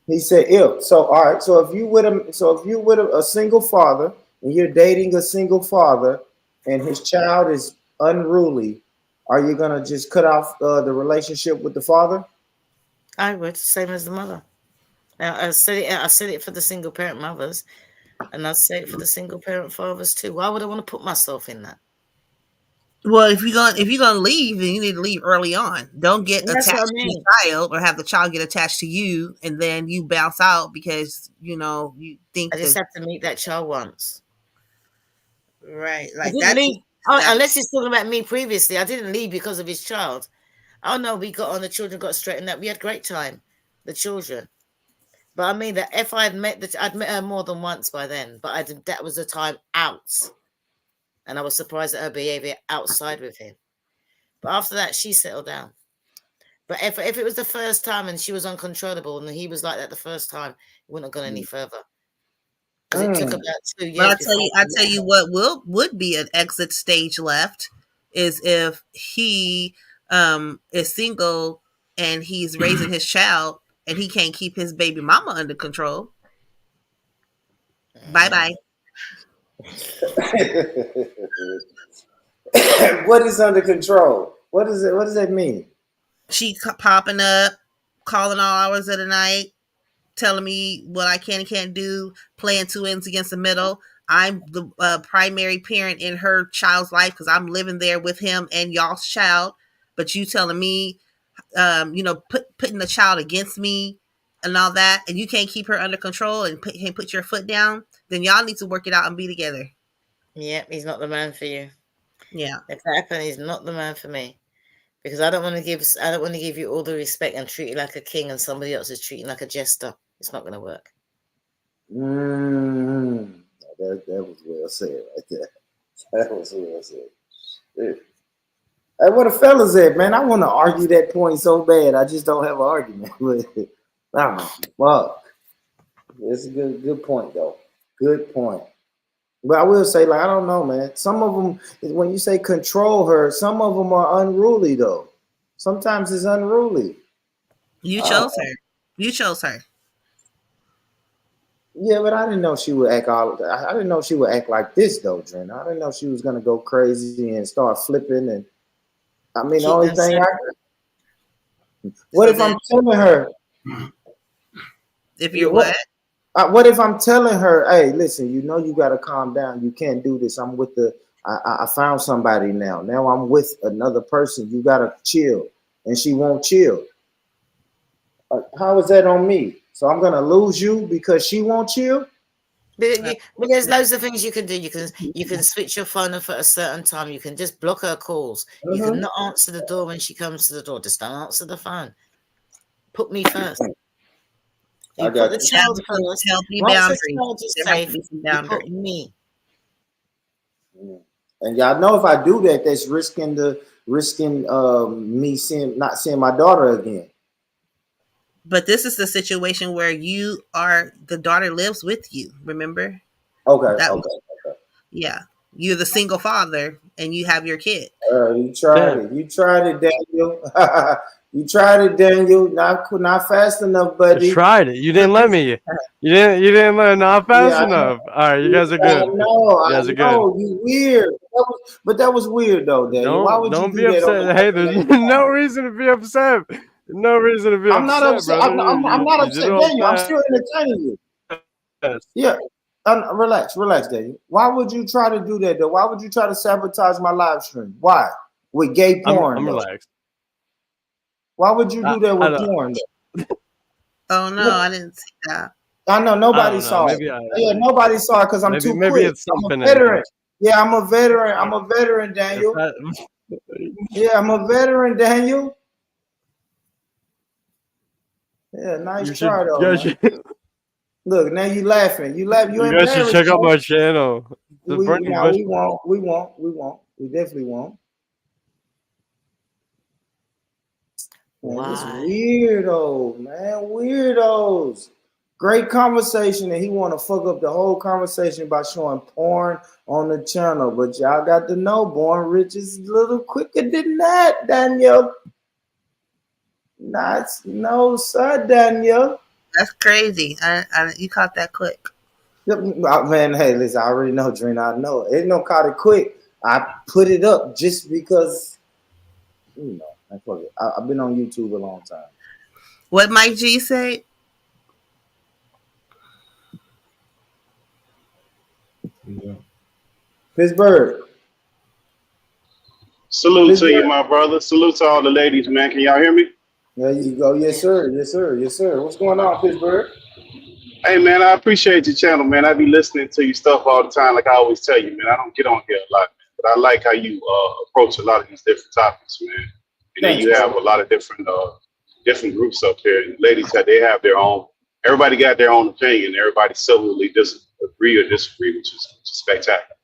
He said if. So all right. So if you with a single father and you're dating a single father and his child is unruly, are you gonna just cut off the relationship with the father? I would, same as the mother. Now, I said it for the single parent mothers, and I say it for the single parent fathers too. Why would I want to put myself in that? Well, if you're gonna leave, then you need to leave early on. Don't get And that's what I attached to the mean. child, or have the child get attached to you, and then you bounce out because you I think just that. have to meet that child once. Right, I like didn't that's leave. Oh, unless he's talking about me previously. I didn't leave because of his child. Oh no, we got on. The children got straightened out. We had great time. the children. But I mean that if I'd met her more than once by then, but that was the time out. And I was surprised at her behavior outside with him. But after that, she settled down. But if it was the first time and she was uncontrollable and he was like that the first time, it wouldn't have gone any further. Because it took about 2 years. But I tell you what would be an exit stage left is if he is single and he's raising his child and he can't keep his baby mama under control. Bye bye. What is under control? What is it? What does that mean? She popping up, calling all hours of the night, telling me what I can and can't do, playing two ends against the middle. I'm the primary parent in her child's life because I'm living there with him and y'all's child. But you telling me, putting the child against me and all that, and you can't keep her under control and can't put your foot down, then y'all need to work it out and be together. Yeah, he's not the man for you. Yeah. If that happened, he's not the man for me. Because I don't want to give you all the respect and treat you like a king and somebody else is treating like a jester. It's not going to work. That was well said right there. That was well said. Hey, where the fellas at, man? I want to argue that point so bad. I just don't have an argument with it. Well, it's a good point though. Good point. But I will say, like, I don't know, man. Some of them, when you say control her, some of them are unruly though. Sometimes it's unruly. You chose her. You chose her. Yeah, but I didn't know she would act I didn't know she would act like this though, Dren. I didn't know she was gonna go crazy and start flipping. And I mean, the only thing what if I'm telling her? If you're what? What if I'm telling her, hey, listen, you got to calm down. You can't do this. I'm with I found somebody now. Now I'm with another person. You got to chill. And she won't chill. How is that on me? So I'm going to lose you because she won't chill? But there's loads of things you can do. You can switch your phone off at a certain time. You can just block her calls. You can not answer the door when she comes to the door. Just don't answer the phone. Put me first. You put the child first. Healthy Once boundaries. the child is There have safe, to be some you put boundaries. me. And y'all know if I do that, that's risking me not seeing my daughter again. But this is the situation where the daughter lives with you, remember? Okay. Yeah. You're the single father and you have your kid. You tried it. You tried it, Daniel. You tried it, Daniel. Not fast enough, buddy. I tried it. You didn't let me. You didn't let not fast enough. All right, you guys are good. I know. You weird. That was weird though, Daniel. Why would you do that? Upset. Hey, there's no reason to be upset. No reason to be I'm not upset. brother. I'm not upset, Daniel. I'm still entertaining you. Yes. Yeah. Relax, Daniel. Why would you try to do that though? Why would you try to sabotage my live stream? Why? With gay porn. I'm relaxed. Why would you do that with porn? Oh no, I didn't see that. I know nobody saw it. Nobody saw it because I'm too quick. It's something. I'm a veteran. Yeah, I'm a veteran. I'm a veteran, Daniel. Yeah, I'm a veteran, Daniel. Yeah, nice try though. Look, now you laughing. You laugh. You guys should check out my channel. We won't. We definitely won't. Man, it's weirdo, man. Weirdos. Great conversation, and he want to fuck up the whole conversation by showing porn on the channel. But y'all got to know, Born Rich is a little quicker than that, Daniel. No, sir, Daniel. That's crazy. You caught that quick. Man, hey, listen, I already know, Drina. I know. Ain't no caught it quick. I put it up just because, I've been on YouTube a long time. What Mike G say? Yeah. Pittsburgh. Salute to you, my brother. Salute to all the ladies, man. Can y'all hear me? There you go. Yes, sir. Yes, sir. Yes, sir. What's going on, Pittsburgh? Hey, man, I appreciate your channel, man. I be listening to your stuff all the time, like I always tell you, man. I don't get on here a lot, man, but I like how you approach a lot of these different topics, man. And then you have a lot of different different groups up here. And ladies, they have their own. Everybody got their own opinion. Everybody civilly disagree or disagree, which is spectacular.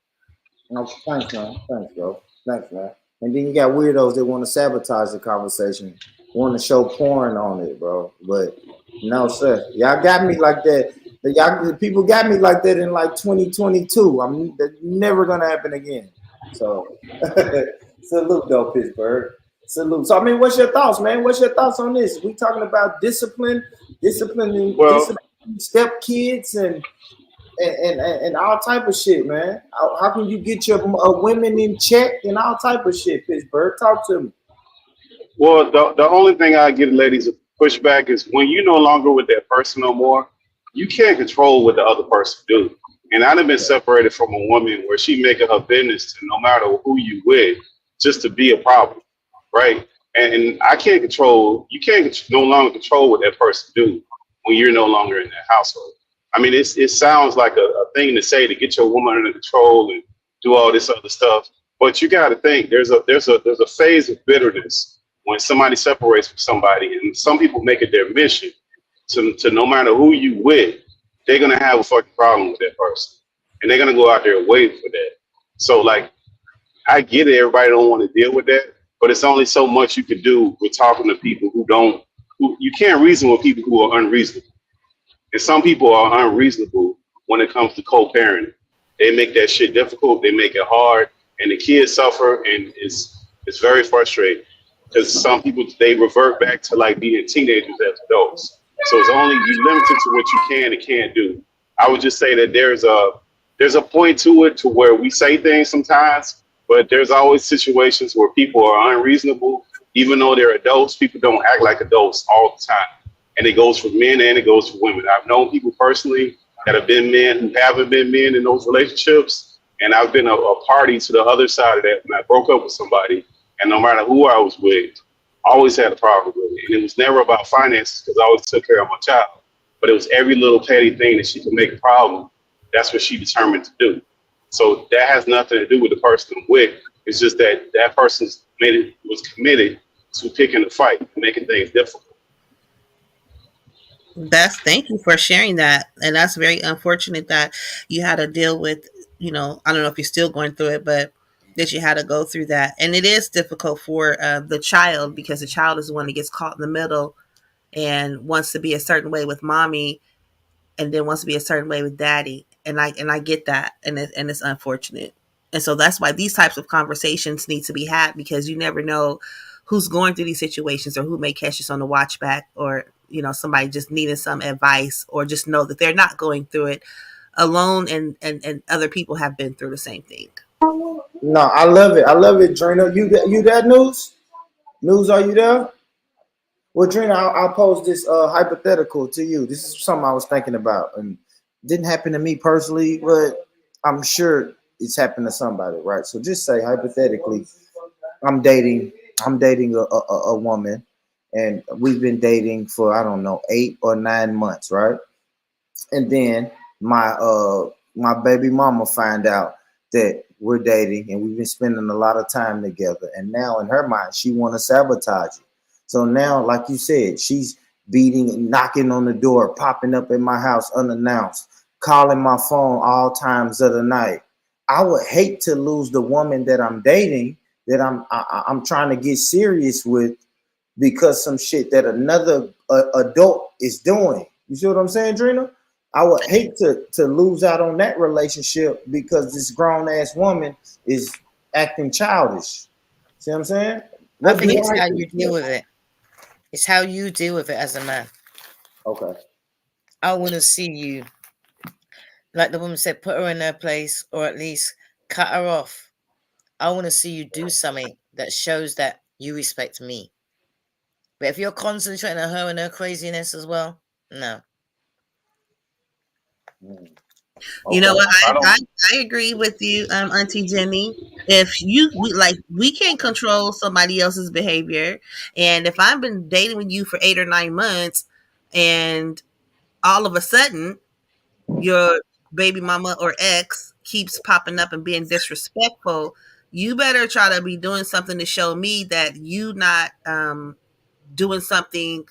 No, thanks, man. Thanks, bro. Thanks, man. And then you got weirdos that want to sabotage the conversation, want to show porn on it, bro. But no, sir. Y'all got me like that. Y'all people got me like that in like 2022. I'm that's never gonna happen again. So salute though, Pittsburgh. Salute. So I mean, what's your thoughts, man? What's your thoughts on this? We talking about disciplining Well, step kids and all type of shit, man. How can you get your women in check and all type of shit, Pittsburgh? Talk to me. well, the only thing I get ladies to push back is when you no longer with that person no more, you can't control what the other person do. And I've been separated from a woman where she making her business to no matter who you with, just to be a problem, right? And I can't control. You can't no longer control what that person do when you're no longer in that household. I mean, it sounds like a thing to say to get your woman under control and do all this other stuff, but you got to think there's a phase of bitterness when somebody separates from somebody, and some people make it their mission to no matter who you with, they're gonna have a fucking problem with that person, and they're gonna go out there waiting for that. So like, I get it, everybody don't want to deal with that, but it's only so much you can do with talking to people who don't. Who you can't reason with people who are unreasonable. And some people are unreasonable when it comes to co-parenting. They make that shit difficult. They make it hard, and the kids suffer, and it's very frustrating because some people they revert back to like being teenagers as adults. So it's only you limited to what you can and can't do. I would just say that there's a point to it to where we say things sometimes, but there's always situations where people are unreasonable. Even though they're adults, people don't act like adults all the time. And it goes for men and it goes for women. I've known people personally that have been men who haven't been men in those relationships. And I've been a party to the other side of that when I broke up with somebody. And no matter who I was with, I always had a problem with it. And it was never about finances because I always took care of my child. But it was every little petty thing that she could make a problem. That's what she determined to do. So that has nothing to do with the person I'm with. It's just that that person was committed to picking a fight and making things difficult. Thank you for sharing that. And that's very unfortunate that you had to deal with, I don't know if you're still going through it, but that you had to go through that. And it is difficult for the child because the child is the one that gets caught in the middle and wants to be a certain way with mommy and then wants to be a certain way with daddy. And I get that. And it's unfortunate. And so that's why these types of conversations need to be had because you never know who's going through these situations or who may catch us on the watch back or somebody just needing some advice or just know that they're not going through it alone and other people have been through the same thing. No, I love it. I love it, Drina. You that news? News, are you there? Well, Drina, I'll pose this hypothetical to you. This is something I was thinking about, and didn't happen to me personally, but I'm sure it's happened to somebody, right? So just say hypothetically, I'm dating, I'm dating a woman, and we've been dating for I don't know 8 or 9 months, right? And then my baby mama find out that we're dating and we've been spending a lot of time together, and now in her mind she want to sabotage it. So now, like you said, she's beating and knocking on the door, popping up in my house unannounced, calling my phone all times of the night. I would hate to lose the woman that I'm dating, that I'm trying to get serious with, because some shit that another adult is doing. You see what I'm saying, Drina? I would hate to lose out on that relationship because this grown ass woman is acting childish. See what I'm saying? I What think do it's I how think? you deal with it. It's how you deal with it as a man. Okay. I want to see you, like the woman said, put her in her place or at least cut her off. I want to see you do something that shows that you respect me. But if you're concentrating on her and her craziness as well, no. You know Okay. what? I don't. I agree with you, Auntie Jenny. If we can't control somebody else's behavior, and if I've been dating with you for 8 or 9 months, and all of a sudden your baby mama or ex keeps popping up and being disrespectful, you better try to be doing something to show me that you not doing something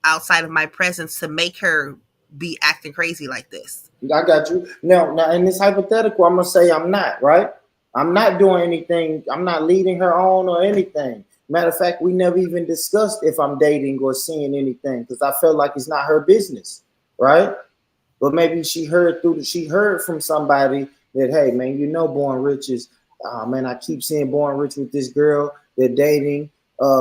outside of my presence to make her be acting crazy like this. I got you. Now in this hypothetical, I'm gonna say I'm not right. I'm not doing anything. I'm not leading her on or anything. Matter of fact, we never even discussed if I'm dating or seeing anything because I felt like it's not her business, right? But maybe she heard from somebody that, hey man, Born Rich is, oh man, I keep seeing Born Rich with this girl. They're dating.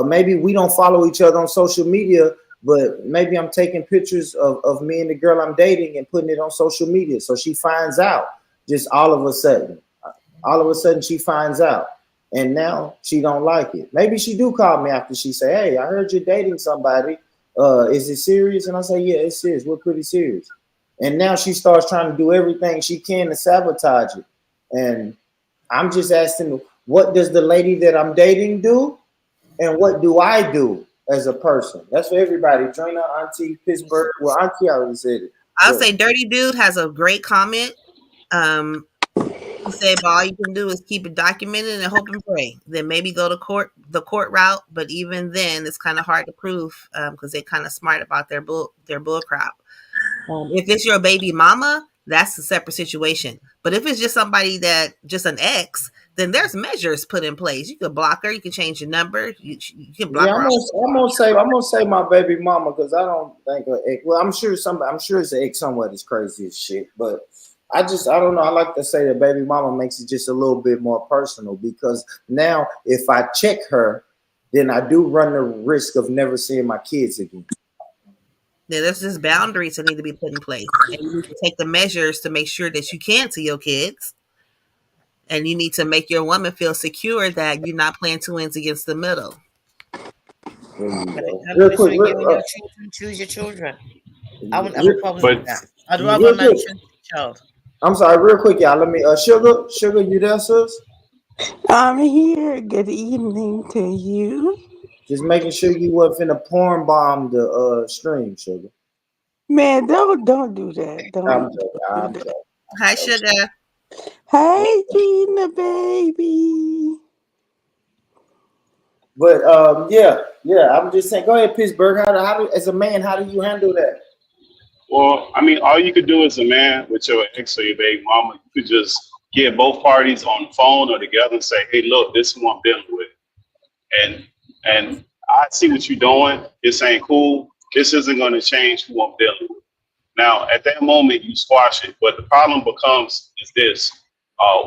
Maybe we don't follow each other on social media, but maybe I'm taking pictures of me and the girl I'm dating and putting it on social media. So she finds out just all of a sudden. All of a sudden she finds out. And now she don't like it. Maybe she do call me after she say, hey, I heard you're dating somebody. Is it serious? And I say, yeah, it's serious. We're pretty serious. And now she starts trying to do everything she can to sabotage it. And I'm just asking, what does the lady that I'm dating do? And what do I do as a person? That's for everybody. Trina, Auntie, Pittsburgh. Well, Auntie already said it. I'll But say Dirty Dude has a great comment. He said, "But all you can do is keep it documented and hope and pray. Then maybe go to the court route. But even then, it's kind of hard to prove because they're kind of smart about their bull crap. If it's your baby mama, that's a separate situation. But if it's just somebody that just an ex, then there's measures put in place. You can block her. You can change your number. You can block yeah, her I'm gonna say my baby mama because I don't think her ex. Well, I'm sure it's an ex somewhere that's crazy as shit. But I don't know. I like to say that baby mama makes it just a little bit more personal because now if I check her, then I do run the risk of never seeing my kids again. There's just boundaries that need to be put in place, and you need to take the measures to make sure that you can see your kids. And you need to make your woman feel secure that you're not playing two ends against the middle. There you When it go. comes Real to quick, between you and your children, choose your children. I wouldn't have a problem with But that. I'd rather a real man quick. choose his child. I'm sorry, real quick, y'all. Let me Sugar, you there, sis? I'm here. Good evening to you. Just making sure you wasn't finna porn bomb the stream, Sugar. Man, don't do that. I'm Don't joking. do I'm that. joking. Hi, Sugar. Hey, Gina, baby. But yeah. I'm just saying. Go ahead, Pittsburgh. As a man, how do you handle that? Well, I mean, all you could do as a man with your ex or your baby mama, you could just get both parties on the phone or together and say, "Hey, look, this is what I'm dealing with," and I see what you're doing. This ain't cool. This isn't going to change who I'm dealing with. Now, at that moment, you squash it, but the problem becomes is this: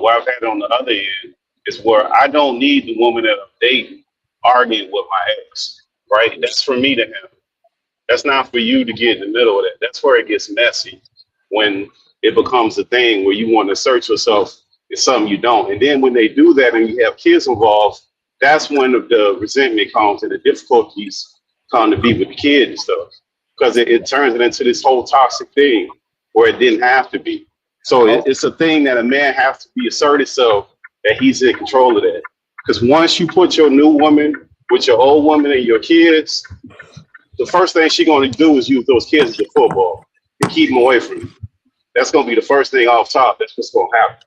where I've had it on the other end is where I don't need the woman that I'm dating arguing with my ex. Right? That's for me to handle. That's not for you to get in the middle of that. That's where it gets messy when it becomes a thing where you want to search yourself is something you don't. And then when they do that and you have kids involved, that's when the resentment comes and the difficulties come to be with the kid and stuff. Because it turns it into this whole toxic thing where it didn't have to be. So it's a thing that a man has to be assertive of that he's in control of that. Because once you put your new woman with your old woman and your kids, the first thing she's going to do is use those kids as a football to keep them away from you. That's going to be the first thing off top. That's what's going to happen.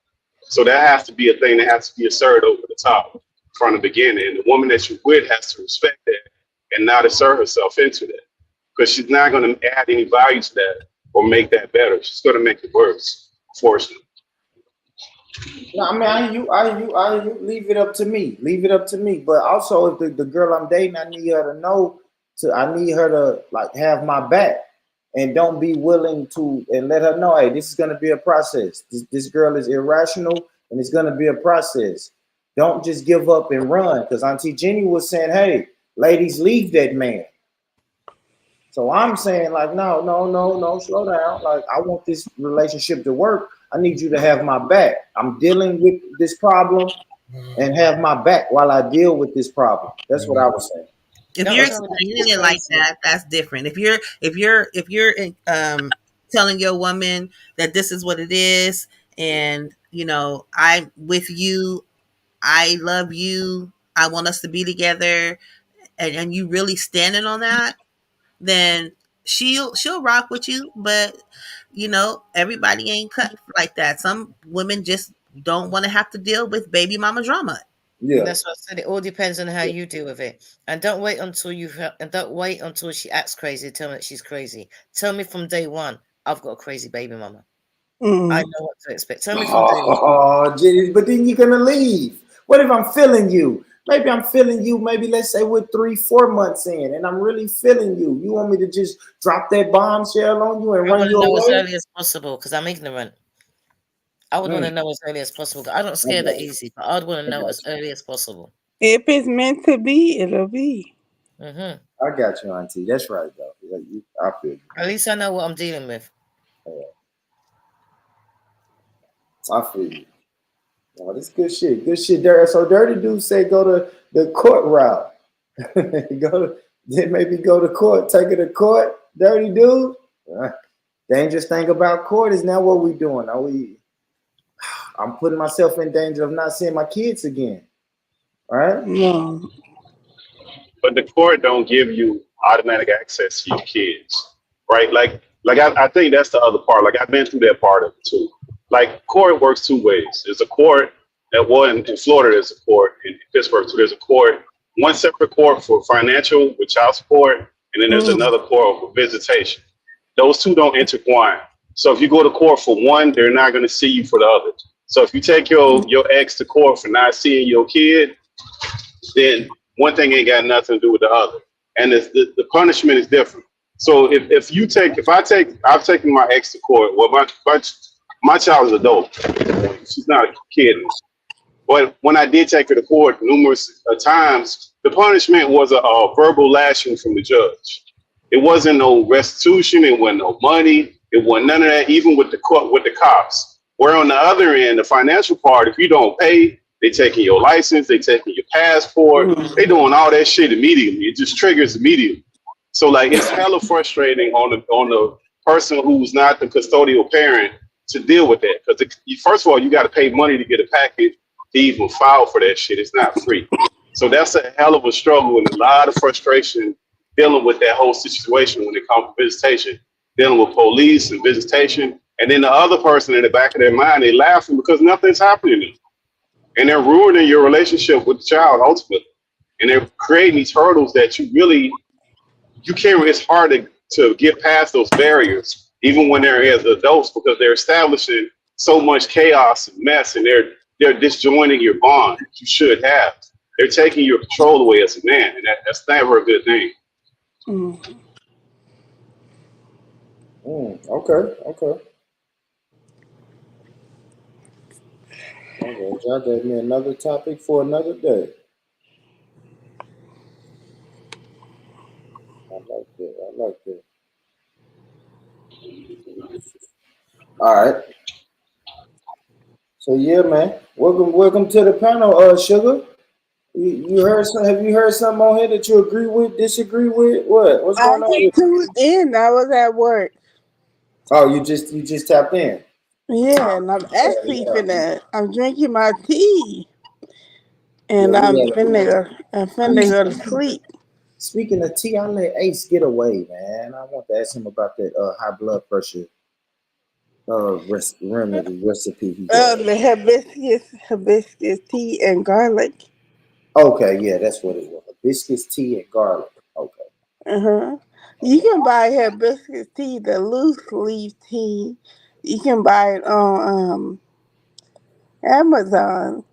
So that has to be a thing that has to be asserted over the top from the beginning. And the woman that you're with has to respect that and not assert herself into that because she's not going to add any value to that or make that better. She's going to make it worse, unfortunately. No, I mean, I leave it up to me. Leave it up to me. But also, if the girl I'm dating, I need her to know. I need her to like have my back, and don't be willing to and let her know, hey, this is gonna be a process. This girl is irrational, and it's gonna be a process. Don't just give up and run. Because Auntie Jenny was saying, hey, ladies, leave that man. So I'm saying, like, no, slow down. Like, I want this relationship to work. I need you to have my back. I'm dealing with this problem and have my back while I deal with this problem. That's what I was saying. If you're explaining it like that, that's different. If you're telling your woman that this is what it is, and I'm with you, I love you, I want us to be together, and you really standing on that, then she'll rock with you. But everybody ain't cut like that. Some women just don't want to have to deal with baby mama drama. And that's what I said. It all depends on how you deal with it. And don't wait until and don't wait until she acts crazy to tell me that she's crazy. Tell me from day one, I've got a crazy baby mama. I know what to expect. Tell me from day one. Oh, Jenny, but then you're gonna leave. What if I'm feeling you? Maybe I'm feeling you. Maybe let's say we're 3-4 months in, and I'm really feeling you. You want me to just drop that bombshell on you and I run want to you know as away? early as possible because I'm ignorant. I would want to know as early as possible. I don't I scare that got you. easy, but I'd want to I know got as early as possible. If it's meant to be, it'll be. Mm-hmm. I got you, Auntie. That's right, though. I feel you. At least I know what I'm dealing with. I feel you. Oh, this good shit. Good shit. So Dirty Dude say go to the court route. Then maybe go to court. Take it to court. Dirty Dude. Dangerous thing about court is now what we doing. I'm putting myself in danger of not seeing my kids again. All right. No. But the court don't give you automatic access to your kids, right? Like I think that's the other part. Like I've been through that part of it too. Like court works two ways. There's a court in Florida. There's a court in Pittsburgh. So there's a court, one separate court for financial with child support, and then there's another court for visitation. Those two don't intertwine. So if you go to court for one, they're not going to see you for the other. So if you take your ex to court for not seeing your kid, then one thing ain't got nothing to do with the other, and the punishment is different. So I've taken my ex to court. Well, my child is adult. She's not a kid. But when I did take her to court numerous times, the punishment was a verbal lashing from the judge. It wasn't no restitution. It wasn't no money. It wasn't none of that. Even with the cops. Where on the other end, the financial part, if you don't pay, they taking your license, they taking your passport, they doing all that shit immediately. It just triggers immediately. So like it's hella frustrating on the person who's not the custodial parent to deal with that. Because first of all, you got to pay money to get a package to even file for that shit. It's not free. So that's a hell of a struggle and a lot of frustration dealing with that whole situation when it comes to visitation, dealing with police and visitation. And then the other person in the back of their mind, they laughing because nothing's happening to them. And they're ruining your relationship with the child ultimately. And they're creating these hurdles that you can't, it's hard to get past those barriers, even when they're as adults, because they're establishing so much chaos and mess, and they're disjoining your bond that you should have. They're taking your control away as a man, and that's never a good thing. Okay. Okay. Y'all gave me another topic for another day. I like that. I like that. All right. So yeah, man. Welcome to the panel, Sugar. You heard some? Have you heard something on here that you agree with, disagree with? What's I going on just with you? tuned in. I was at work. Oh, you just tapped in. Yeah, and I'm actually finna. I'm drinking my tea, Yeah, and we had. I'm finna go to sleep. Speaking of tea, I let Ace get away, man. I want to ask him about that high blood pressure remedy recipe he got. The hibiscus tea and garlic. Okay, yeah, that's what it was. Hibiscus tea and garlic. Okay. You can buy hibiscus tea, the loose leaf tea. You can buy it on Amazon.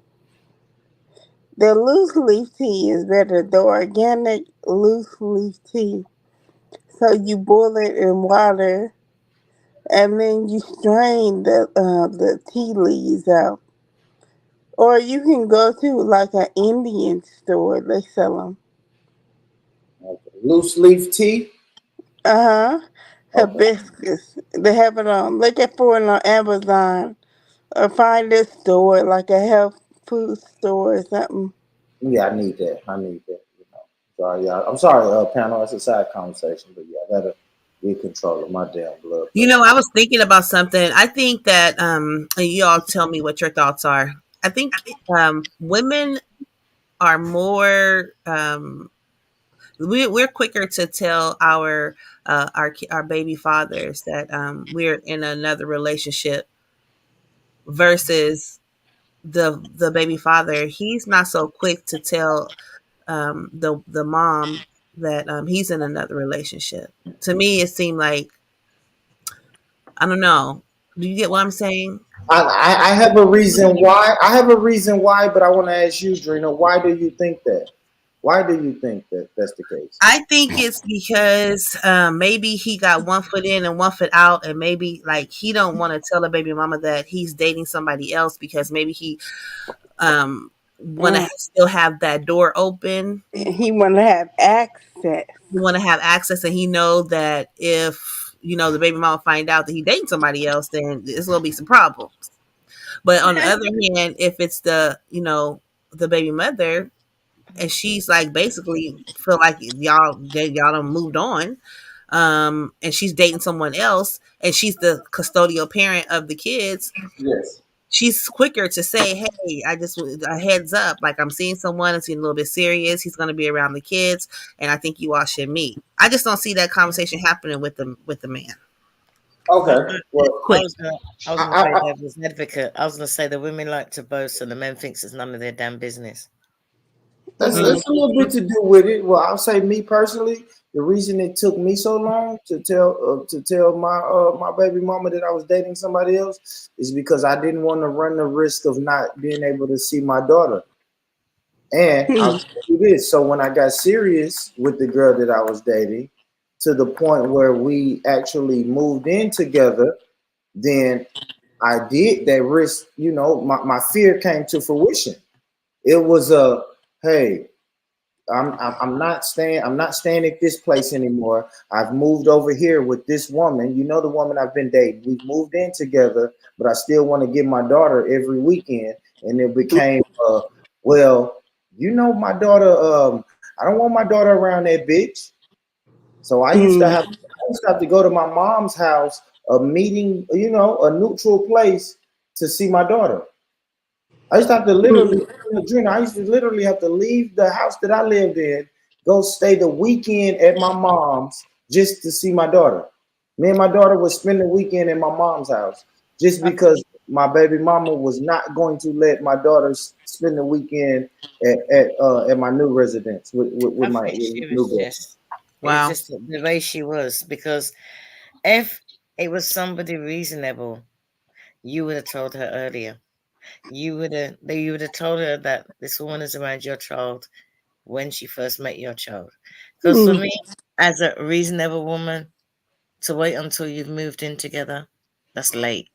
The loose leaf tea is better. The organic loose leaf tea. So you boil it in water, and then you strain the tea leaves out. Or you can go to like an Indian store. They sell them. Okay. Loose leaf tea. Okay. Hibiscus. They have it on. Look for it on Amazon, or find a store like a health food store or something. Yeah, I need that. You know. Sorry, yeah. I'm sorry, panel. It's a side conversation, but yeah, I gotta get control of my damn blood You pressure. know, I was thinking about something. I think that and you all tell me what your thoughts are. I think women are more we're quicker to tell our baby fathers that we're in another relationship versus the baby father, he's not so quick to tell the mom that he's in another relationship. To me, it seemed like, I don't know. Do you get what I'm saying? I have a reason why. I have a reason why, but I want to ask you, Drina, why do you think that? Why do you think that that's the case? I think it's because maybe he got one foot in and one foot out, and maybe like he don't want to tell a baby mama that he's dating somebody else because maybe he want to still have that door open. He want to have access. He want to have access, and he know that if the baby mama find out that he dating somebody else, then it's gonna be some problems. But on the other hand, if it's the baby mother, and she's like basically feel like y'all done moved on, and she's dating someone else, and she's the custodial parent of the kids, Yes. she's quicker to say, "Hey, I just a heads up. Like I'm seeing someone. It's getting a little bit serious. He's going to be around the kids, and I think you all should meet." I just don't see that conversation happening with the man. Okay. Well, Quick. I was gonna play devil's advocate. I was gonna say the women like to boast and the men thinks it's none of their damn business. that's a little bit to do with it. Well, I'll say me personally, the reason it took me so long to tell my baby mama that I was dating somebody else is because I didn't want to run the risk of not being able to see my daughter. And I'll tell you this. So when I got serious with the girl that I was dating, to the point where we actually moved in together, then I did that risk. My fear came to fruition. It was hey, I'm not staying. I'm not staying at this place anymore. I've moved over here with this woman. The woman I've been dating. We've moved in together, but I still want to get my daughter every weekend. And it became, well, my daughter. I don't want my daughter around that bitch. So I used to have to go to my mom's house, a meeting, a neutral place to see my daughter. I used to have to literally, I used to literally have to leave the house that I lived in, go stay the weekend at my mom's just to see my daughter. Me and my daughter would spend the weekend in my mom's house just because my baby mama was not going to let my daughter spend the weekend at my new residence with I my think she new was girl. just it's Wow. just the way she was, because if it was somebody reasonable, you would have told her earlier. You would have told her that this woman is around your child when she first met your child. Because for me, as a reasonable woman, to wait until you've moved in together, that's late.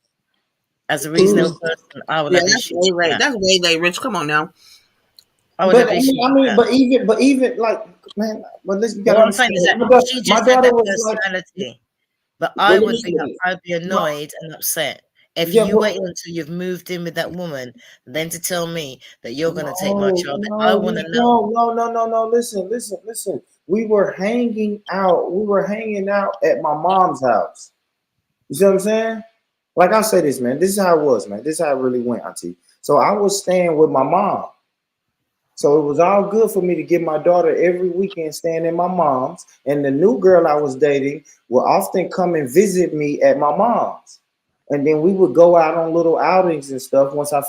As a reasonable person, I would Yeah, have that's issues way with late. that. That's way late, Rich. Come on now. I would But have issues I with mean, that. but even like, man, but listen, you But gotta what I'm saying is understand. that she My just had daughter that was like, personality. But well, I let me would say be this. No, annoyed and upset if yeah, you but wait until you've moved in with that woman, then to tell me that you're gonna take my no, child. I no, want to we know. don't. No, no, no, no. Listen. We were hanging out. We were hanging out at my mom's house. You see what I'm saying? Like I say this, man. This is how it was, man. This is how it really went, Auntie. So I was staying with my mom. So it was all good for me to get my daughter every weekend staying in my mom's. And the new girl I was dating would often come and visit me at my mom's. And then we would go out on little outings and stuff. Once I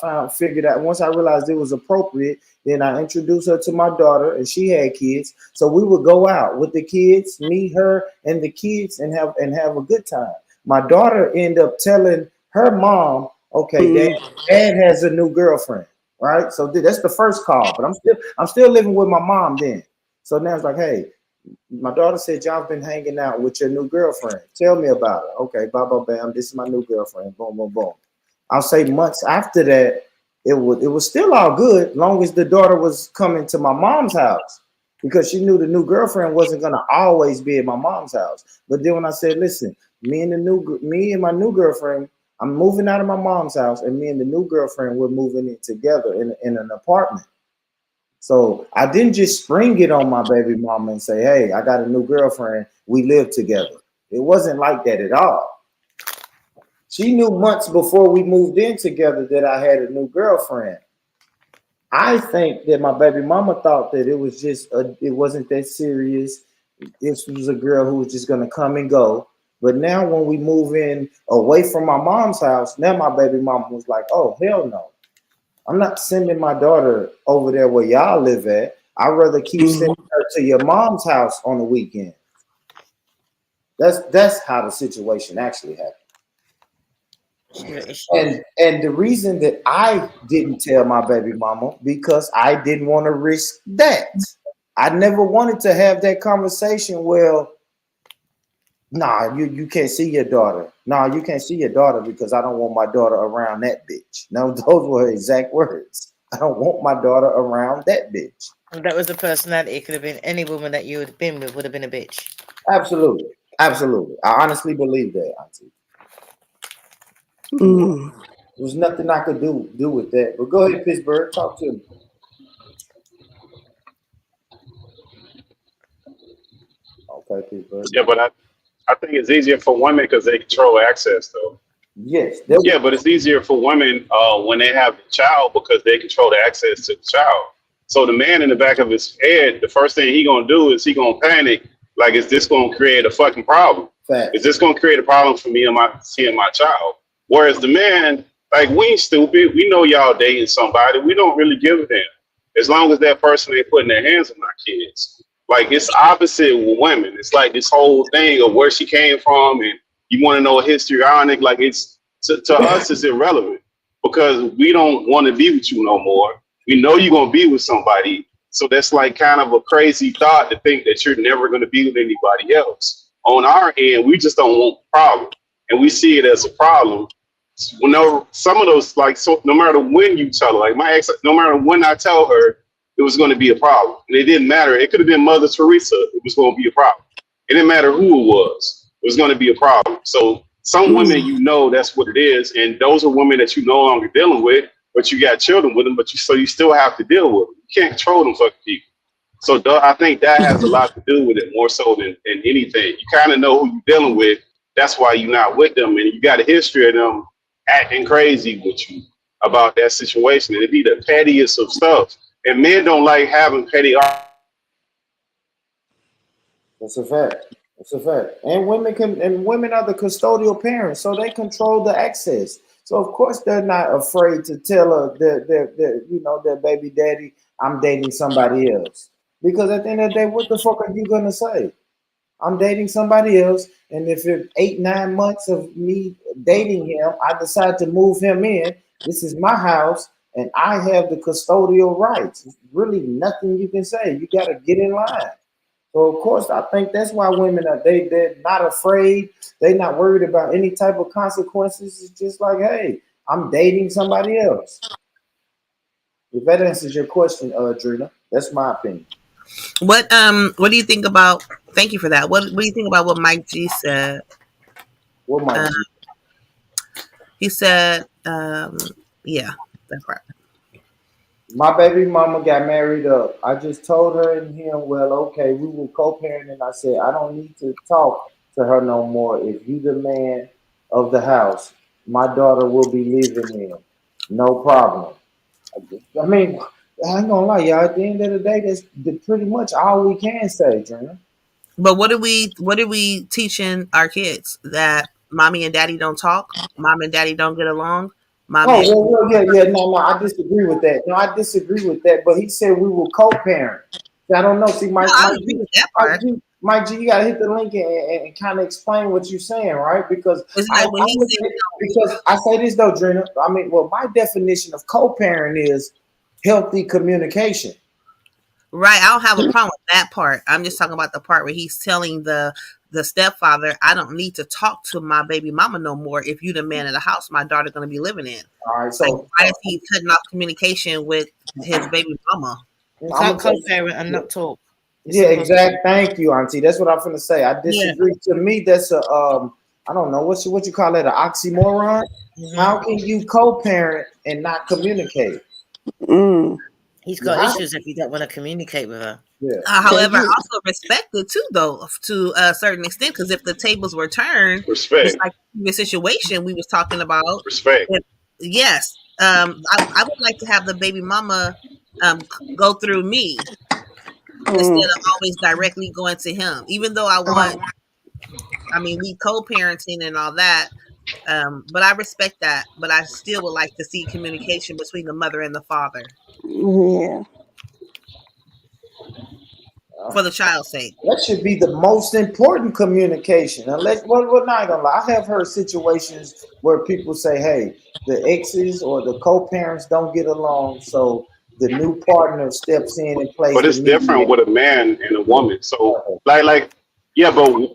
realized it was appropriate, then I introduced her to my daughter, and she had kids. So we would go out with the kids, me, her, and the kids, and have a good time. My daughter ended up telling her mom, "Okay, dad has a new girlfriend." Right. So that's the first call, but I'm still living with my mom then. So now it's like, hey, my daughter said y'all been hanging out with your new girlfriend. Tell me about it. Okay, blah blah bam. This is my new girlfriend. Boom boom boom. I'll say months after that, it was still all good, long as the daughter was coming to my mom's house because she knew the new girlfriend wasn't gonna always be at my mom's house. But then when I said, listen, me and my new girlfriend, I'm moving out of my mom's house, and me and the new girlfriend we're moving in together in an apartment. So I didn't just spring it on my baby mama and say, hey, I got a new girlfriend. We live together. It wasn't like that at all. She knew months before we moved in together that I had a new girlfriend. I think that my baby mama thought that it wasn't that serious. This was a girl who was just gonna come and go. But now when we move in away from my mom's house, now my baby mama was like, oh hell no. I'm not sending my daughter over there where y'all live at. I'd rather keep sending her to your mom's house on the weekend. That's how the situation actually happened. And the reason that I didn't tell my baby mama because I didn't want to risk that. I never wanted to have that conversation. Well, nah, you can't see your daughter. Nah, you can't see your daughter because I don't want my daughter around that bitch. No, those were her exact words. I don't want my daughter around that bitch. And that was the personality. It could have been any woman that you would have been with would have been a bitch. Absolutely. Absolutely. I honestly believe that, Auntie. There was nothing I could do with that. But go ahead, Pittsburgh. Talk to me. Okay, Pittsburgh. Yeah, but I think it's easier for women because they control access, though. Yes. Yeah, but it's easier for women when they have the child because they control the access to the child. So the man in the back of his head, the first thing he gonna do is he gonna panic. Like, is this gonna create a fucking problem? Fact. Is this gonna create a problem for me and my seeing my child? Whereas the man, like, we ain't stupid. We know y'all dating somebody. We don't really give a damn. As long as that person ain't putting their hands on our kids. Like, it's opposite with women. It's like this whole thing of where she came from and you want to know histrionic. Like, it's to us, it's irrelevant because we don't want to be with you no more. We know you're going to be with somebody. So that's like kind of a crazy thought to think that you're never going to be with anybody else. On our end, we just don't want the problem. And we see it as a problem. Some of those, like, so no matter when you tell her, like my ex, no matter when I tell her, it was going to be a problem. And it didn't matter. It could have been Mother Teresa. It was going to be a problem. It didn't matter who it was. It was going to be a problem. So some women, you know, that's what it is. And those are women that you're no longer dealing with, but you got children with them, but you still have to deal with them. You can't control them fucking people. So I think that has a lot to do with it more so than anything. You kind of know who you're dealing with. That's why you're not with them. And you got a history of them acting crazy with you about that situation. It'd be the pettiest of stuff. And men don't like having petty. That's a fact. That's a fact. And women are the custodial parents, so they control the access. So of course they're not afraid to tell her their baby daddy, I'm dating somebody else. Because at the end of the day, what the fuck are you gonna say? I'm dating somebody else, and if it's 8-9 months of me dating him, I decide to move him in. This is my house, and I have the custodial rights. There's really nothing you can say. You got to get in line. So of course, I think that's why women they're not afraid. They're not worried about any type of consequences. It's just like, hey, I'm dating somebody else. If that answers your question, Drina, that's my opinion. What do you think about? Thank you for that. What do you think about what Mike G said? What Mike G? He said, yeah, that part. My baby mama got married up. I just told her and him, well, okay, we will co-parent, and I said I don't need to talk to her no more. If you the man of the house, my daughter will be living in. No problem. I mean, I ain't gonna lie, y'all. At the end of the day, that's pretty much all we can say, Trina. But what are we teaching our kids? That mommy and daddy don't talk, mom and daddy don't get along, mommy. Oh, yeah. No, I disagree with that. No, I disagree with that. But he said we will co-parent. I don't know. See, Mike G, you gotta hit the link and kind of explain what you're saying, right? Because because I say this though, Drina. I mean, well, my definition of co-parent is healthy communication. Right. I don't have a problem with that part. I'm just talking about the part where he's telling the stepfather, I don't need to talk to my baby mama no more. If you the man of the house, my daughter gonna be living in. All right. So like, why is he cutting off communication with his baby mama? You can't co-parent and not talk. Yeah, exactly. Thank you, Auntie. That's what I'm gonna say. I disagree. Yeah. To me, that's a I don't know what you call it, an oxymoron. Mm-hmm. How can you co-parent and not communicate? He's got issues if you don't want to communicate with her. Yeah. However, I also respect it too, though, to a certain extent, because if the tables were turned, just like the situation we was talking about, yes, I would like to have the baby mama go through me instead of always directly going to him. Even though I mean, we co-parenting and all that. But I respect that. But I still would like to see communication between the mother and the father Yeah. for the child's sake. That should be the most important communication. Unless, well, we're not gonna lie. I have heard situations where people say, "Hey, the exes or the co-parents don't get along, so the new partner steps in and plays But the it's different mediator." with a man and a Yeah. woman. So yeah, but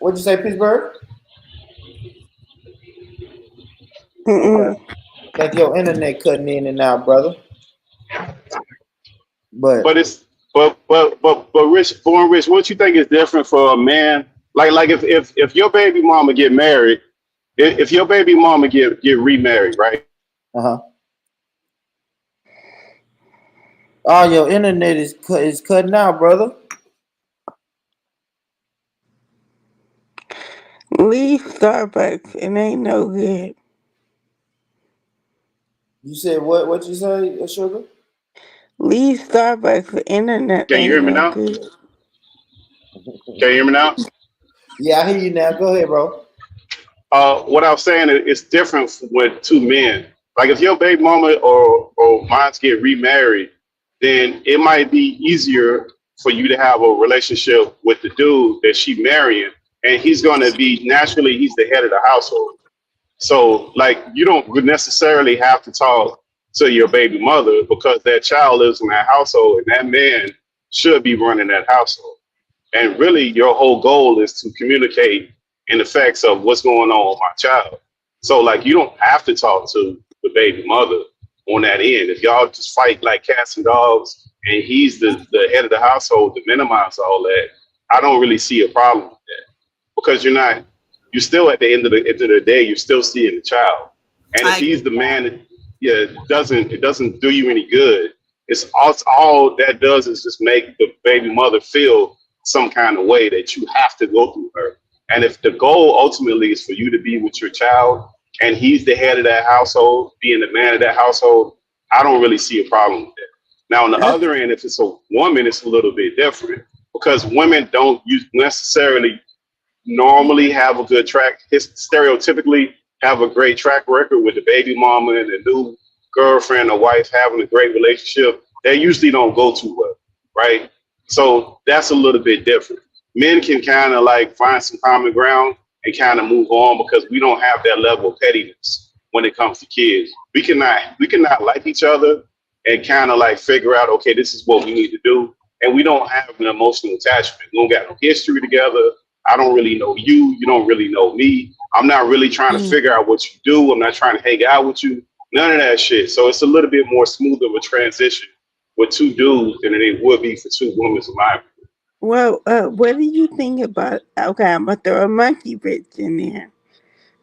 What'd you say, Pittsburgh? Okay. Mm-mm. Think your internet cutting in and out, brother. But but it's but Rich, born Rich, what you think is different for a man? Like if your baby mama get married, if your baby mama get remarried, right? uh-huh. Oh, your internet is cutting out, brother. Leave Starbucks. It ain't no good. You said what? What you say, Sugar? Leave Starbucks. The internet Can you ain't hear me no now? good. Can you hear me now? Yeah, I hear you now. Go ahead, bro. What I was saying is it's different with two men. Like if your baby mama or mine get remarried, then it might be easier for you to have a relationship with the dude that she marrying, and he's going to be naturally he's the head of the household. So like you don't necessarily have to talk to your baby mother because that child lives in that household, and that man should be running that household. And really, your whole goal is to communicate in effects of what's going on with my child. So, like, you don't have to talk to the baby mother on that end. If y'all just fight like cats and dogs, and he's the head of the household to minimize all that, I don't really see a problem with that because you're still at the end of the day, you're still seeing the child. And if I agree he's the with that. man, yeah, it doesn't do you any good. It's all that does is just make the baby mother feel some kind of way that you have to go through her. And if the goal ultimately is for you to be with your child and he's the head of that household, being the man of that household, I don't really see a problem with that. Now, on the That's other end, if it's a woman, it's a little bit different because women don't necessarily normally have a good track, stereotypically have a great track record with the baby mama and the new girlfriend or wife having a great relationship. They usually don't go too well, right? So that's a little bit different. Men can kind of like find some common ground and kind of move on because we don't have that level of pettiness when it comes to kids. We cannot like each other and kind of like figure out, okay, this is what we need to do. And we don't have an emotional attachment. We don't got no history together. I don't really know you. You don't really know me. I'm not really trying to Mm. figure out what you do. I'm not trying to hang out with you. None of that shit. So it's a little bit more smooth of a transition with two dudes than it would be for two women, in my opinion. Well, what do you think about? Okay, I'm gonna throw a monkey wrench in there.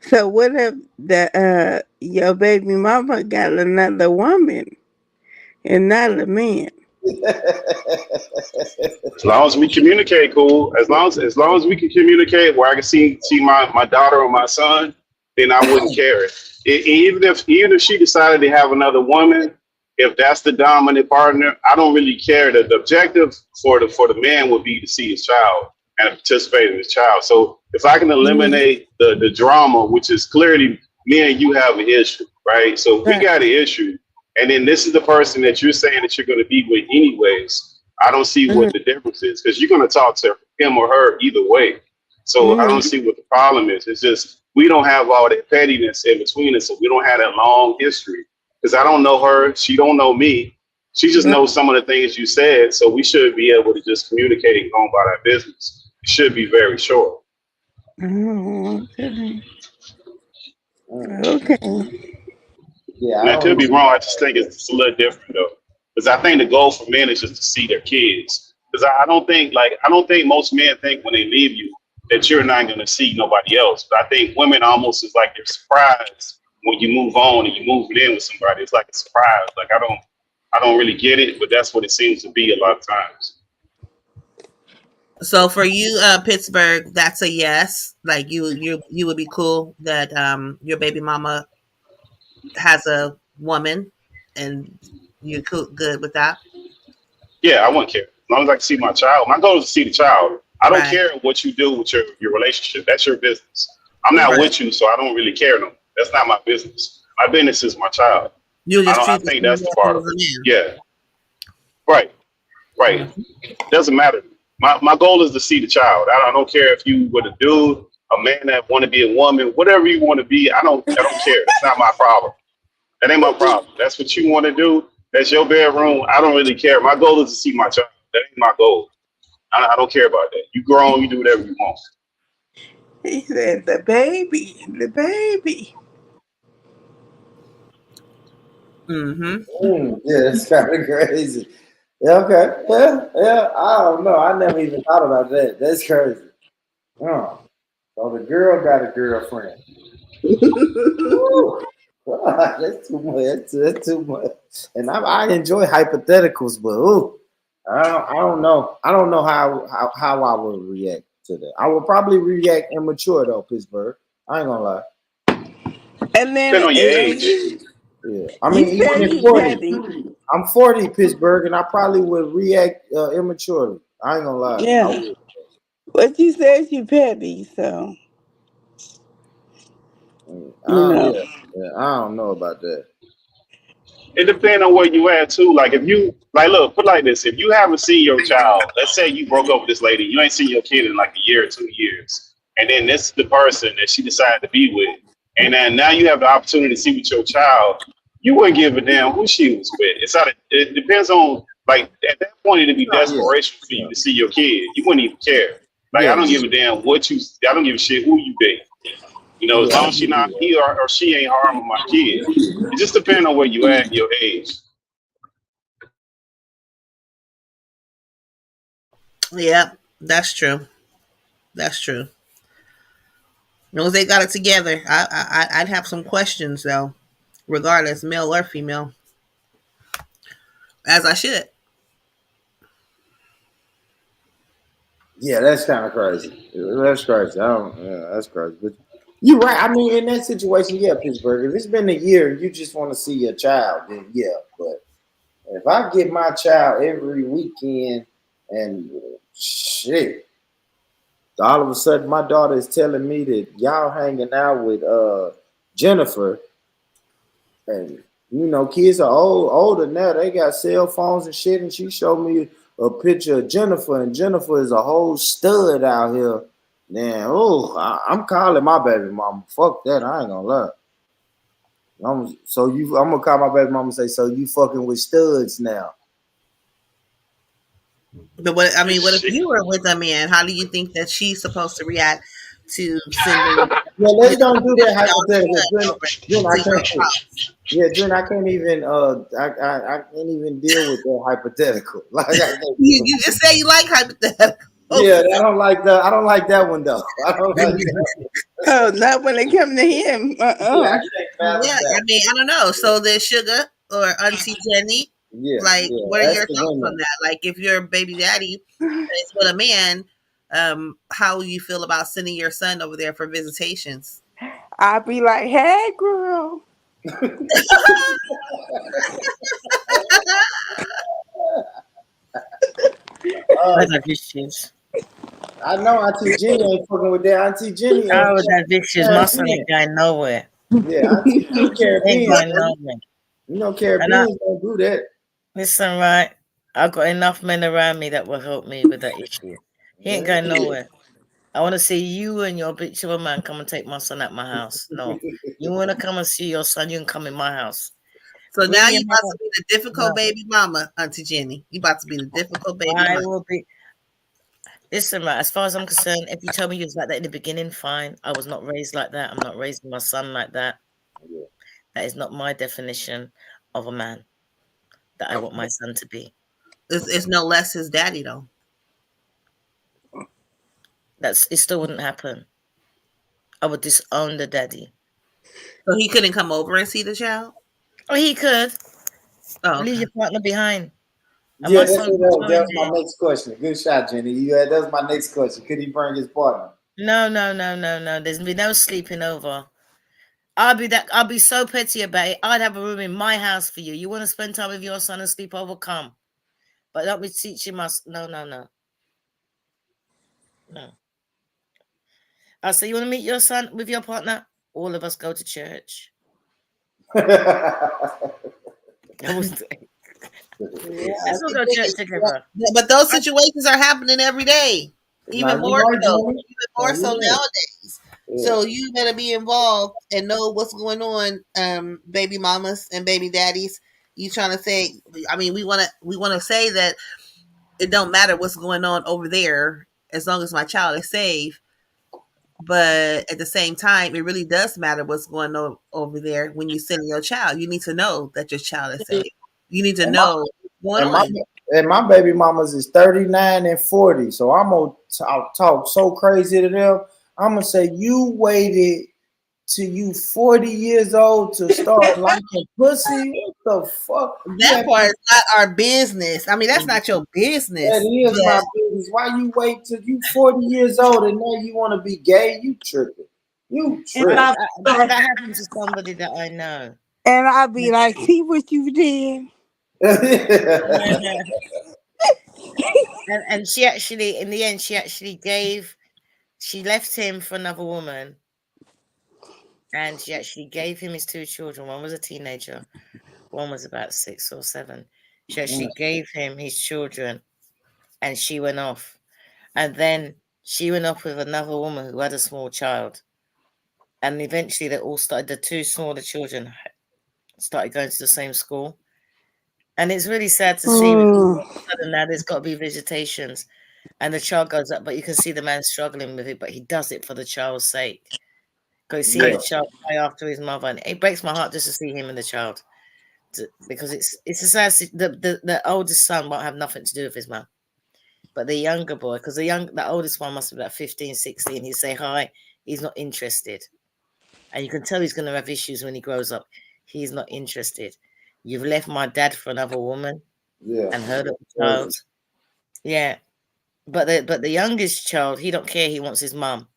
So what if your baby mama got another woman and not a man? As long as we communicate, cool. As long as we can communicate where I can see my daughter or my son, then I wouldn't care. Even if she decided to have another woman, if that's the dominant partner, I don't really care. The objective for the man would be to see his child and participate in his child. So if I can Mhm. eliminate the drama, which is clearly me and you have an issue, right? So if we Right. got an issue, and then this is the person that you're saying that you're going to be with anyways. I don't see what Mhm. the difference is because you're going to talk to him or her either way. So I don't Mhm. see what the problem is. It's just we don't have all that pettiness in between us, so we don't have that long history. Because I don't know her, she don't know me. She just Right. knows some of the things you said, so we should be able to just communicate and go about our business. It should be very short. Oh, okay. Mm. Okay. Yeah, And I I don't could be even. wrong. I just think it's just a little different though, because I think the goal for men is just to see their kids. Because I don't think most men think when they leave you that you're not going to see nobody else. But I think women almost is like they're surprised when you move on and you move it in with somebody. It's like a surprise. Like I don't really get it, but that's what it seems to be a lot of times. So for you, Pittsburgh, that's a yes. Like you would be cool that your baby mama has a woman, and you're cool, good with that. Yeah, I wouldn't care as long as I can see my child. My goal is to see the child. I don't Right. care what you do with your relationship. That's your business. I'm not Right. with you, so I don't really care no more. That's not my business. My business is my child. You just I treat the think same that's way the if he part was of it. a man. Yeah. Right. Right. Mhm. Doesn't matter. My goal is to see the child. I don't care if you were a dude, a man that want to be a woman, whatever you want to be. I don't care. It's not my problem. That ain't my problem. That's what you want to do. That's your bedroom. I don't really care. My goal is to see my child. That ain't my goal. I don't care about that. You grown. You do whatever you want. He said, the baby, the baby. Mm-hmm. Yeah, that's kind of crazy. Yeah, okay. Yeah. I don't know. I never even thought about that. That's crazy. Oh, so the girl got a girlfriend. Woo. God, that's too much. That's too much. And I enjoy hypotheticals, but ooh, I don't know. I don't know how I would react to that. I would probably react immature though, Pittsburgh. I ain't gonna lie. And then Depend on your and age. Yeah, I you mean, even said at you 40, petty. I'm 40, Pittsburgh, and I probably would react immaturely. I ain't gonna lie. I Yeah. would. But you said you petty, so you know. Yeah, I don't know about that. It depends on where you at too. Like if you like, look, put it like this: if you haven't seen your child, let's say you broke up with this lady, you ain't seen your kid in like a year or 2 years, and then this is the person that she decided to be with, and then now you have the opportunity to see with your child. You wouldn't give a damn who she was with. It depends on like at that point it'd be Oh yeah, desperation for you to see your kid. You wouldn't even care. Like I yeah, don't give a damn what you. I don't give a shit who you date. You know, as yeah. I long as give she not you he or she ain't harming my kid. It just depends on where you at, your age. Yeah, that's true. That's true. As long as they got it together, I'd have some questions though, regardless, male or female, as I should. Yeah, that's kind of crazy. That's crazy. I don't. Yeah, that's crazy. But you're right. I mean, in that situation, yeah, Pittsburgh. If it's been a year and you just want to see your child, then yeah. But if I get my child every weekend and shit, all of a sudden my daughter is telling me that y'all hanging out with Jennifer, and kids are older now. They got cell phones and shit, and she showed me a picture of Jennifer, and Jennifer is a whole stud out here. Man, I'm calling my baby mama. Fuck that. I ain't gonna lie. I'm gonna call my baby mama and say, so you fucking with studs now. But what I mean, what if Shit. you were with a man? How do you think that she's supposed to react to sending Well, his let's don't do that y'all hypothetical. son over Then I to your can't. house? Yeah, Jen, I can't even. I can't even deal with that hypothetical. Like I can't. You just say you like hypotheticals. Yeah, I don't like that. I don't like that one though. I don't like that. Oh, not when it come to him. Yeah, I can't Yeah, fathom I that. mean, I don't know. So there's Sugar or Auntie Jenny. Yeah, Like, yeah, what are that's your the thoughts on women. that? Like, if your baby daddy is with a man, how you feel about sending your son over there for visitations? I'll be like, hey girl. Uh, I got issues. I know Auntie Jenny ain't fucking with that. Auntie Jenny, I would have issues. My son Caribbean. ain't going nowhere. Yeah, Auntie Jenny Ain't Caribbean. going nowhere. And Caribbeans don't do that. listen, right? I've got enough men around me that will help me with that issue. He ain't going nowhere. I want to see you and your bitch of a man come and take my son at my house. No. You want to come and see your son, you can come in my house. So Bring now your you about to man. be the difficult No. baby mama, Auntie Jenny. You about to be the difficult baby I mama. will be. Listen, right, as far as I'm concerned, if you tell me you was like that in the beginning, fine. I was not raised like that. I'm not raising my son like that. That is not my definition of a man that I want my son to be. It's no less his daddy though. It still wouldn't happen. I would disown the daddy. So he couldn't come over and see the child. Oh, he could. Oh, Leave okay. your partner behind. And Yeah, my that's son what can join that was my there. next question. Good shot, Jenny. That was my next question. Could he bring his partner? No. There's be no sleeping over. I'll be so petty about it. I'd have a room in my house for you. You want to spend time with your son and sleep over? Come. But don't be teaching us. No. No. So you want to meet your son with your partner? All of us go to church. Let's all go to church together. But those situations are happening every day, even Now you more right, so, Johnny. even more so nowadays. So you better be involved and know what's going on, baby mamas and baby daddies. You trying to say? I mean, we want to say that it don't matter what's going on over there as long as my child is safe. But at the same time, it really does matter what's going on over there when you send your child. You need to know that your child is safe. You need to And know what's going on. and my baby mamas is 39 and 40. So I'm gonna talk so crazy to them. I'm gonna say you waited till you 40 years old to start liking pussy. What the fuck? That part is not our business. I mean, that's not your business. That is my business. Why you wait till you 40 years old and now you want to be gay? You tripping. You tripping. That happened to somebody that I know. And I'll be like, see what you did. and she actually, in the end, she left him for another woman. And she actually gave him his 2 children. One was a teenager. One was about 6 or 7. She actually gave him his children. And she went off. And then she went off with another woman who had a small child. And eventually they all started, the 2 smaller children started going to the same school. And it's really sad to see all of a sudden now there's got to be visitations and the child goes up, but you can see the man struggling with it, but he does it for the child's sake. Because seeing the child cry after his mother, and it breaks my heart just to see him and the child. Because it's a sad, the oldest son won't have nothing to do with his mum. But the younger boy, because the oldest one must be about 15, 16, he'd say hi, he's not interested. And you can tell he's going to have issues when he grows up. He's not interested. You've left my dad for another woman and her little child. Yeah. But the youngest child, he don't care. He wants his mum.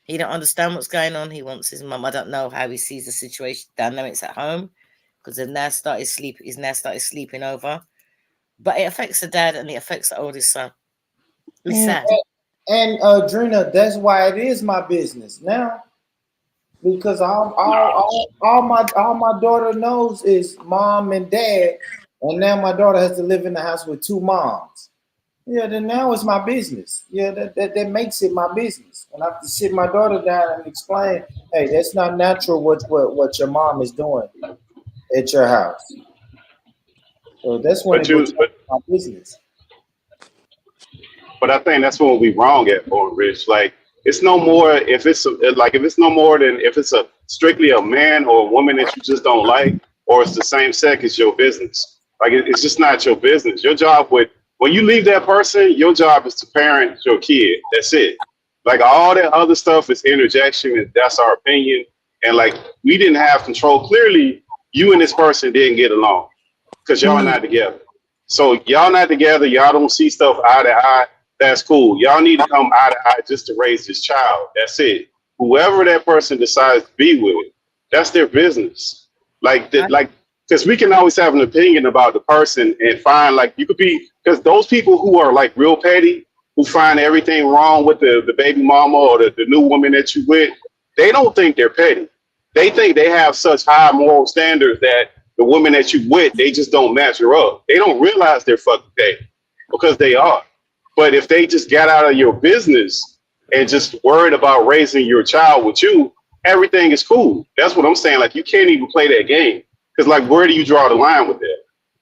He don't understand what's going on. He wants his mum. I don't know how he sees the situation dynamics at home because he's now started sleeping over. But it affects the dad and it affects the oldest son. It's sad. And Drina, that's why it is my business now. Because all my daughter knows is mom and dad, and now my daughter has to live in the house with 2 moms. Yeah, then now it's my business. Yeah, that makes it my business. And I have to sit my daughter down and explain, hey, that's not natural what your mom is doing at your house. So that's when it becomes my business. But I think that's what we wrong at, for Rich. Like it's no more if it's no more than if it's a strictly a man or a woman that you just don't like, or it's the same sex, it's your business. Like it's just not your business. Your job when you leave that person, your job is to parent your kid. That's it. Like all that other stuff is interjection, and that's our opinion. And like we didn't have control. Clearly, you and this person didn't get along because y'all not together. So y'all not together. Y'all don't see stuff eye to eye. That's cool. Y'all need to come eye to eye just to raise this child. That's it. Whoever that person decides to be with, that's their business. Because we can always have an opinion about the person and find like you could be because those people who are like real petty, who find everything wrong with the baby mama or the new woman that you with, they don't think they're petty. They think they have such high moral standards that the woman that you with, they just don't measure up. They don't realize they're fucking petty because they are. But if they just got out of your business and just worried about raising your child with you, everything is cool. That's what I'm saying. Like you can't even play that game because like where do you draw the line with that?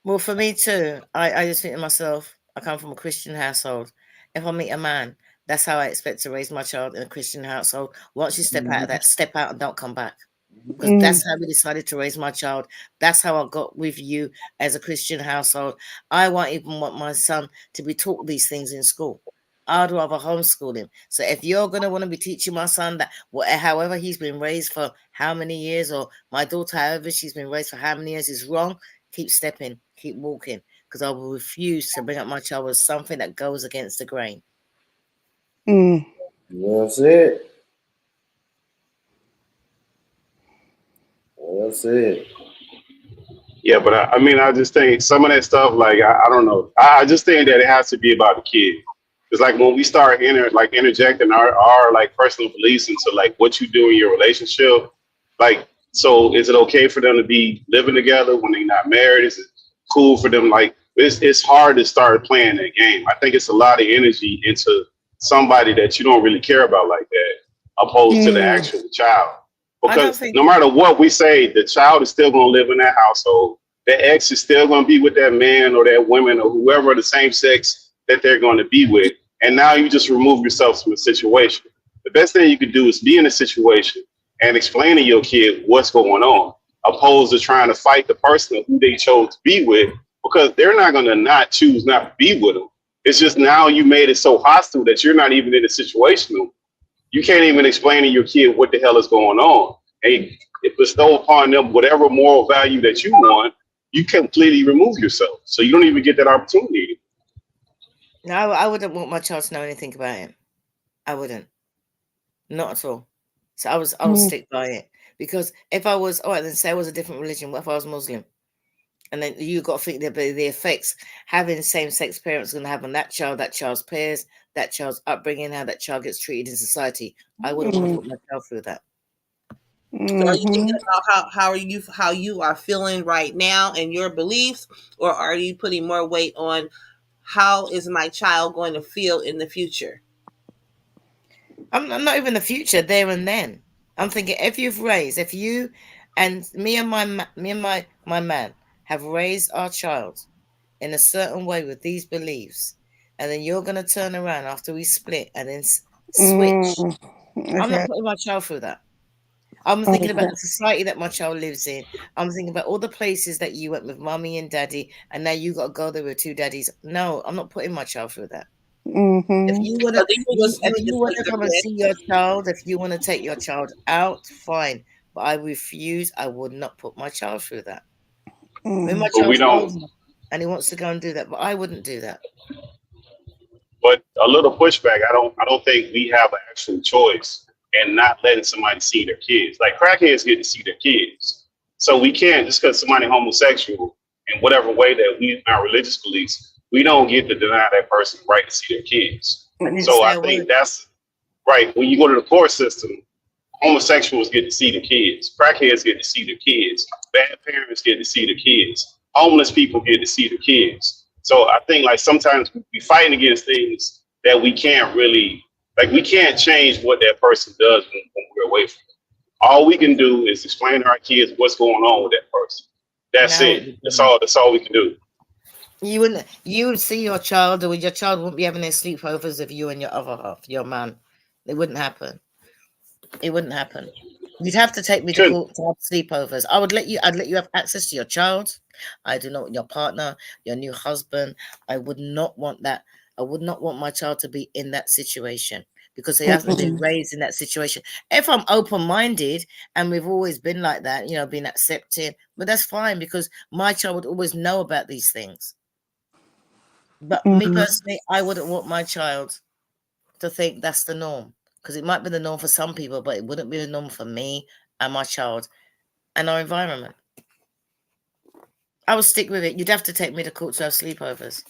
Well, for me too, I just think to myself, I come from a Christian household. If I meet a man, that's how I expect to raise my child in a Christian household. Once you step out of that, step out and don't come back. Because that's how we decided to raise my child. That's how I got with you as a Christian household. I won't even want my son to be taught these things in school. I'd rather homeschool him. So if you're going to want to be teaching my son that however he's been raised for how many years, or my daughter, however she's been raised for how many years is wrong, keep stepping, keep walking. Because I will refuse to bring up my child with something that goes against the grain. That's it. That's it. Yeah, but I just think some of that stuff, like I don't know. I just think that it has to be about the kid. It's like when we start interjecting our like personal beliefs into like what you do in your relationship, like, so is it okay for them to be living together when they're not married? Is it cool for them? Like, it's hard to start playing that game. I think it's a lot of energy into somebody that you don't really care about like that, opposed to the actual child. I don't Because think. no matter what we say, the child is still going to live in that household. The ex is still going to be with that man or that woman or whoever the same sex that they're going to be with. And now you just remove yourself from the situation. The best thing you can do is be in a situation and explain to your kid what's going on, opposed to trying to fight the person who they chose to be with, because they're not going to not choose not to be with them. It's just now you made it so hostile that you're not even in a situation. You can't even explain to your kid what the hell is going on. And bestow upon them whatever moral value that you want, you completely remove yourself. So you don't even get that opportunity. No, I wouldn't want my child to know anything about him. I wouldn't. Not at all. So I will stick by it. Because if I was, all right, then say I was a different religion, what if I was Muslim? And then you got to think that the effects having same-sex parents going to have on that child, that child's peers, that child's upbringing, how that child gets treated in society. I wouldn't want to put my child through that. So are you thinking about how you are feeling right now and your beliefs, or are you putting more weight on how is my child going to feel in the future? I'm not even the future, there and then. I'm thinking if you and me and my man have raised our child in a certain way with these beliefs, and then you're going to turn around after we split and then switch. I'm not putting my child through that. I'm thinking about the society that my child lives in. I'm thinking about all the places that you went with mommy and daddy, and now you got to go there with two daddies. No, I'm not putting my child through that. If you want So to, then if you you just want think to come they're and see your child, if you want to take your child out, fine. But I refuse. I would not put my child through that. When my But we child's old don't. enough and he wants to go and do that, but I wouldn't do that. But a little pushback. I don't think we have an actual choice in not letting somebody see their kids. Like crackheads get to see their kids, so we can't just because somebody homosexual in whatever way that we in our religious beliefs, we don't get to deny that person the right to see their kids. I didn't So say I a think word. that's right. When you go to the court system, homosexuals get to see the kids, crackheads get to see the kids, bad parents get to see the kids, homeless people get to see the kids. So I think like sometimes we fighting against things that we can't really, like we can't change what that person does when we're away from them. All we can do is explain to our kids what's going on with that person. That's Now it. That's all we can do. you would see your child, or your child wouldn't be having their sleepovers of you and your other half, your man. It wouldn't happen. It wouldn't happen. You'd have to take me to Couldn't. court to have sleepovers. I'd let you have access to your child. I do not want your partner, your new husband. I would not want that. I would not want my child to be in that situation because they haven't been raised in that situation. If I'm open-minded and we've always been like that, being accepting, but that's fine because my child would always know about these things. But me personally, I wouldn't want my child to think that's the norm because it might be the norm for some people, but it wouldn't be the norm for me and my child and our environment. I would stick with it. You'd have to take me to court to have sleepovers.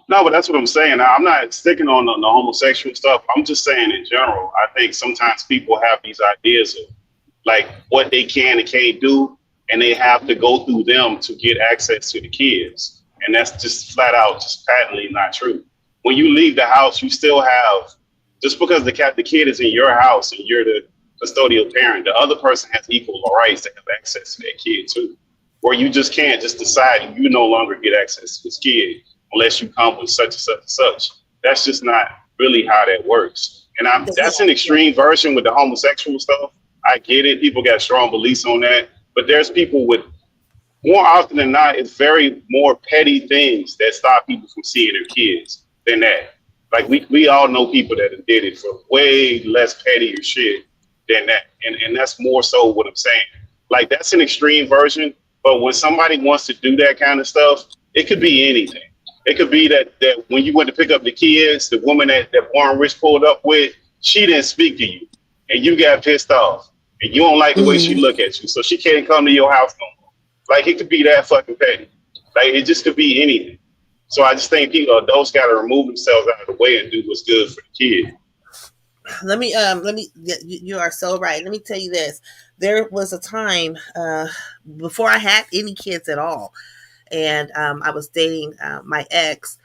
No, but that's what I'm saying. I'm not sticking on the homosexual stuff. I'm just saying in general. I think sometimes people have these ideas of like what they can and can't do, and they have to go through them to get access to the kids. And that's just flat out, just patently not true. When you leave the house, you still have, just because the kid is in your house and you're the custodial parent, the other person has equal rights to have access to that kid too. Where you just can't just decide you no longer get access to this kid unless you come with such and such and such. That's just not really how that works. And that's an extreme version with the homosexual stuff. I get it. People got strong beliefs on that. But there's people with, more often than not, it's very more petty things that stop people from seeing their kids than that. Like we all know people that did it for way less petty or shit than that. And that's more so what I'm saying. Like that's an extreme version. But when somebody wants to do that kind of stuff, it could be anything. It could be that when you went to pick up the kids, the woman that Warren Rich pulled up with, she didn't speak to you and you got pissed off and you don't like the way she look at you. So she can't come to your house no more. Like it could be that fucking petty. Like it just could be anything. So I just think people, adults, got to remove themselves out of the way and do what's good for the kid. Let me you are so right. Let me tell you this. There was a time before I had any kids at all, and I was dating my ex.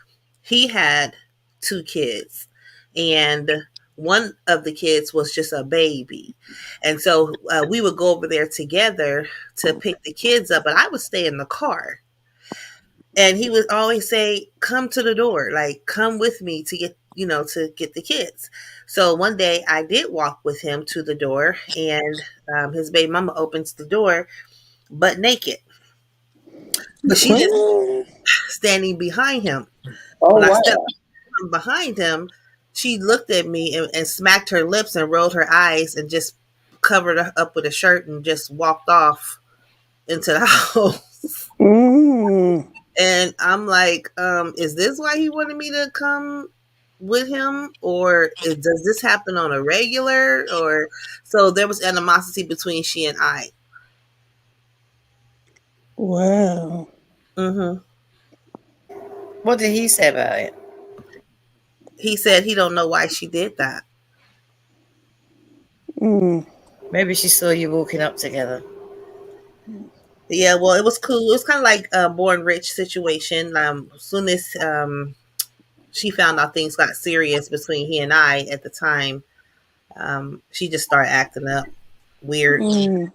He had 2 kids, and one of the kids was just a baby, and so we would go over there together to pick the kids up, but I would stay in the car. And he would always say, "Come to the door, like come with me to get to get the kids." So one day I did walk with him to the door, and his baby mama opens the door, butt naked, but she didn't standing behind him. Oh When I wow. stepped behind him, she looked at me and smacked her lips and rolled her eyes and just covered her up with a shirt and just walked off into the house. And I'm like, is this why he wanted me to come with him? Or does this happen on a regular? Or so there was animosity between she and I. Wow. Mm-hmm. What did he say about it? He said he don't know why she did that. Maybe she saw you walking up together. Yeah, well, it was cool. It was kind of like a born rich situation. As soon as she found out things got serious between he and I at the time, she just started acting up weird. Mm-hmm.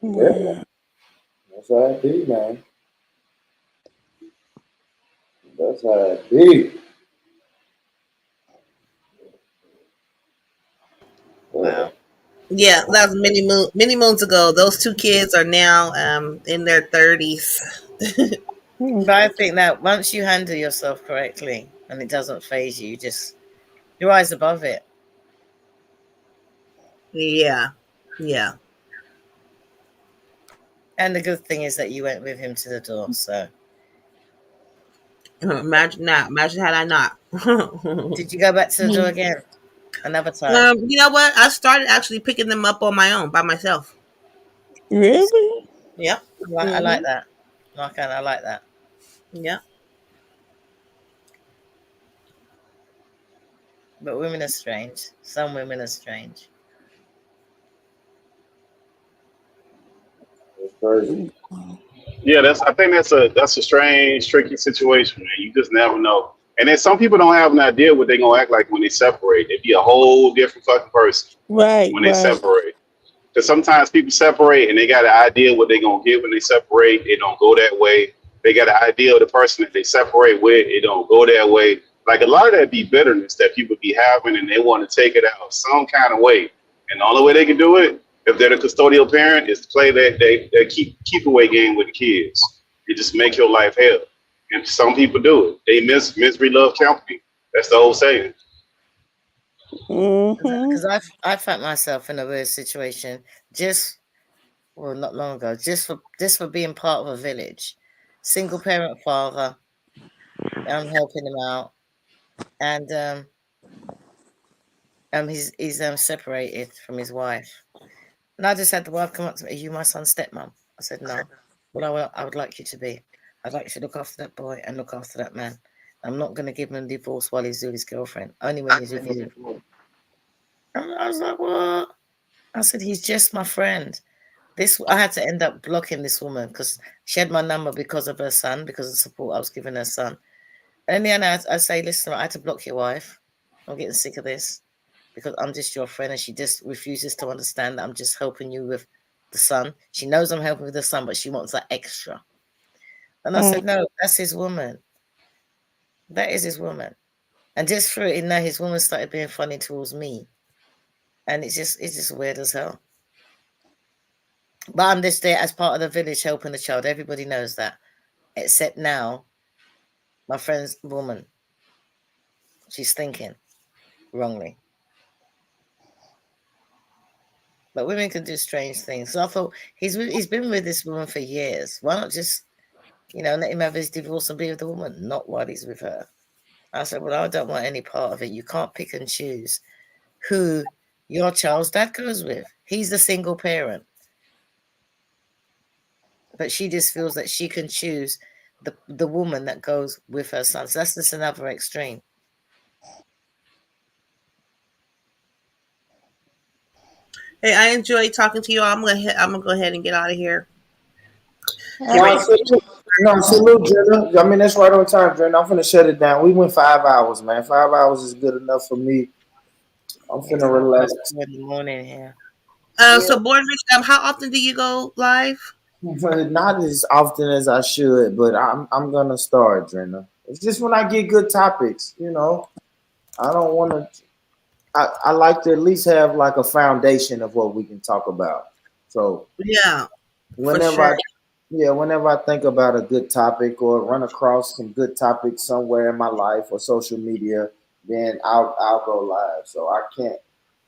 Yeah, Wow. that's how it be, man. That's how it be. Wow. Yeah, that was many moons ago. Those 2 kids are now in their 30s. But I think that once you handle yourself correctly and it doesn't phase you, you rise above it. Yeah, yeah. And the good thing is that you went with him to the door. So Imagine that. Imagine had I not. did you go back to the door again? Another time? You know what? I started actually picking them up on my own by myself. Really? Yep. I like that. I like that. Yep. But women are strange. Some women are strange. It's crazy. Yeah, I think that's a strange, tricky situation, man. You just never know. And then some people don't have an idea what they're gonna act like when they separate. They'd be a whole different fucking person Right, when they right. separate. Because sometimes people separate and they got an idea what they're gonna get when they separate. It don't go that way. They got an idea of the person that they separate with. It don't go that way. Like a lot of that be bitterness that people be having, and they want to take it out some kind of way. And the only way they can do it, if they're the custodial parent, is to play that keep away game with the kids. It just make your life hell. And some people do it. They misery love company. That's the old saying. Because I found myself in a weird situation not long ago, just for being part of a village, single parent father. I'm helping him out, and he's separated from his wife, and I just had the wife come up to me. Are you my son's stepmom? I said no. Well, I would like you to be. I'd like you to look after that boy and look after that man. I'm not going to give him a divorce while he's with his girlfriend. Only when he's with you. And I was like, what? I said he's just my friend. I had to end up blocking this woman because she had my number because of her son, because of the support I was giving her son. And in the end, I say, listen, I had to block your wife. I'm getting sick of this because I'm just your friend, and she just refuses to understand that I'm just helping you with the son. She knows I'm helping with the son, but she wants that extra. And I said, no, that's his woman. That is his woman. And just through it in there, his woman started being funny towards me. And it's just weird as hell. But I'm just there as part of the village helping the child. Everybody knows that. Except now, my friend's woman, she's thinking wrongly. But women can do strange things. So I thought he's been with this woman for years. Why not just, let him have his divorce and be with the woman, not while he's with her? I said, well, I don't want any part of it. You can't pick and choose who your child's dad goes with. He's the single parent. But she just feels that she can choose the woman that goes with her son. So that's just another extreme. Hey, I enjoyed talking to you. I'm gonna go ahead and get out of here. Get No, ready for salute, no, salute, Jenna. I mean, that's right on time, Jenna. I'm finna shut it down. We went 5 hours, man. 5 hours is good enough for me. I'm It's finna relax. 2 in the morning here. So Born Rich, how often do you go live? Not as often as I should, but I'm gonna start, Jenna. It's just when I get good topics, you know. I don't want to. I like to at least have like a foundation of what we can talk about. So Yeah, for whenever sure. whenever I think about a good topic or run across some good topics somewhere in my life or social media, then I'll go live. So I can't.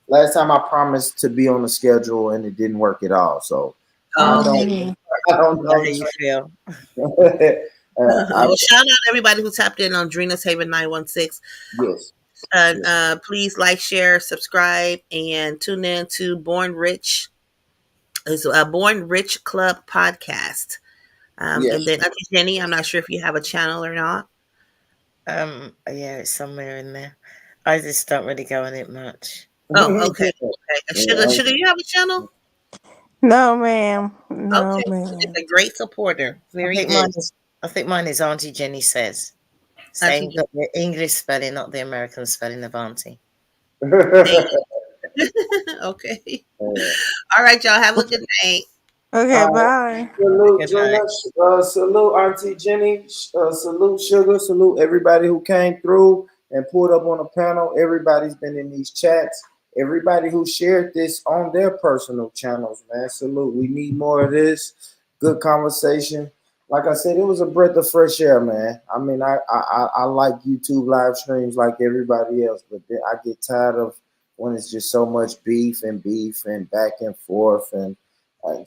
Last time I promised to be on the schedule and it didn't work at all. So I Oh, don't okay. I don't How know. you feel? I, Well, shout out to everybody who tapped in on Drina's Haven 916. yes. And Yes. please like, share, subscribe, and tune in to Born Rich. It's a Born Rich Club podcast. And Yes. then Auntie Jenny, I'm not sure if you have a channel or not. Yeah, it's somewhere in there. I just don't really go on it much. Oh, okay. Okay. Sugar, you have a channel? No, ma'am. No, Okay. It's ma'am. a great supporter. I Very think good. mine is Auntie Jenny says. Auntie Same, but the English spelling, not the American spelling of Auntie. Jenny. Okay. All right, y'all. Have a good night. Okay, bye. Salute, Good Drina. night. Salute, Auntie Jenny. Salute, Sugar. Salute, everybody who came through and pulled up on the panel. Everybody's been in these chats. Everybody who shared this on their personal channels, man. Salute. We need more of this. Good conversation. Like I said, it was a breath of fresh air, man. I mean, I like YouTube live streams like everybody else, but then I get tired of when it's just so much beef and back and forth and I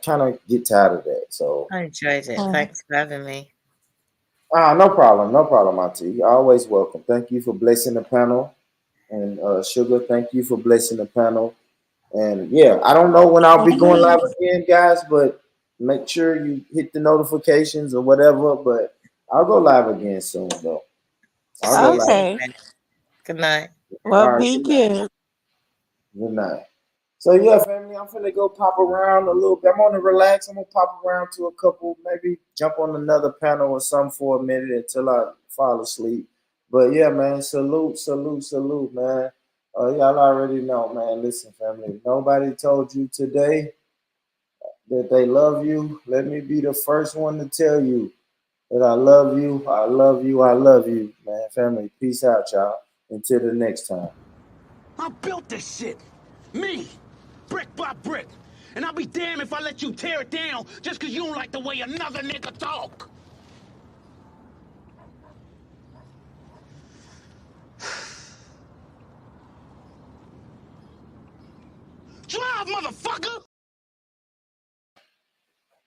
kind of get tired of that. So, I enjoyed it. Thanks for having me. no problem, Auntie. You're always welcome. Thank you for blessing the panel. And Sugar, thank you for blessing the panel. And yeah, I don't know when I'll be going live again, guys, but make sure you hit the notifications or whatever. But I'll go live again soon, though. I'll go See you live. soon, Okay. man. Good night. Well, All right. be good. Good night. So yeah, family, I'm finna go pop around a little bit. I'm gonna relax. I'm gonna pop around to a couple, maybe jump on another panel or something for a minute until I fall asleep. But yeah, man, salute, man. Y'all already know, man. Listen, family, if nobody told you today that they love you, let me be the first one to tell you that I love you, I love you, I love you, man. Family, peace out, y'all. Until the next time. I built this shit. Me. Brick by brick. And I'll be damned if I let you tear it down just because you don't like the way another nigga talk. Drive, motherfucker!